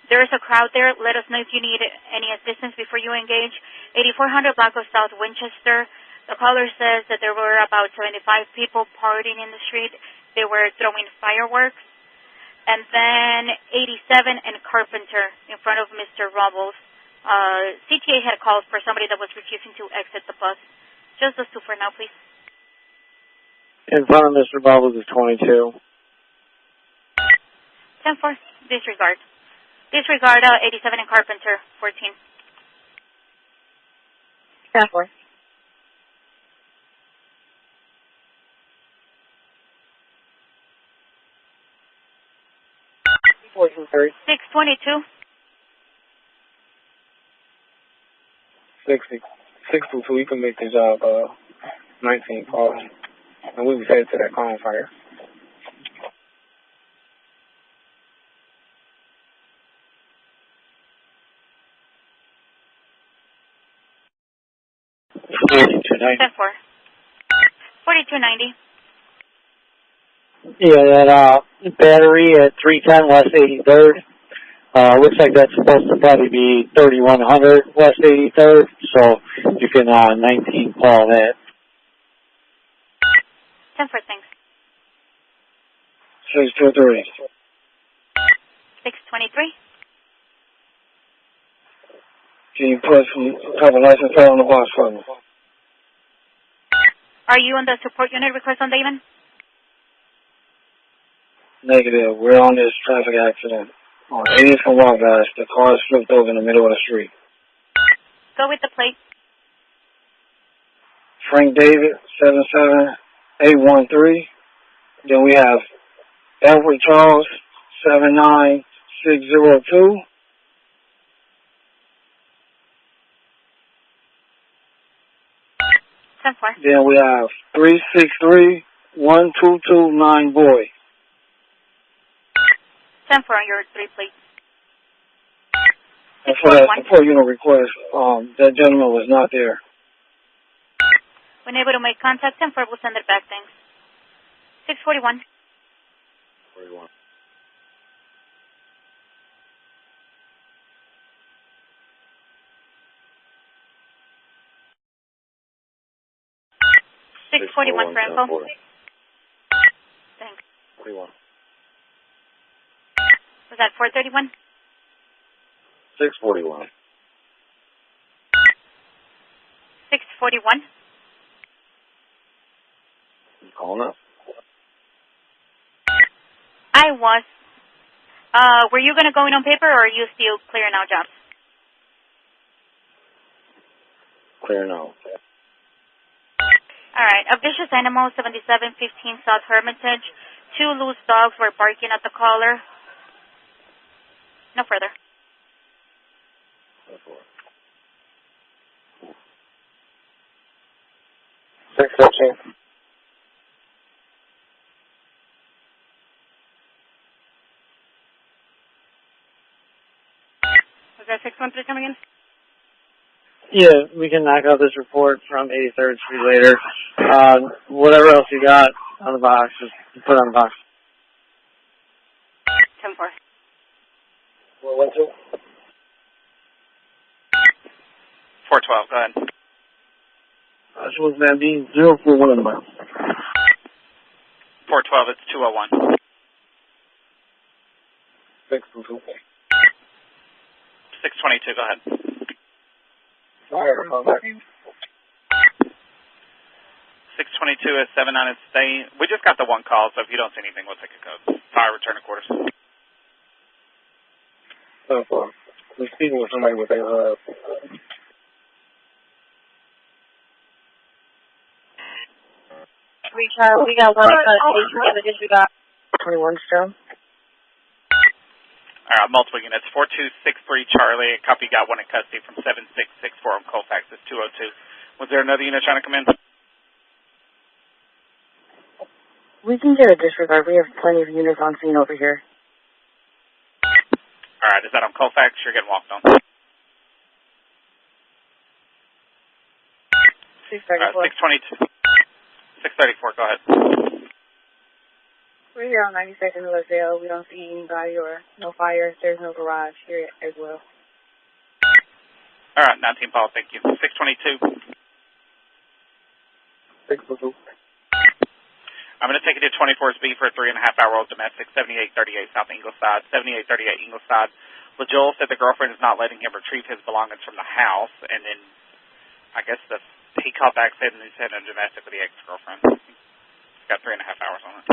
there is a crowd there. Let us know if you need any assistance before you engage. 8400 Blanco South Winchester. The caller says that there were about 75 people partying in the street. They were throwing fireworks. And then 87 and Carpenter in front of Mr. Rumbles. CTA had called for somebody that was refusing to exit the bus. Just those two for now, please. In front of Mr. Bubbles is 22. 10-4. Disregard. Disregard 87 and Carpenter, 14. 10-4. Fortune 30. 622. 60. 622, we can make the job 19 calls. And we was headed to that cone fire. $10-4. 4290. Yeah, that battery at 310 West 83rd. Looks like that's supposed to probably be 3100 West 83rd, so you can 19 call that. 10-4, thanks. 623. 623. Can you put have a license plate on the box for me? Are you on the support unit request on Damon? Negative. We're on this traffic accident on 80th and Wabash. The car is flipped over in the middle of the street. Go with the plate. Frank David, 77813. Then we have Edward Charles, 79602. Then we have 3631229 Boy. 10-4 on your 3 plate. And for that support unit request, that gentleman was not there. When able to make contact, 10-4 will send it back, thanks. 641. 41. $641 for info. Thanks. 41. Was that 431? 641. 641. You calling up? I was. Were you going to go in on paper, or are you still clearing out jobs? Clear now. All right. A vicious animal, 7715 South Hermitage. 2 loose dogs were barking at the caller. No further. 615. Was that 613 coming in? Yeah, we can knock out this report from 83rd Street later. Whatever else you got on the box, just put it on the box. 10-4. 412. 412, go ahead. This was that being 041 miles. 412, it's 201. 622. 622, go ahead. Fire, 622 is 79 and stay. We just got the one call, so if you don't see anything, we'll take a code. Fire, return to quarters. We're speaking with somebody with a We got one station. We got 21 still. All right, multiple units. 4263 Charlie. Copy, got one in custody from 7664 on Colfax. It's 202. Was there another unit trying to come in? We can get a disregard. We have plenty of units on scene over here. All right, is that on Colfax? You're getting walked on. 634. 622. 634, go ahead. We're here on 92nd in Westdale. We don't see anybody or no fires. There's no garage here as well. All right, 19 Paul, thank you. 622. 622. I'm going to take it to 24's B for a 3.5-hour-old domestic, 7838 South Ingleside, 7838 Ingleside. LaJoel said the girlfriend is not letting him retrieve his belongings from the house, and then I guess he called back saying he's had a domestic with the ex-girlfriend. He's got 3.5 hours on it.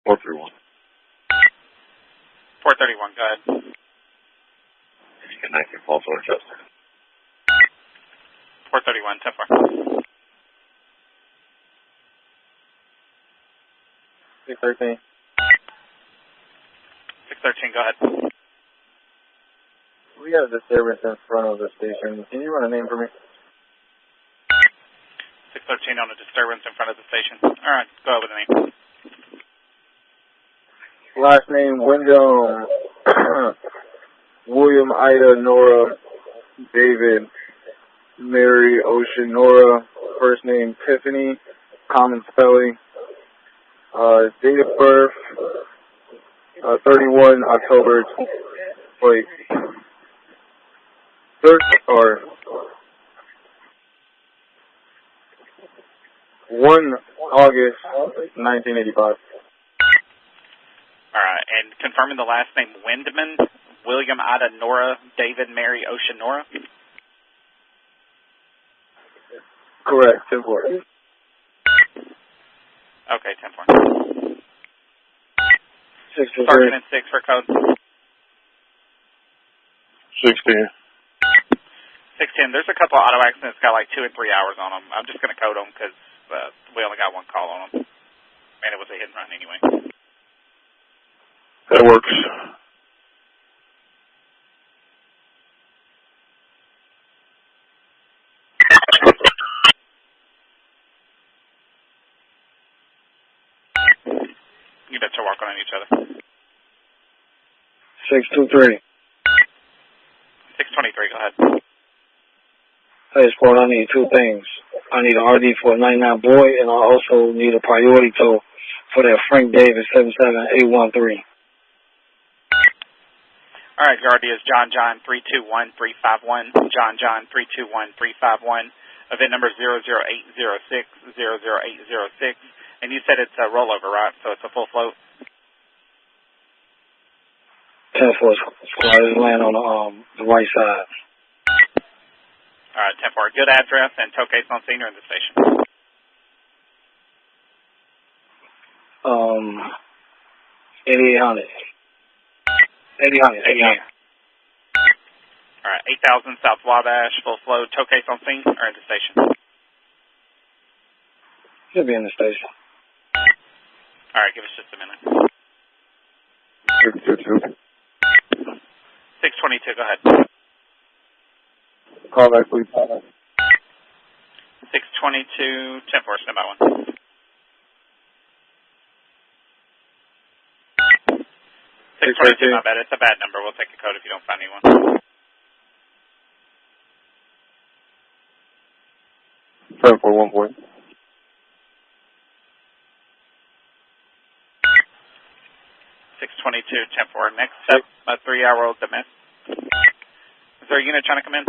Four three one. 431, go ahead. Good night, false order, Chester. 431, 10-4. 613. 613, go ahead. We have a disturbance in front of the station. Can you run a name for me? 613 on a disturbance in front of the station. All right, go ahead with the name. Last name, Wyndham, William, Ida, Nora, David, Mary, Ocean, Nora. First name, Tiffany, common spelling. Date of birth, 31 October, wait, 1 August 1985. All right, and confirming the last name, Windman, William, Ida, Nora, David, Mary, Ocean, Nora? Correct, 10-4. Okay, 10-4. 6-3. Sergeant and 6 for code. 16. 610. There's a couple of auto accidents got like 2 and 3 hours on them. I'm just going to code them because we only got one call on them. And it was a hit and run anyway. That works. You bet you're working on each other. 623. 623, go ahead. Hey, Sport, I need two things. I need an RD for a 99 boy, and I also need a priority tow for that Frank Davis 77813. All right, your RD is John 321351, John 321351, event number 00806, 00806, and you said it's a rollover, right? So it's a full float? 10-4 squad is laying on the right side. All right, 10-4, good address and tow case on scene or in the station? 8800. 8800. All right, 8000 South Wabash, full flow, tow case on scene or in the station? Should be in the station. All right, give us just a minute. 622, go ahead. Call back, please. 622, 10-4, stand by one. 622, my bad. It's a bad number. We'll take a code if you don't find anyone. 741 point. 622, 10-4. Next up, a 3-hour-old domestic. Is there a unit trying to come in?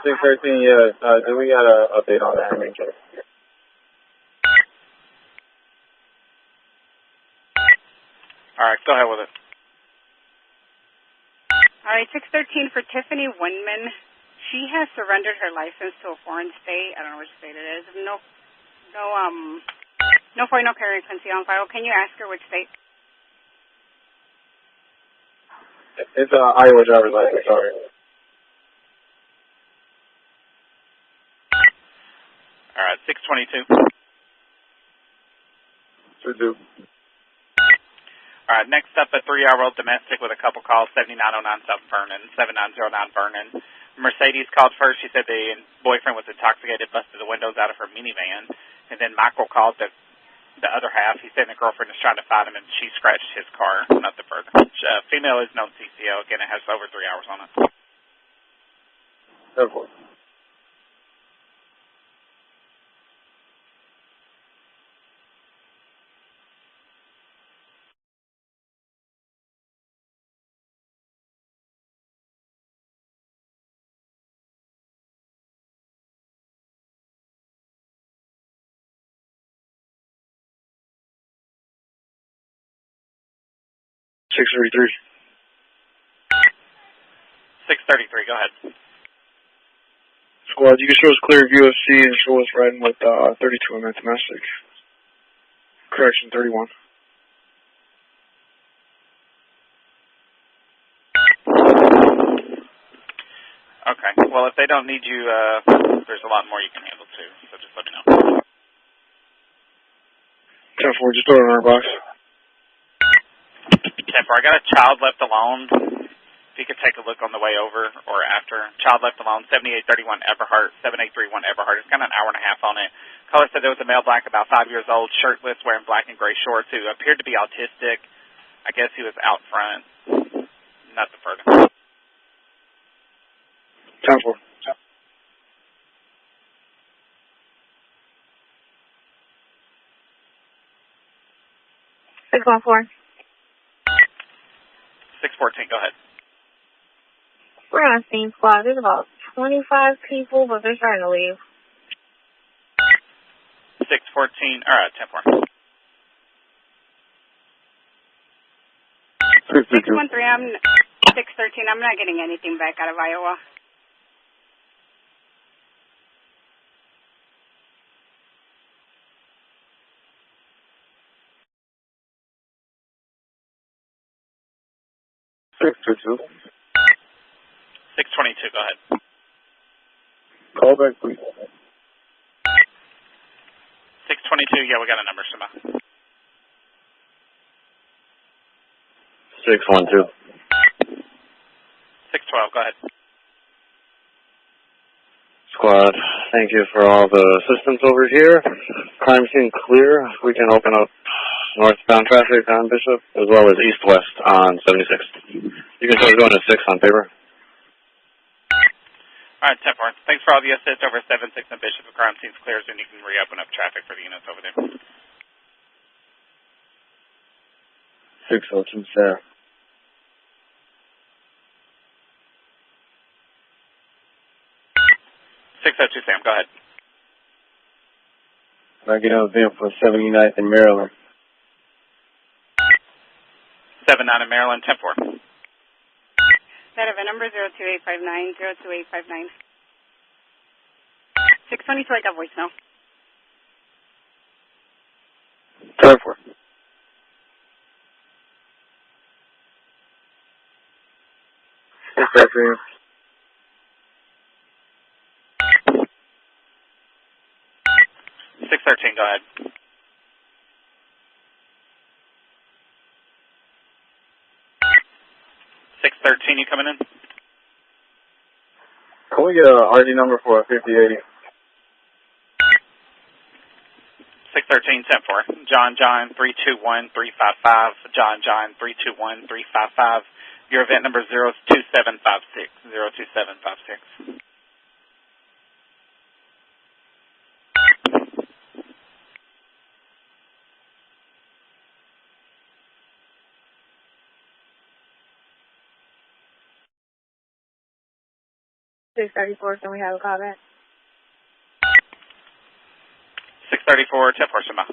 613, yeah. Do we got an update on that? All right, go ahead with it. All right, 613 for Tiffany Windman. She has surrendered her license to a foreign state. I don't know which state it is. No FOI, no carrier currency on file. Can you ask her which state? It's an Iowa driver's license, sorry. All right, 622. 632. All right, next up, a 3-hour-old domestic with a couple calls, 7909 South Vernon, 7909 Vernon. Mercedes called first. She said the boyfriend was intoxicated, busted the windows out of her minivan. And then Michael called the other half. He said the girlfriend is trying to fight him, and she scratched his car. Nothing further. Female is known CCO. Again, it has over 3 hours on it. 10-4. $633. 633, go ahead. Squad, you can show us clear of UFC and show us riding with 32 on that domestic. Correction, 31. Okay. Well, if they don't need you, there's a lot more you can handle, too. So just let me know. 10-4, just throw it in our box. 10-4, I got a child left alone. If you could take a look on the way over or after. Child left alone, 7831 Everhart, 7831 Everhart. It's got an hour and a half on it. Caller said there was a male black, about 5 years old, shirtless, wearing black and gray shorts, who appeared to be autistic. I guess he was out front. Nothing further. 10-4. 614. 614, go ahead. We're on scene, squad. There's about 25 people, but they're starting to leave. 614, all right, 10-4. 613, I'm 613. I'm not getting anything back out of Iowa. $622. 622, go ahead. Call back, please. 622, yeah, we got a number, Shima. 612. 612, go ahead. Squad, thank you for all the assistance over here. Crime scene clear. We can open up northbound traffic on Bishop, as well as east-west on 76. You can start going to 6 on paper. All right, 10-4. Thanks for all the assist over 7-6 on Bishop. The crime scene's clear, and you can reopen up traffic for the units over there. 602, Sarah. 602, Sam, go ahead. I get an event for 79th in Maryland. 79 in Maryland, 10-4. That event number 02859, 02859. 622, I got voicemail. 10-4. What's that for you? 613, go ahead. 613, you coming in? Can we get a RD number for a 5080? 613, 10-4. John 321-355. John 321-355. Your event number 02756. 02756. Can we have a call back? 634, 10-4, Shima.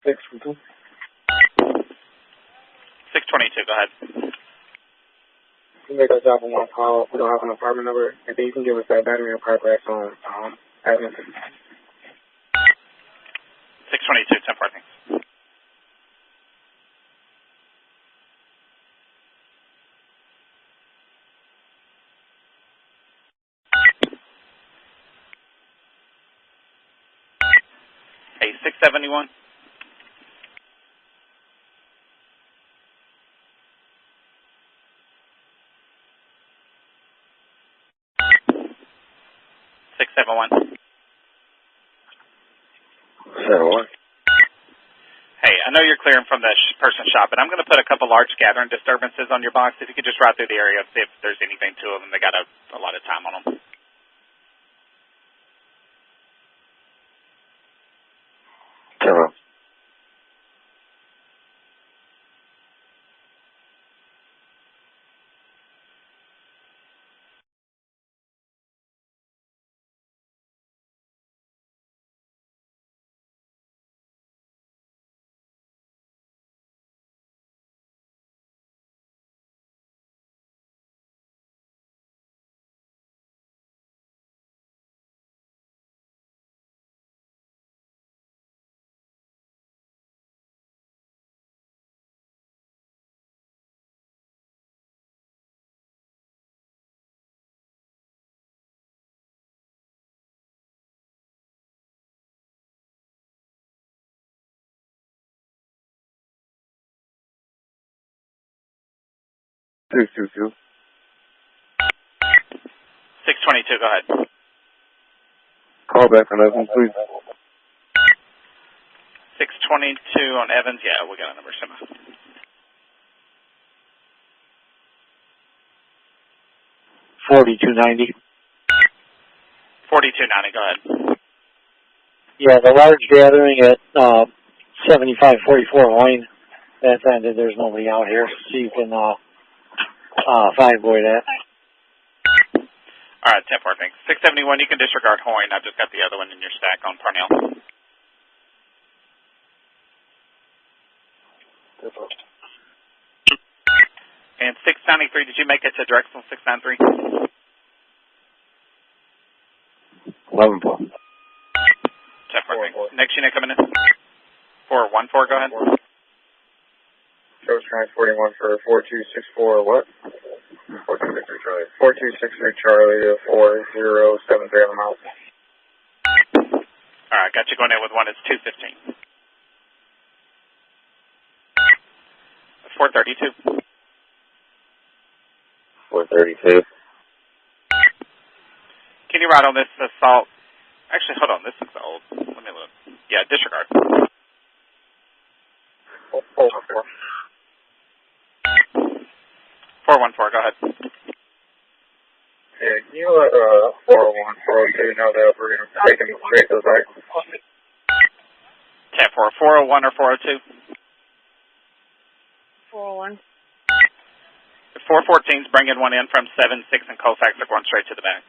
Six for two. 622, go ahead. You make a job on one call. We don't have an apartment number. And then you can give us that battery and car crash on Avenue. 622, 10-4, thanks. Hey, 671. Hey, I know you're clearing from the person shop, but I'm going to put a couple large gathering disturbances on your box. If you could just ride through the area and see if there's anything to them. They got a lot of time on them. Hello. Six two two. 622, go ahead. Call back on Evans, please. 622 on Evans. Yeah, we got a number. 4290. 4290, go ahead. Yeah, the large gathering at 7544 Wayne. That's ended. There's nobody out here, so you can find boy that. All right, 10-4, thanks. 671, you can disregard Hoyne. I've just got the other one in your stack on Parnell. And 693, did you make it to Drexel 693? 11-4. 10-4, thanks. Next unit coming in. 414, go ahead. Shows transporting one for 4264, what? 4263 Charlie. 4263 Charlie to 4073 on the mouse. All right, got you going in with one. It's 215. 432. 432. Can you ride on this assault? Actually, hold on. This looks old. Let me look. Yeah, disregard. 414, go ahead. Yeah, can you let 401, 402 know that we're going to take them straight to the back? 10-4, 401 or 402? 401. The 414's bringing one in from 76 and Colfax are going straight to the back.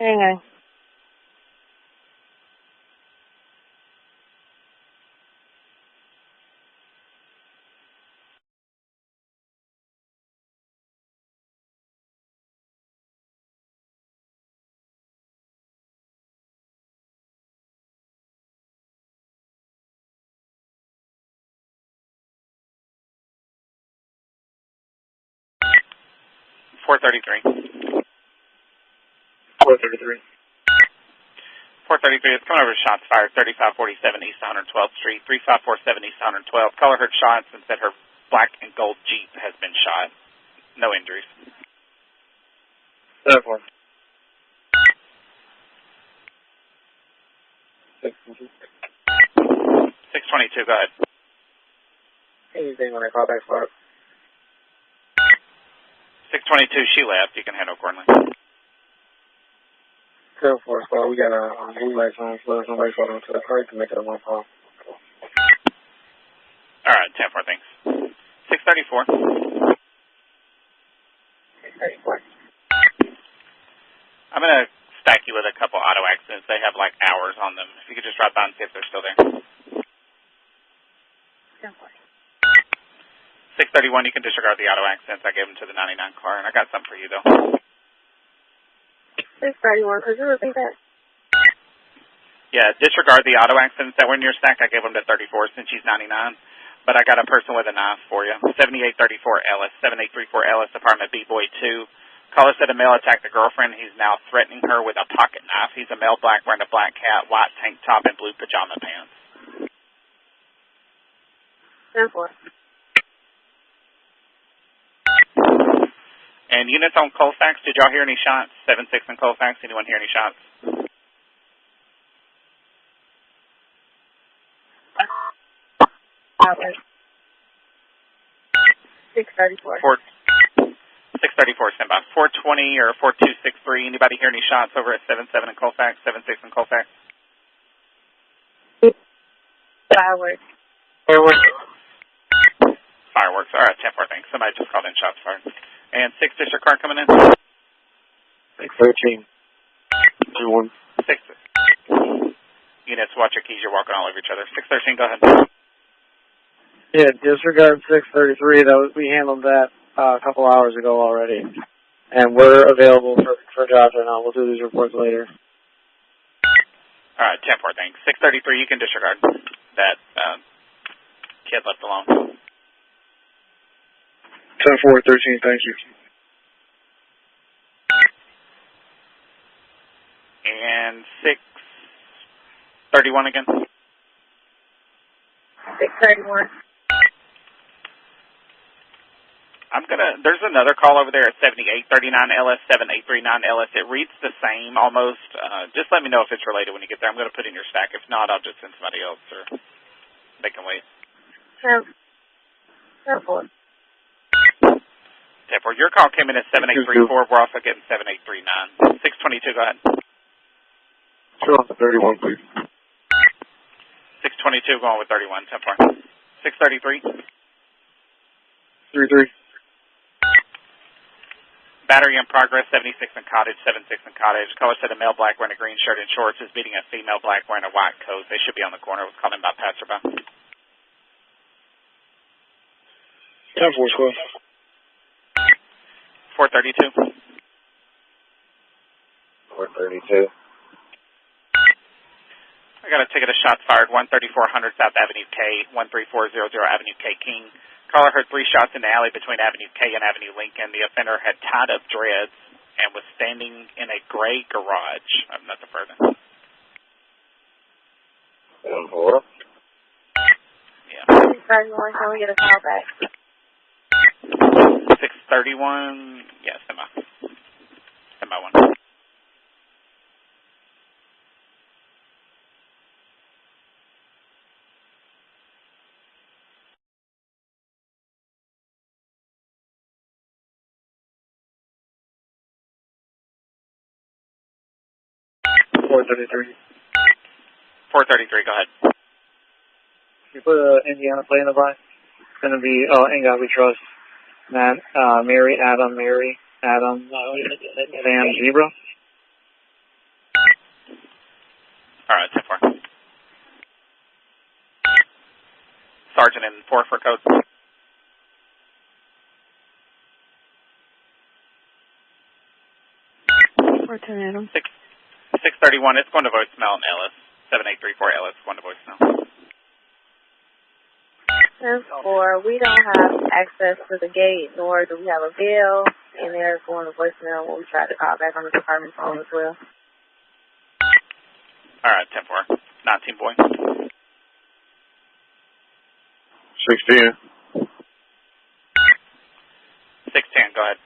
Hang on. $433. 433. 433, it's coming over to shots fired, 3547 East 112th Street, 3547 East 112th. Caller heard shots and said her black and gold Jeep has been shot. No injuries. 7-4. 622, go ahead. Anything when I call back spot? 622, she left. You can handle accordingly. 7-4 spot. We got a blue lights on, so there's nobody going to the car to make it a one call. All right, 10-4, thanks. 634. I'm going to stack you with a couple auto accidents. They have like hours on them. If you could just drive by and see if they're still there. 7-4. 631, you can disregard the auto accidents. I gave them to the 99 car, and I got something for you, though. 631, could you repeat that? Yeah, disregard the auto accidents that were in your stack. I gave them to 34 since she's 99. But I got a person with a knife for you. 7834 Ellis, 7834 Ellis, apartment B-Boy 2. Caller said a male attacked a girlfriend. He's now threatening her with a pocket knife. He's a male black wearing a black hat, white tank top, and blue pajama pants. 10-4. And units on Colfax, did y'all hear any shots? 7-6 in Colfax, anyone hear any shots? Okay. 634. 634, stand by. 420 or 4263, anybody hear any shots over at 7-7 in Colfax, 7-6 in Colfax? Fireworks. Fireworks, all right, 10-4, thanks. Somebody just called in shots fired. And 6 district car coming in? 613. 21. 6. Units, watch your keys, you're walking all over each other. 613, go ahead. Yeah, disregard 633. We handled that a couple hours ago already. And we're available for jobs right now. We'll do these reports later. All right, 10-4, thanks. 633, you can disregard that kid left alone. 10-4, 13, thank you. And 631 again. 631. There's another call over there at 7839 LS, 7839 LS. It reads the same almost. Just let me know if it's related when you get there. I'm going to put it in your stack. If not, I'll just send somebody else or they can wait. 10-4. 10-4. Your call came in at 7834. We're also getting 7839. 622, go ahead. Show off the 31, please. 622, going with 31, 10-4. 633. 33. Battery in progress, 76 in Cottage, 76 in Cottage. Caller said a male black wearing a green shirt and shorts is beating a female black wearing a white coat. They should be on the corner. Was calling about passerby. 10-4, squad. 432. 432. I got a ticket of shots fired, 13400 South Avenue K, 13400 Avenue K King. Caller heard 3 shots in the alley between Avenue K and Avenue Lincoln. The offender had tied up dreads and was standing in a gray garage. Nothing further. 10-4. Yeah. 631, can we get a call back? 631, yeah, stand by. Stand by 1. $433. 433, go ahead. You put an Indiana plate in the box. It's going to be, Inga, we trust. Matt, Mary, Adam, Van, Zebra. All right, 10-4. Sergeant in 4 for code. 631, it's going to voicemail in Ellis. 7834 Ellis, going to voicemail. 10-4, we don't have access to the gate, nor do we have a bill, and they're going to voicemail when we try to call back on the department phone as well. All right, 10-4. 19 boy. 610. 610, go ahead.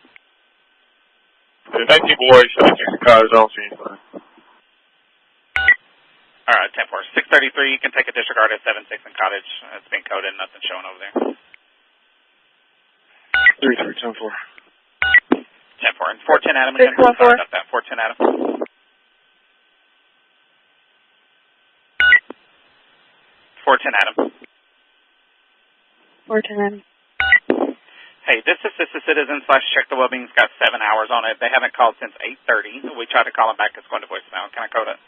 19 boy, 76 cars, I don't see anything. All right, 10-4. 633, you can take a disregard at 76 in Cottage. It's been coded, nothing showing over there. 33, 10-4. 10-4. And 410 Adam again. Sorry about that. 410 Adam. 410 Adam. 410 Adam. Hey, this assist the citizen / check the wellbeing's got 7 hours on it. They haven't called since 8:30. We tried to call them back. It's going to voicemail. Can I code it?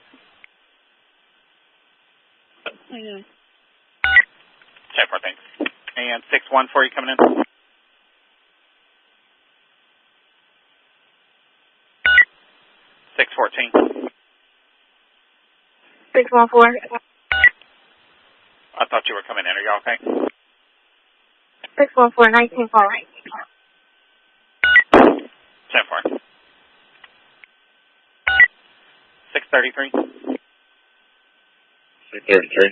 I know. 10-4, thanks. And 614, you coming in? 614. 614. I thought you were coming in. Are you okay? 614, 19 call. 10-4. 633. 633.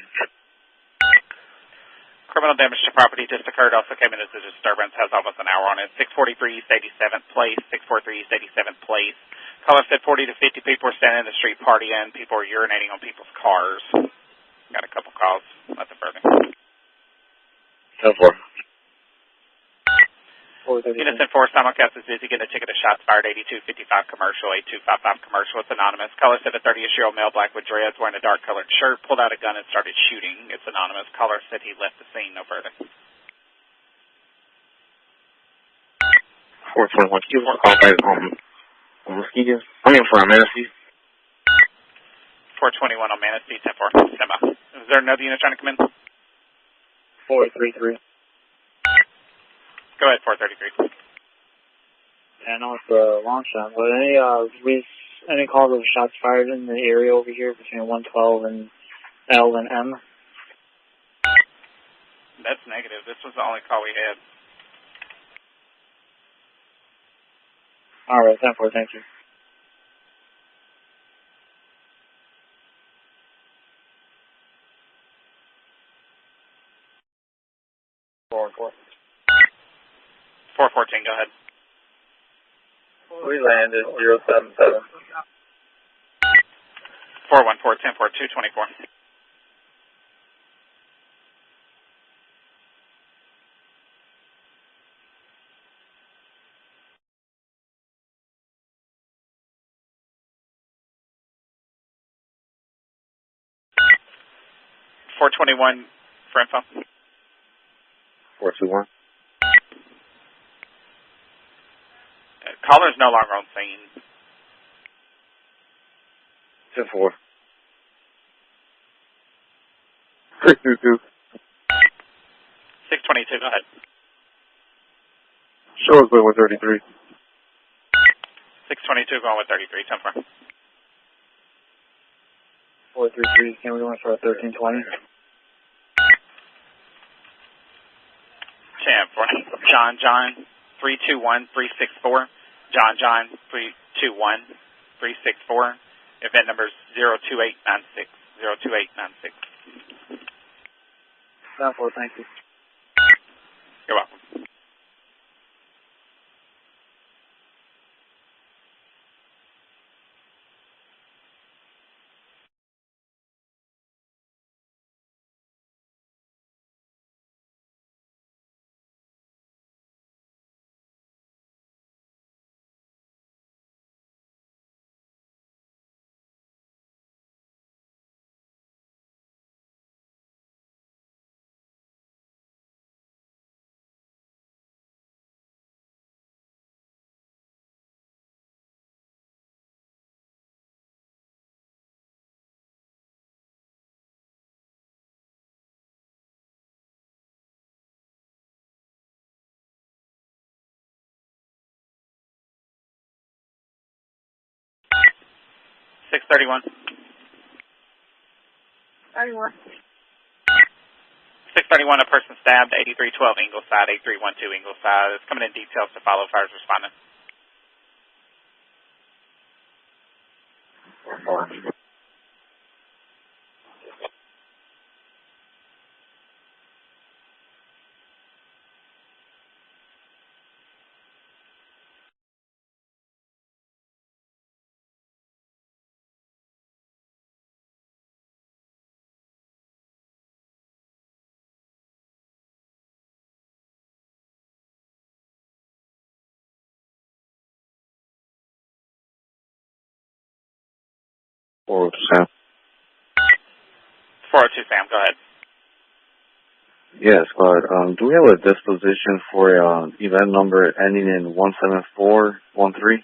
Criminal damage to property just occurred. Also came in as a disturbance. Has almost an hour on it. 643 East 87th Place. 643 East 87th Place. Caller said 40 to 50 people are standing in the street partying. People are urinating on people's cars. Got a couple calls. Nothing further. 10-4. Unison 4, simulcast is busy. Getting a ticket of shots fired. 8255 commercial. 8255 commercial. It's anonymous. Caller said a 30-year-old male, black with dreads, wearing a dark-colored shirt, pulled out a gun and started shooting. It's anonymous. Caller said he left the scene. No further. 421. Can you call back on Mosquito? I mean, for a Manistee. 421 on Manistee. 10-4. Stand by. Is there another unit trying to come in? 433. Go ahead, 433. I know it's a long shot, but any calls of shots fired in the area over here between 112 and L and M? That's negative. This was the only call we had. All right, 10-4, thank you. Four. 414, go ahead. We landed 077. 414, 10-4, 224. $421 for info. 421. Caller's no longer on scene. 10-4. 622. 622, go ahead. Show us going with 33. 622 going with 33, 10-4. 433, can we go in for a 1320? 10-4. John, 321-364. John, 321-364. Event number is 02896. 02896. 10-4, thank you. You're welcome. $631. 31. 631, a person stabbed, 8312 Ingleside, 8312 Ingleside. It's coming in details to follow fires responding. Sam. 402 Sam, go ahead. Yes, but do we have a disposition for event number ending in 17413?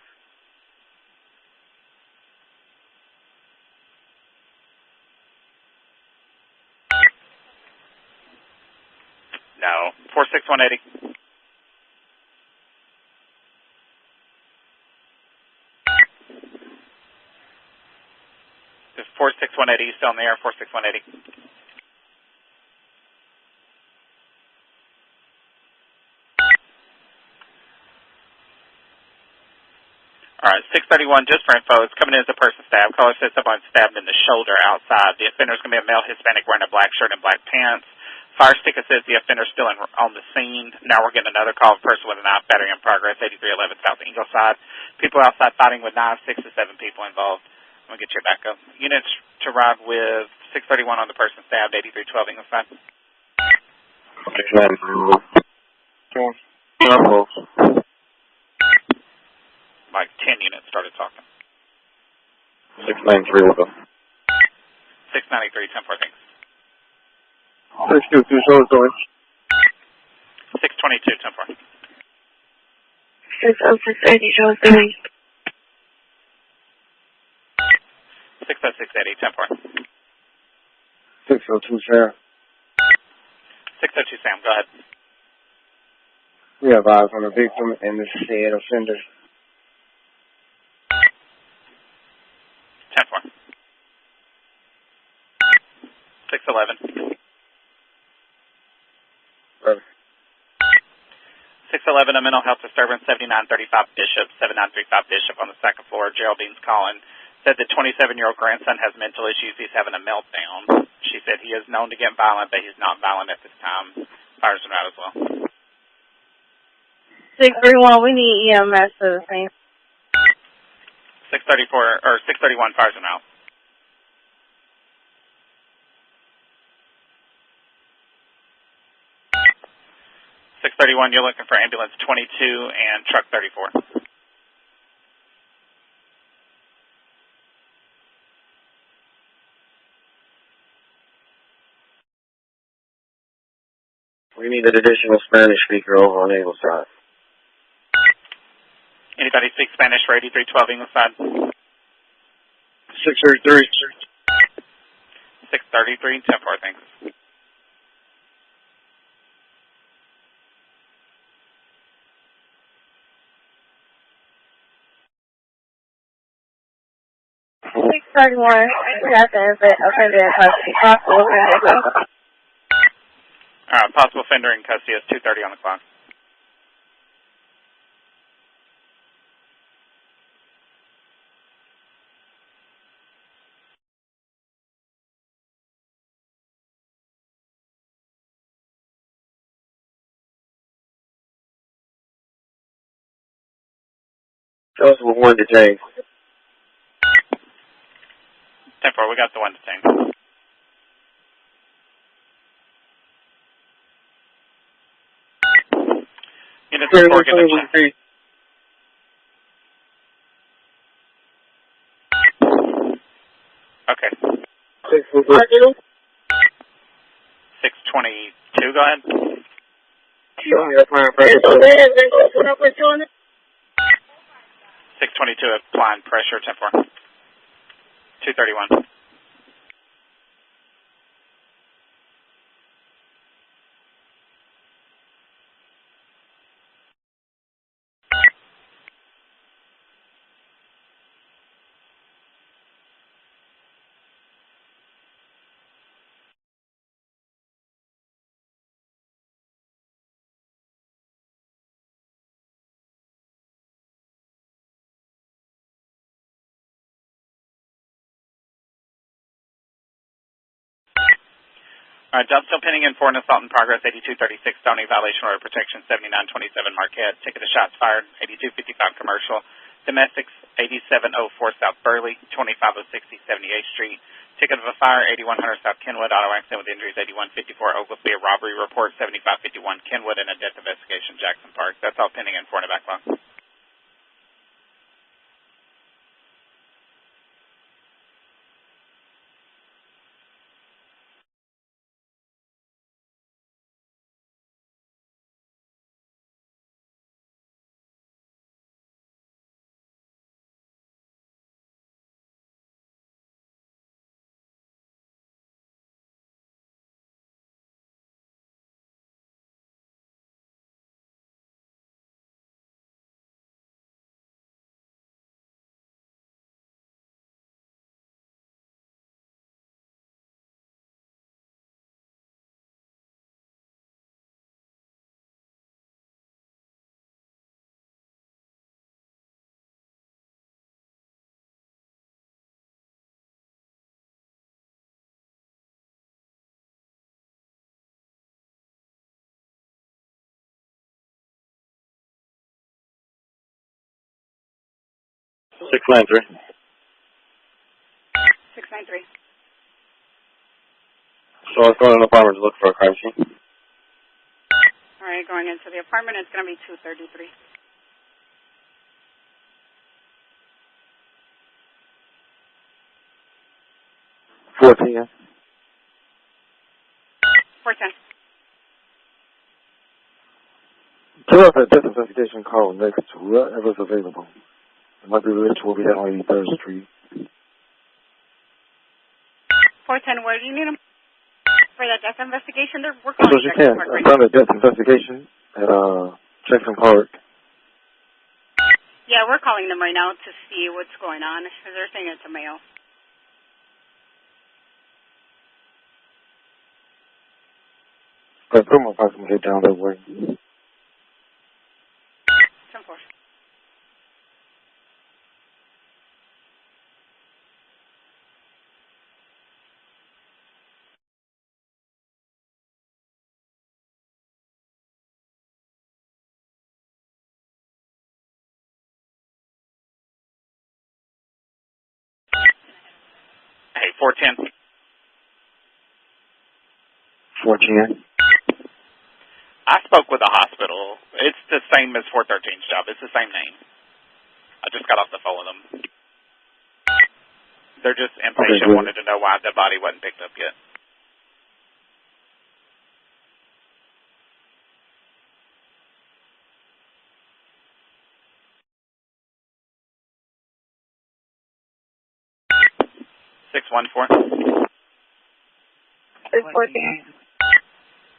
No. 46180. 46180, you still in the air, 46180. All right, 631, just for info, it's coming in as a person stabbed. Caller says someone stabbed in the shoulder outside. The offender is going to be a male Hispanic wearing a black shirt and black pants. Fire sticker says the offender's still on the scene. Now we're getting another call of a person with a knife battery in progress, 8311 South Ingleside. People outside fighting with knives, 6 to 7 people involved. I'm going to get you back up. Units to ride with 631 on the person stabbed, 8312 Ingleside. Like 10 units started talking. 693 with them. 693, 10-4, thanks. 622, show us going. 622, 10-4. 60680, show us going. 60680, 10-4. 602, Sam. 602, Sam, go ahead. We have eyes on the victim and the said offender. 10-4. 611. 611, a mental health disturbance, 7935 Bishop, 7935 Bishop on the second floor. Geraldine's calling. Said the 27-year-old grandson has mental issues. He's having a meltdown. She said he is known to get violent, but he's not violent at this time. Fires are out as well. 631, we need EMS for the same. 634, or 631, fires are out. 631, you're looking for ambulance 22 and truck 34. We need an additional Spanish speaker over on Ingleside. Anybody speak Spanish for 8312 Ingleside? 633. 633, 10-4, thanks. Possible offender in custody is 2:30 on the clock. Show us one detained. 10-4, we got the one detained. Units 4, give a check. Okay. 622, go ahead. 622, applying pressure, 10-4. 231. All right, job still pending in for an assault in progress, 8236 Stony, violation order protection, 7927 Marquette. Ticket of shots fired, 8255 Commercial. Domestics, 8704 South Burley, 2506 East 78th Street. Ticket of a fire, 8100 South Kenwood. Auto accident with injuries, 8154 Oglesby. A robbery report, 7551 Kenwood, and a death investigation, Jackson Park. That's all pending in for in a backlog. 693. 693. So let's go to the apartment to look for a crime scene. All right, going into the apartment, it's going to be 233. $14. 410. Tell us that death investigation call next to whoever's available. It might be Rich. We'll be at 83rd Street. 410, where do you need them? For that death investigation, we're As calling soon as you Jackson can. Park I right found a death investigation at Jackson Park. Yeah, we're calling them right now to see what's going on, because they're saying it's a male. But put my pocket and get down that way. 10-4. Hey, 410. 410. I spoke with the hospital. It's the same as 413's job. It's the same name. I just got off the phone with them. They're just impatient, wanted to know why the body wasn't picked up yet. $614.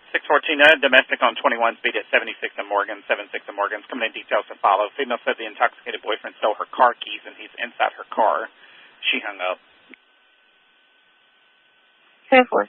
614, domestic on 21 speed at 76 in Morgan, 76 in Morgan's. Coming in details to follow. Female said the intoxicated boyfriend stole her car keys and he's inside her car. She hung up. 10-4.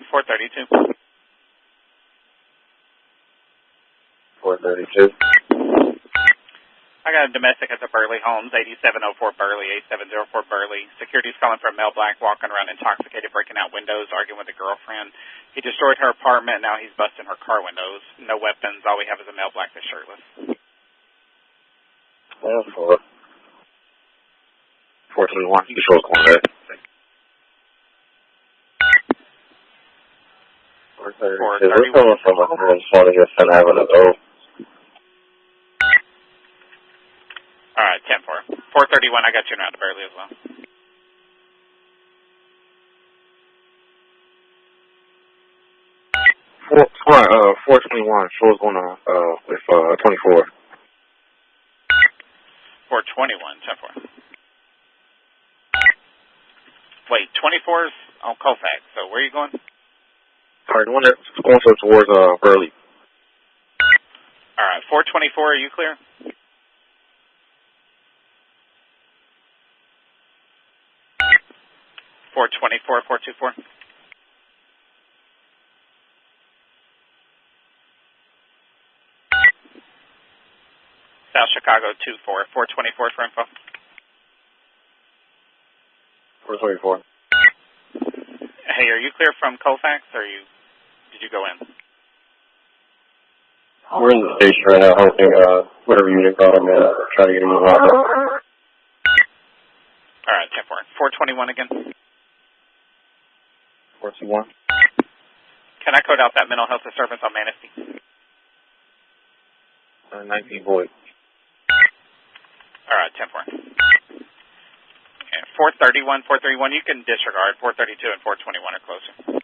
$432. 432. I got a domestic at the Burley Homes, 8704 Burley, 8704 Burley. Security's calling for a male black walking around intoxicated, breaking out windows, arguing with a girlfriend. He destroyed her apartment, now he's busting her car windows. No weapons, all we have is a male black that's shirtless. Yeah, 421. You can show us one there. 432. We're coming from a room 20 at 10 Avenue O. All right, 10-4. 431, I got you now to Burley as well. Squad, 421. Show us going on with 24. 421, 10-4. Wait, 24's on Colfax, so where are you going? Sorry, the one that's going towards Burley. All right, 424, are you clear? $424, 424. South Chicago 24, 424 for info. 424. Hey, are you clear from Colfax, or did you go in? We're in the station right now, helping whatever unit got him in, try to get him out. All right, 10-4. 421 again. 421. Can I code out that mental health disturbance on Manistee? 19 Boyd. All right, 10-4. Okay, 431, 431, you can disregard. 432 and 421 are closer.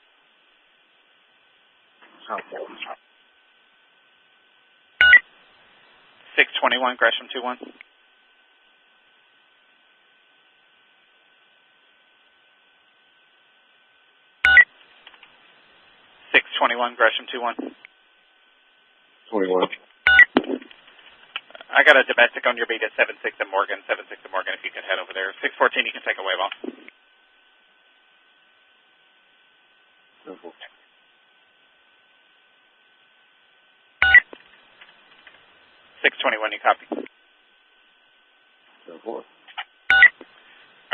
621, Gresham 21. 621, Gresham 21. 21. I got a domestic on your beat at 7-6 in Morgan. 7-6 in Morgan, if you can head over there. 614, you can take a wave off. 621, you copy? All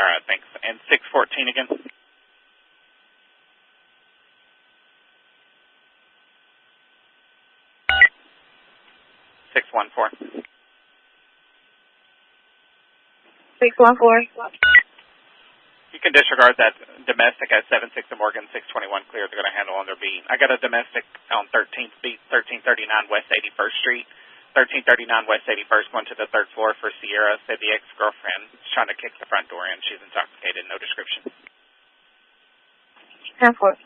right, thanks. And 614 again? 614. 614. You can disregard that domestic at 7-6 in Morgan, 621 clear. They're going to handle on their beat. I got a domestic on 13th beat, 1339 West 81st Street. 1339 West 81st, going to the third floor for Sierra. Said the ex-girlfriend is trying to kick the front door in. She's intoxicated. No description. 10-4.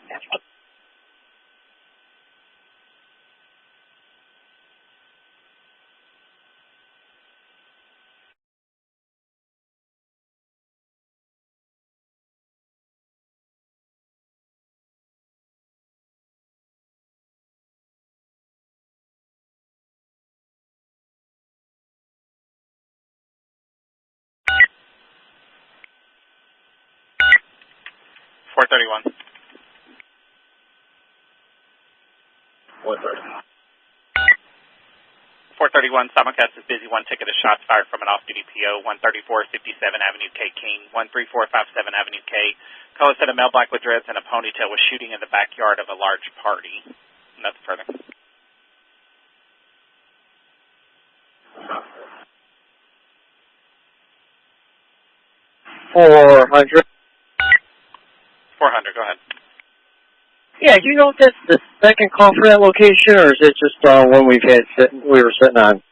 $431. 431, simulcast is busy. One ticket of shots fired from an off-duty PO. 13457 Avenue K King. 13457 Avenue K. Caller said a male black with dreads and a ponytail was shooting in the backyard of a large party. Nothing further. 400. 400, go ahead. Yeah, do you know if that's the second call for that location, or is it just one we were sitting on?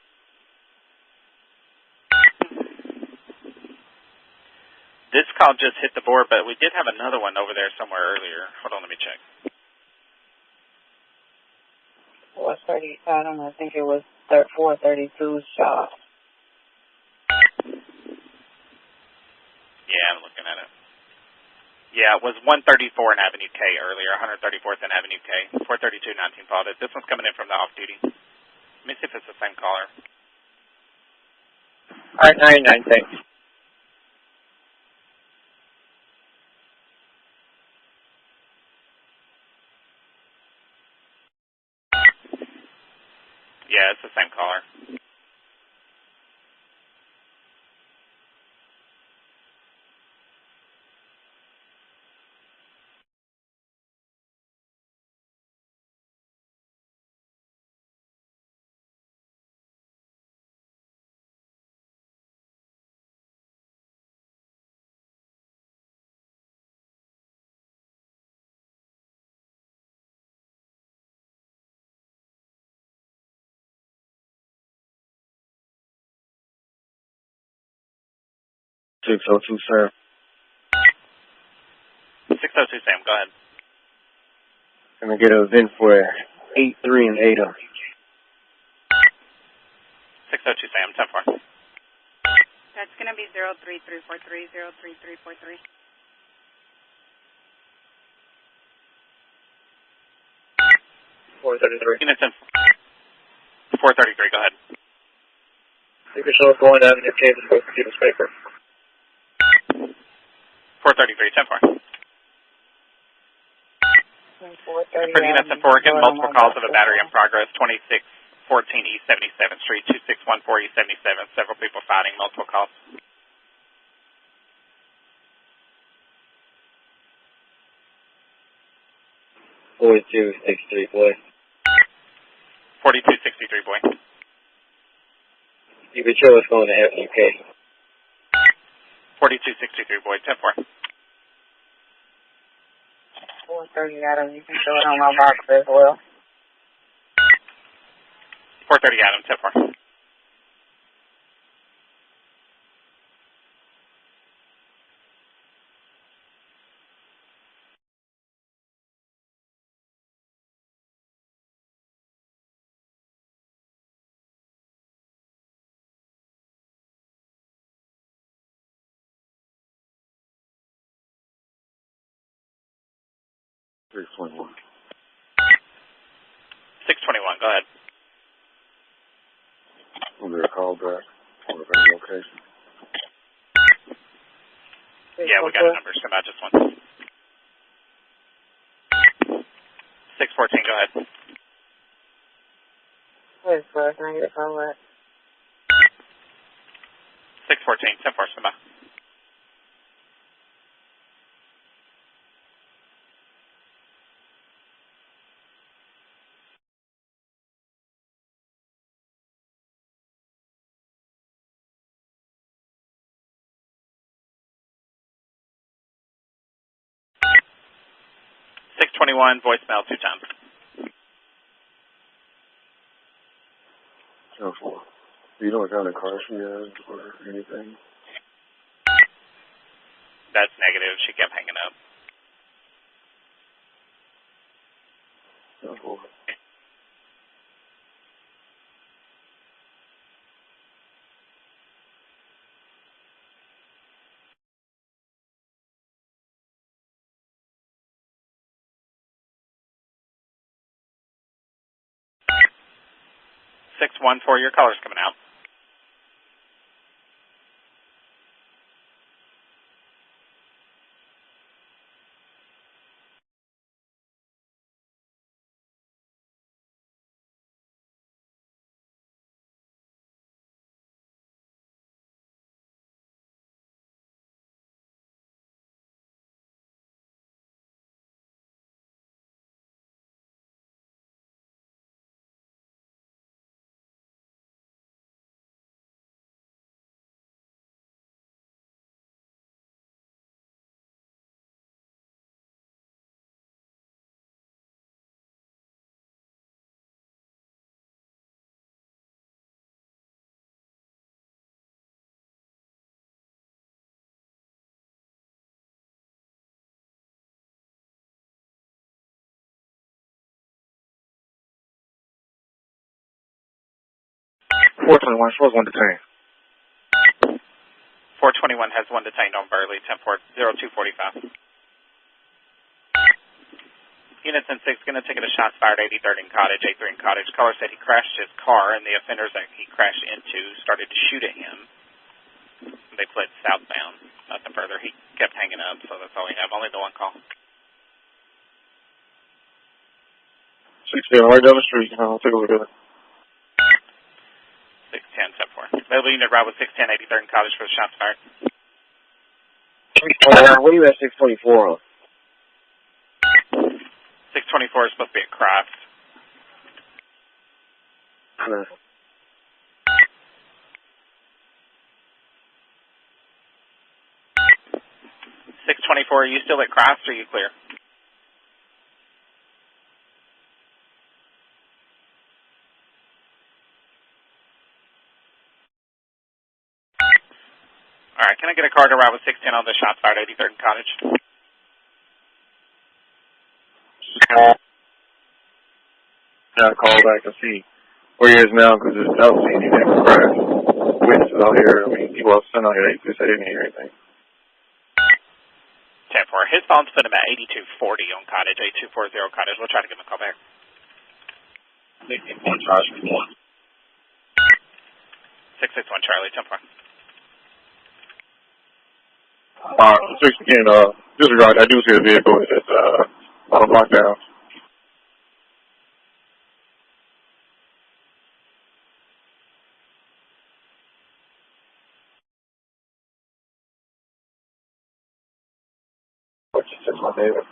This call just hit the board, but we did have another one over there somewhere earlier. Hold on, let me check. What's 30? I don't know. I think it was 432's shot. Yeah, I'm looking at it. Yeah, it was 134 in Avenue K earlier, 134th and Avenue K. 432, 19 followed it. This one's coming in from the off-duty. Let me see if it's the same caller. All right, 99, thanks. Yeah, it's the same caller. $602, sir. 602, Sam, go ahead. I'm going to get a VIN for 83 and 80. 602, Sam, 10-4. That's going to be 03343, 03343. 433. Units in 433, go ahead. You can show us going to Avenue K to post the people's paper. 433, 10-4. 430. For units in 4, getting multiple calls of a battery in progress, 2614 East 77th Street, 2614 East 77th. Several people fighting, multiple calls. Boy 263, boy. 4263, boy. You can show us going to Avenue K. 4263, boy, 10-4. 430 Adam, you can show it on my box as well. 430 Adam, 10-4. $321. 621, go ahead. We'll get a call back on the very location. Yeah, we got a number. Come out just one. 614, go ahead. Wait, so can I get a call back? 614, 10-4, come out. Voicemail 2 times. 10-4. Do you know what kind of car she has or anything? That's negative. She kept hanging up. 10-4. 614, your caller's coming out. Shows one detained. 421 has one detained on Burley, 10-4, 0245. Units in 6 going to take it a shots fired, 83rd and Cottage, 83rd and Cottage. Caller said he crashed his car, and the offenders that he crashed into started to shoot at him. They fled southbound. Nothing further. He kept hanging up, so that's all we have. Only the one call. 16, right down the street. I'll take a look at it. 610, 10-4. Available unit route with 610, 83rd and Cottage for the shots fired. What are you at 624 on? 624 is supposed to be at Cross. Huh. 624, are you still at Cross, or are you clear? All right, can I get a car to route with 610 on the shots fired, 83rd and Cottage? Yeah, call back and see where he is now because it's out seeing he didn't crash. Witnesses out here, I mean, people else out here, they said they didn't hear anything. 10-4. His phone's put him at 8240 on Cottage, 8240 Cottage. We'll try to give him a call back. 661 Charlie. 661 Charlie, 10-4. 6 again, disregard, I do see the vehicle. It's on a block down. David.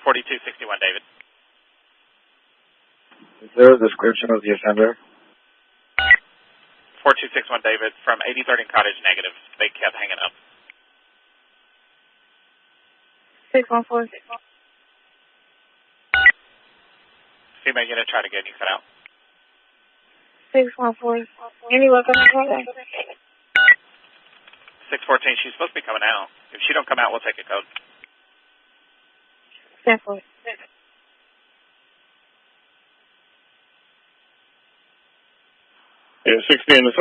4261 David. Is there a description of the offender? 4261 David from 83rd and Cottage, negative. They kept hanging up. 614. Female unit, try to get you cut out. 614. Any luck on the call? 614, she's supposed to be coming out. If she don't come out, we'll take a code. 10-4. Yeah, 16, the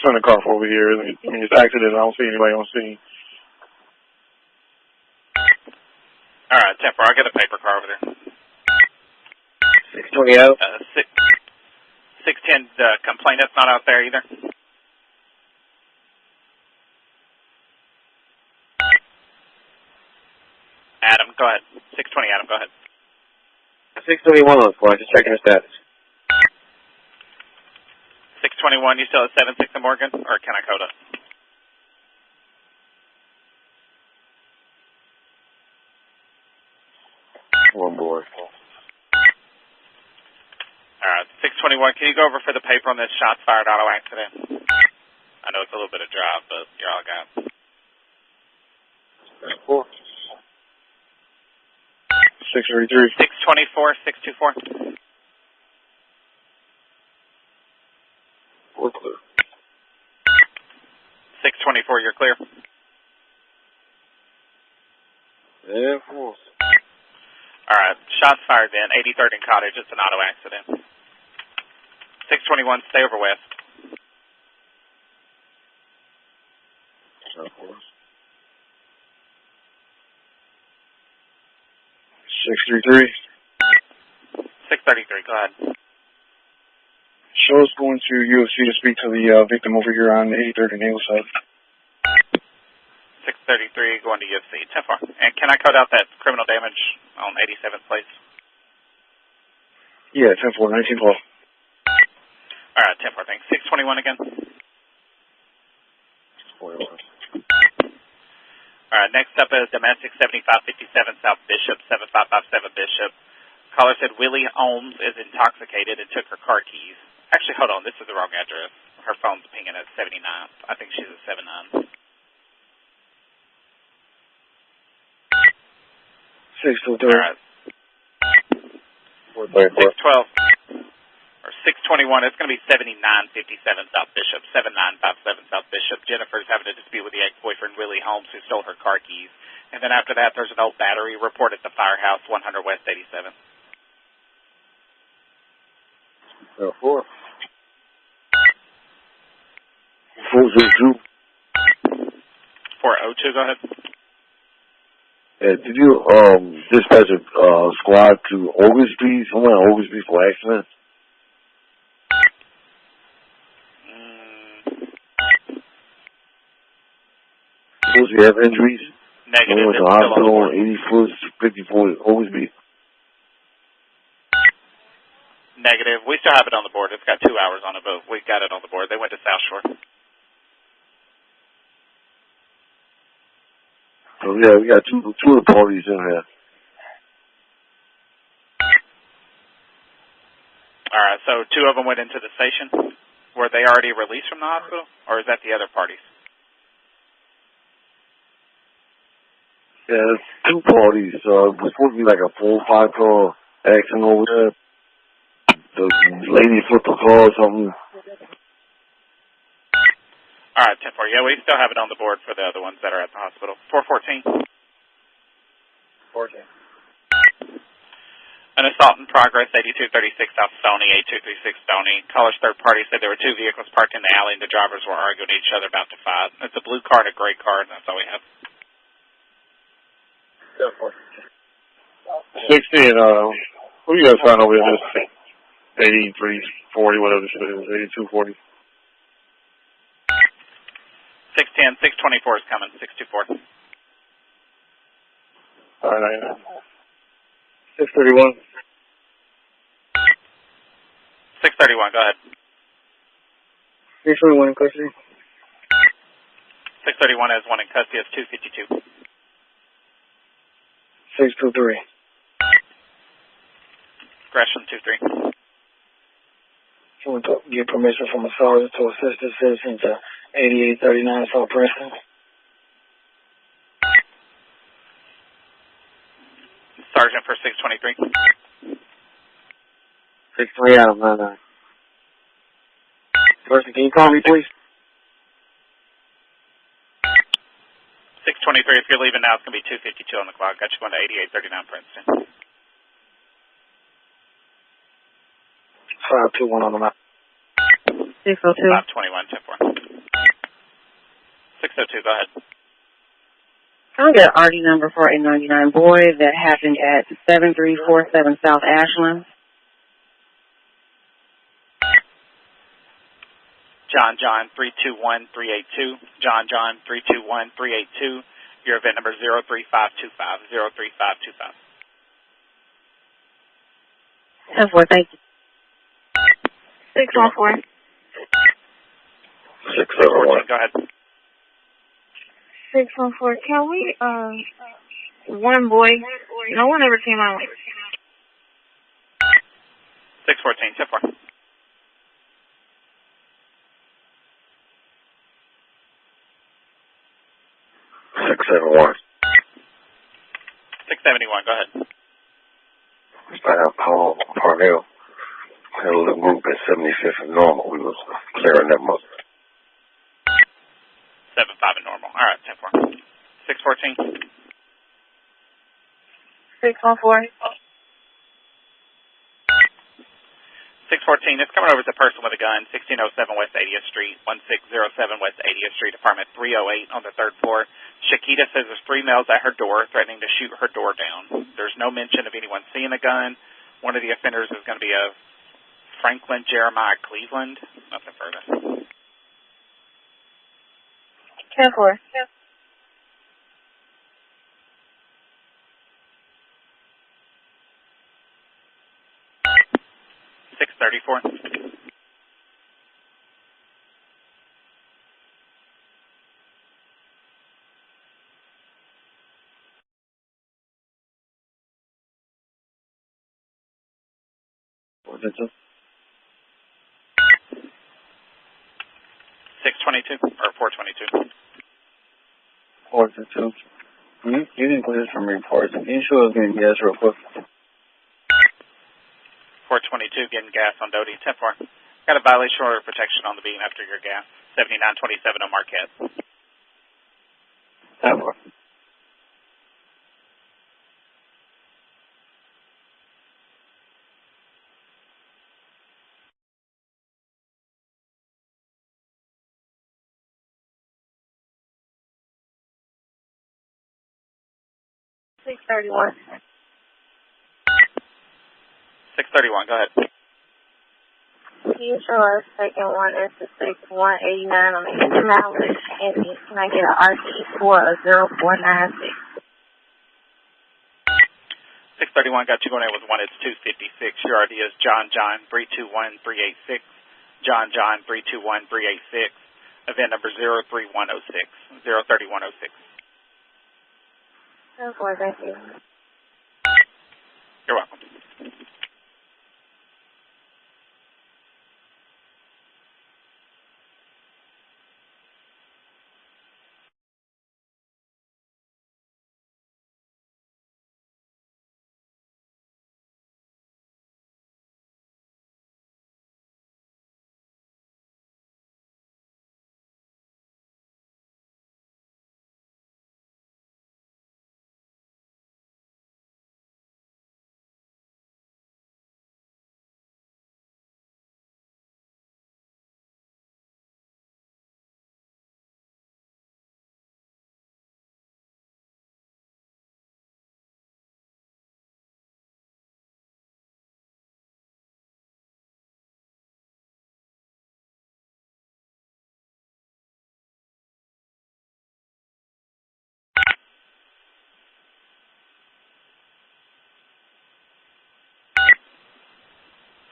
Santa car over here. I mean, it's accident. I don't see anybody on scene. All right, 10-4, I'll get a paper car over there. 620 out. 620 610, the complainant's not out there either. Adam, go ahead. 620, Adam, go ahead. 621 on the squad, just checking the status. 621, you still at 76 in Morgan, or can I code it? One board. All right, 621, can you go over for the paper on this shots fired auto accident? I know it's a little bit of drive, but you're all got. 633. 624, 624. We're clear. 624, you're clear. Yeah, of course. All right, shots fired then, 83rd and Cottage. It's an auto accident. 621, stay over west. Of course. 633. 633, go ahead. Show's going to UFC to speak to the victim over here on 83rd and Ingleside. 633, going to UFC. 10-4. And can I code out that criminal damage on 87th place? Yeah, 10-4, 19-12. All right, 10-4, thanks. 621 again. 41. All right, next up is domestic 7557 South Bishop, 7557 Bishop. Caller said Willie Holmes is intoxicated and took her car keys. Actually, hold on, this is the wrong address. Her phone's pinging at 79. I think she's at 79. 623. All right. 612. Or 621, it's going to be 7957 South Bishop, 7957 South Bishop. Jennifer's having a dispute with the ex-boyfriend, Willie Holmes, who stole her car keys. And then after that, there's an old battery report at the firehouse, 100 West 87. 4. 402. 402, go ahead. Did you dispatch a squad to Oglesby, somewhere in Oglesby for accident? Supposed to have injuries? Negative. Went to the hospital, 84th, 54th, Oglesby. Negative. We still have it on the board. It's got 2 hours on it, but we got it on the board. They went to South Shore. So yeah, we got two of the parties in here. All right, so 2 of them went into the station. Were they already released from the hospital, or is that the other parties? Yeah, there's 2 parties. It was supposed to be like a 4 or 5 car accident over there. The lady flipped the car or something. All right, 10-4. Yeah, we still have it on the board for the other ones that are at the hospital. 414. 14. An assault in progress, 8236 South Stony, 8236 Stony. Caller's third party said there were 2 vehicles parked in the alley and the drivers were arguing with each other about to fight. It's a blue car and a gray car, and that's all we have. 60 and, who you guys find over here? 8340, whatever this is, 8240. 610, 624 is coming, 624. All right, 631. 631, go ahead. 631 in custody. 631 has one in custody, it's 252. 623. Gresham, 23. Someone get permission from a sergeant to assist the citizen to 8839 South Princeton. Sergeant for 623. 63 Adam 99. Person, can you call me, please? 623, if you're leaving now, it's going to be 252 on the clock. Got you going to 8839 Princeton. 521 on the map. 602. 521, 10-4. 602, go ahead. I'll get an RD number for a 99 boy that happened at 7347 South Ashland. John 321382, John 321382. Your event number 03525, 03525. 10-4, thank you. 614. 671. Go ahead. 614, can we, one boy, no one ever came out. 614, 10-4. 671. 671, go ahead. I have Paul Parnell. Had a little group at 75th and Normal. We was clearing them up. 75 and normal. All right, 10-4. 614. 614. 614, it's coming over to a person with a gun, 1607 West 80th Street, 1607 West 80th Street, apartment 308 on the 3rd floor. Shakita says there's 3 males at her door threatening to shoot her door down. There's no mention of anyone seeing a gun. One of the offenders is going to be a Franklin Jeremiah Cleveland. Nothing further. 10-4. 634. 622 or 422. 422. You didn't put this from reports. Can you show us getting gas real quick? 422, getting gas on Doty. 10-4. Got a violation order of protection on the beam after your gas. 7927 on Marquette. 10-4. 631. 631, go ahead. Can you show us second one S6 189 on the Indianapolis? And can I get an RT for a 0496? 631, got you going in with one. It's 256. Your RD is John 321386. John 321386. Event number 03106. 03106. 10-4, thank you. You're welcome.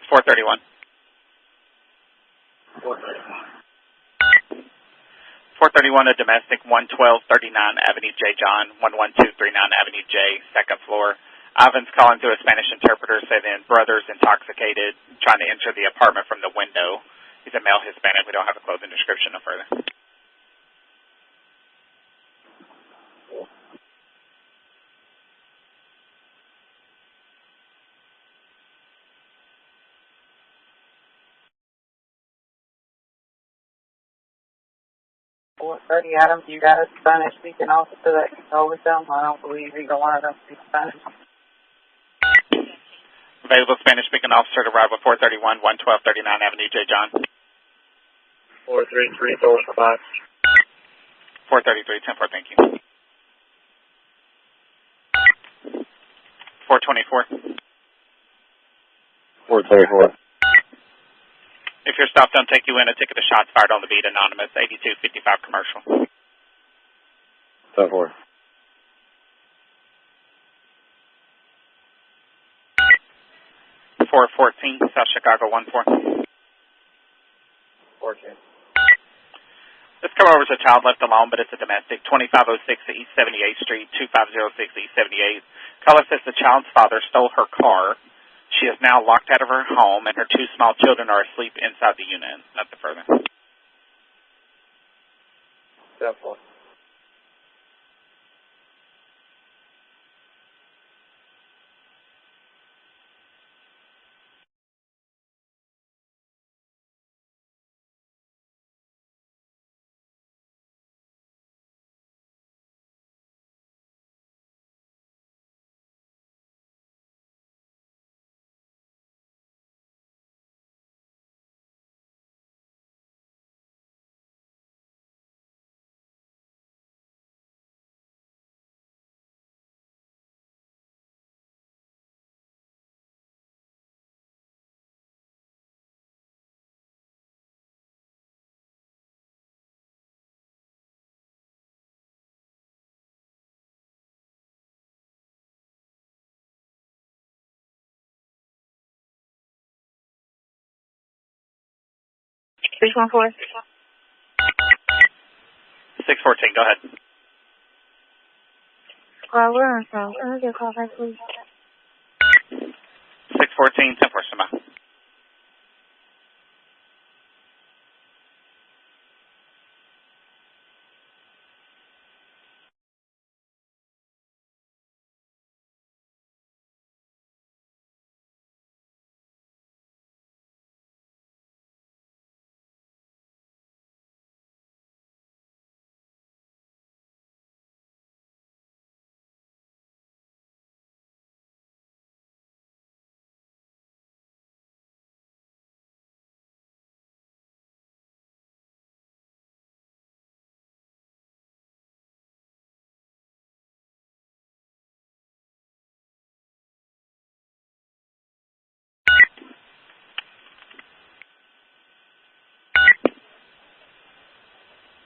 It's 431. 431, a domestic, 11239 Avenue J. John, 11239 Avenue J, 2nd floor. Ivan's calling through a Spanish interpreter, saying brother's intoxicated, trying to enter the apartment from the window. He's a male Hispanic. We don't have a clothing description no further. Adams, you got a Spanish speaking officer that can go with them? I don't believe either one of them speak Spanish. Available Spanish speaking officer to arrive at 431, 11239 Avenue J. John. 43345. 433, 10-4, thank you. 424. 424. If your stop don't take you in, a ticket of shots fired on the beat, anonymous, 8255 commercial. 10-4. 414, South Chicago 14. 14. This cover was a child left alone, but it's a domestic. 2506 East 78th Street, 2506 East 78th. Caller says the child's father stole her car. She is now locked out of her home, and her 2 small children are asleep inside the unit. Nothing further. 10-4. Which one for? 614, go ahead. Where am I from? Can I get a call back, please? 614, 10-4, Simba.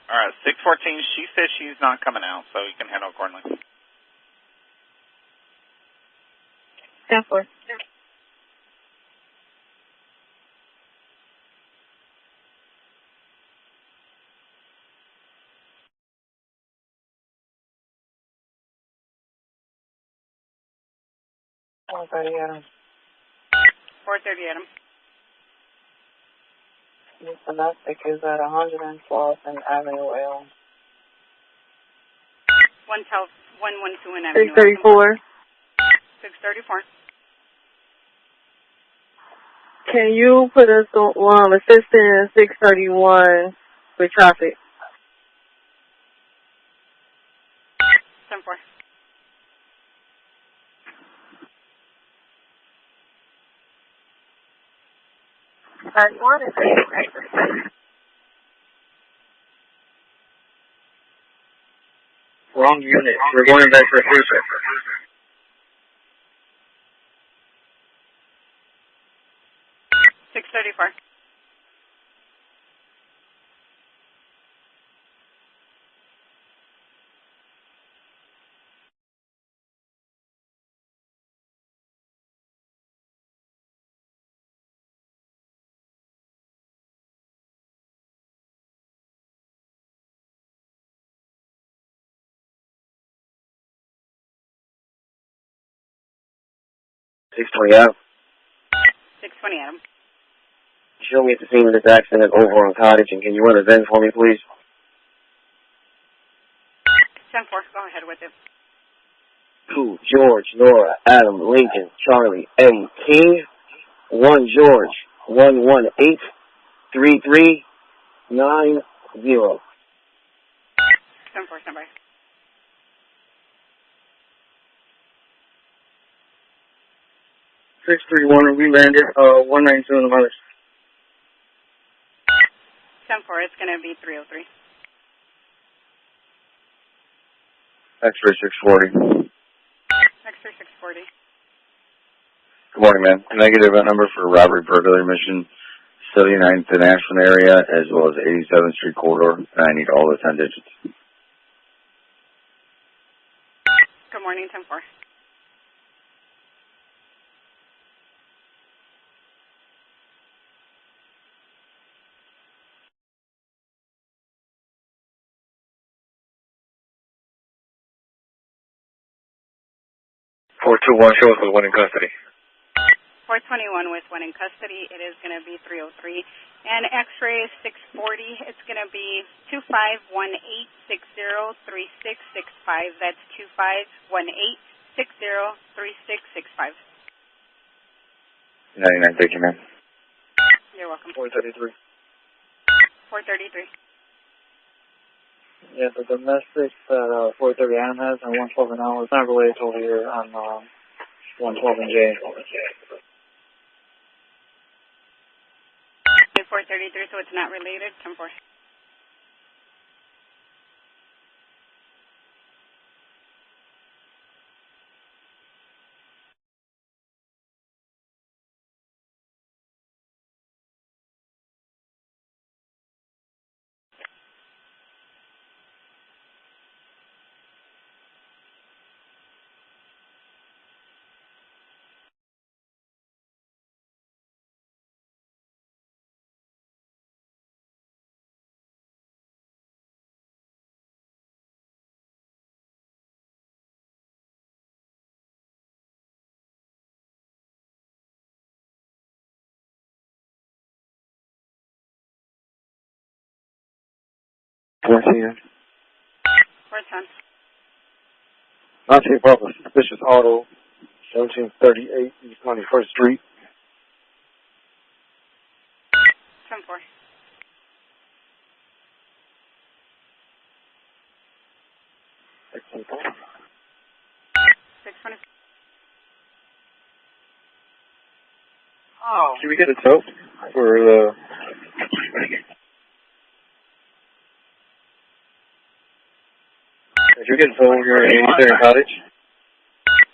All right, 614, she says she's not coming out, so you can handle accordingly. 10-4. Oh, 30 Adam. 430 Adam. This domestic is at 112th and Avenue L. 112 and Avenue L. 634. 634. Can you put us on assistant 631 with traffic? 10-4. Wrong unit. We're going back for Thursday. 634. Adam. 620 Adam. Show me at the scene of this accident over on Cottage, and can you run a VIN for me, please? 10-4. Go ahead with it. 2, George, Nora, Adam, Lincoln, Charlie, Eddie, King, 1, George, 118 3390. 10-4, stand by. 631, we landed, 192 in the mileage. 10-4, it's going to be 303. X-ray 640. X-ray 640. Good morning, man. Can I get a event number for robbery burglary mission 79th and Ashland area, as well as 87th Street corridor, and I need all the 10 digits. Good morning, 10-4. Show us with one in custody. 421 with one in custody. It is going to be 303. And X-ray is 640. It's going to be 2518603665. That's 2518603665. 99, thank you, ma'am. You're welcome. 433. 433. Yeah, the domestic that 430 Adam has and 112 and L is not related over here on 112 and J. 433, so it's not related. 10-4. Four ten. 410. Monte Butler, suspicious auto, 1738 East 91st Street. 10-4. Excellent. 620. Oh. Should we get a tote for the... Did you get a tote over here at 83rd Cottage?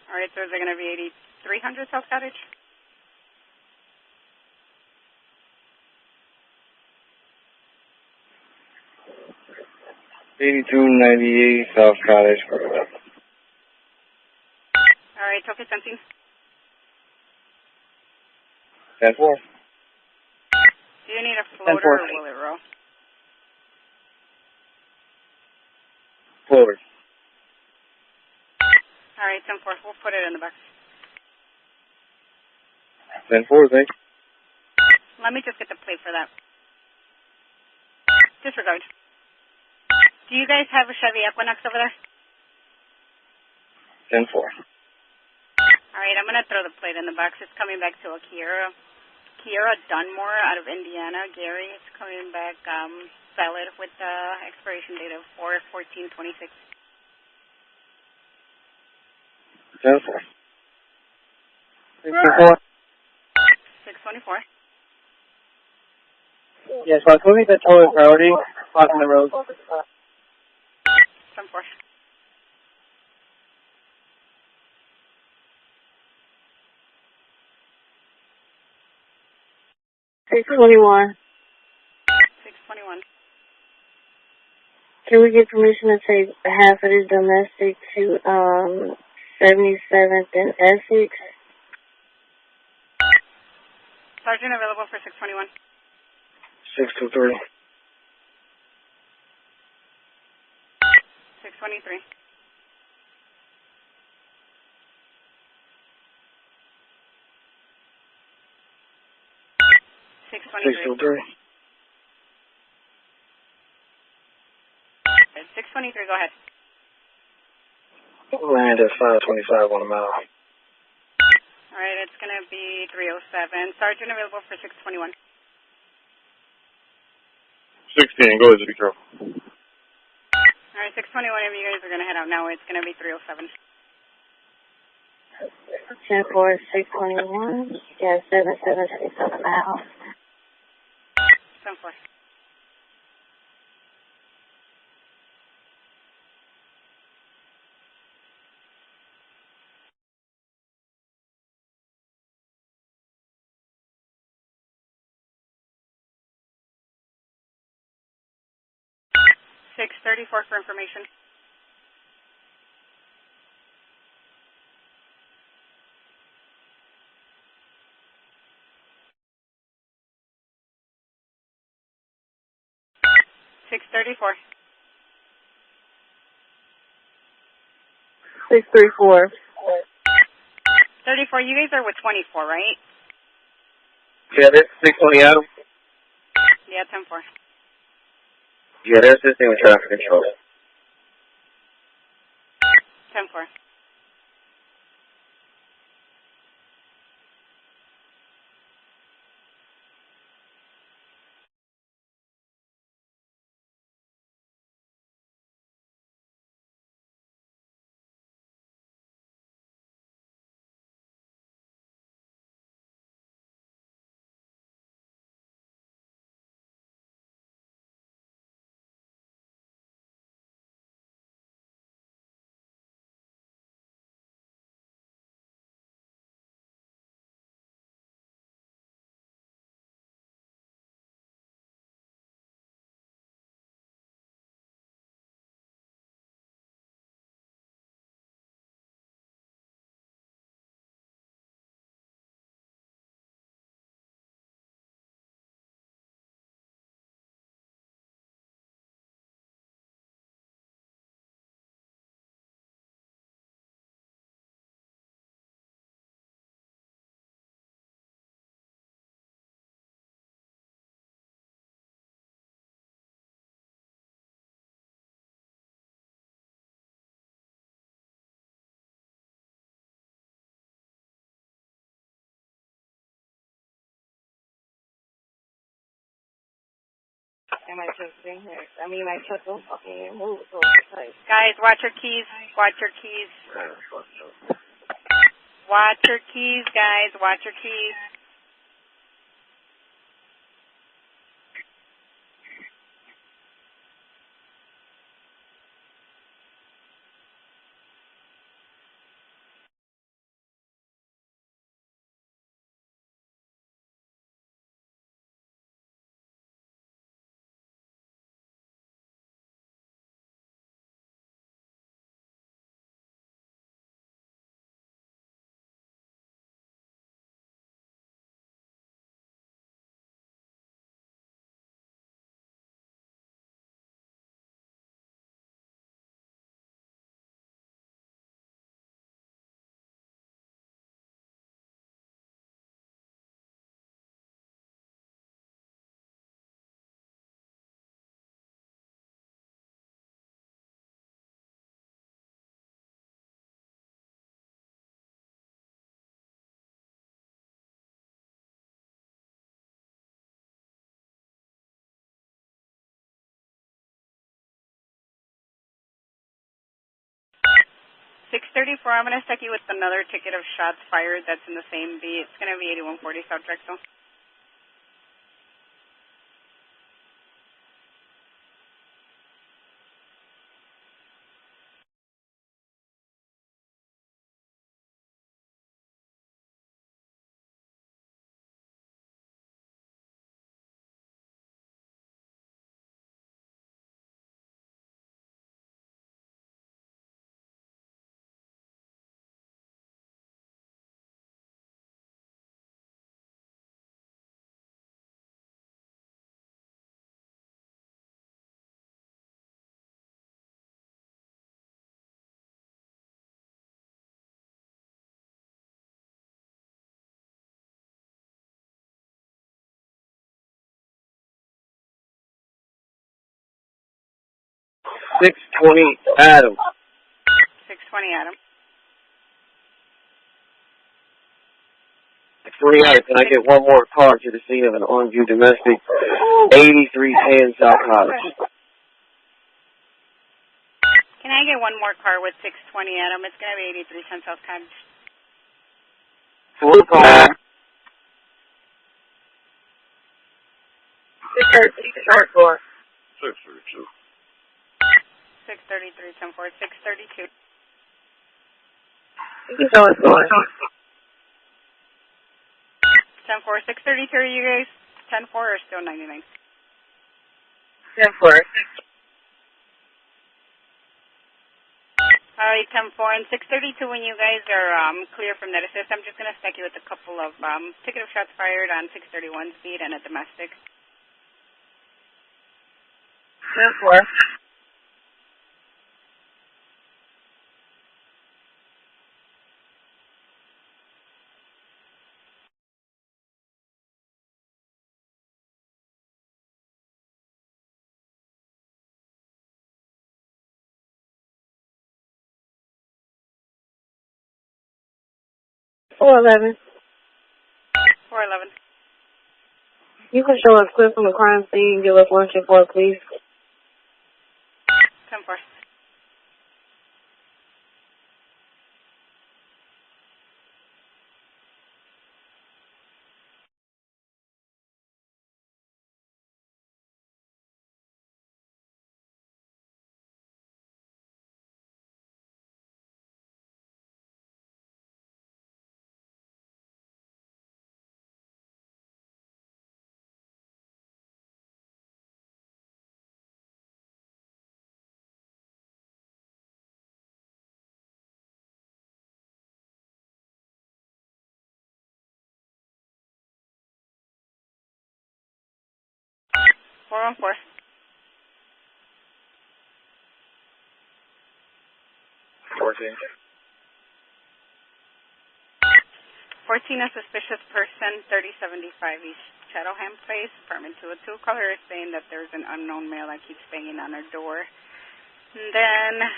All right, so is it going to be 8300 South Cottage? $82.98 South Cottage. All right, token sensing. 10-4. Do you need a floater or will it roll? Floater. All right, 10-4. We'll put it in the box. 10-4, thank you. Let me just get the plate for that. Disregard. Do you guys have a Chevy Equinox over there? 10-4. All right, I'm going to throw the plate in the box. It's coming back to a Kiera Dunmore out of Indiana. Gary, it's coming back valid with the expiration date of 4/14/26. 10-4. 624. Yes, can we make that total priority? Crossing the road. 10-4. $621. 621. Can we get permission to take half of this domestic to 77th and Essex? Sergeant available for 621. 623. 623. 623. 623, go ahead. Land at 525 on the mile. All right, it's going to be 307. Sergeant available for 621. 16, go ahead, be careful. All right, 621, if you guys are going to head out now, it's going to be 307. 10-4, 621. Yeah, 776 on the mile. 10-4. 634 for information. $634. 634. 34, you guys are with 24, right? Yeah, this is 620 Adam. Yeah, 10-4. Yeah, they're assisting with traffic control. 10-4. Am I just in here? I mean, I took them fucking move. So Guys, watch your keys. Watch your keys. Watch your keys, guys. Watch your keys. $634. I'm going to stick you with another ticket of shots fired that's in the same beat. It's going to be 8140 South Drexel. $620 Adam. 620 Adam. 620 Adam. Can I get one more car to the scene of an on-view domestic? 8310 South College. Can I get one more car with 620 Adam? It's going to be 8310 South College. Full car. 634. 632. 633 10-4. 632. Thank you so much. 10-4. 632 are you guys? 10-4 or still 99? 10-4. All right, 10-4 and 632. When you guys are clear from that assist, I'm just going to stack you with a couple of ticket of shots fired on 631 speed and a domestic. 10-4. Four 11. 411. You can show us clips from the crime scene. Give us 124, please. 10-4. Four 14. 14, a suspicious person, 3075 East Chattelham Place, apartment 202. Caller is saying that there's an unknown male that keeps banging on her door. And then,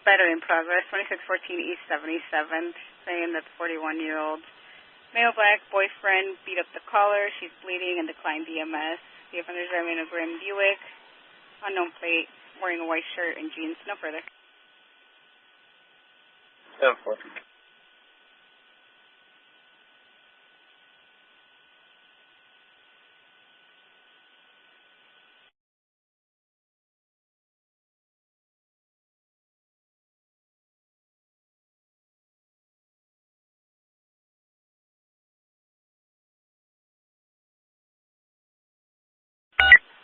better in progress, 2614 East 77th, saying that the 41-year-old male black boyfriend beat up the caller. She's bleeding and declined EMS. The offender's driving a Grim Buick, unknown plate, wearing a white shirt and jeans. No further. 10-4.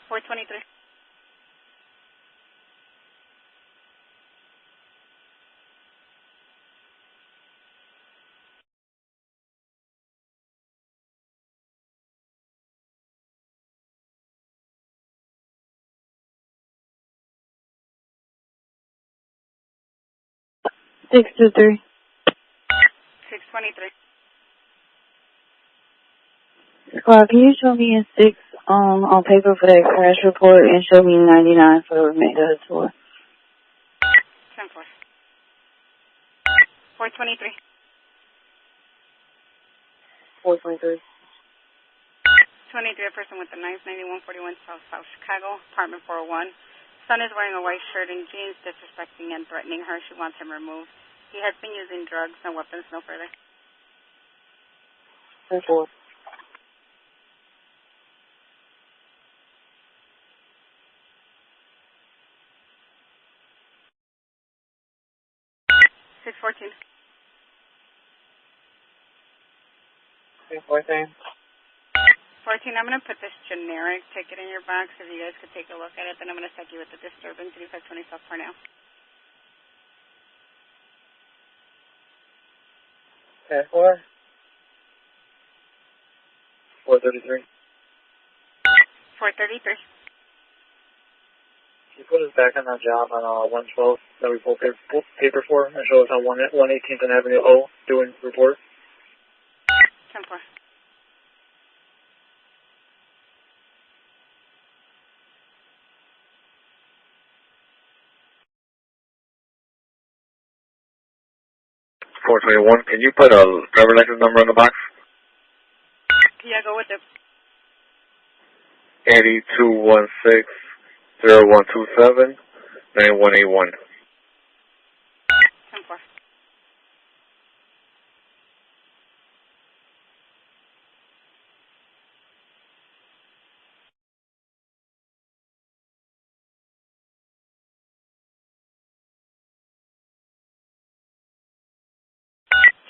423. 623. 623. Squad, can you show me a 6 on paper for that crash report and show me 99 for the remainder of the tour? 10-4. 423. 423. 23, a person with the knife, 9141 South Chicago, apartment 401. Son is wearing a white shirt and jeans, disrespecting and threatening her. She wants him removed. He has been using drugs, no weapons, no further. 10-4. 614. 614. 14, I'm going to put this generic ticket in your box if you guys could take a look at it. Then I'm going to set you with the disturbance, 3520 South Parnell. 10-4. 433. 433. Can you put us back on that job on 112 that we pulled paper for and show us on 118th and Avenue O doing report? 10-4. 421. Can you put a driver license number on the box? Yeah, go with it. 8216-0127-9181. 10-4.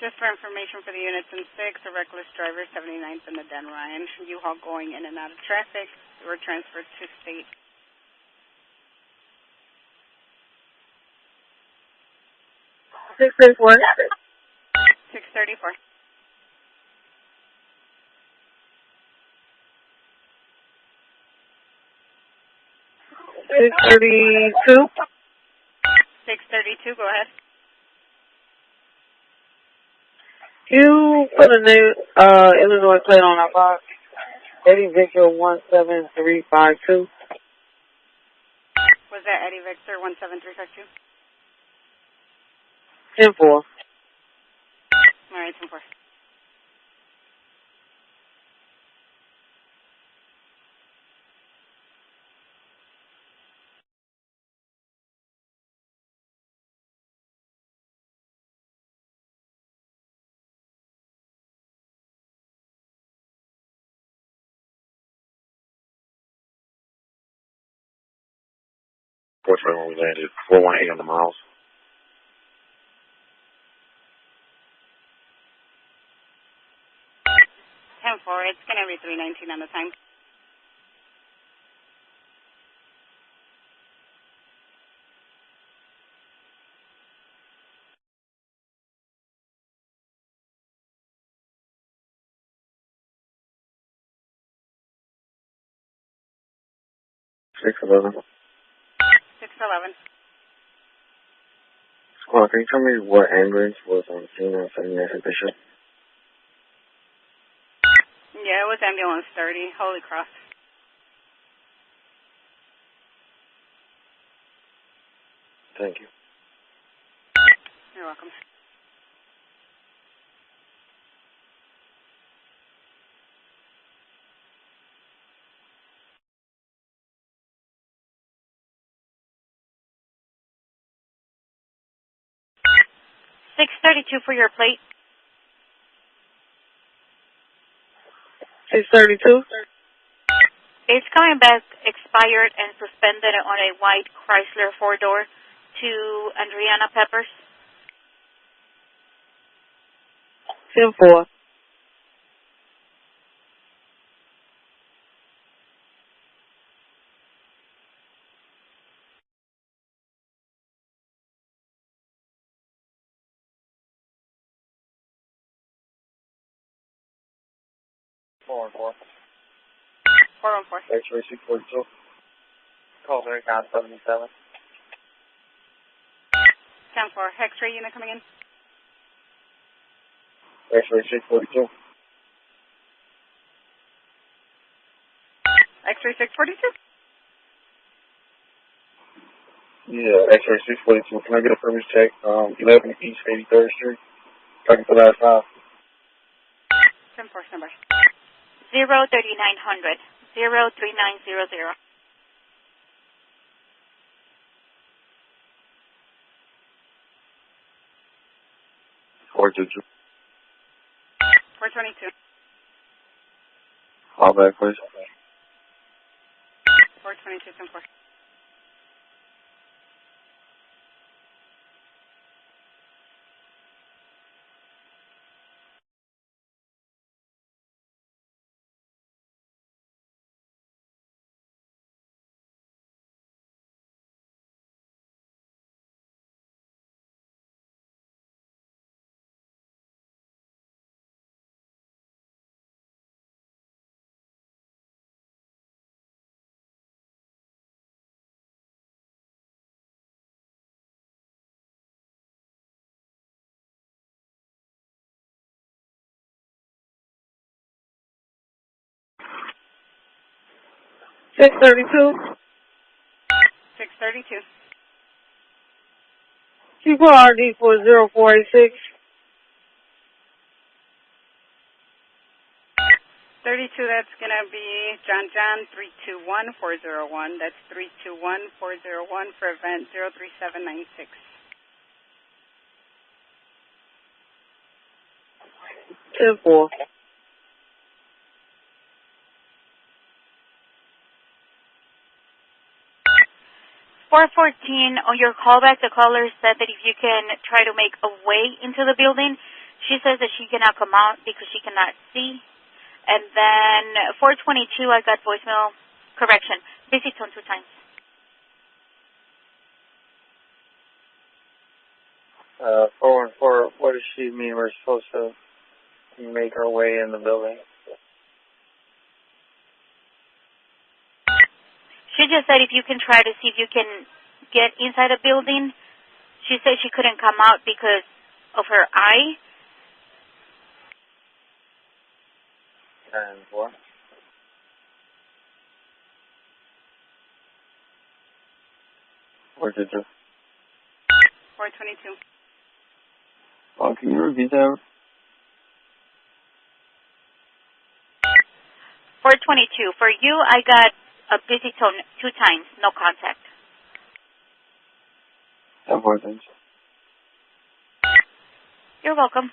Just for information for the units in 6, a reckless driver, 79th in the Den Ryan, U-Haul going in and out of traffic. They were transferred to state. 634. 634. 632. 632, go ahead. You put a new Illinois plate on our box. Eddie Victor 17352. Was that Eddie Victor 17352? 10-4. All right, 10-4. Fortunately, when we landed, 418 on the miles. 10-4, it's going to be 319 on the time. Six 11. 611. Squad, can you tell me what ambulance was on scene on 79th and Bishop? Yeah, it was ambulance 30, Holy Cross. Thank you. You're welcome. $632 for your plate. 632. It's coming back expired and suspended on a white Chrysler 4-door to Adriana Peppers. 10-4. Four 414. X-ray 642. Call Americon 77. 10-4. X-ray unit coming in. X-ray 642. X-ray 642. Yeah, X-ray 642. Can I get a premise check? 11 East 83rd Street. Talking to last time. 10-4, number. 03900. 03900. Four 22. 422. Call back, please. 422, 10-4. $632. 632. QRD for 0486. 32, that's going to be John 321401. That's 321401 for event 03796. 10-4. On your callback, the caller said that if you can try to make a way into the building. She says that she cannot come out because she cannot see. And then 422, I got voicemail. Correction. Busy tone 2 times. 414, what does she mean we're supposed to make our way in the building? She just said if you can try to see if you can get inside a building. She said she couldn't come out because of her eye. And what? What did you? 422. Oh, can you repeat that? 422. For you, I got a busy tone 2 times, no contact. 10-4, thanks. You're welcome.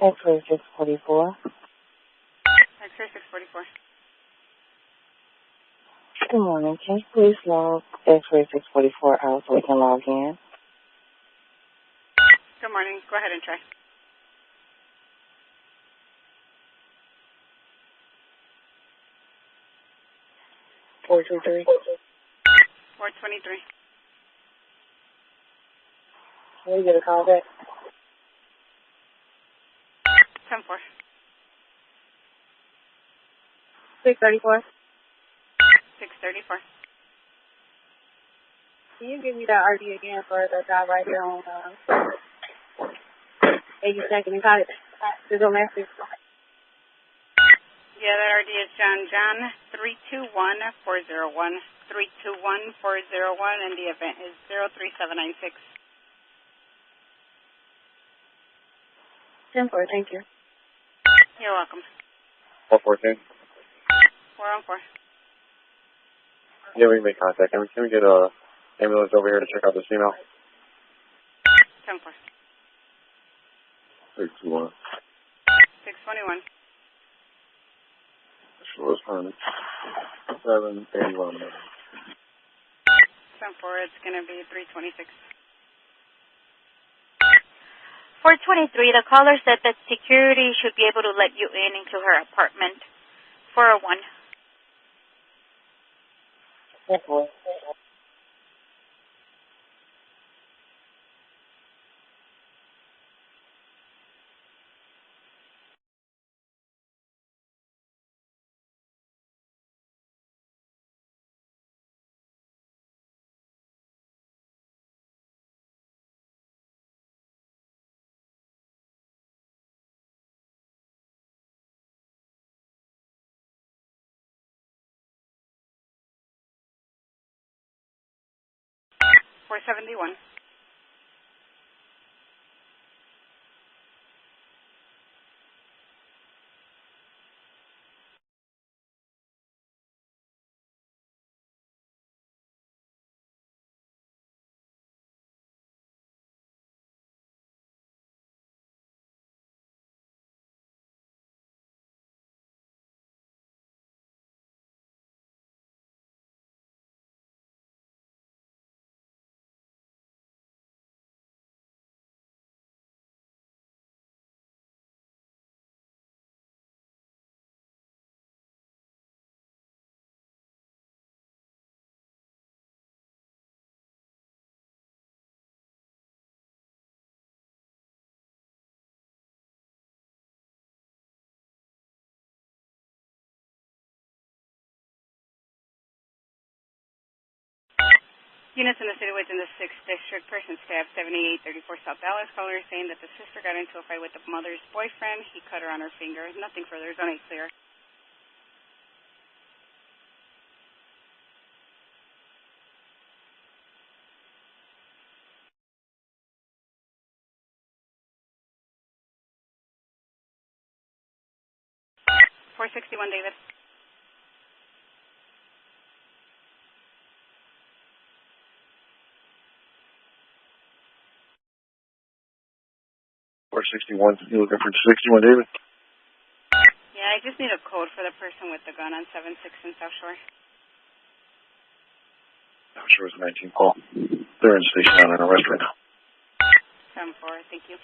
X-ray 644. X-ray 644. Good morning. Can you please log X-ray 644 out so we can log in? Good morning. Go ahead and try. Four two three. 423. Can we get a call back? 10-4. 634. 634. Can you give me that RD again for the job right here on 82nd and Cottage? The domestic. Yeah, that RD is John 321-401. 321-401, and the event is 03796. 10-4, thank you. You're welcome. 414. 414. Yeah, we can make contact. Can we get a ambulance over here to check out this female? 10-4. 621. 621. Sure, it's fine. 781. 10-4, it's going to be 326. 423, the caller said that security should be able to let you in into her apartment. 401. 10-4. $471. Units in the city within the 6th District, person stabbed 7834 South Dallas. Caller is saying that the sister got into a fight with the mother's boyfriend. He cut her on her finger. Nothing further. Zone 8 clear. $461, David. for 61. You looking for 61, David? Yeah, I just need a code for the person with the gun on 7-6 in South Shore. I'm sure it's 19 call. They're in station down in arrest right now. 7-4, thank you.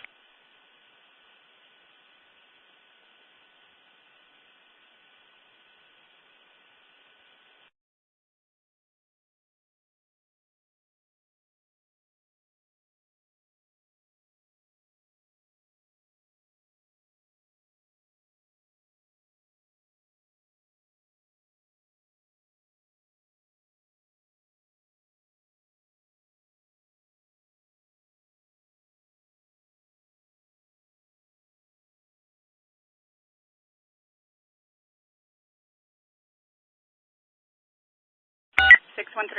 Six 1-3.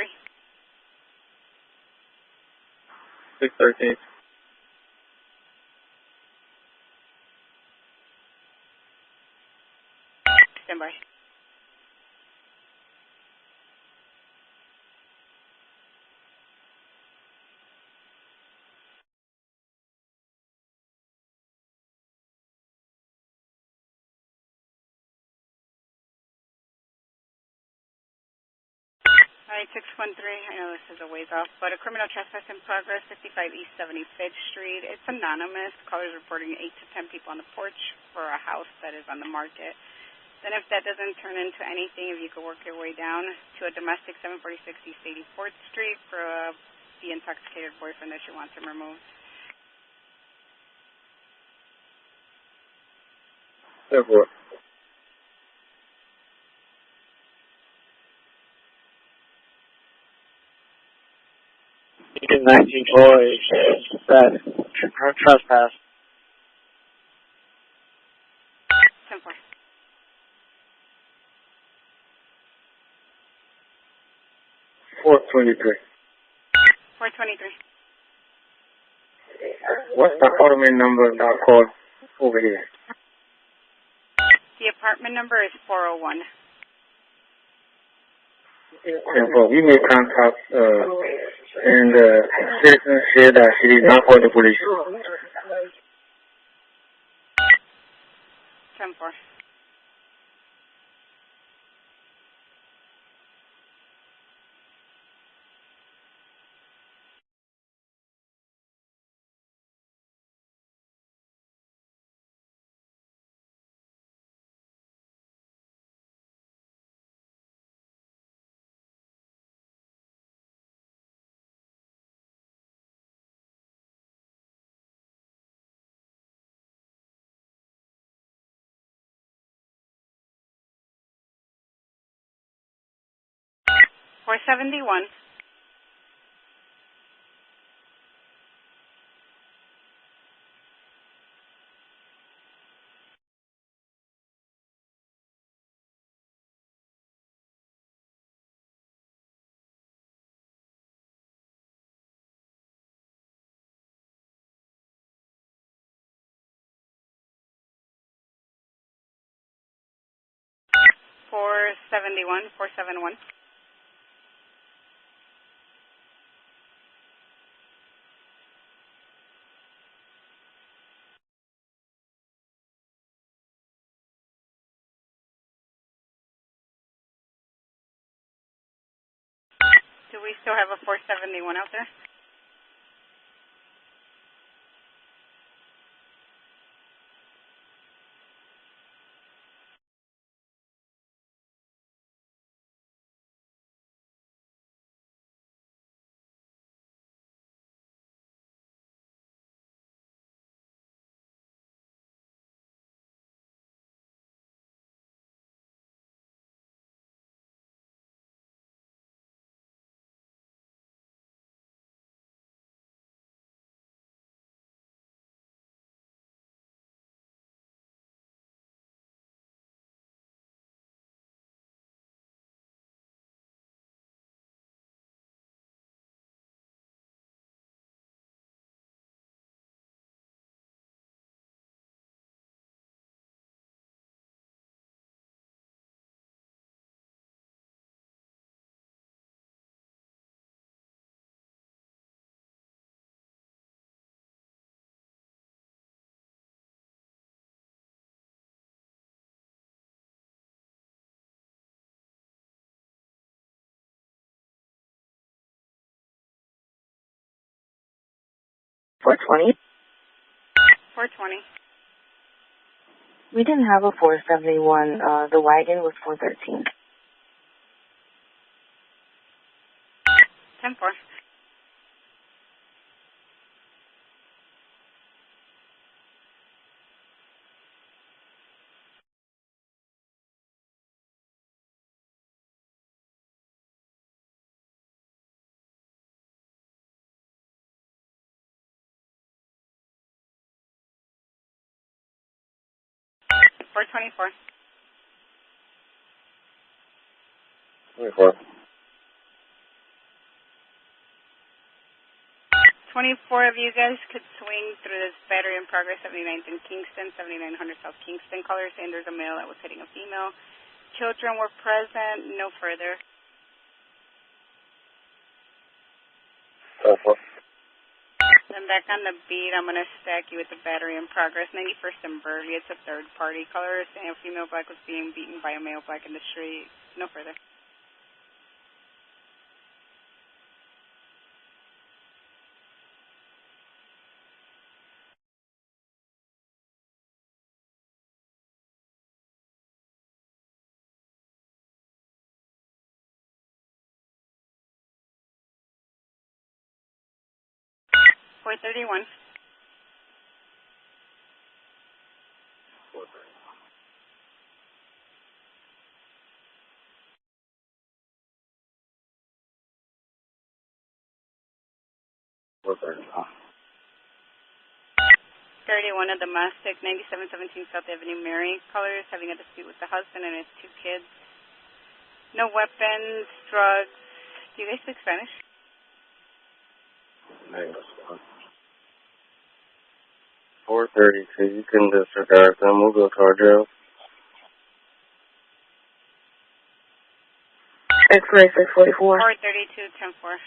613. Stand by. All right, 613. I know this is a ways off, but a criminal trespass in progress, 55 East 75th Street. It's anonymous. Callers reporting 8 to 10 people on the porch for a house that is on the market. Then if that doesn't turn into anything, if you could work your way down to a domestic 746 East 84th Street for the intoxicated boyfriend that she wants him removed. 7-4. You get 19 toy, that trespass. 10-4. 423. 423. What's the apartment number that called over here? The apartment number is 401. And we made contact, and the citizen said that she did not call the police. 10-4. $471. $471. Do we still have a 471 out there? 420. 420. We didn't have a 471. The wagon was 413. 10-4. Four 24. 24. 24 of you guys could swing through this battery in progress, 79th in Kingston, 7900 South Kingston. Caller saying there's a male that was hitting a female. Children were present, no further. 4. Then back on the beat, I'm going to stack you with the battery in progress, 91st and Burley. It's a third party. Caller saying a female black was being beaten by a male black in the street, no further. 431. 31, a domestic, 9717 South Avenue, Mary. Caller is having a dispute with the husband and his 2 kids. No weapons, drugs. Do you guys speak Spanish? 432. You can disregard them. We'll go to our drill. X-ray 644. 432, 10-4.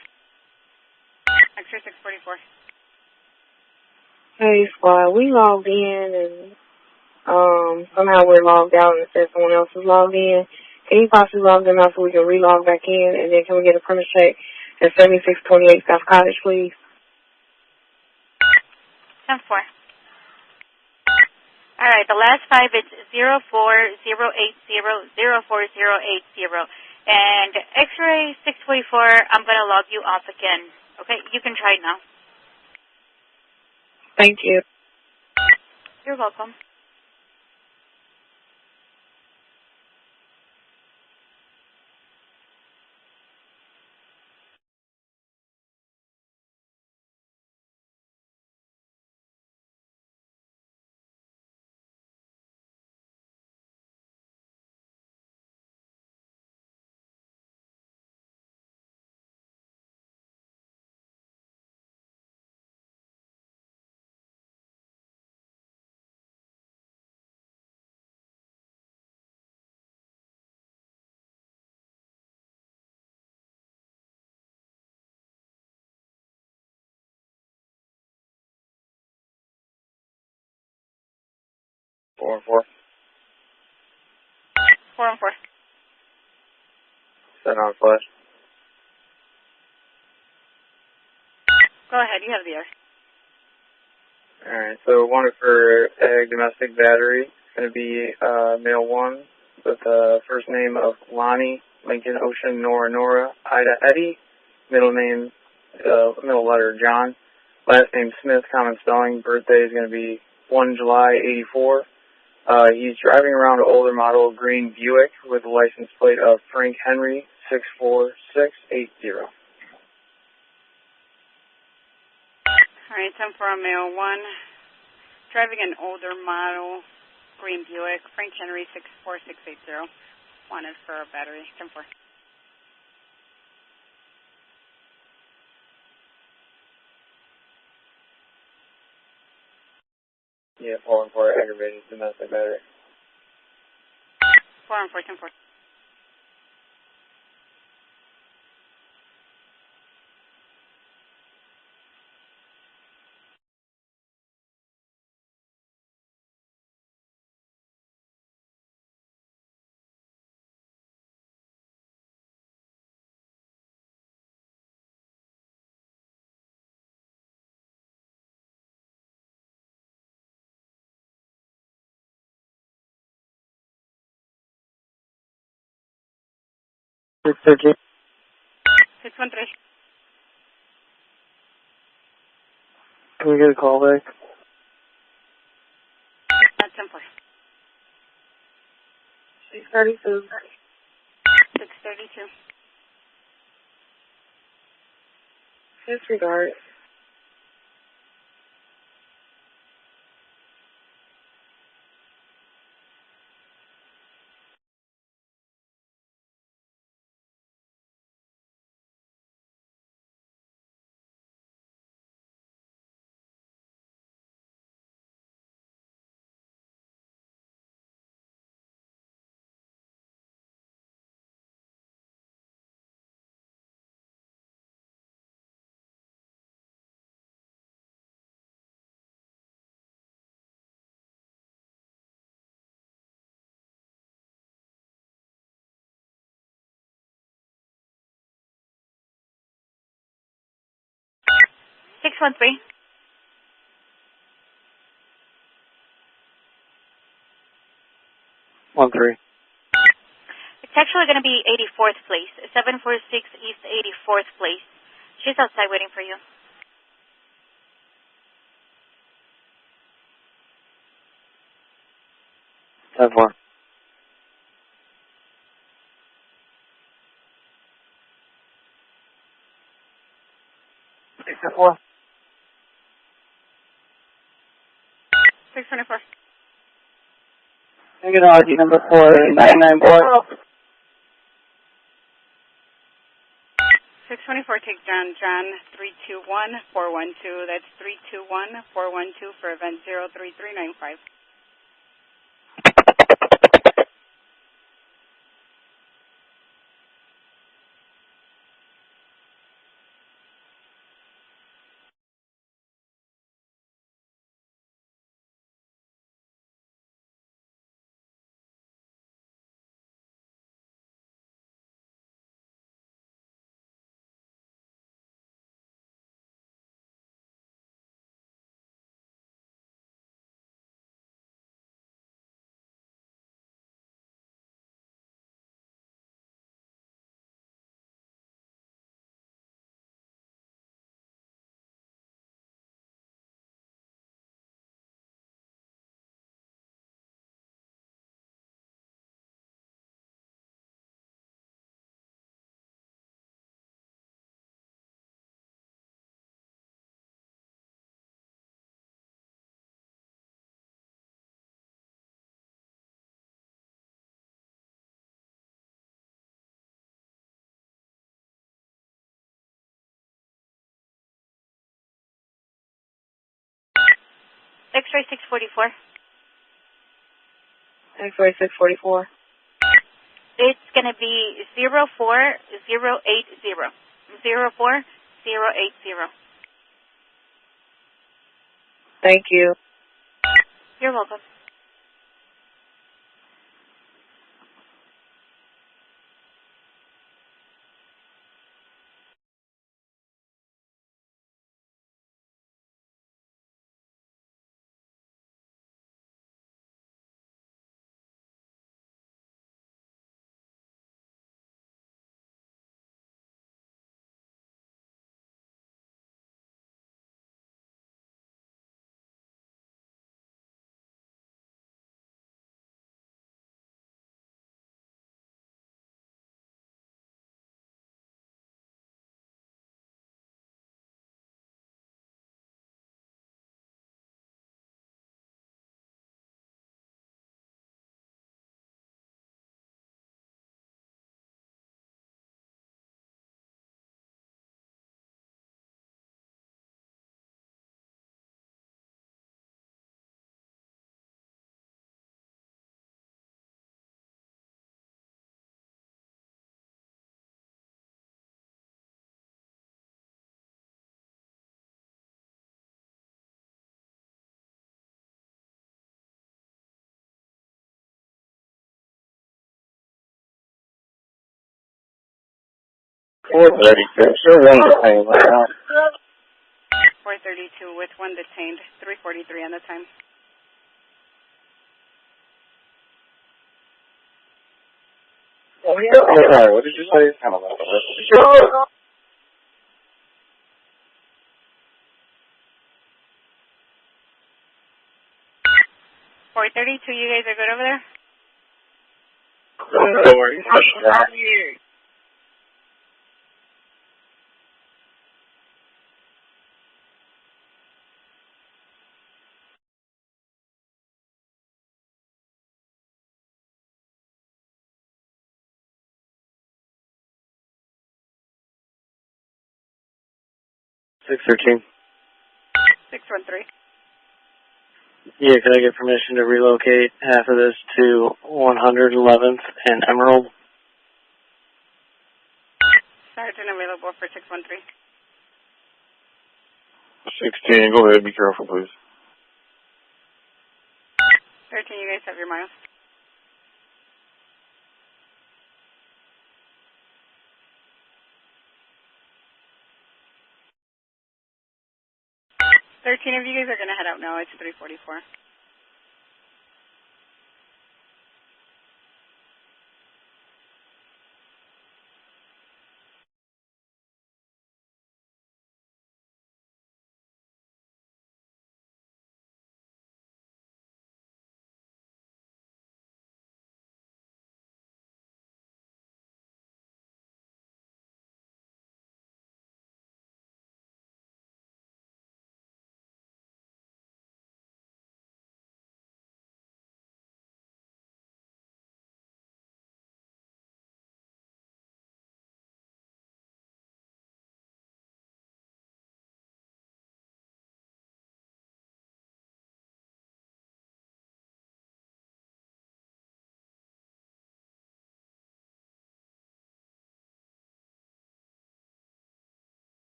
X-ray 644. Hey, squad, we logged in and somehow we're logged out and it says someone else is logged in. Can you possibly log them out so we can relog back in? And then can we get a premise check at 7628 South Cottage, please? 10-4. All right, the last 5 is 04080, 04080. And X-ray 644, I'm going to log you off again. Okay, you can try now. Thank you. You're welcome. Four and four. 4 and 4. Set on flash. Go ahead, you have the air. Alright, so wanted for ag domestic battery. It's going to be male 1 with the first name of Lonnie, Lincoln Ocean, Nora, Ida Eddie, middle name, middle letter John, last name Smith, common spelling, birthday is going to be 1 July 84. He's driving around an older model green Buick with a license plate of Frank Henry 64680. All right, 10 for a male 1. Driving an older model green Buick, Frank Henry 64680. Wanted for a battery, 10 for. Yeah, 4 and 4 aggravated domestic battery. 4 and 4, 10 for. 613. 613. Can we get a call back? That's 10-4. 632. 632. Disregard. Six 1-3. One three. It's actually going to be 84th place, 746 East 84th place. She's outside waiting for you. Ten four. Six 4. 624. Meganology number 499 board. 624, take John 321-412. That's 321-412 for event 03395. X-ray 644. X-ray 644. It's going to be 04080. 04080. Thank you. You're welcome. Sure, one detained right now. 432 with one detained. 343 on the time. Oh, yeah. Oh, sorry. What did you say? I don't know. 432, you guys are good over there? Don't worry. $613. 613. Yeah, could I get permission to relocate half of this to 111th and Emerald? Sergeant available for 613. 16, go ahead, be careful, please. 13, you guys have your miles. Thirteen of you guys are going to head out now. It's 344.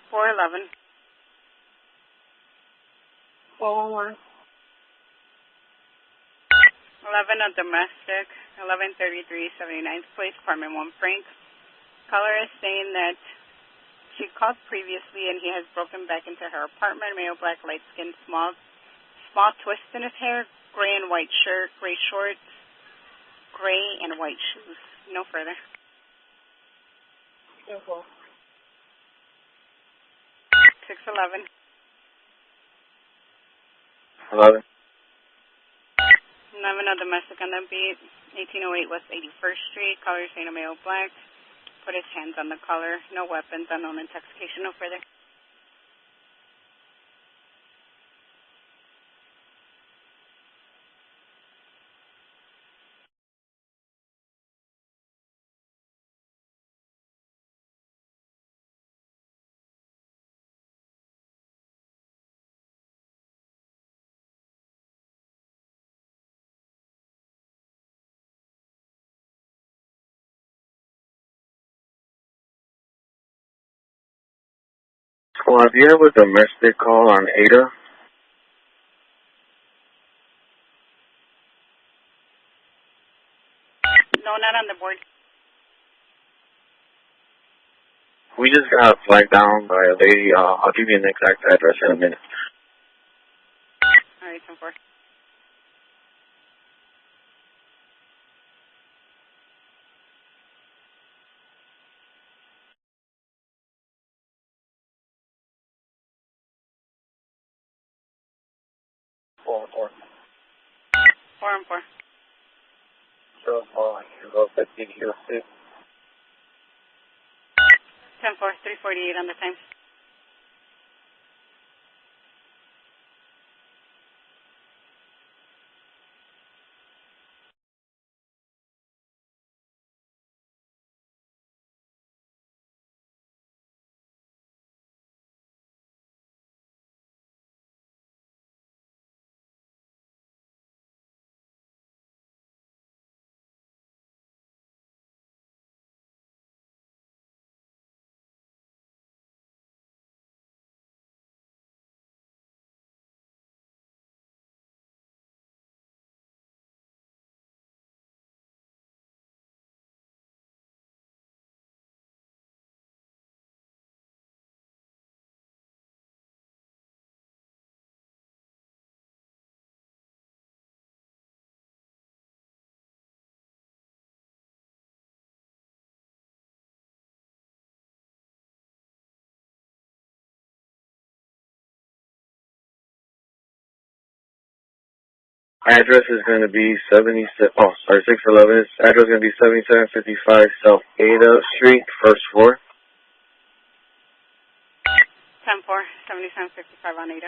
$411. 411. 11 a domestic, 1133 79th Place, apartment 1 Frank. Caller is saying that she called previously and he has broken back into her apartment. Male, black, light skin, small twist in his hair, gray and white shirt, gray shorts, gray and white shoes. No further. 611. 11. 11 a domestic on the beat, 1808 West 81st Street. Caller is saying a male, black. Put his hands on the collar. No weapons, unknown intoxication. No further. Squad, do you have a domestic call on Ada? No, not on the board. We just got flagged down by a lady. I'll give you an exact address in a minute. All right, 10-4. Four. 4-4. Sure, you go 50 to 6. 10-4, 348 on the time. Address is going to be 611. Address is going to be 7755 South Ada Street, first floor. 10-4, 7755 Oneida.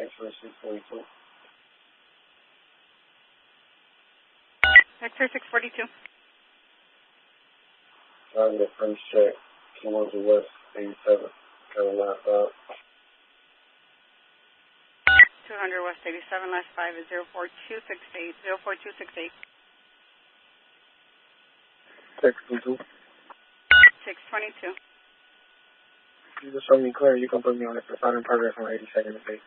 X-ray 642. X-ray 642. Trying to first check. Towards the west, 87. Kind of last out. 200 West 87, last 5 is 04268, 04268. 622. 622. You just show me clear. You can put me on it for final progress on 82nd and 8th.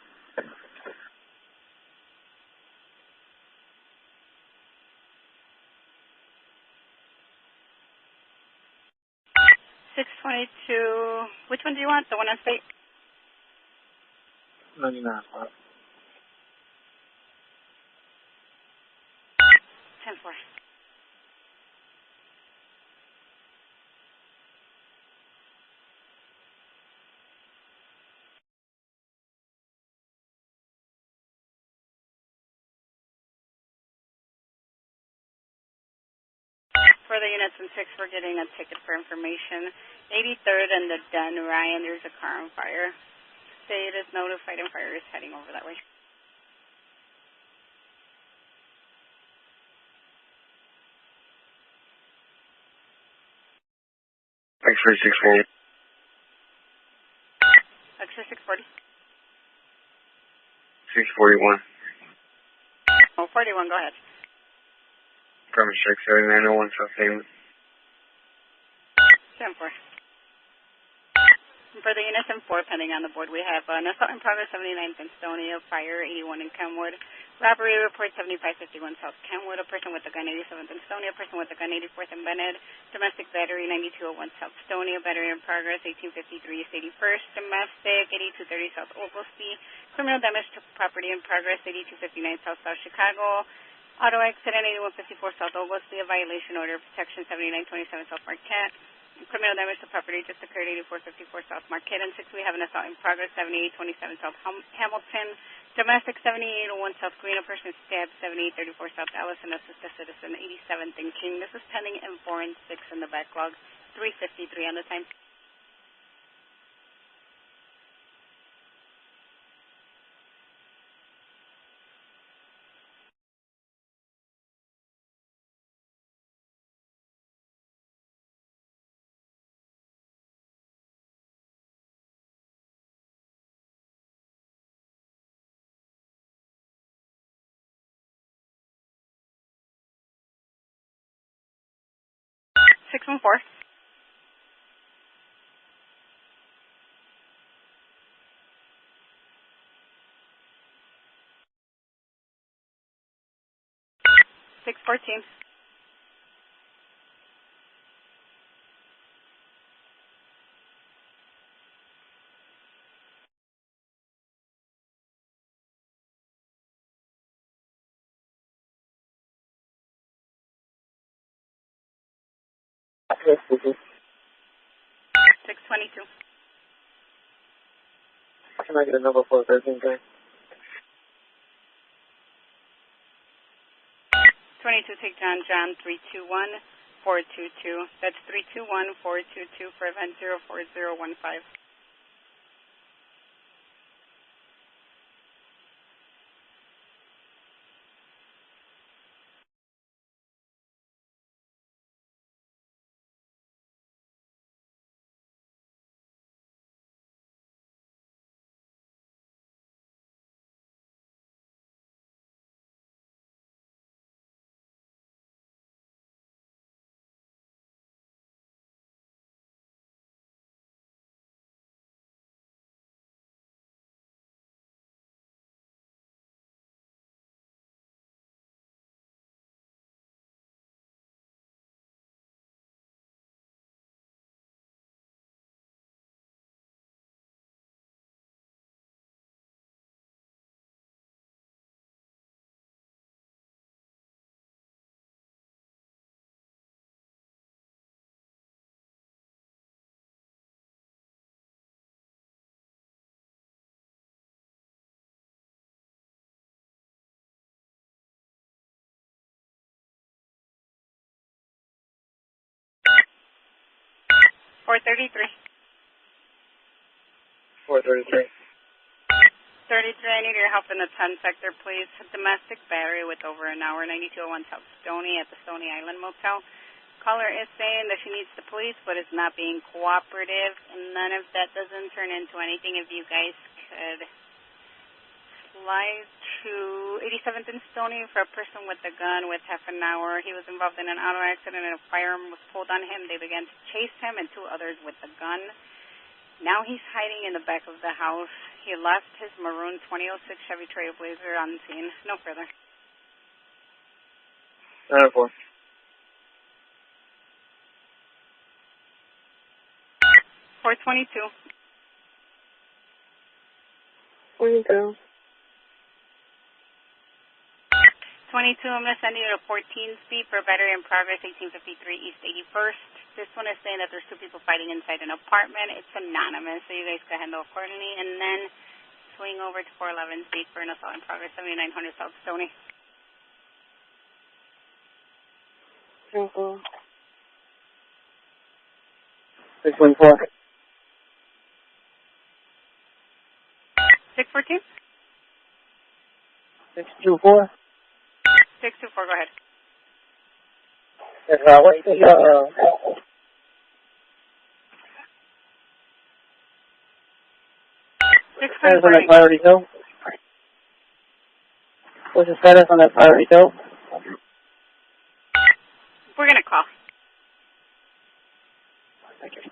Which one do you want? The one on state? 99 spot. 10-4. For the units in 6, we're getting a ticket for information. 83rd and the Den, Ryan, there's a car on fire. State is notified and fire is heading over that way. X-ray 640. X-ray 640. 641. Oh, 41, go ahead. Permit check 7901 South Haven. 10-4. For the units in 4 pending on the board, we have an assault in progress 79th in Stonia, fire 81 in Kenwood, robbery report 7551 South Kenwood, a person with a gun 87th in Stonia, a person with a gun 84th in Bennett, domestic battery 9201 South Stonia, battery in progress 1853 East 81st, domestic 8230 South Oglesby, criminal damage to property in progress 8259 South Chicago, auto accident 8154 South Oglesby, a violation order of protection 7927 South Marquette. Criminal damage to property just occurred 8454 South Marquette. And 6, we have an assault in progress 7827 South Hamilton. Domestic 7801 South Green. A person stabbed 7834 South Allison. Assist a citizen 87th and King. This is pending in 4 and 6 in the backlog. 3:53 on the time. Six 1-4. Six 14. Yes, Cuckoo. 622. Can I get a number for the 13th train? 22, take John 321-422. That's 321-422 for event 04015. Four 33. 433. 33, I need your help in the 10 sector, please. Domestic battery with over an hour, 9201 South Stony at the Stony Island Motel. Caller is saying that she needs the police, but is not being cooperative. And none of that doesn't turn into anything. If you guys could slide to 87th and Stony for a person with a gun with half an hour. He was involved in an auto accident and a firearm was pulled on him. They began to chase him and two others with a gun. Now he's hiding in the back of the house. He left his maroon 2006 Chevy Trailblazer on scene. No further. 904. 422. Where you go? 22, I'm going to send you to 14 speed for battery in progress, 1853 East 81st. This one is saying that there's two people fighting inside an apartment. It's anonymous, so you guys can handle accordingly. And then swing over to 411 speed for an assault in progress, 7900 South Stony. Twinkle. 614. 614? 624. 624, go ahead. What's the, 624. on that priority hill? What's the status on that priority hill? We're going to call. Thank you.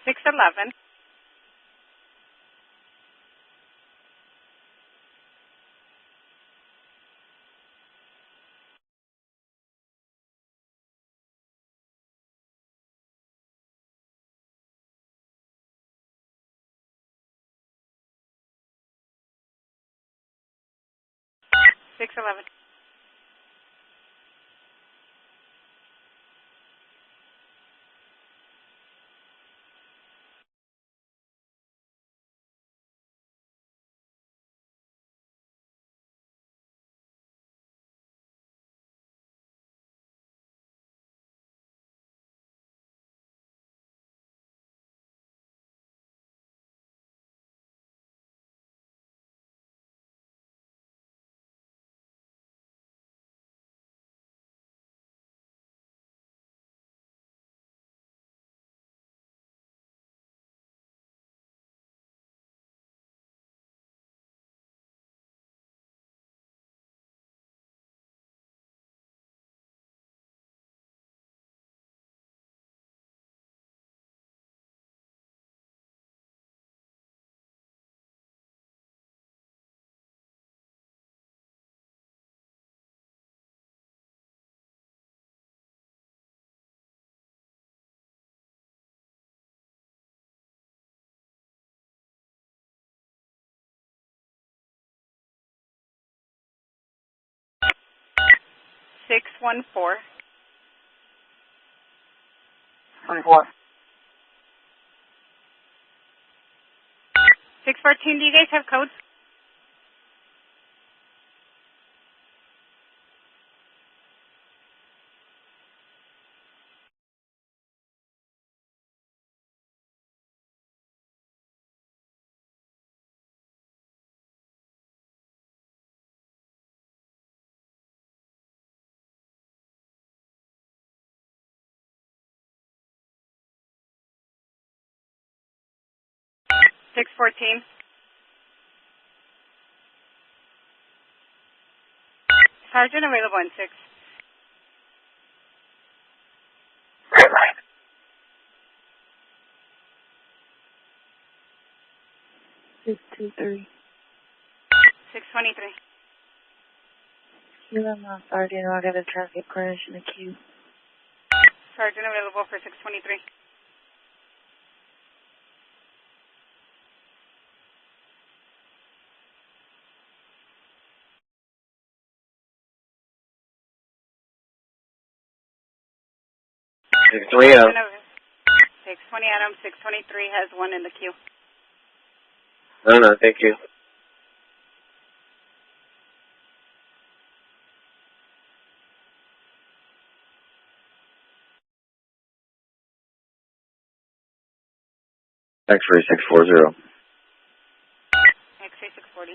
Six 11. 614. 24. 614, do you guys have codes? Six 14. Sergeant available in 6. Six 2 3. 623. I'm not Sergeant. I got a traffic crash in the queue. Sergeant available for 623. Six 20 Adam. 620 Adam, 623 has one in the queue. No, thank you. X-ray 640. X-ray 640.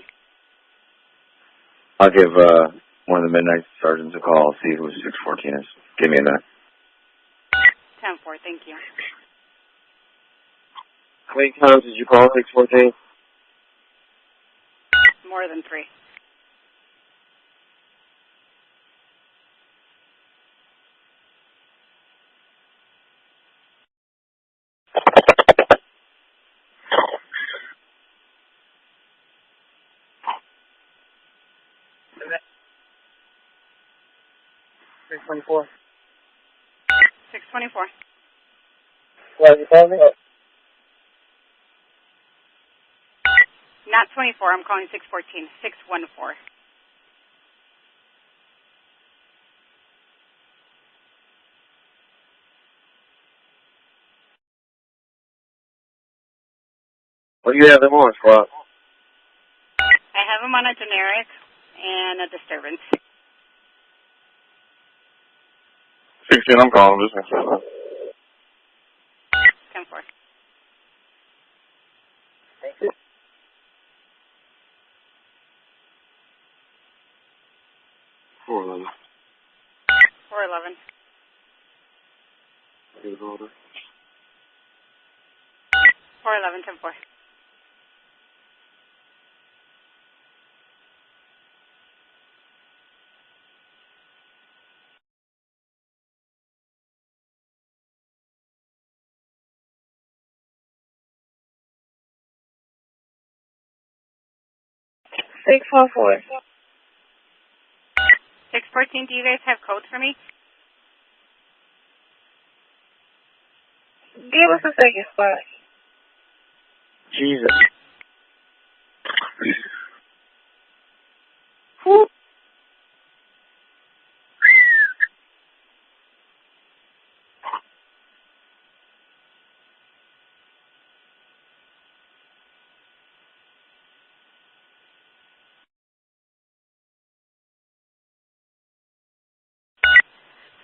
I'll give one of the midnight sergeants a call, see who 614 is. Give me a minute. 10-4, thank you. How many times did you call 614? More than 3. Six 24. 624. What, you called me? Not 24, I'm calling 614. 614. What do you have them on, squad? I have him on a generic and a disturbance. 16, I'm calling business. 10-4. Thank you. Four 11. 411. Good order. 411, 10-4. Six 4 4. 614, do you guys have codes for me? Give us a second, spot. Jesus. Who?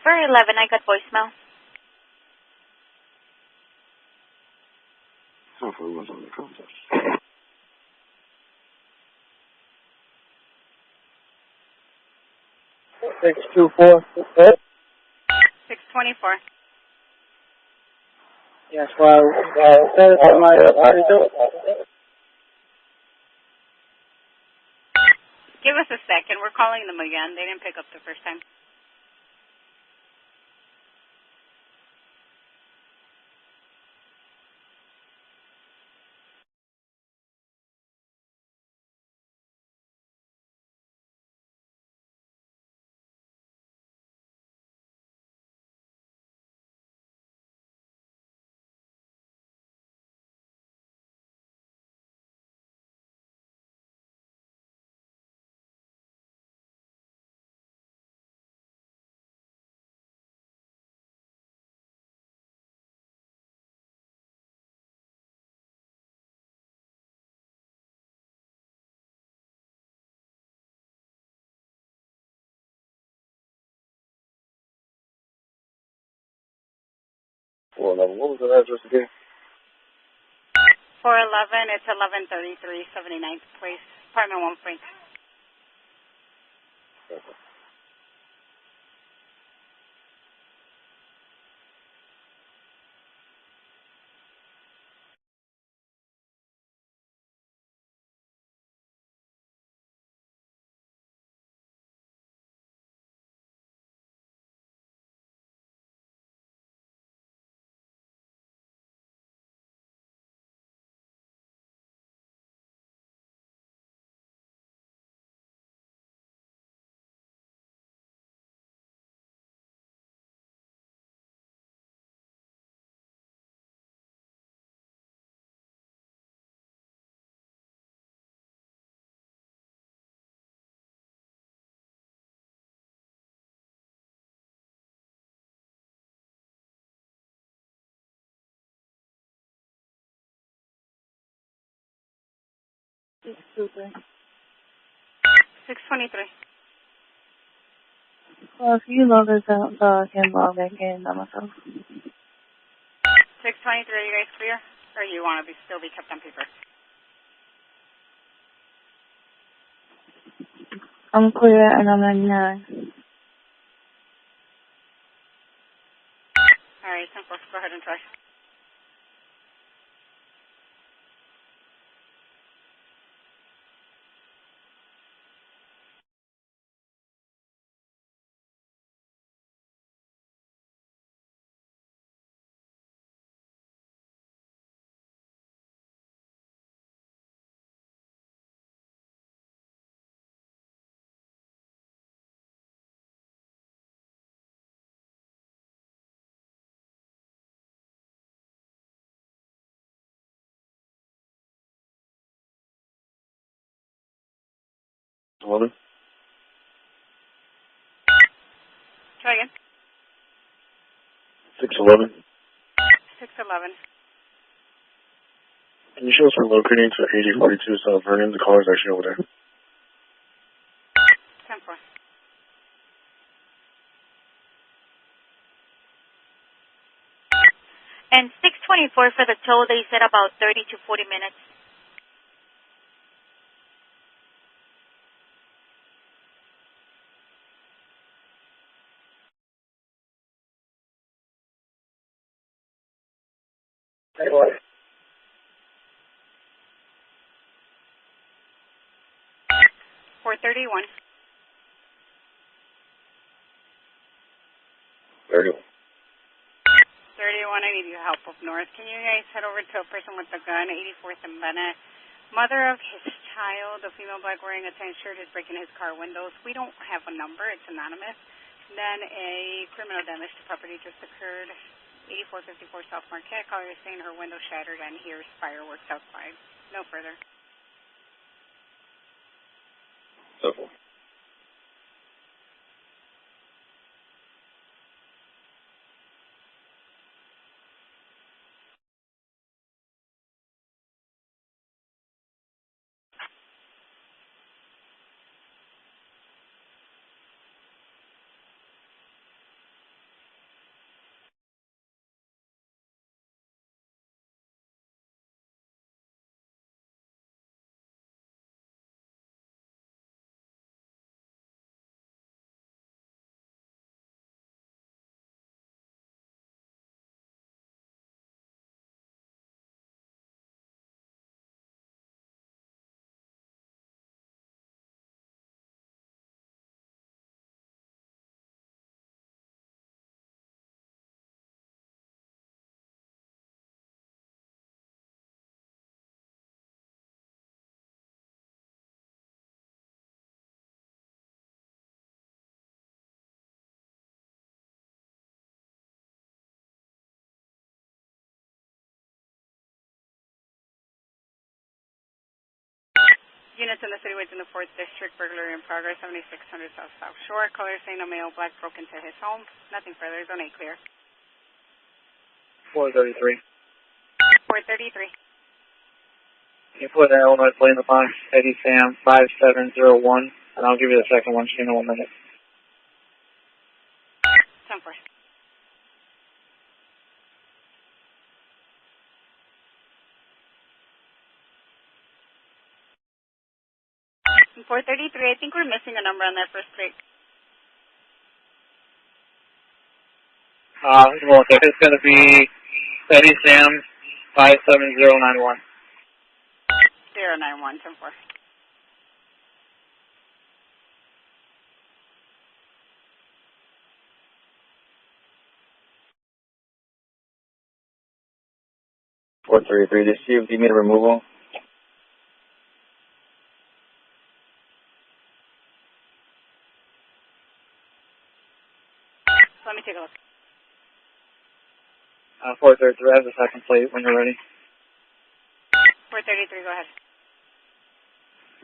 For 11, I got voicemail. Hopefully it was on the contact. 624. 624. Yes, well, that is my Give us a second. We're calling them again. They didn't pick up the first time. 411. What was the address again? 411, it's 1133 79th Place, apartment 1 Frank. Okay. Super. 623. Well, if you log us out, I can log back in by myself. 623, are you guys clear? Or you want to still be kept on paper? I'm clear and I'm 99. All right, 10-4, go ahead and try. Woman? Try again. 611. 611. Can you show us we're locating to 8042 South Vernon? The car is actually over there. 10-4. And 624 for the toll, they said about 30 to 40 minutes. Hey, what? 431. 31. 31, I need your help up north. Can you guys head over to a person with a gun, 84th and Bennett? Mother of his child, a female black wearing a tan shirt, is breaking his car windows. We don't have a number. It's anonymous. Then a criminal damage to property just occurred. 8454 South Marquette. Caller is saying her window shattered and hears fireworks outside. No further. So forth. Units in the city within the 4th District, burglary in progress, 7600 South Shore. Caller saying a male black broke into his home. Nothing further. Zone 8 clear. 433. 433. Can you put an Illinois plate in the box, Eddie Sam 5701, and I'll give you the second one in 1 minute. 10-4. 433, I think we're missing a number on that first break. Well, it's going to be Eddie Sam 57091. 091, 10-4. Did you need a removal? Let me take a look. 433, I have the second plate when you're ready. 433, go ahead.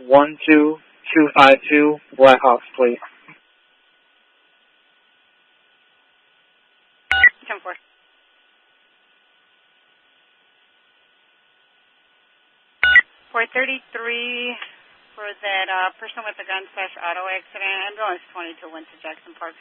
12252 Blackhawks plate. 10-4. 433 for that person with the gun/auto accident. Ambulance 22 went to Jackson Park.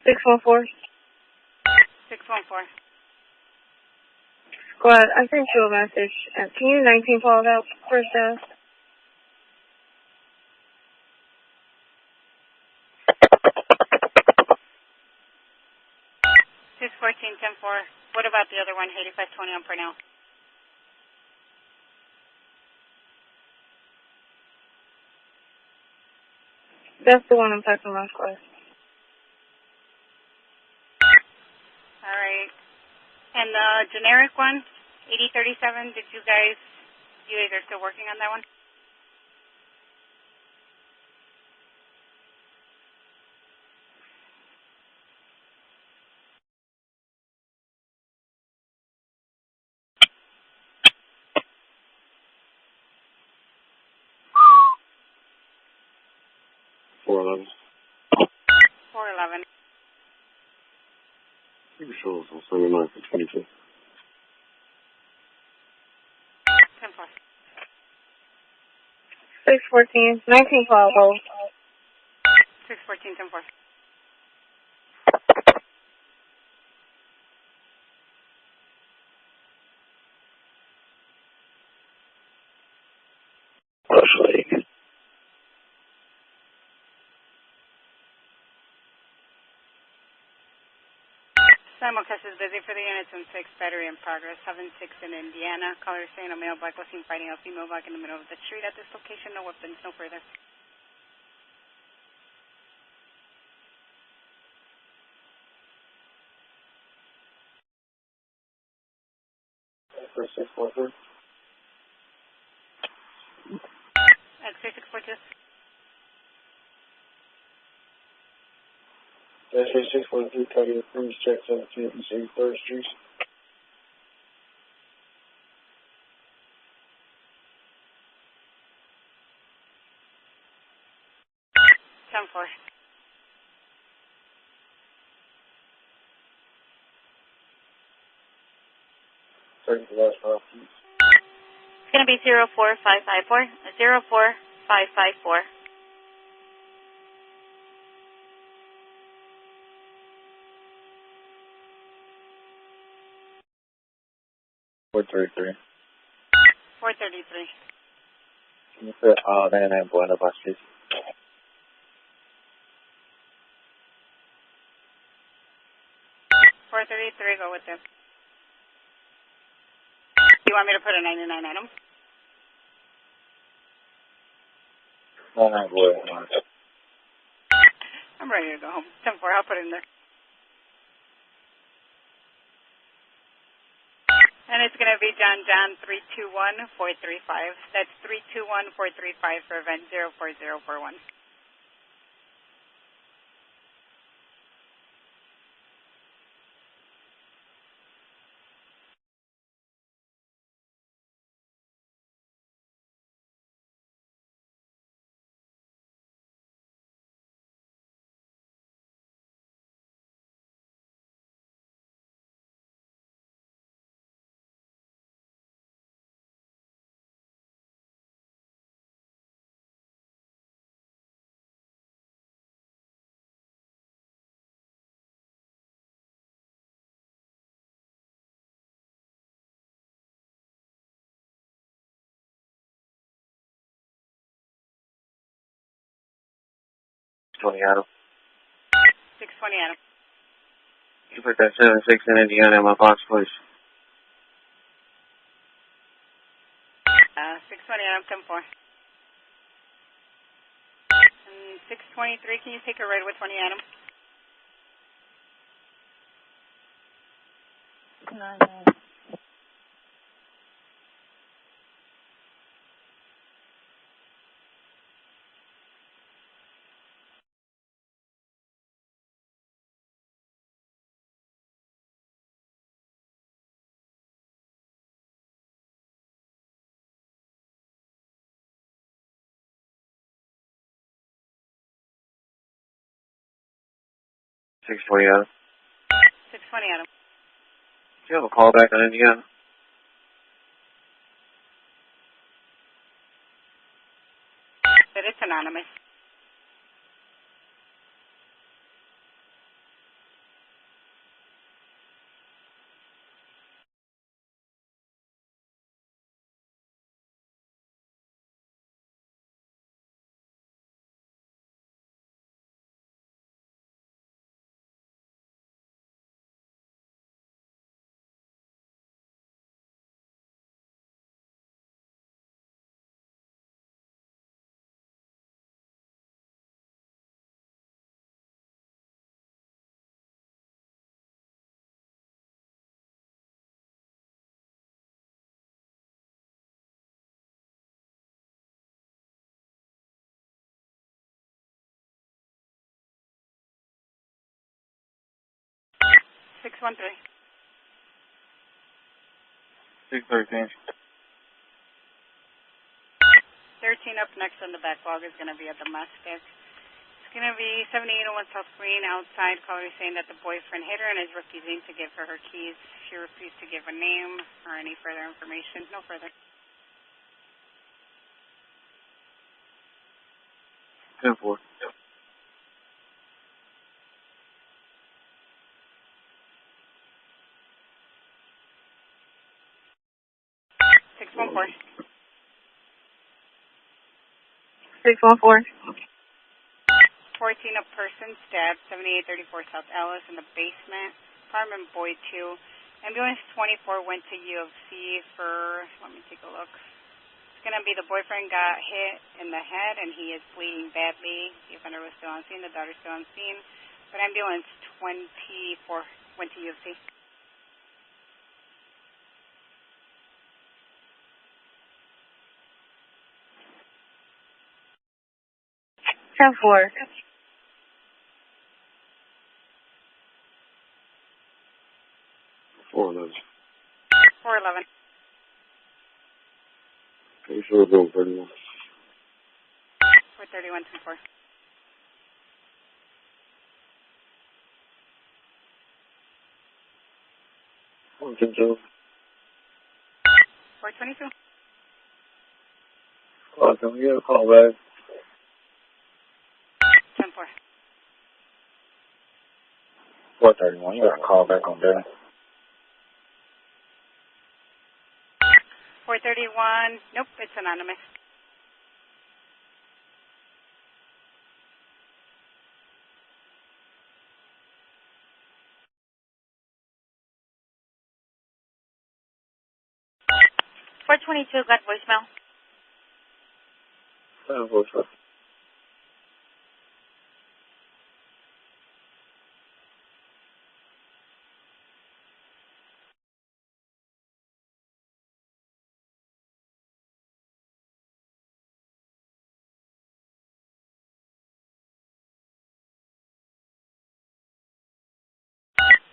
Six 614. Squad, I sent you a message. Can you 19 call out first desk? Six 14, 10-4. What about the other one, 8520 on Purnell? That's the one I'm talking about, squad. All right. And the generic one, 8037, you guys are still working on that one? $411. 411. You can show us on 79 for 22. 10-4. 614, 19 call out. 614, 10-4. Bush Lake. Simulcast is busy for the units in 6, battery in progress, 7-6 in Indiana. Caller saying a male black was seen fighting a female black in the middle of the street at this location. No weapons, no further. For 642. X-ray 642. X-ray 642, cardiac cruise check 17th and 83rd Street. 10-4. Second to last file, please. It's going to be 04554. 04554. 433. 433. Can you put Van and Buena Bus, please? 433, go with them. You want me to put a 99 item? No, no, go ahead. I'm ready to go home. 10-4, I'll put it in there. And it's going to be John 321435. That's 321435 for event 04041. 20 Adam. 620 Adam. You put that 76 in Indiana in my box, please. 620 Adam, 10-4. And 623, can you take a right with 20 Adam? 620 Adam. 620 Adam. Do you have a call back on Indiana? But it's anonymous. Six 613. 13 up next on the backlog is going to be a domestic. It's going to be 7801 South Green outside. Caller is saying that the boyfriend hit her and is refusing to give her her keys. She refused to give a name or any further information. No further. 10-4. Six 1-4. 614. 14 up person stabbed 7834 South Ellis in the basement. Apartment Boyd 2. Ambulance 24 went to U of C for, let me take a look. It's going to be the boyfriend got hit in the head and he is bleeding badly. The offender was still on scene. The daughter's still on scene. But ambulance 24 went to U of C. 10-4. 411. 411. Can you show it over 31? 431 10-4. One 10-2. 422. Can we get a call back? 10-4. 431. You got a call back on there. 431. Nope, it's anonymous. $422 got voicemail. 744.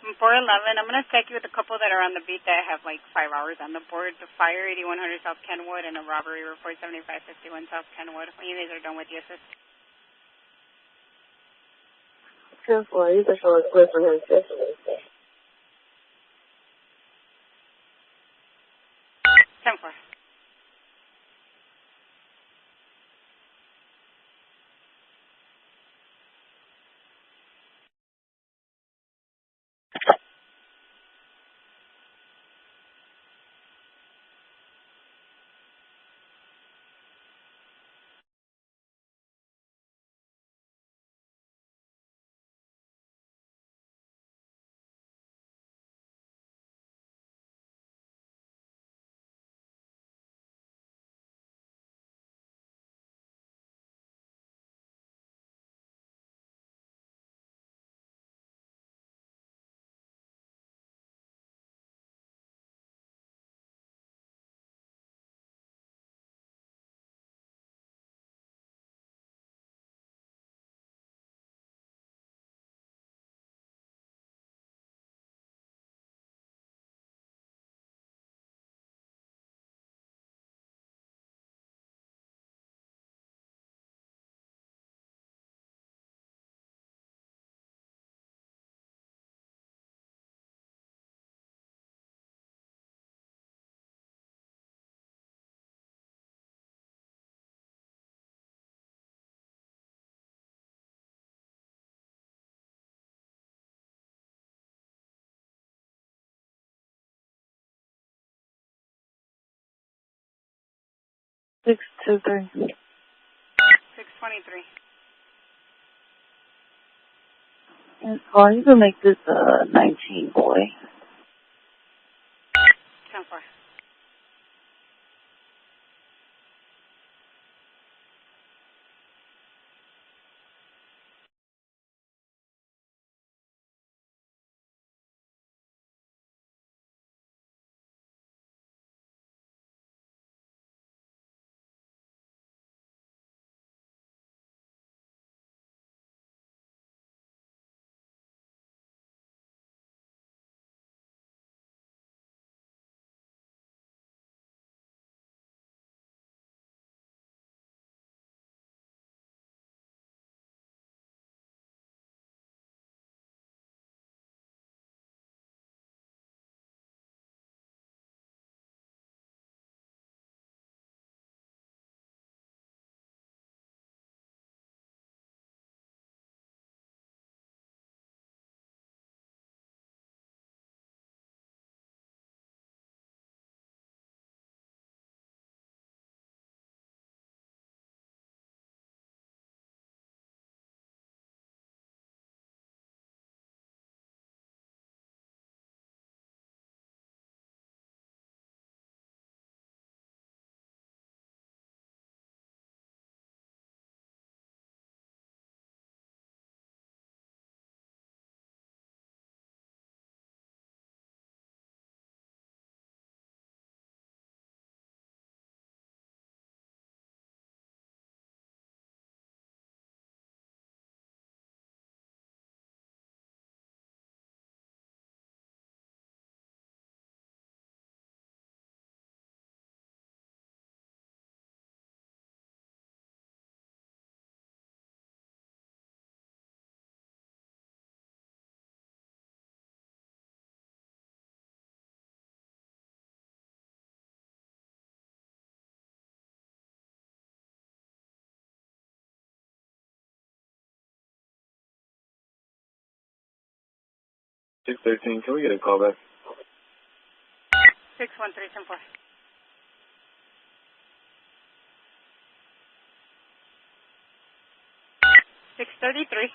From 411, I'm going to stack you with a couple that are on the beat that have like 5 hours on the board. The fire 8100 South Kenwood and a robbery report 7551 South Kenwood. When you guys are done with the assist. 10-4. You can show us clip on him. 10-4. 623. 623. And Squad, you can make this 19, boy. 10-4. Six 13. Can we get a call back? 613, 10-4. 633.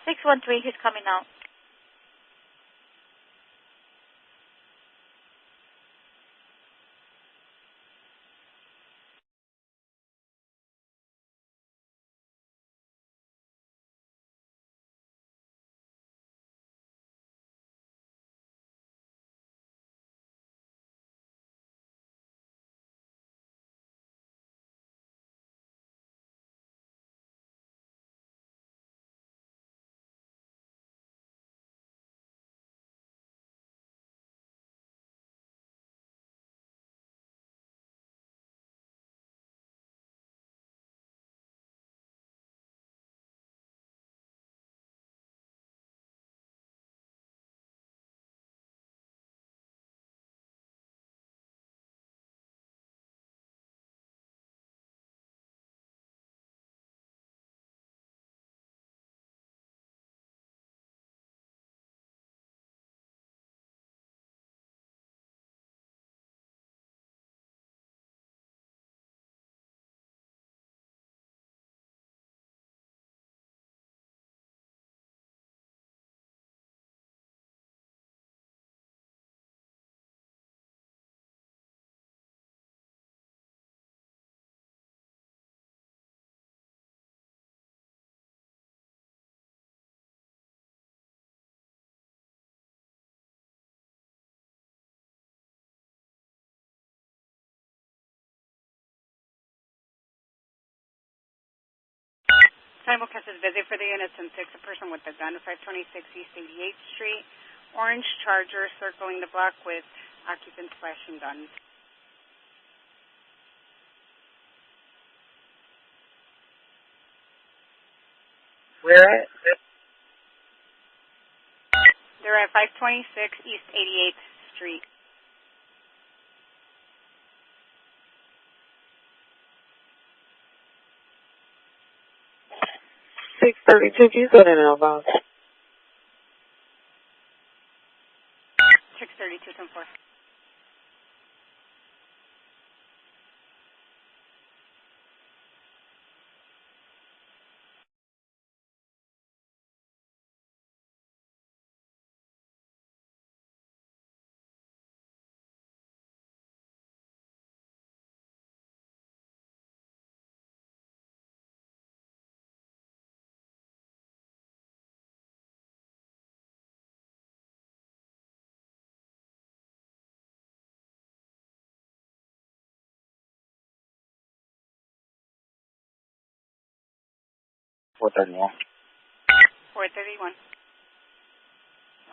Six one three, he's coming out. Simulcast is busy for the units in 6. A person with a gun, 526 East 88th Street. Orange Charger circling the block with occupants flashing guns. Where at? They're at 526 East 88th Street. $632. Can you go to the mailbox? 632, 10-4. $431. 431.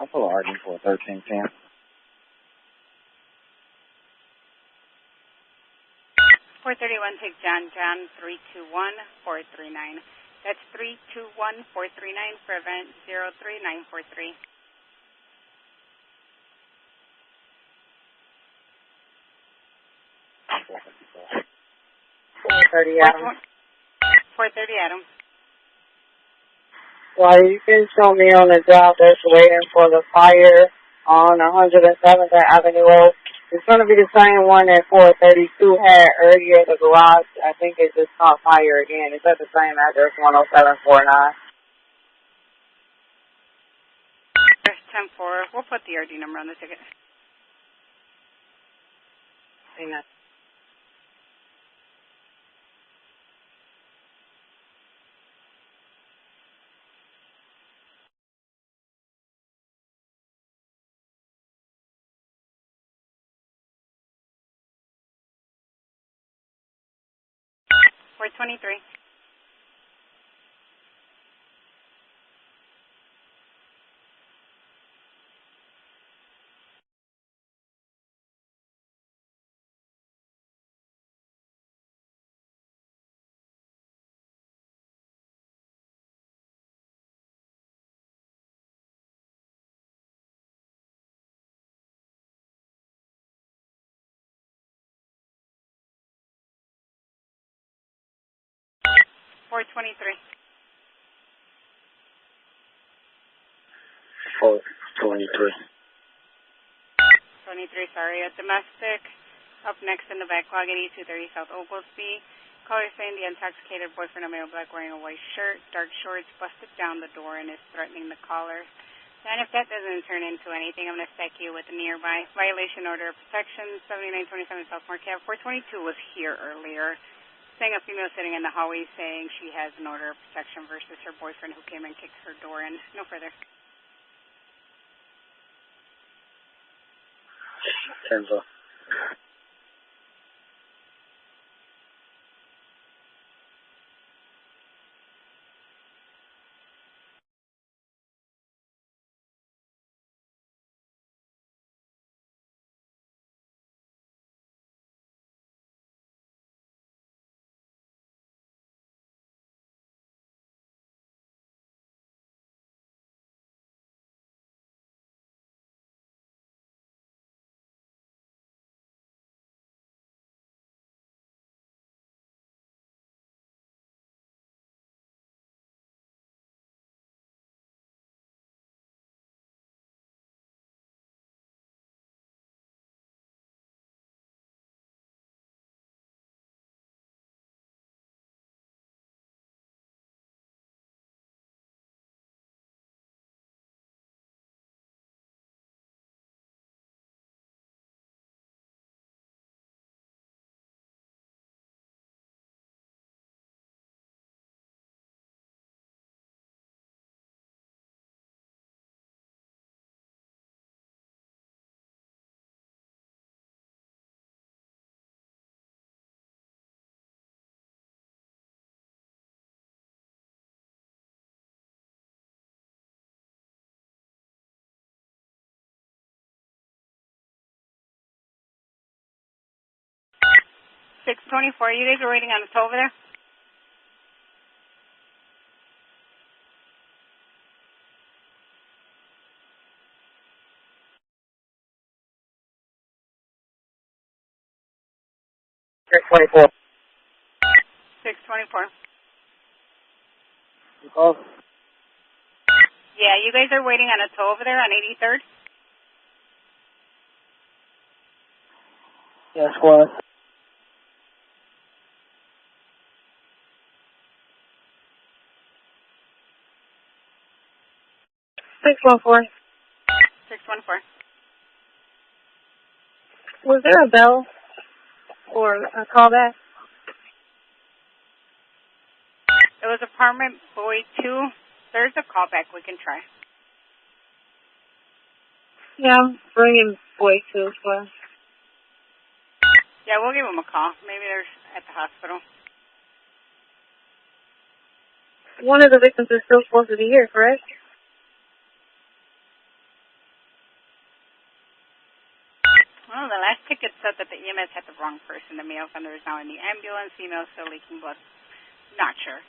I'll pull an RD for 1310. 431, take John 321-439. That's 321-439 for event 03943. 430 Adam. 430 Adam. Well, you can show me on the job that's waiting for the fire on 107th Avenue O. It's going to be the same one that 432 had earlier, the garage. I think it just caught fire again. It's at the same address, 10749. 10-4. We'll put the RD number on the ticket. Amen. 423. 423. 423. 23, sorry. A domestic up next in the backlog at 8230 South Oglesby. Caller saying the intoxicated boyfriend of male black wearing a white shirt, dark shorts, busted down the door and is threatening the caller. And if that doesn't turn into anything, I'm going to stack you with a nearby violation order of protection, 7927 South Marquette. 422 was here earlier. Saying a female sitting in the hallway saying she has an order of protection versus her boyfriend who came and kicked her door in. No further. 10-4. 624, you guys are waiting on the tow over there? $624. 624. Oh. Yeah, you guys are waiting on a tow over there on 83rd? Yeah, squad. $614. 614. Was there a bell or a callback? It was apartment boy 2. There's a callback we can try. Yeah, bring in boy 2 as well. Yeah, we'll give him a call. Maybe they're at the hospital. One of the victims is still supposed to be here, correct? Well, the last ticket said that the EMS had the wrong person. The male offender is now in the ambulance. Female still leaking blood. Not sure.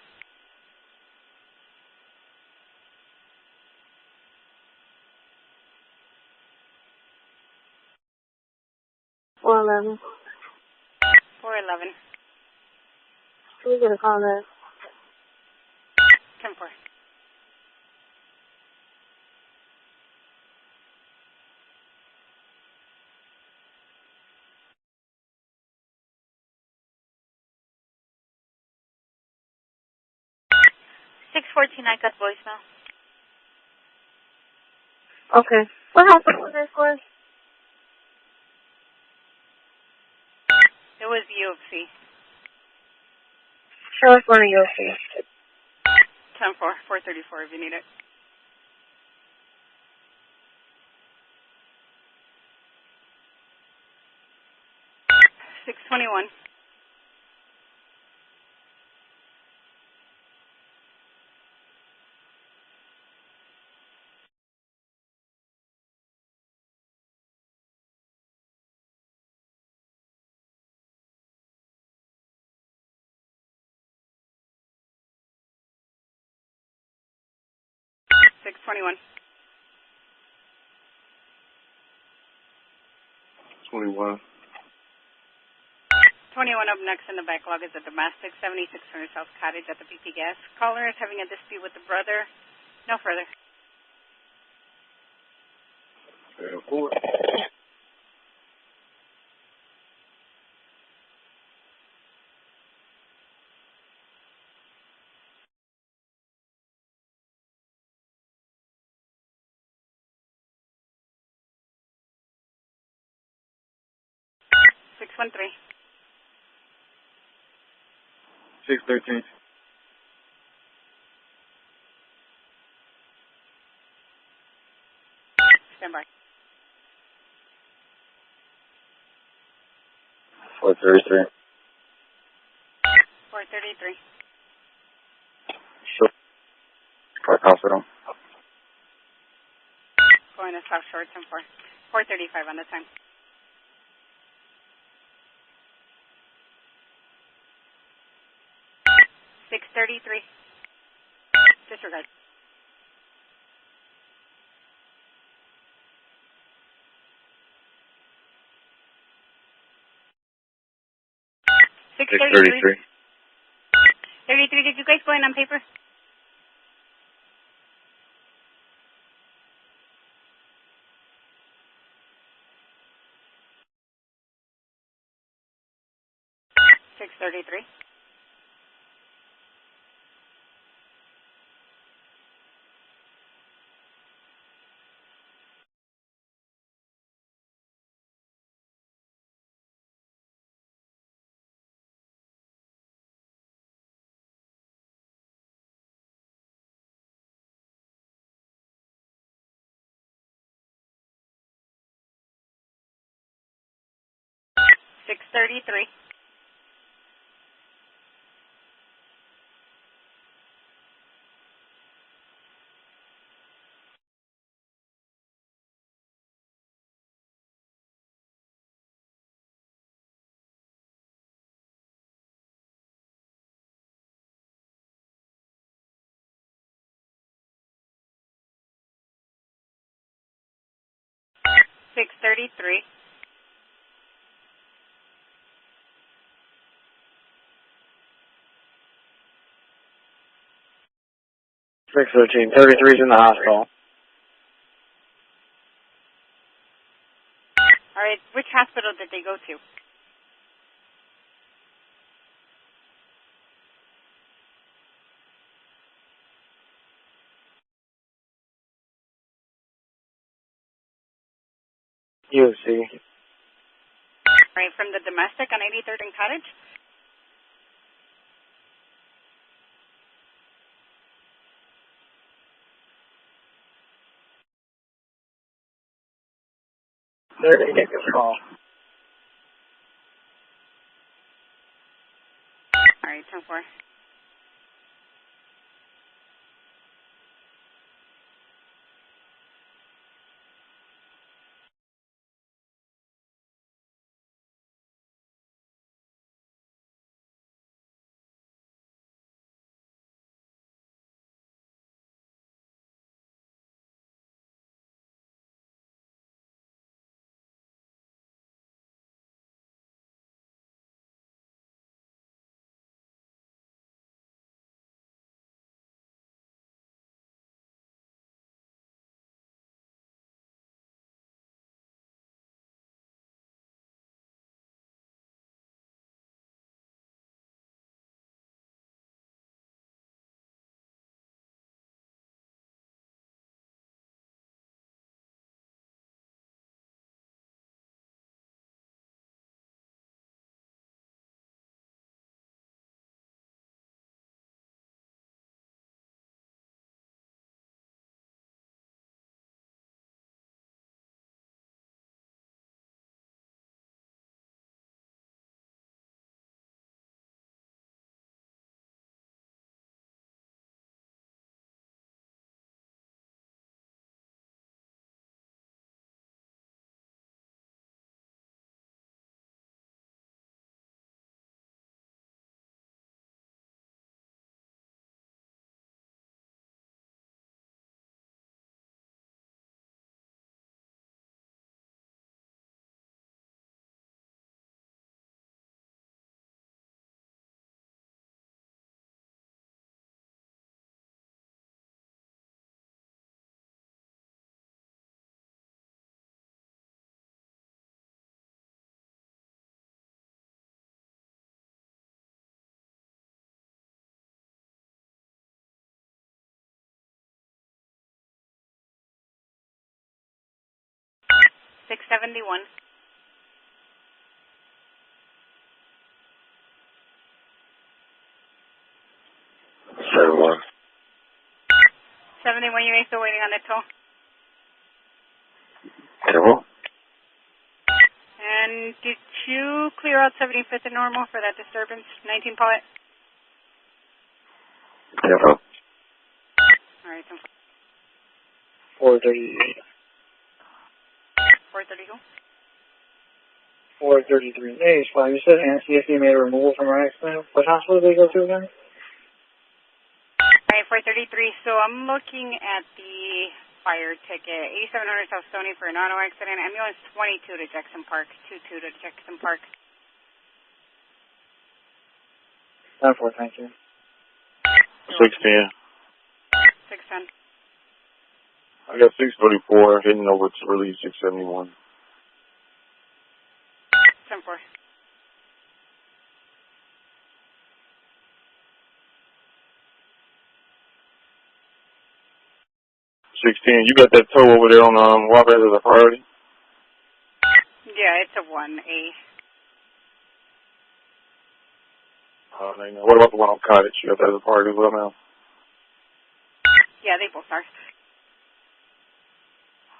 Or 11. 411. Who's going to call that? 10-4. I got voicemail. Okay. What hospital was this for? It was U of C. Show us one of your fees. 10-4. 434 if you need it. $621. $621. 21. 21 up next in the backlog is a domestic, 7600 South Cottage at the BP Gas. Caller is having a dispute with the brother. No further. Airport. $613. 613. Stand by. 433. 433. Sure. Park Hospital. Going to South Shore, 10-4. 435 on the time. $633. Disregard. $633. 33. Did you guys go in on paper? $633. $633. 633. Six 33's in the hospital. All right, which hospital did they go to? UC. All right, from the domestic on 83rd and Cottage? There they get this call. All right, 10-4. $671. 71. 71, you ain't still waiting on the tow. Careful. And did you clear out 75th and normal for that disturbance? 19 Paulette? Careful. All right, 438. 432. 433. Hey, Spy, you said NCSC made a removal from our accident. What hospital did they go to again? All right, 433. So I'm looking at the fire ticket. 8700 South Stony for an auto accident. Ambulance 22 to Jackson Park. 22 to Jackson Park. 10-4, thank you. 610. 610. I got 634 heading over to release 671. 10-4. You got that tow over there on Wabash as a priority? Yeah, it's a 1A. What about the one on Cottage? You got that as a priority as well now? Yeah, they both are.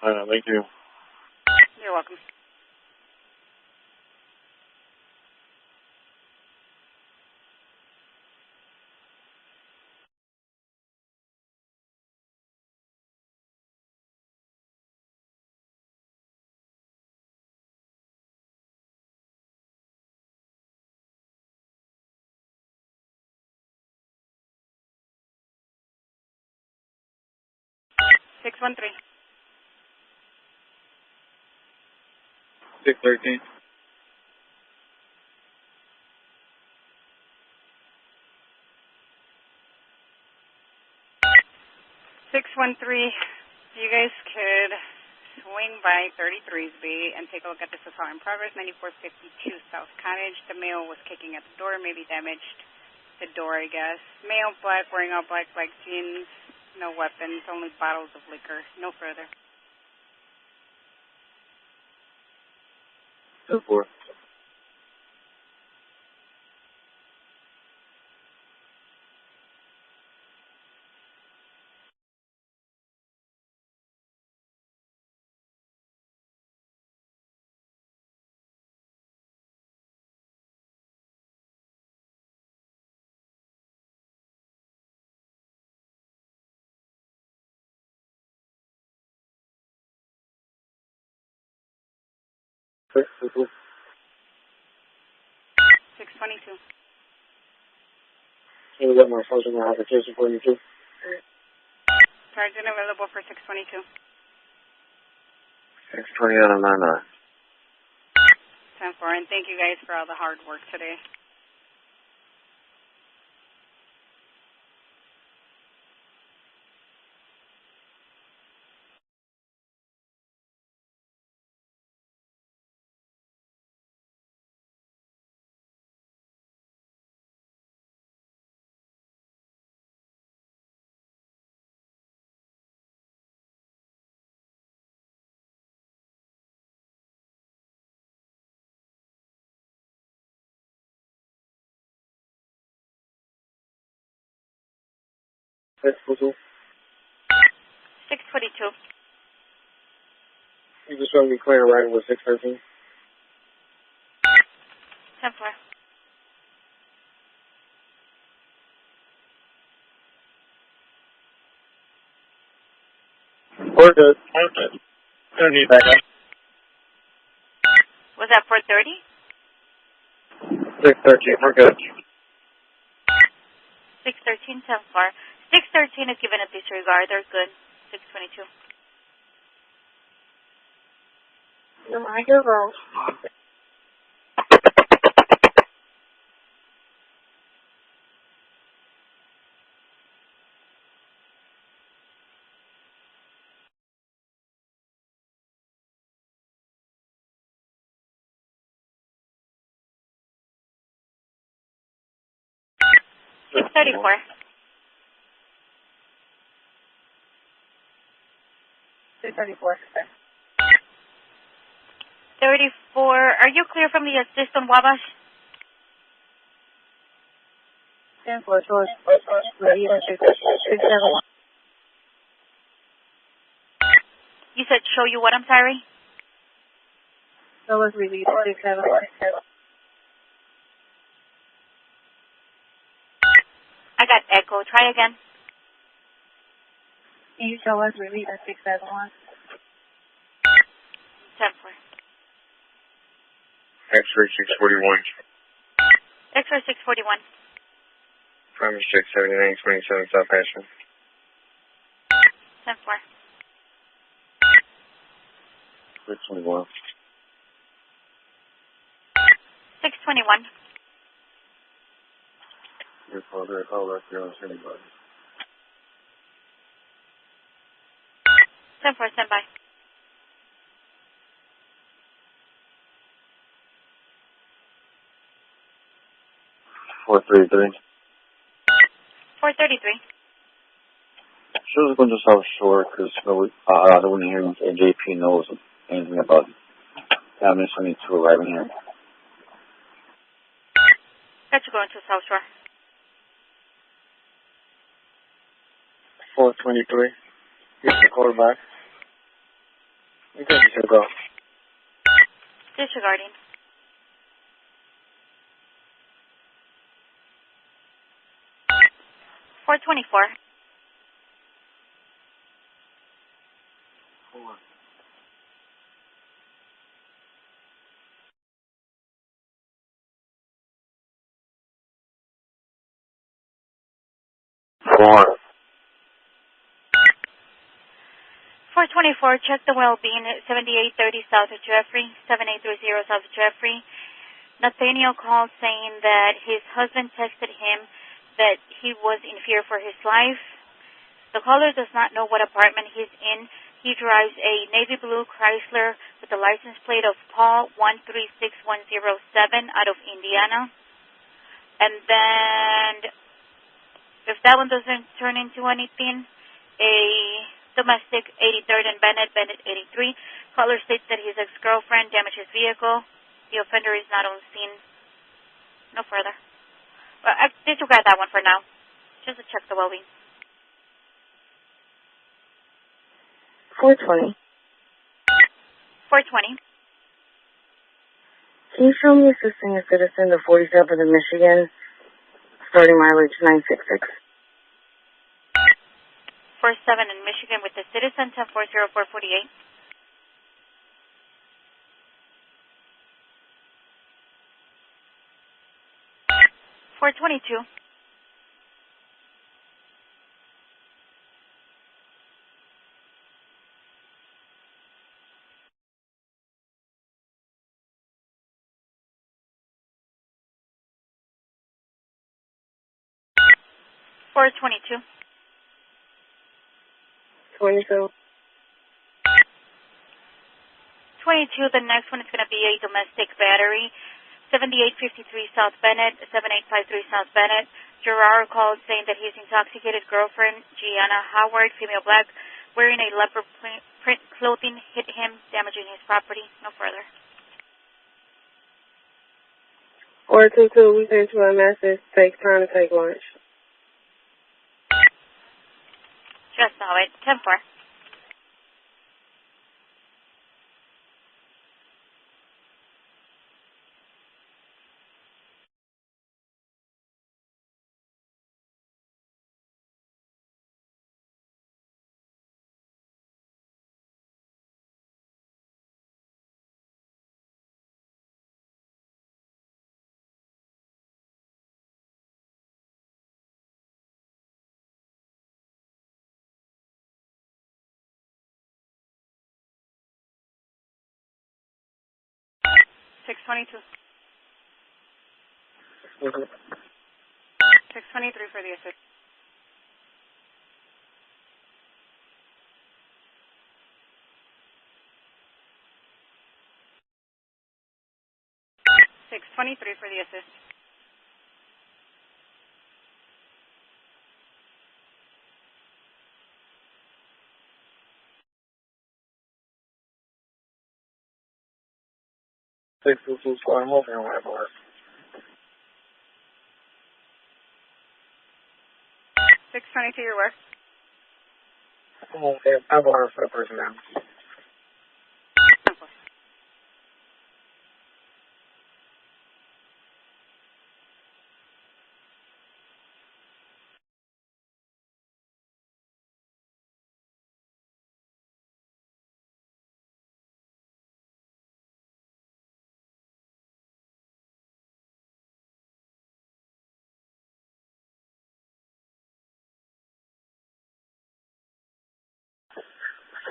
Thank you. You're welcome. $613. 613. You guys could swing by 33's B and take a look at this assault in progress, 9452 South Cottage. The male was kicking at the door, maybe damaged the door, I guess. Male, black, wearing all black jeans, no weapons, only bottles of liquor, no further. 2-4. Six, 622. Can you get my social application for you too? Sergeant available for 622. 620 out of 99. 10-4, and thank you guys for all the hard work today. Six, 2. 622. You just want to be clear, right, with 613? 10-4. We're good. Don't need backup. Was that 430? 613, we're good. 613, 10-4. 613 is given a disregard. They're good. 622. I go wrong. It's 34. 634. 34. Are you clear from the assist on Wabash? 10-4, source, 671. You said show you what? I'm sorry. So let's release 671. I got echo. Try again. Can you show us release at 671? 10-4. X-ray 641. X-ray 641. Primary check 7927 South Ashland. 10-4. 621. 621. Your father, call back here on anybody. 10-4, stand by. Four 33. 433. She was going to South Shore because I don't hear JP knows anything about Family 22 arriving here. Got you going to South Shore. 423. Here's the quarterback. You think you should go. Disregarding. 424. 4. 424, check the well-being at 7830 South of Jeffrey, 7830 South of Jeffrey. Nathaniel called saying that his husband texted him that he was in fear for his life. The caller does not know what apartment he's in. He drives a navy blue Chrysler with the license plate of Paul 136107 out of Indiana. And then, if that one doesn't turn into anything, a domestic 83rd and Bennett 83. Caller states that his ex-girlfriend damaged his vehicle. The offender is not on scene. No further. Well, I disregard that one for now. Just to check the well-being. 420. 420. Can you show me assisting a citizen to 47th of Michigan, starting mileage 966? 47 in Michigan with the citizen, 10-404-48. 422. 422. 22. 22, the next one is going to be a domestic battery. 7853 South Bennett, 7853 South Bennett. Gerard called saying that his intoxicated girlfriend, Gianna Howard, female black, wearing a leopard print clothing, hit him, damaging his property. No further. 422, we sent you a message. Take time to take lunch. Just saw it. 10-4. $622. 623 for the assist. $623 for the assist. Squad, moving on, boys. 622, your where? Okay, I've ordered for the person down.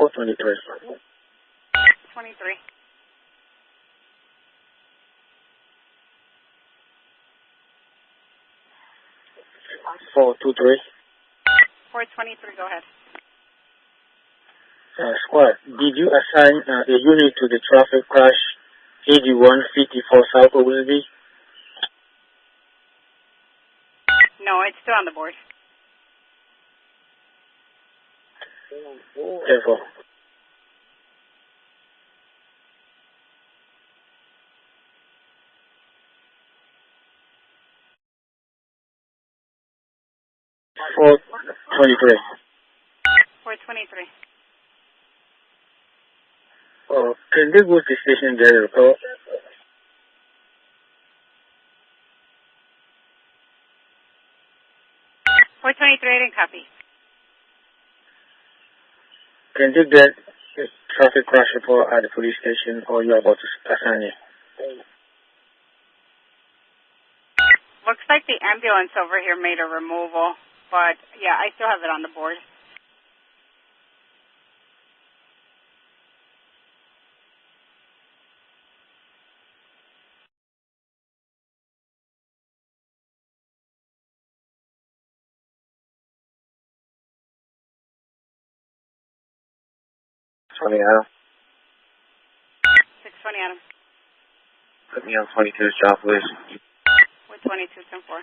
$423. 23. 423. 423, go ahead. Squad, did you assign a unit to the traffic crash 8154 South Willoughby? No, it's still on the board. Careful. $423. 423. Can they go to the station there? 423, I didn't copy. Can you get a traffic crash report at the police station, or you're about to assign it? Looks like the ambulance over here made a removal, but yeah, I still have it on the board. 620 Adam. 620 Adam. Put me on 22's job, please. With 22-10-4.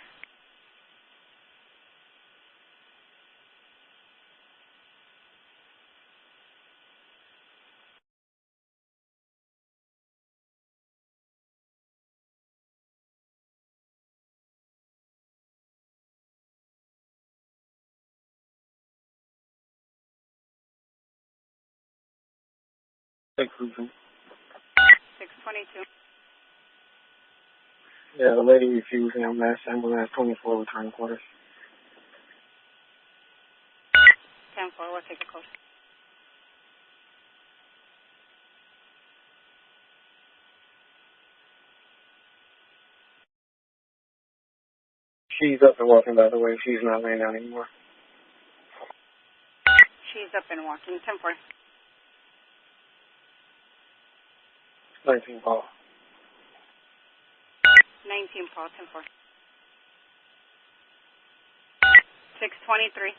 Thanks, Susan. 622. Yeah, the lady refusing on last ambulance 24 return quarters. 10-4, we'll take a code. She's up and walking, by the way. She's not laying down anymore. She's up and walking. 10-4. 19 Paul. 19 Paul. 10-4. 623.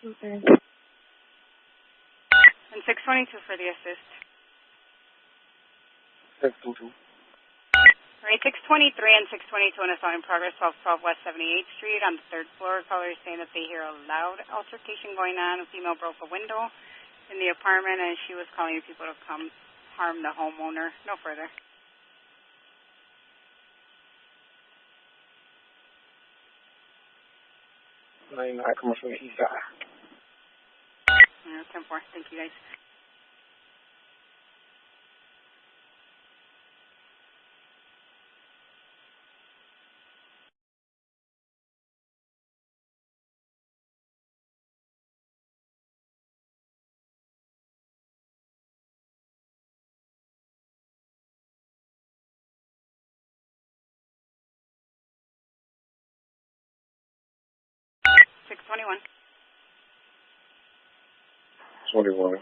Okay. And 622 for the assist. 622. All right, 623 and 622 in assault in progress, 1212 West 78th Street on the 3rd floor. Caller is saying that they hear a loud altercation going on. A female broke a window in the apartment, and she was calling people to come harm the homeowner. No further. I come from the east side. 10-4. Thank you, guys. Six 21. 21. 21,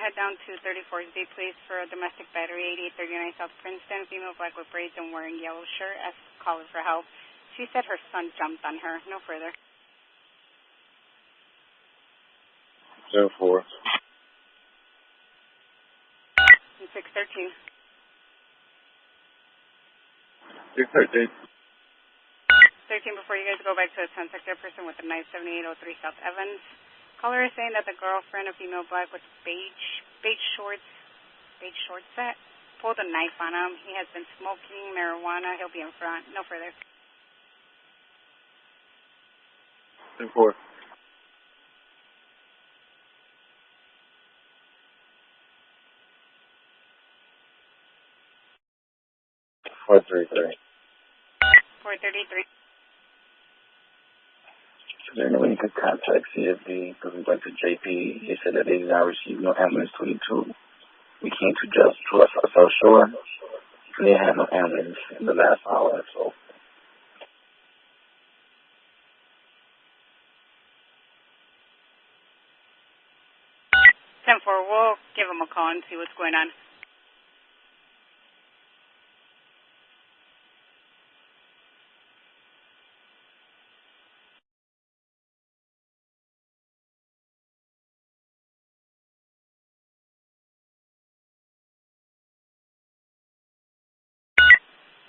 head down to 34th D, please, for a domestic battery, 8839 South Princeton. Female black with braids and wearing yellow shirt. Asked caller for help. She said her son jumped on her. No further. 10-4. And 613. 613. 13, before you guys go back to the 10 sector, person with the knife, 7803 South Evans. Caller is saying that the girlfriend, a female black with beige short set, pulled a knife on him. He has been smoking marijuana. He'll be in front. No further. 10-4. 433. 433. Is there any way you could contact CFD because we went to JP? He said that they did not receive no ambulance 22. We came to just to South Shore. They had no ambulance in the last hour, so. We'll give him a call and see what's going on.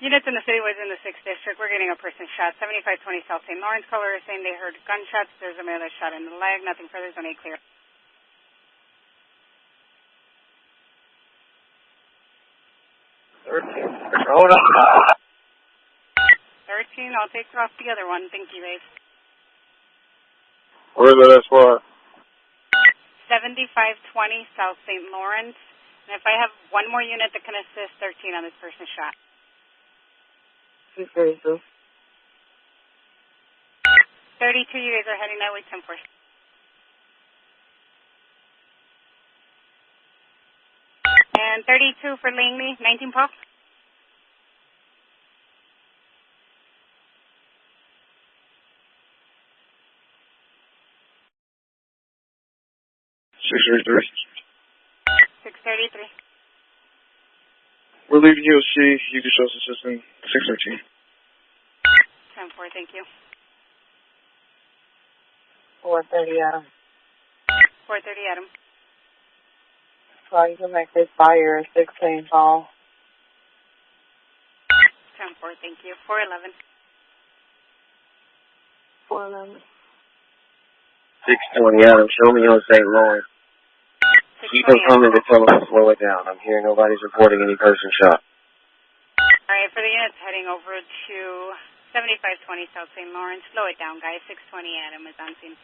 Units in the city was in the 6th District. We're getting a person shot. 7520 South St. Lawrence. Caller is saying they heard gunshots. There's a male that shot in the leg. Nothing further. Zone 8 clear. Hold on. 13. I'll take off the other one. Thank you, guys. Where's that squad? 7520 South St. Lawrence. And if I have one more unit that can assist, 13 on this person shot. 632. 32, you guys are heading that way, 10-4. And 32 for Langley, 19 Paul. $633. 633. We're leaving USG. You can show us assistance. 613. 10-4, thank you. 430 Adam. 430 Adam. So you can make this fire 16 call. 10-4, thank you. 411. 411. 620 Adam, show me on St. Lawrence. Keep them coming to tell them to slow it down. I'm hearing nobody's reporting any person shot. All right, for the units heading over to 7520 South St. Lawrence, slow it down, guys. 620 Adam is on scene.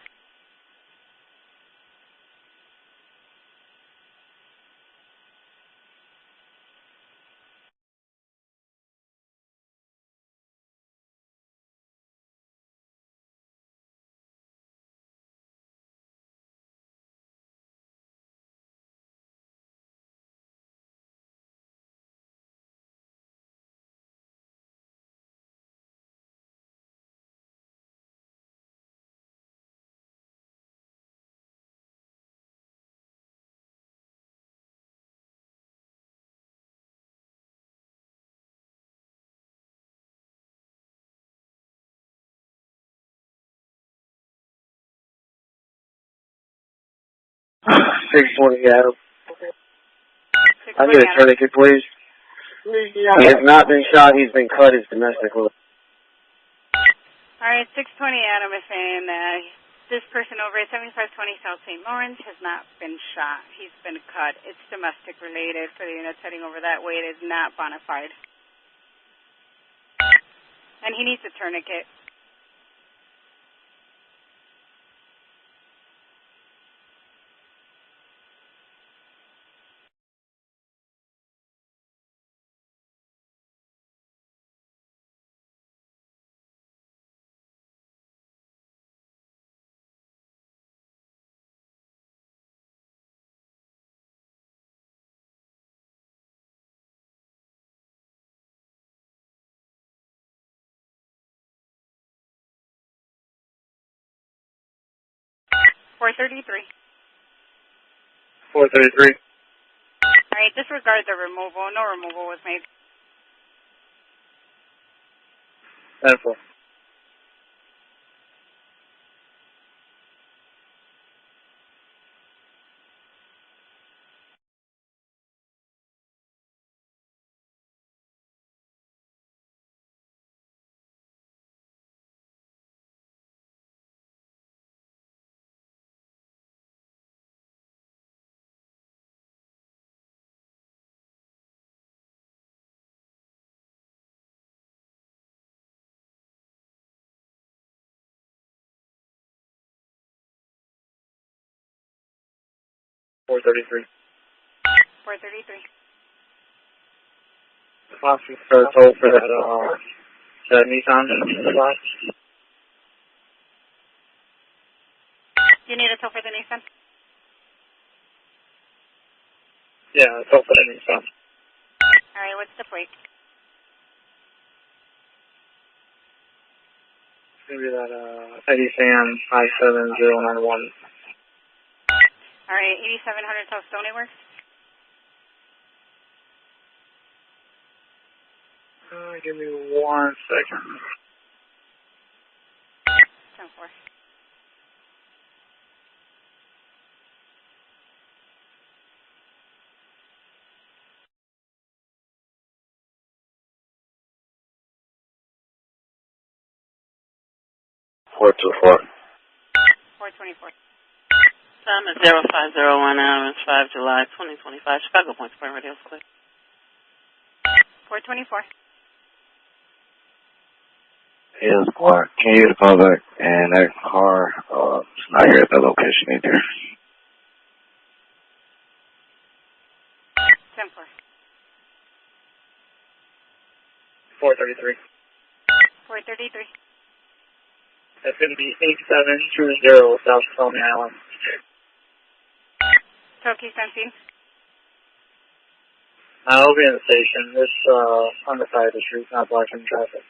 Okay. 620 Adam. I need a tourniquet, please. He has not been shot. He's been cut. It's domestic. All right, 620 Adam is saying that this person over at 7520 South St. Lawrence has not been shot. He's been cut. It's domestic related for the units heading over that way. It is not bona fide. And he needs a tourniquet. .433. 433. All right, disregard the removal. No removal was made. 10-4. .433. 433. Possibly for a toll for that Nissan box. Do you need a tow for the Nissan? Yeah, a toll for the Nissan. All right, what's the plate? It's going to be that Eddie Sam 57091. All right, 8700 South Stony Works. Give me 1 second. 10-4. Four 424. Time is 0501 hours, 5 July 2025. Chicago Point Square Radio Square. 424. Yeah, squad. Can you get a call back? And that car, it's not here at that location either. 10-4. 433. 433. That's going to be 8720 South Stony Island. Toki Sensing. I'll be in the station. It's on the side of the street, not blocking traffic.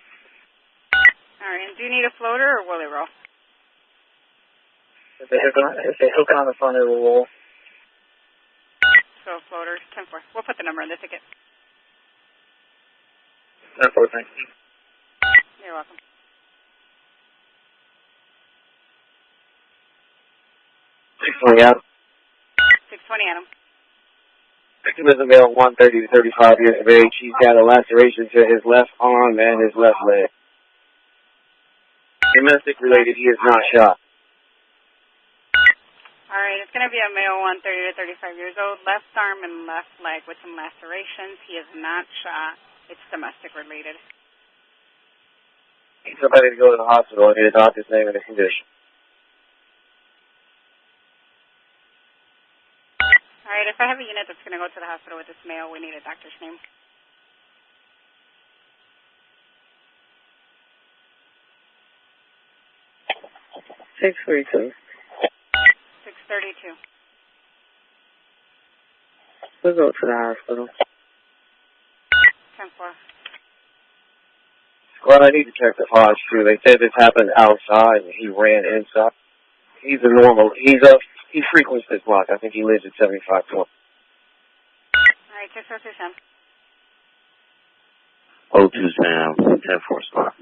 All right, and do you need a floater or will it roll? If they hook on the front, it will roll. So floater, 10-4. We'll put the number in the ticket. 10-4, thank you. You're welcome. 620 Adam. 620 Adam. Victim is a male, 130 to 35 years of age. He's got a laceration to his left arm and his left leg. Domestic related, he is not shot. All right, it's going to be a male, 130 to 35 years old, left arm and left leg with some lacerations. He is not shot. It's domestic related. Need somebody to go to the hospital and get a doctor's name and the condition. All right, if I have a unit that's going to go to the hospital with this male, we need a doctor's name. Six 632. 632. We'll go to the hospital. 10-4. Squad, I need to check the Hodge too. They said this happened outside and he ran inside. He frequents this block. I think he lives at 7520. All right, 602 Sam. 02 Sam, 10-4 squad.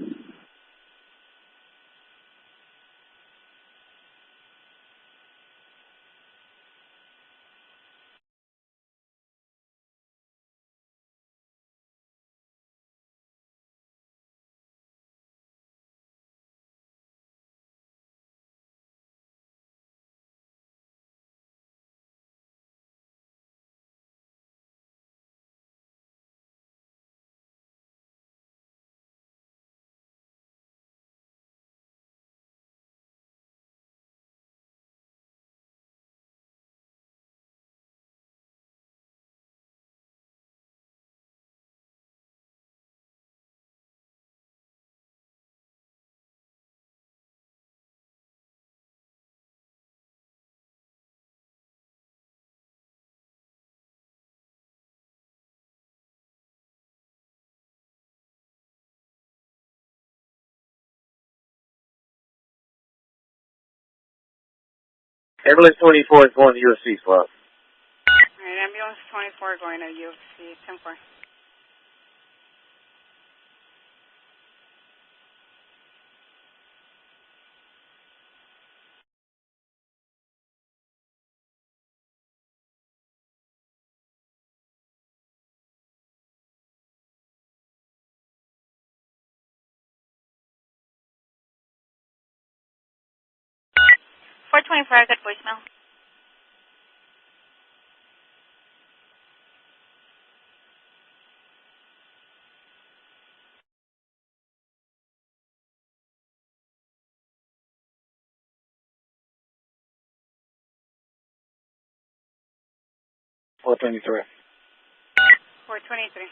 Ambulance 24 is going to UFC squad. All right, ambulance 24 going to UFC. 10-4. I got voicemail. Four 23. 423.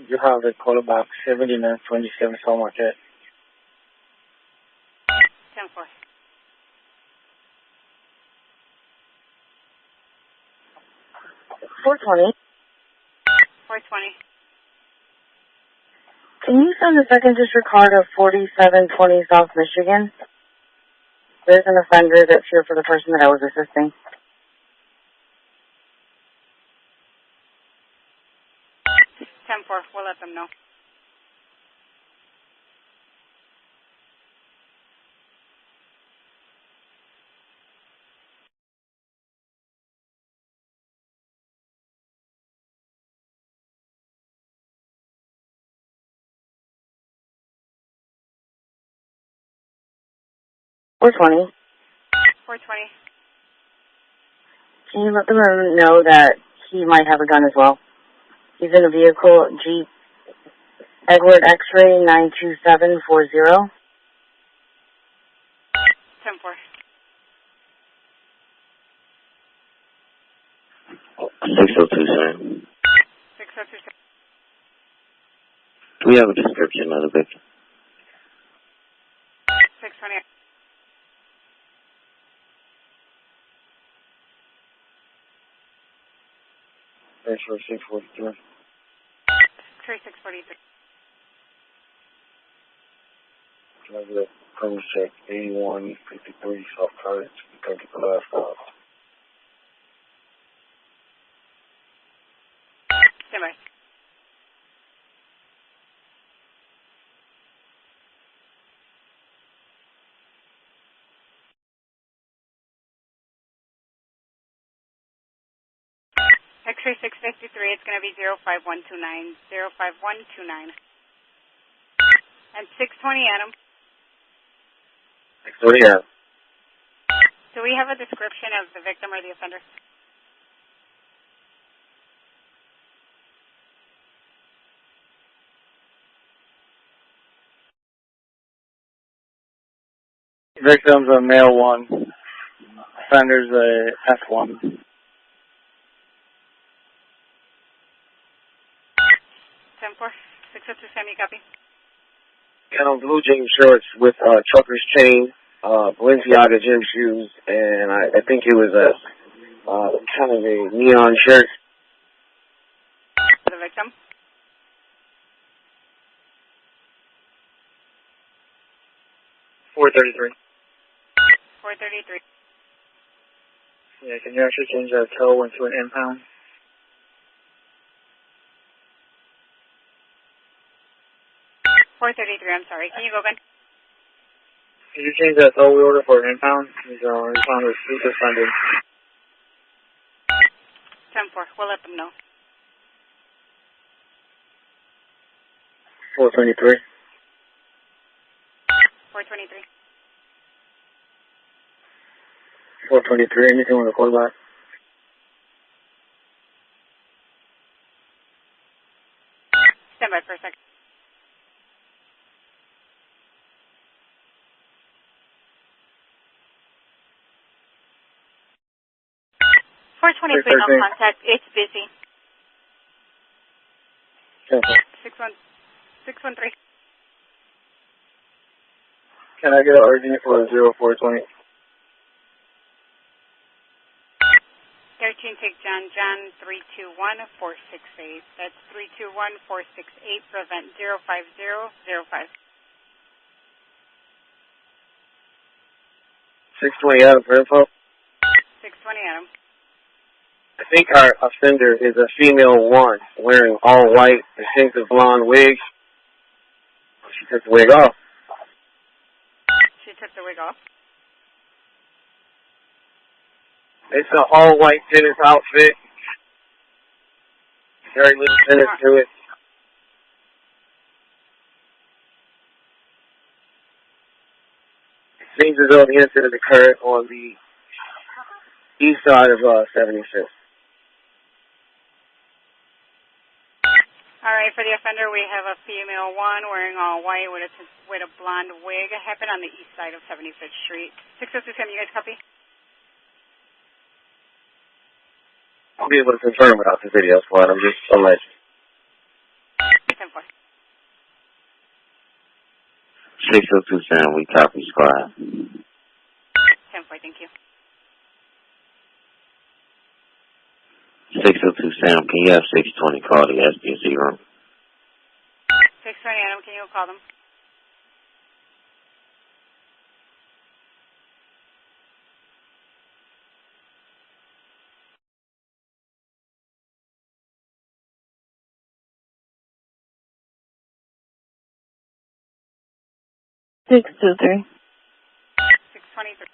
You have a call about 7927 South Market. 10-4. 420. 420. Can you send the second district card of 4720 South Michigan? There's an offender that's here for the person that I was assisting. We'll let them know. Four 420. 420. Can you let them know that he might have a gun as well? He's in a vehicle, Jeep Edward X-ray 92740. 10-4. 602 Sam. 602. Do we have a description of the victim? 620. Thanks for 643. 3643. Can I get a premise check 8153 South Cottage? Thank you for the last call. Stand by. X-ray 653, it's going to be 05129, 05129. And 620 Adam. 620 Adam. Do we have a description of the victim or the offender? Victim's a male 1. Offender's a F1. 10-4. 602 Sam, you copy? Got on blue jean shorts with trucker's chain, Balenciaga gym shoes, and I think it was a kind of a neon shirt. The victim? $433. 433. Yeah, can you actually change that toe into an impound? I'm sorry. Can you go again? Can you change that tow order for an impound? He's on suspended. 10-4. We'll let them know. 423. 423. 423. Anything on the quarterback? Stand by for a second. Please no contact. It's busy. 613. Can I get an RD for 0420? 13 take John 321468. That's 321468. Prevent 05005. 620 Adam for info. 620 Adam. I think our offender is a female 1 wearing all white, distinctive blonde wig. She took the wig off. She took the wig off. It's an all white tennis outfit. Very little tennis to it. It seems as though the incident occurred on the east side of 76th. All right, for the offender, we have a female 1 wearing all white with a blonde wig. It happened on the east side of 75th Street. 602 Sam, you guys copy? I'll be able to confirm without the video squad. I'm just alleged. 10-4. 602 Sam, we copy squad. 10-4, thank you. 602 Sam, can you have 620 call the SBC room? 620 Adam, can you call them? Six two three. 623.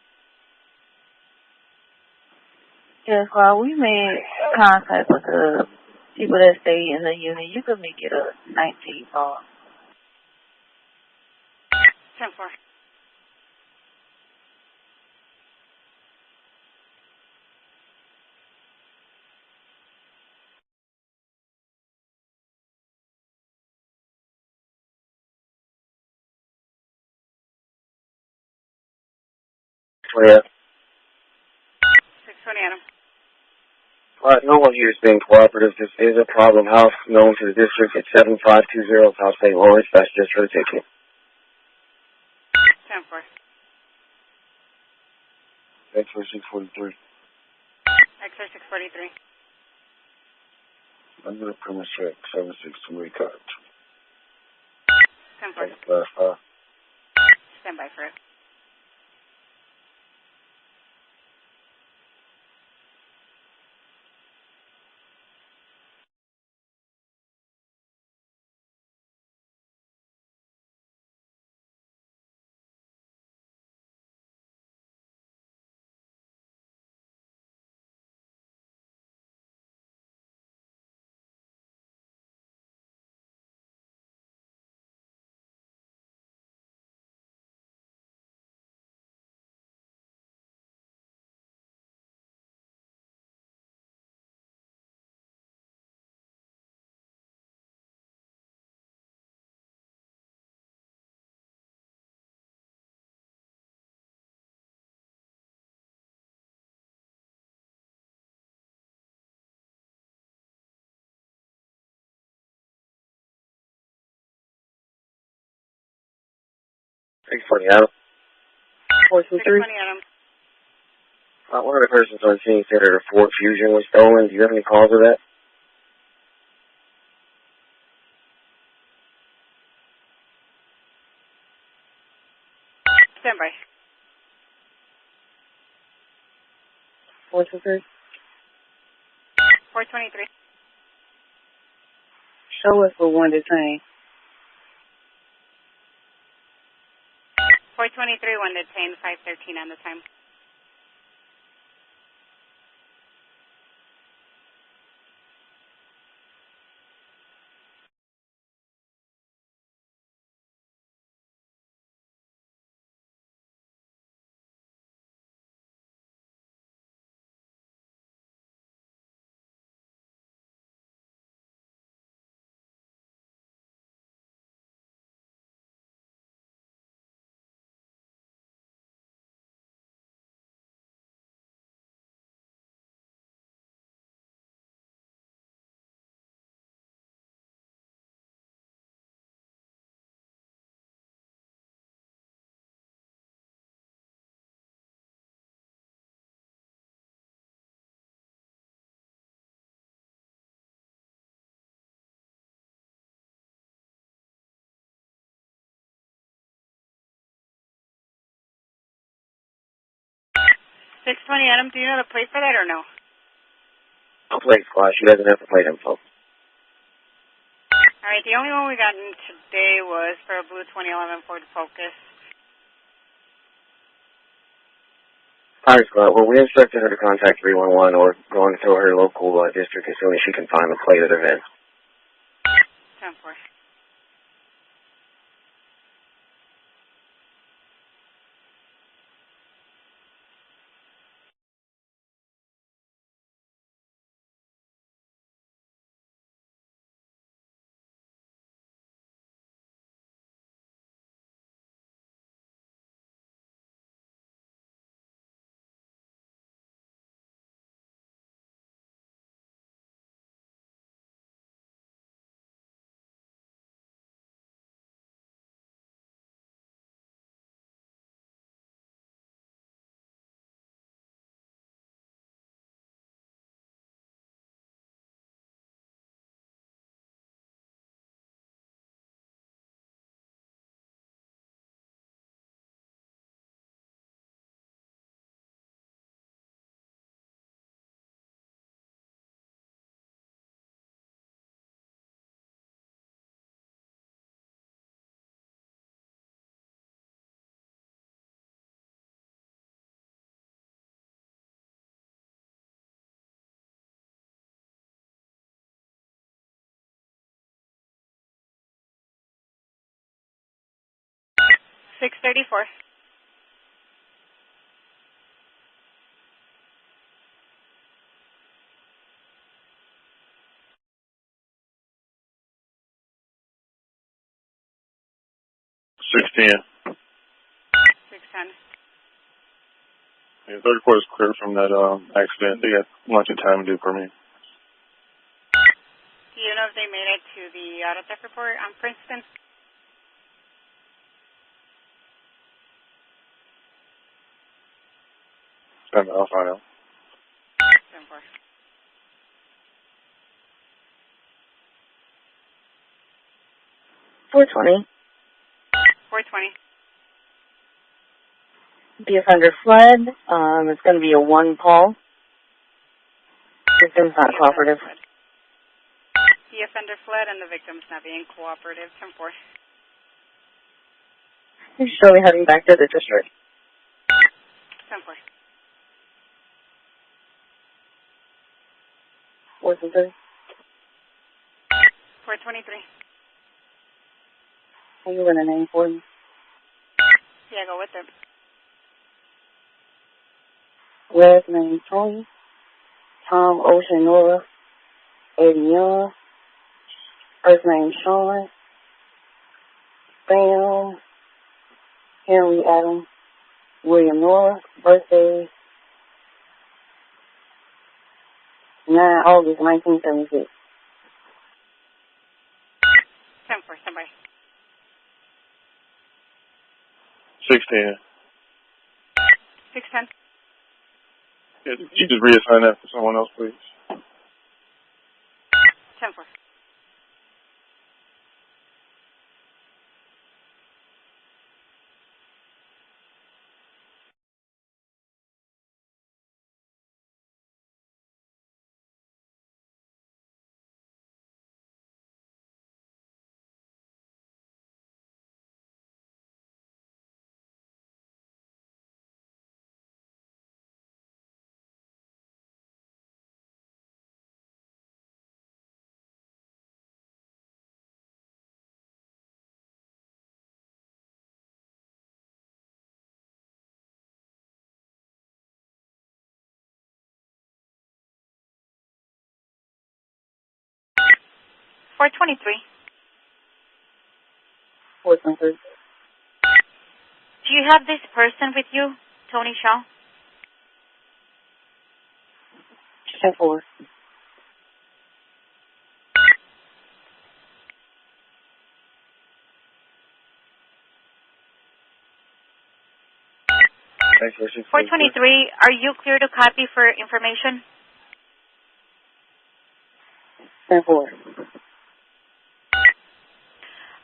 Yes, well, we made contact with the people that stay in the unit. You could make it a 19 call. 10-4. Yeah. 620 Adam. No one here is being cooperative. This is a problem house known to the district at 7520 South St. Lawrence. That's just for the ticket. 10-4. X-ray 643. X-ray 643. I'm going to premise check 762 cut. 10-4. Stand by for it. 620 Adam. 423. 620 Adam. One of the persons on scene said that a Ford Fusion was stolen. Do you have any calls of that? Stand by. 423. 423. Show us for one detained. 423, one detained, 513 on the time. Six 20 Adam, do you know the plate for that or no? No plate squad. She doesn't have the plate info. All right, the only one we got in today was for a blue 2011 Ford Focus. Alright, squad. Well, we instructed her to contact 311 or go into her local district as soon as she can find the plate of the van. 10-4. Six 34. $610. 610. Yeah, third report is clear from that accident. They got lunch and time to do for me. Do you know if they made it to the auto theft report on Princeton? I'll find out. 10-4. $420. 420. The offender fled. It's going to be a one call. Victim's not cooperative. The offender fled and the victim's not being cooperative. 10-4. He's surely heading back to the district. 10-4. 423. 423. Can you run a name for me? Yeah, go with it. Last name Tony. Tom Ocean Nora. Eddie Young. First name Sean. Sam. Henry Adam. William Nora. Birthday 9 August 1976. 10-4. Stand by. 610. 610. Yeah, you just reassign that for someone else, please. 10-4. Four 23. 423. Do you have this person with you, Tony Shaw? 10-4. Thanks for 423, are you clear to copy for information? 10-4.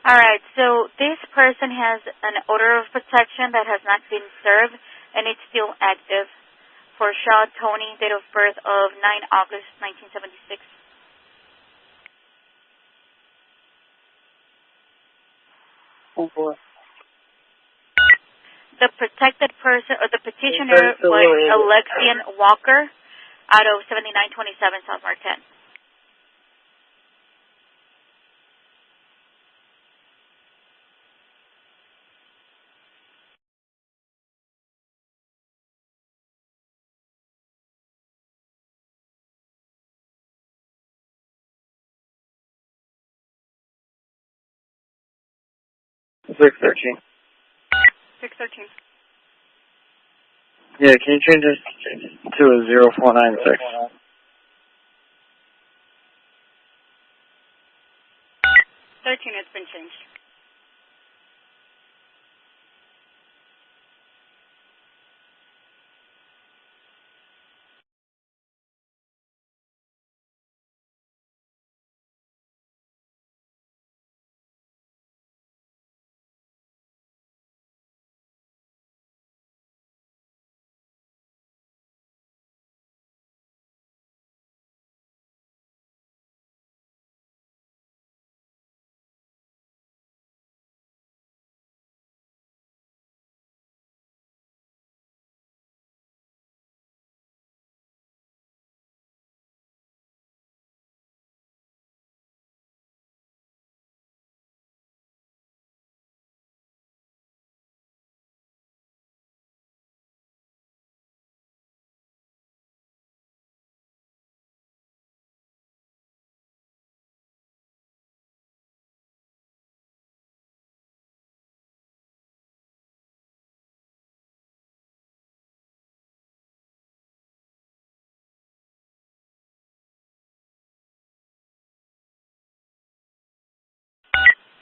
All right, so this person has an order of protection that has not been served, and it's still active. For Shaw Tony, date of birth of 9 August 1976. The protected person, or the petitioner, was Alexian Walker out of 7927 South Marquette. Six 13. 613. Yeah, can you change this to a 0496? 13, it's been changed.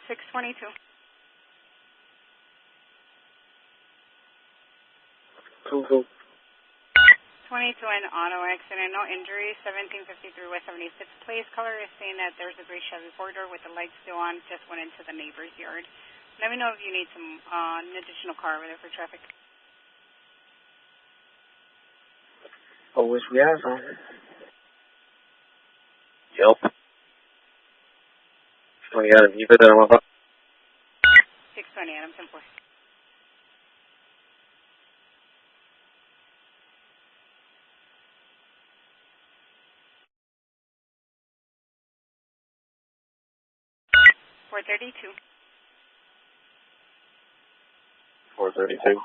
Six 22. 22. 22 in auto accident, no injuries, 1753 West 76th Place. Caller is saying that there's a gray Chevy 4-door with the lights still on, just went into the neighbor's yard. Let me know if you need some an additional car over there for traffic. I wish we had some. Yep. 20 Adam, you put that on my phone? 620 Adam, 10-4. Four 32. 432.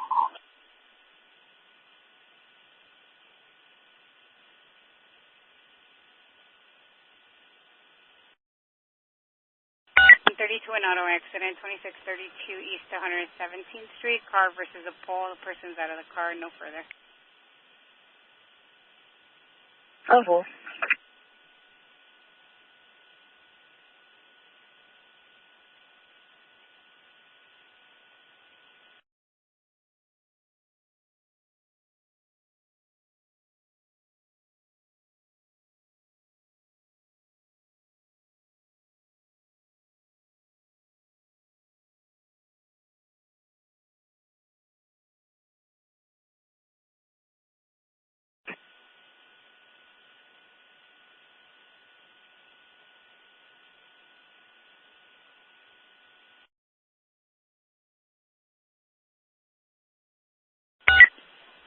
32 in auto accident, 2632 East 117th Street. Car versus a pole. The person's out of the car, no further. 10-4.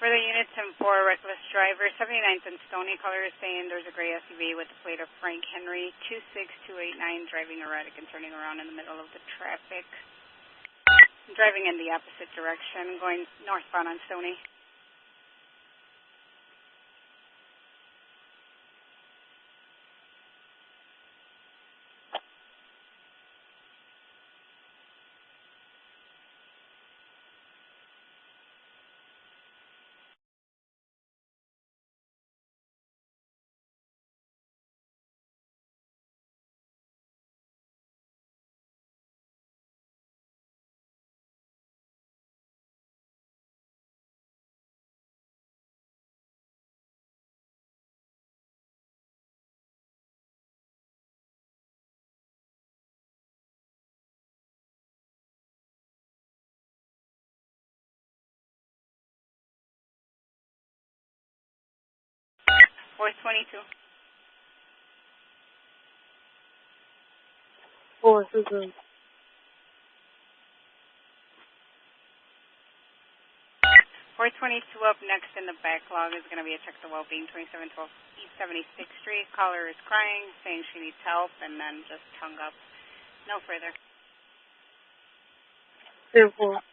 For the units in 4, reckless driver, 79th and Stony, caller is saying there's a gray SUV with the plate of Frank Henry, 26289, driving erratic and turning around in the middle of the traffic. Driving in the opposite direction, going northbound on Stony. Fourth 22. Fourth is a 422 up next in the backlog is going to be a check the well-being, 2712 East 76th Street. Caller is crying, saying she needs help, and then just hung up. No further. 10-4.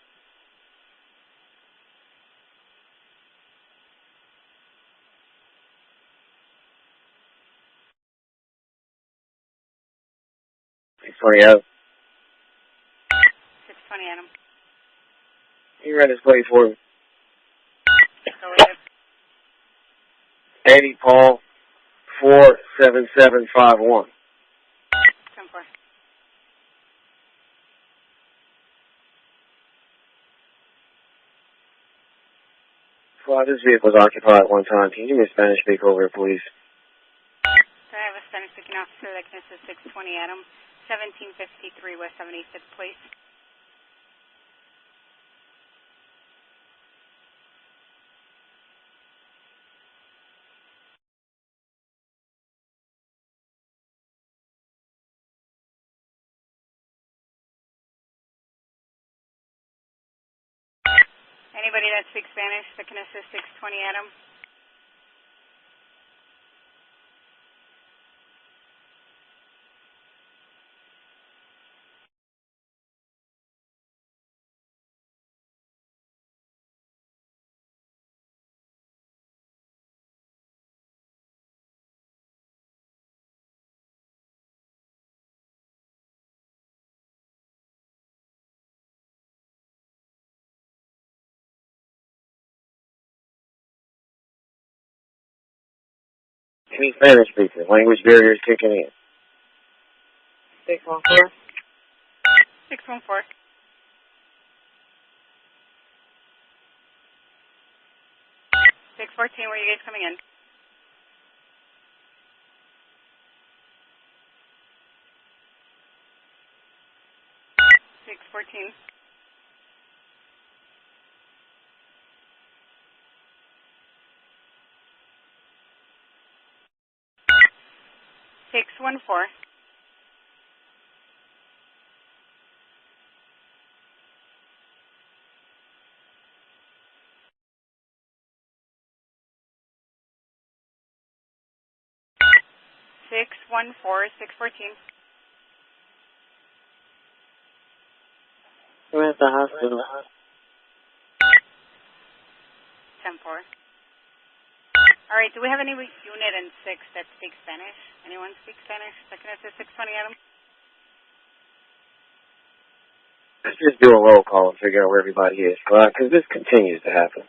Adam. 620 Adam. You read this plate for me. Go with it. Eddie Paul 47751. 10-4. Well, this vehicle was occupied at one time. Can you give me a Spanish speak over, please? So I have a Spanish speaking officer that can assist 620 Adam, 1753 West 75th Place. Anybody that speaks Spanish that can assist 620 Adam? Any Spanish speaker. Language barriers kicking in. 614. 614. Where are you guys coming in? Six 14. Six 14. Six 614. We're at the hospital. 10-4. All right, do we have any unit in 6 that speaks Spanish? Anyone speak Spanish that can assist 620 Adam? Let's just do a roll call and figure out where everybody is, because this continues to happen.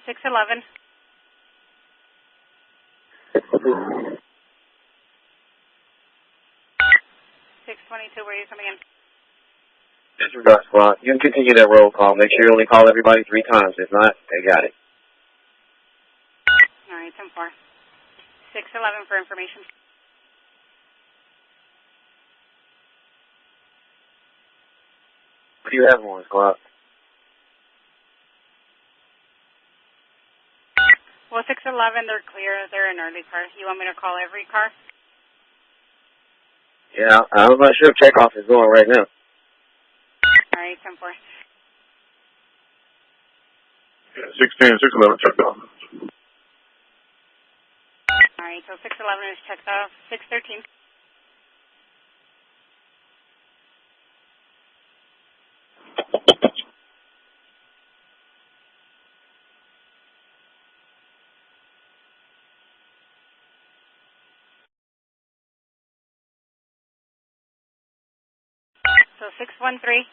Six 11. 2. 622, where are you coming in? Disregard squad. You can continue that roll call. Make sure you only call everybody 3 times. If not, they got it. All right, 10-4. 611 for information. What do you have on, squad? Well, 611, they're clear. They're an early car. You want me to call every car? Yeah, I'm not sure if checkoff is going right now. All right, 10-4. 16, 611 checked off. All right, so 611 is checked off. 613. So 613.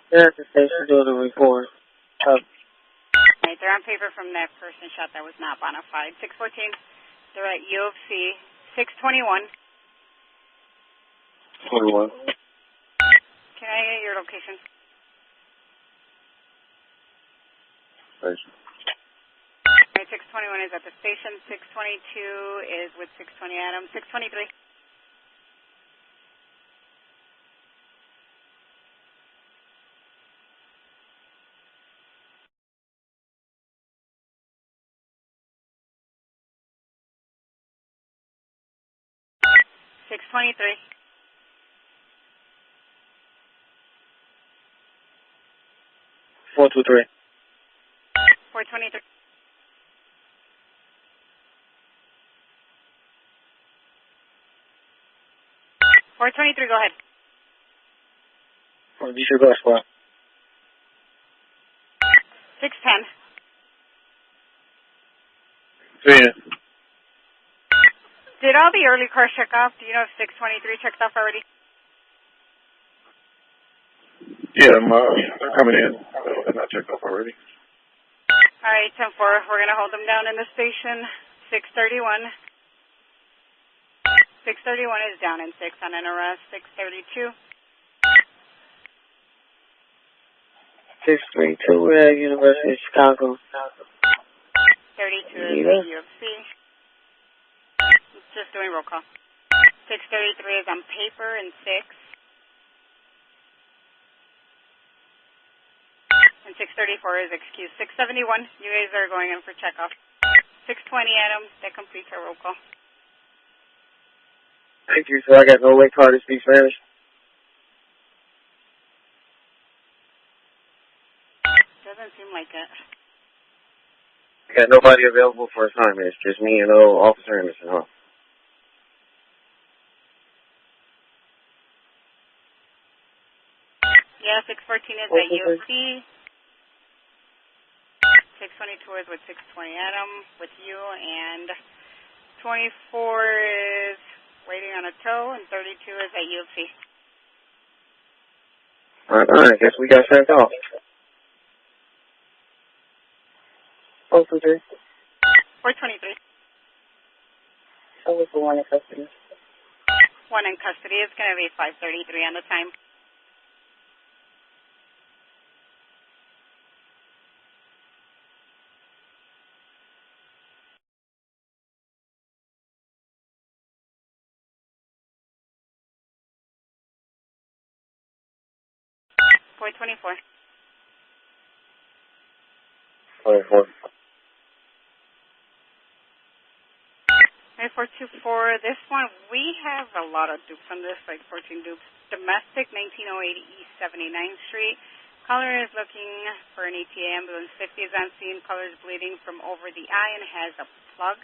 They're at the station doing the report. Right, they're on paper from that person shot that was not bona fide. 614, they're at U of C. 621. 21. Can I get your location? Station. Right, 621 is at the station. 622 is with 620 Adam. 623. $623. 423. 423. 423, go ahead. Disregard squad. 610. Yeah. Did all the early cars check off? Do you know if 623 checked off already? Yeah, they're coming in. They're not checked off already. All right, 10-4. We're going to hold them down in the station. 631. 631 is down in 6 on an arrest. 632. 632, we're at University of Chicago. 32 is at U of C. Just doing roll call. 633 is on paper and 6. And 634 is excused. 671, you guys are going in for checkoff. 620, Adam, that completes our roll call. Thank you, sir. I got no way car to speak Spanish. Doesn't seem like it. I got nobody available for assignment. It's just me and Officer Anderson, huh? Yeah, 614 is at U of C. 622 is with 620 Adam with you, and 24 is waiting on a tow, and 32 is at U of C. All right, I guess we got sent off. 423. 423. So was the one in custody. One in custody is going to be 5:33 on the time. $424. 24. 424. This one, we have a lot of dupes on this, like 14 dupes. Domestic, 1908 East 79th Street. Caller is looking for an ETA ambulance. 50 is on scene. Caller is bleeding from over the eye and has a plug.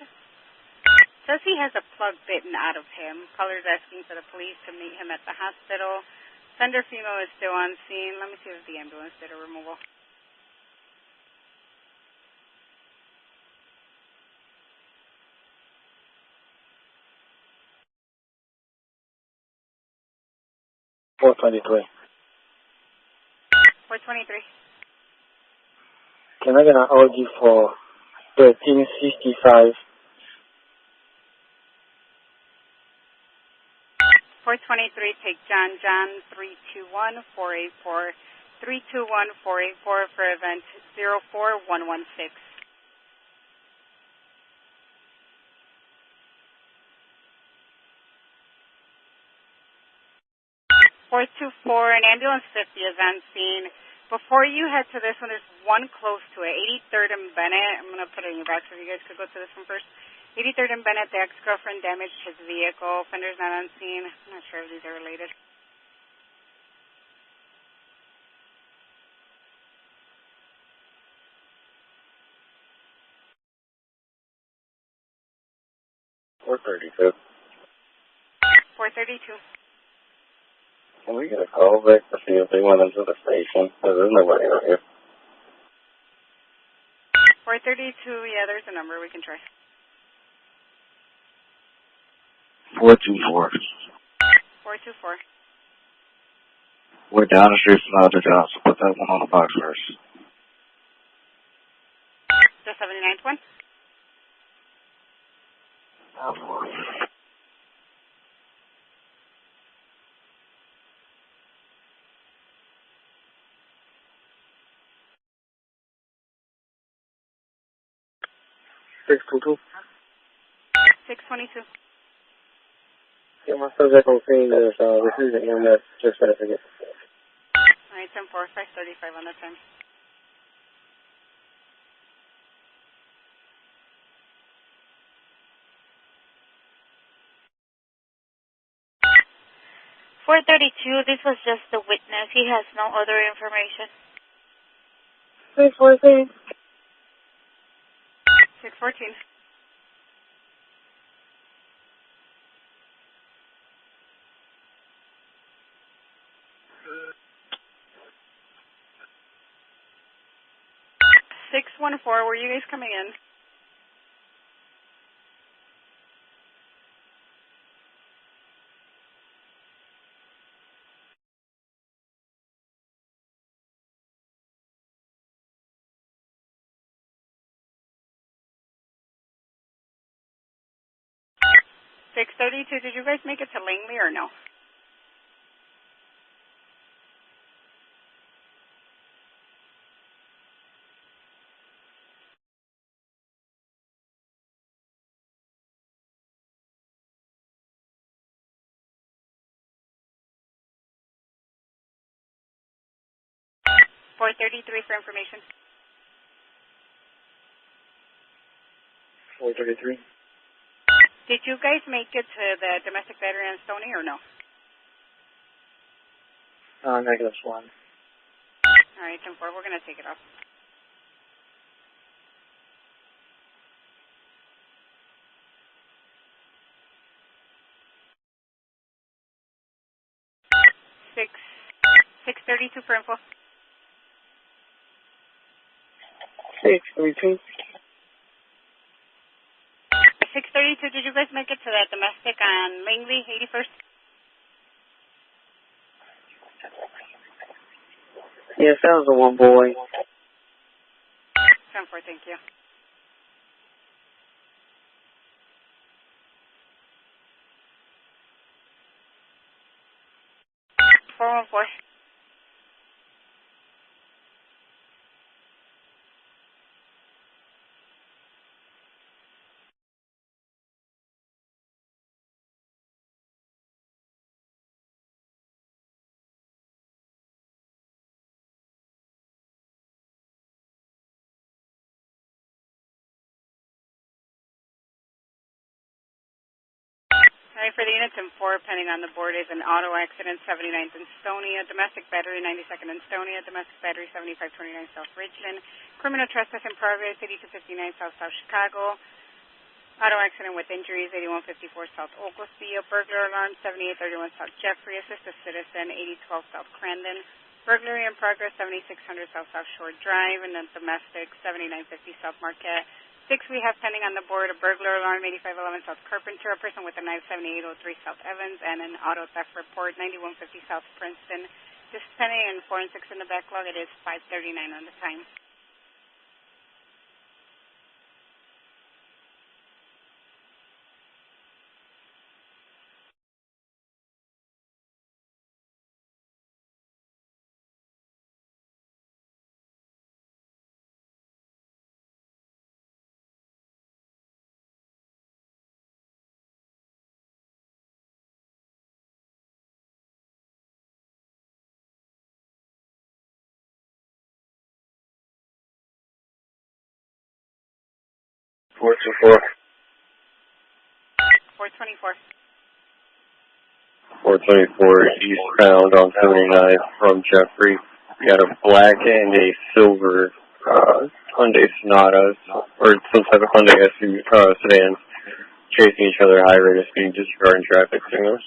Says he has a plug bitten out of him. Caller's asking for the police to meet him at the hospital. Offender female is still on scene. Let me see if the ambulance did a removal. $423. 423. Can I get an order for 1365? 423, take John 321-484. 321-484 for event 04116. 424, an ambulance 50 is on scene. Before you head to this one, there's one close to it, 83rd and Bennett. I'm going to put it in your box so you guys could go to this one first. 83rd and Bennett, the ex-girlfriend damaged his vehicle. Offender's not on scene. I'm not sure if these are related. $432. 432. Can we get a call back to see if they went into the station? Because there's nobody out here. 432, yeah, there's a number we can try. 424. 424. We're down the street from the other job, so put that one on the box first. The 79th one? $622. 622. Yeah, my subject on scene is refusing EMS just certificate. Alright, 10-4, 535 on the 10. $432, this was just the witness. He has no other information. 614. 614. $614, were you guys coming in? $632, did you guys make it to Langley or no? $433 for information. 433. Did you guys make it to the domestic battery on Stoney or no? Negative one. Alright, 10-4, we're going to take it off. $632 for info. 632. 632, did you guys make it to that domestic on Langley, 81st? Yes, that was the one boy. 10-4, thank you. $414. Alright, for the units in 4, pending on the board is an auto accident, 79th in Stoney, a domestic battery, 92nd in Stoney, a domestic battery, 7529 South Richland, criminal trespass in progress, 8259 South Chicago, Auto accident with injuries, 8154 South Oglesby. A burglar alarm, 7831 South Jeffrey. Assist a citizen, 8012 South Crandon. Burglary in progress, 7600 South South Shore Drive. And then domestic, 7950 South Marquette. 6 we have pending on the board. A burglar alarm, 8511 South Carpenter. A person with a knife, 7803 South Evans. And an auto theft report, 9150 South Princeton. This is pending and 4 and 6 in the backlog. It is 5:39 on the time. Four two four. 424. 424 eastbound on 79 from Jeffrey. We got a black and a silver Hyundai Sonata, or some type of Hyundai SUV sedan, chasing each other at high rate of speed, disregarding traffic signals.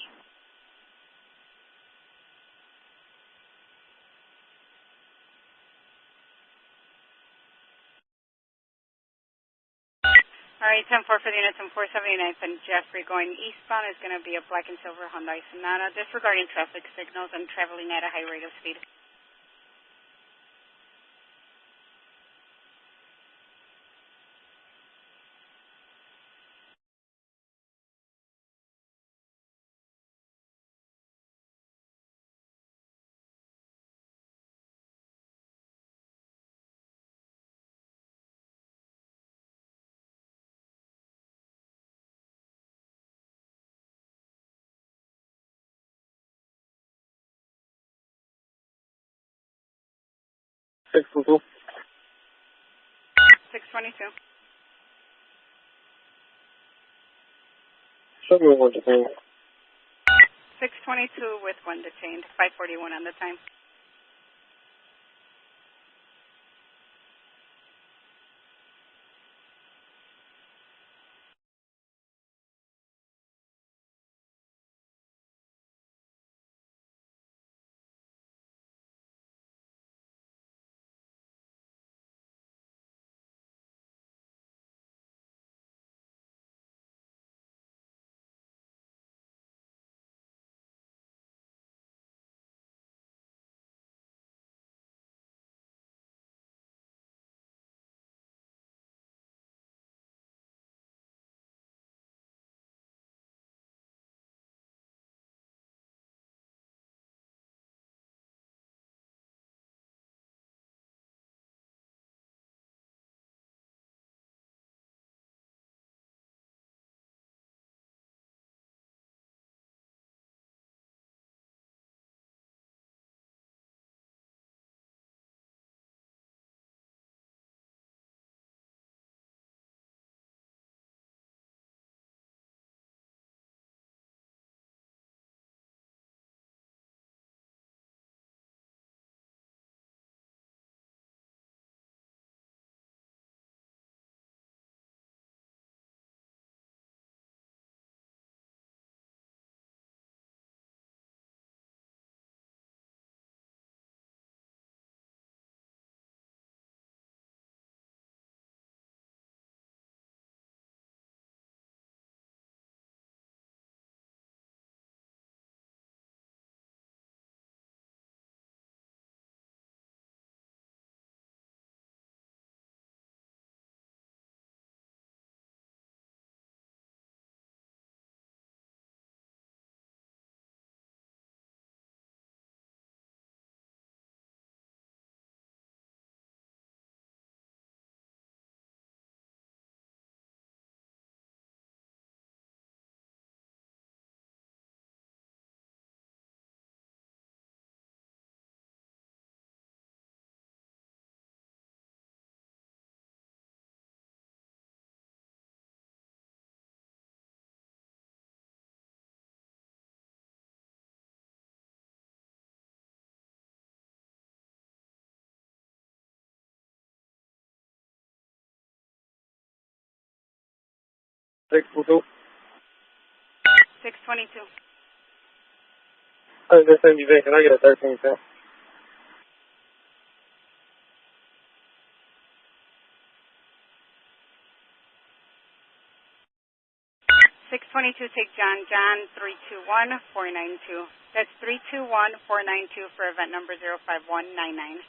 All right, 10-4 for the units on 479th and Jeffrey going eastbound is going to be a black and silver Hyundai Sonata, disregarding traffic signals and traveling at a high rate of speed. Six 622. show me one to 622 with 1 detained, 541 on the time. 622. 622. This MDV, can I get a 1310? Take John 321-492. That's 321-492 for event number 05199.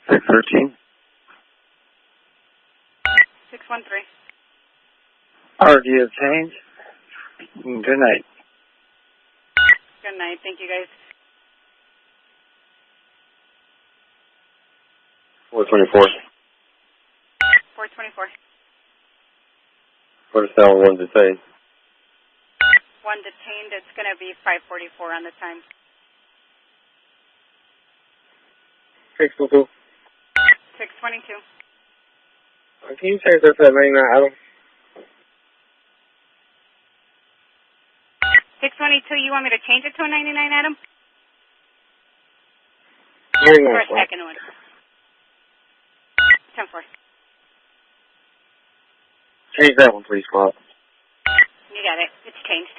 Six 13. 613. RD obtained. Good night. Good night. Thank you, guys. 424. 424. For the sound, one detained. One detained. It's going to be 544 on the time. 622. 622. Can you change that to 99 Adam? 622, you want me to change it to a 99, Adam? 99. For a second one. 10-4. Change that one, please, Bob. You got it. It's changed.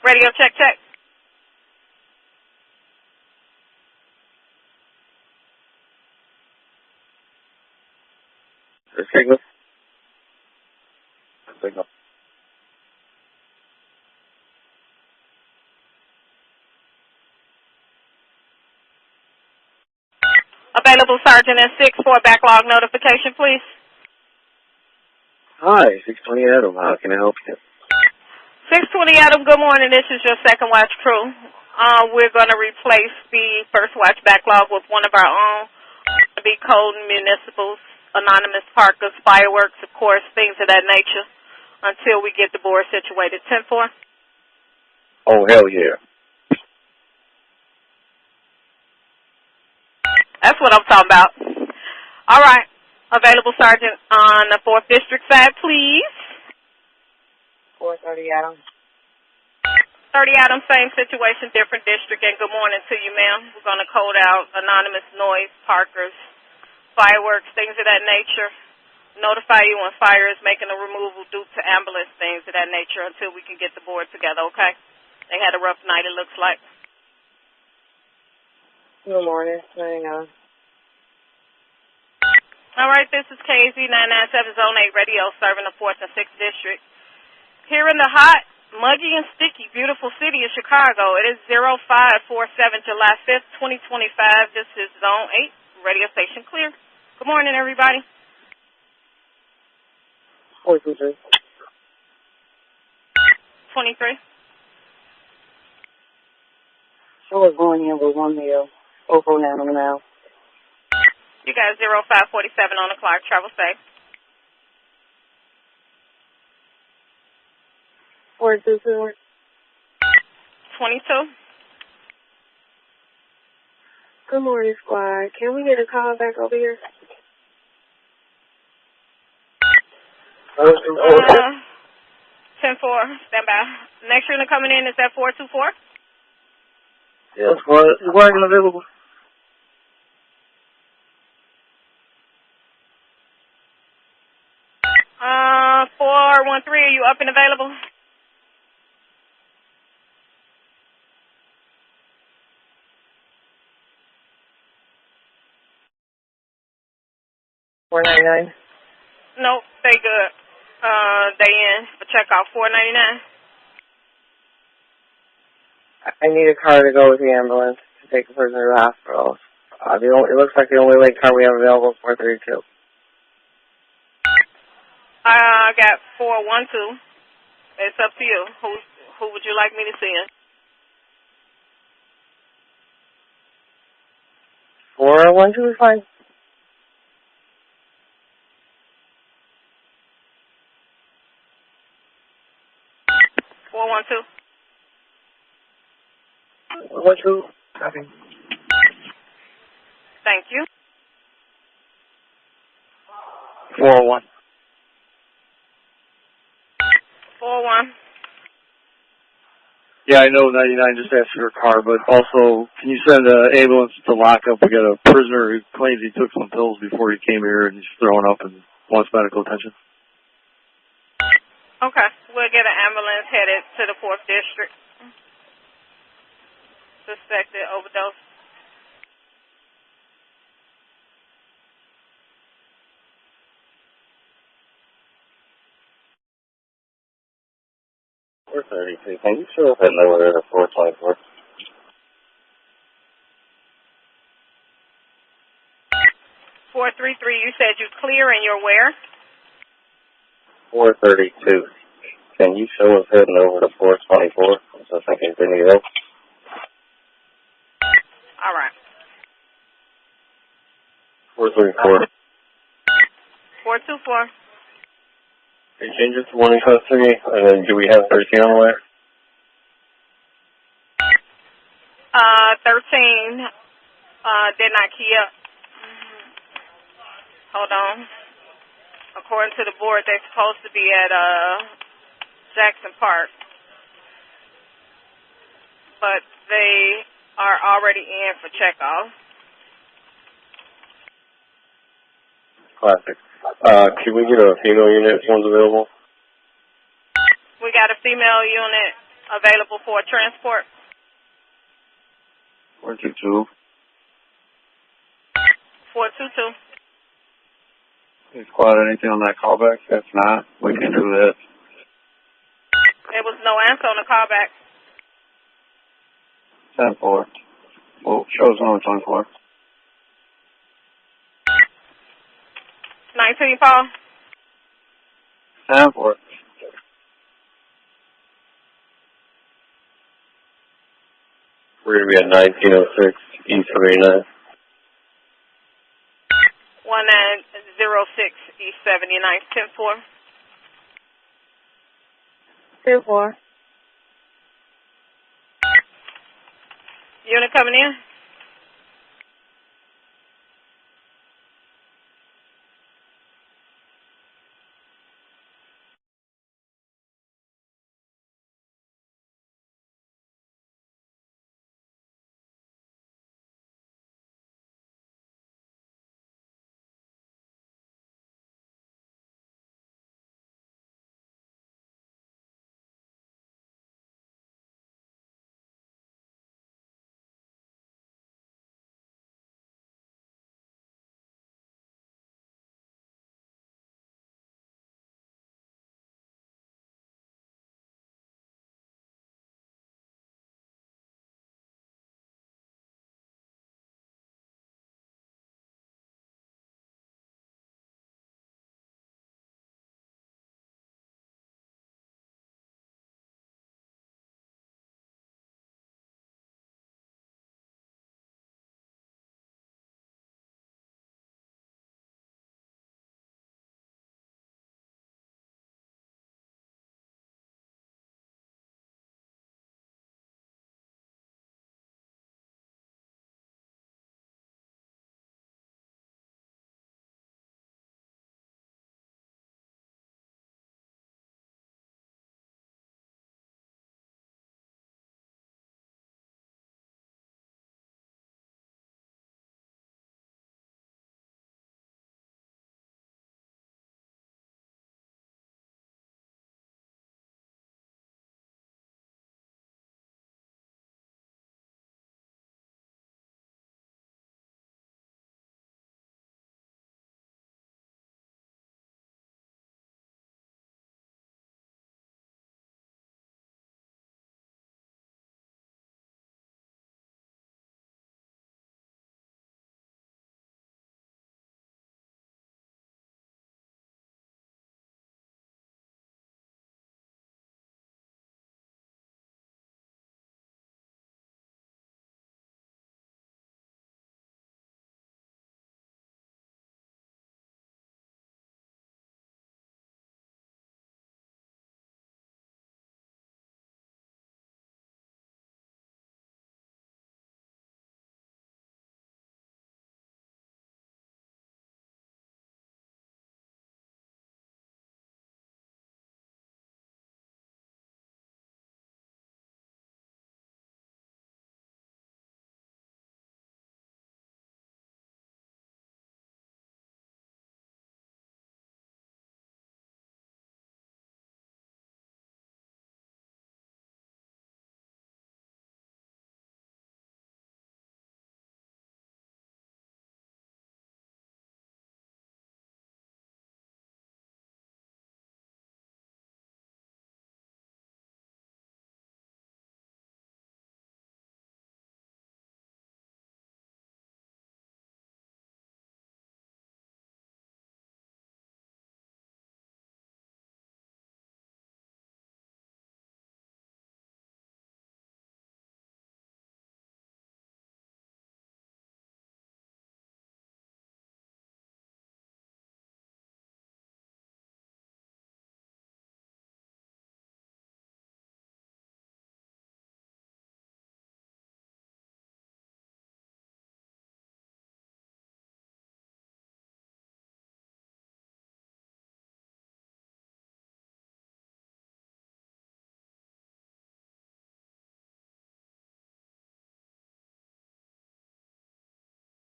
Radio check. Signal. Signal. Available Sergeant and 6-4 backlog notification, please. Hi, 620 Adam. How can I help you? 620 Adam, good morning. This is your second watch crew. We're going to replace the first watch backlog with one of our own. Be code municipals, anonymous parkers, fireworks, of course, things of that nature, until we get the board situated. 10-4. Oh, hell yeah. That's what I'm talking about. All right. Available Sergeant on the 4th District side, please. 430 Adam. 30 Adam, same situation, different district, and good morning to you, ma'am. We're going to code out anonymous noise, parkers, fireworks, things of that nature. Notify you when fire is making a removal due to ambulance, things of that nature, until we can get the board together, okay? They had a rough night, it looks like. Good morning. 99. All right, this is KZ 997 Zone 8 Radio serving the 4th and 6th District. Here in the hot, muggy and sticky, beautiful city of Chicago, it is 0547 July 5th, 2025. This is Zone 8, radio station clear. Good morning, everybody. 423. 23. I was going in with one meal. Over now. You got 0547 on the clock. Travel safe. 422. 22. Good morning, squad. Can we get a call back over here? 10-4. Stand by. Next unit coming in is at 424. Yeah. Squad available. 413, are you up and available? $4.99. Nope, they good. They in for checkout, $4.99. I need a car to go with the ambulance to take a person to the hospital. It looks like the only late car we have available is 432. I got 412. It's up to you. Who would you like me to see in? 412 is fine. $412. 412. Copy. Thank you. 401. 41. Yeah, I know 99 just asked for a car, but also, can you send an ambulance to lockup? We got a prisoner who claims he took some pills before he came here and he's throwing up and wants medical attention. Okay. We'll get an ambulance headed to the 4th District. Suspected overdose. Can you show us that number there at 424? 433, you said you clear and you're where? 432. Can you show us heading over to 424? So I think it's any else. All right. 434. 424. Can you change it to one in custody? And then do we have 13 on the way? 13 did not key up. Hold on. According to the board, they're supposed to be at Jackson Park. But they are already in for checkoff. Classic. Can we get a female unit if one's available? We got a female unit available for transport. 422. 422. Is squad anything on that callback? If not, we can do that. There was no answer on the callback. 10-4. Well, shows no 24. 19, Paul. 10-4. We're going to be at 1906 East 39. 1906 East 79, 10-4. 2-4. Unit coming in.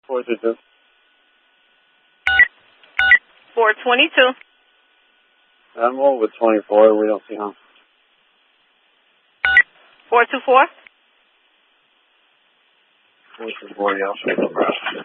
422. 422. I'm over with 24. We don't see him. 424. 424, yeah, I'll show you the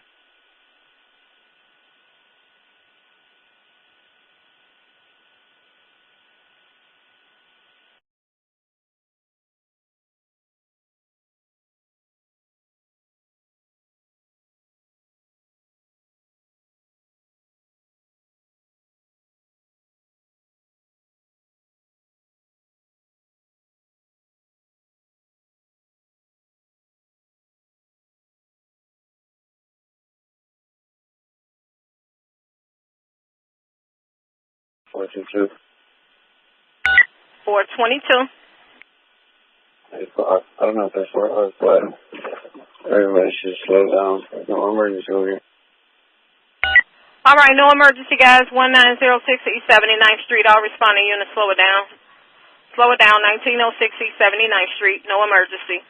Four two two. 422. I don't know if that's where I was, but everybody should slow down. No emergency over here. All right, no emergency, guys. 1906 East 79th Street. I'll respond to you and slow it down. Slow it down. 1906 East 79th Street. No emergency.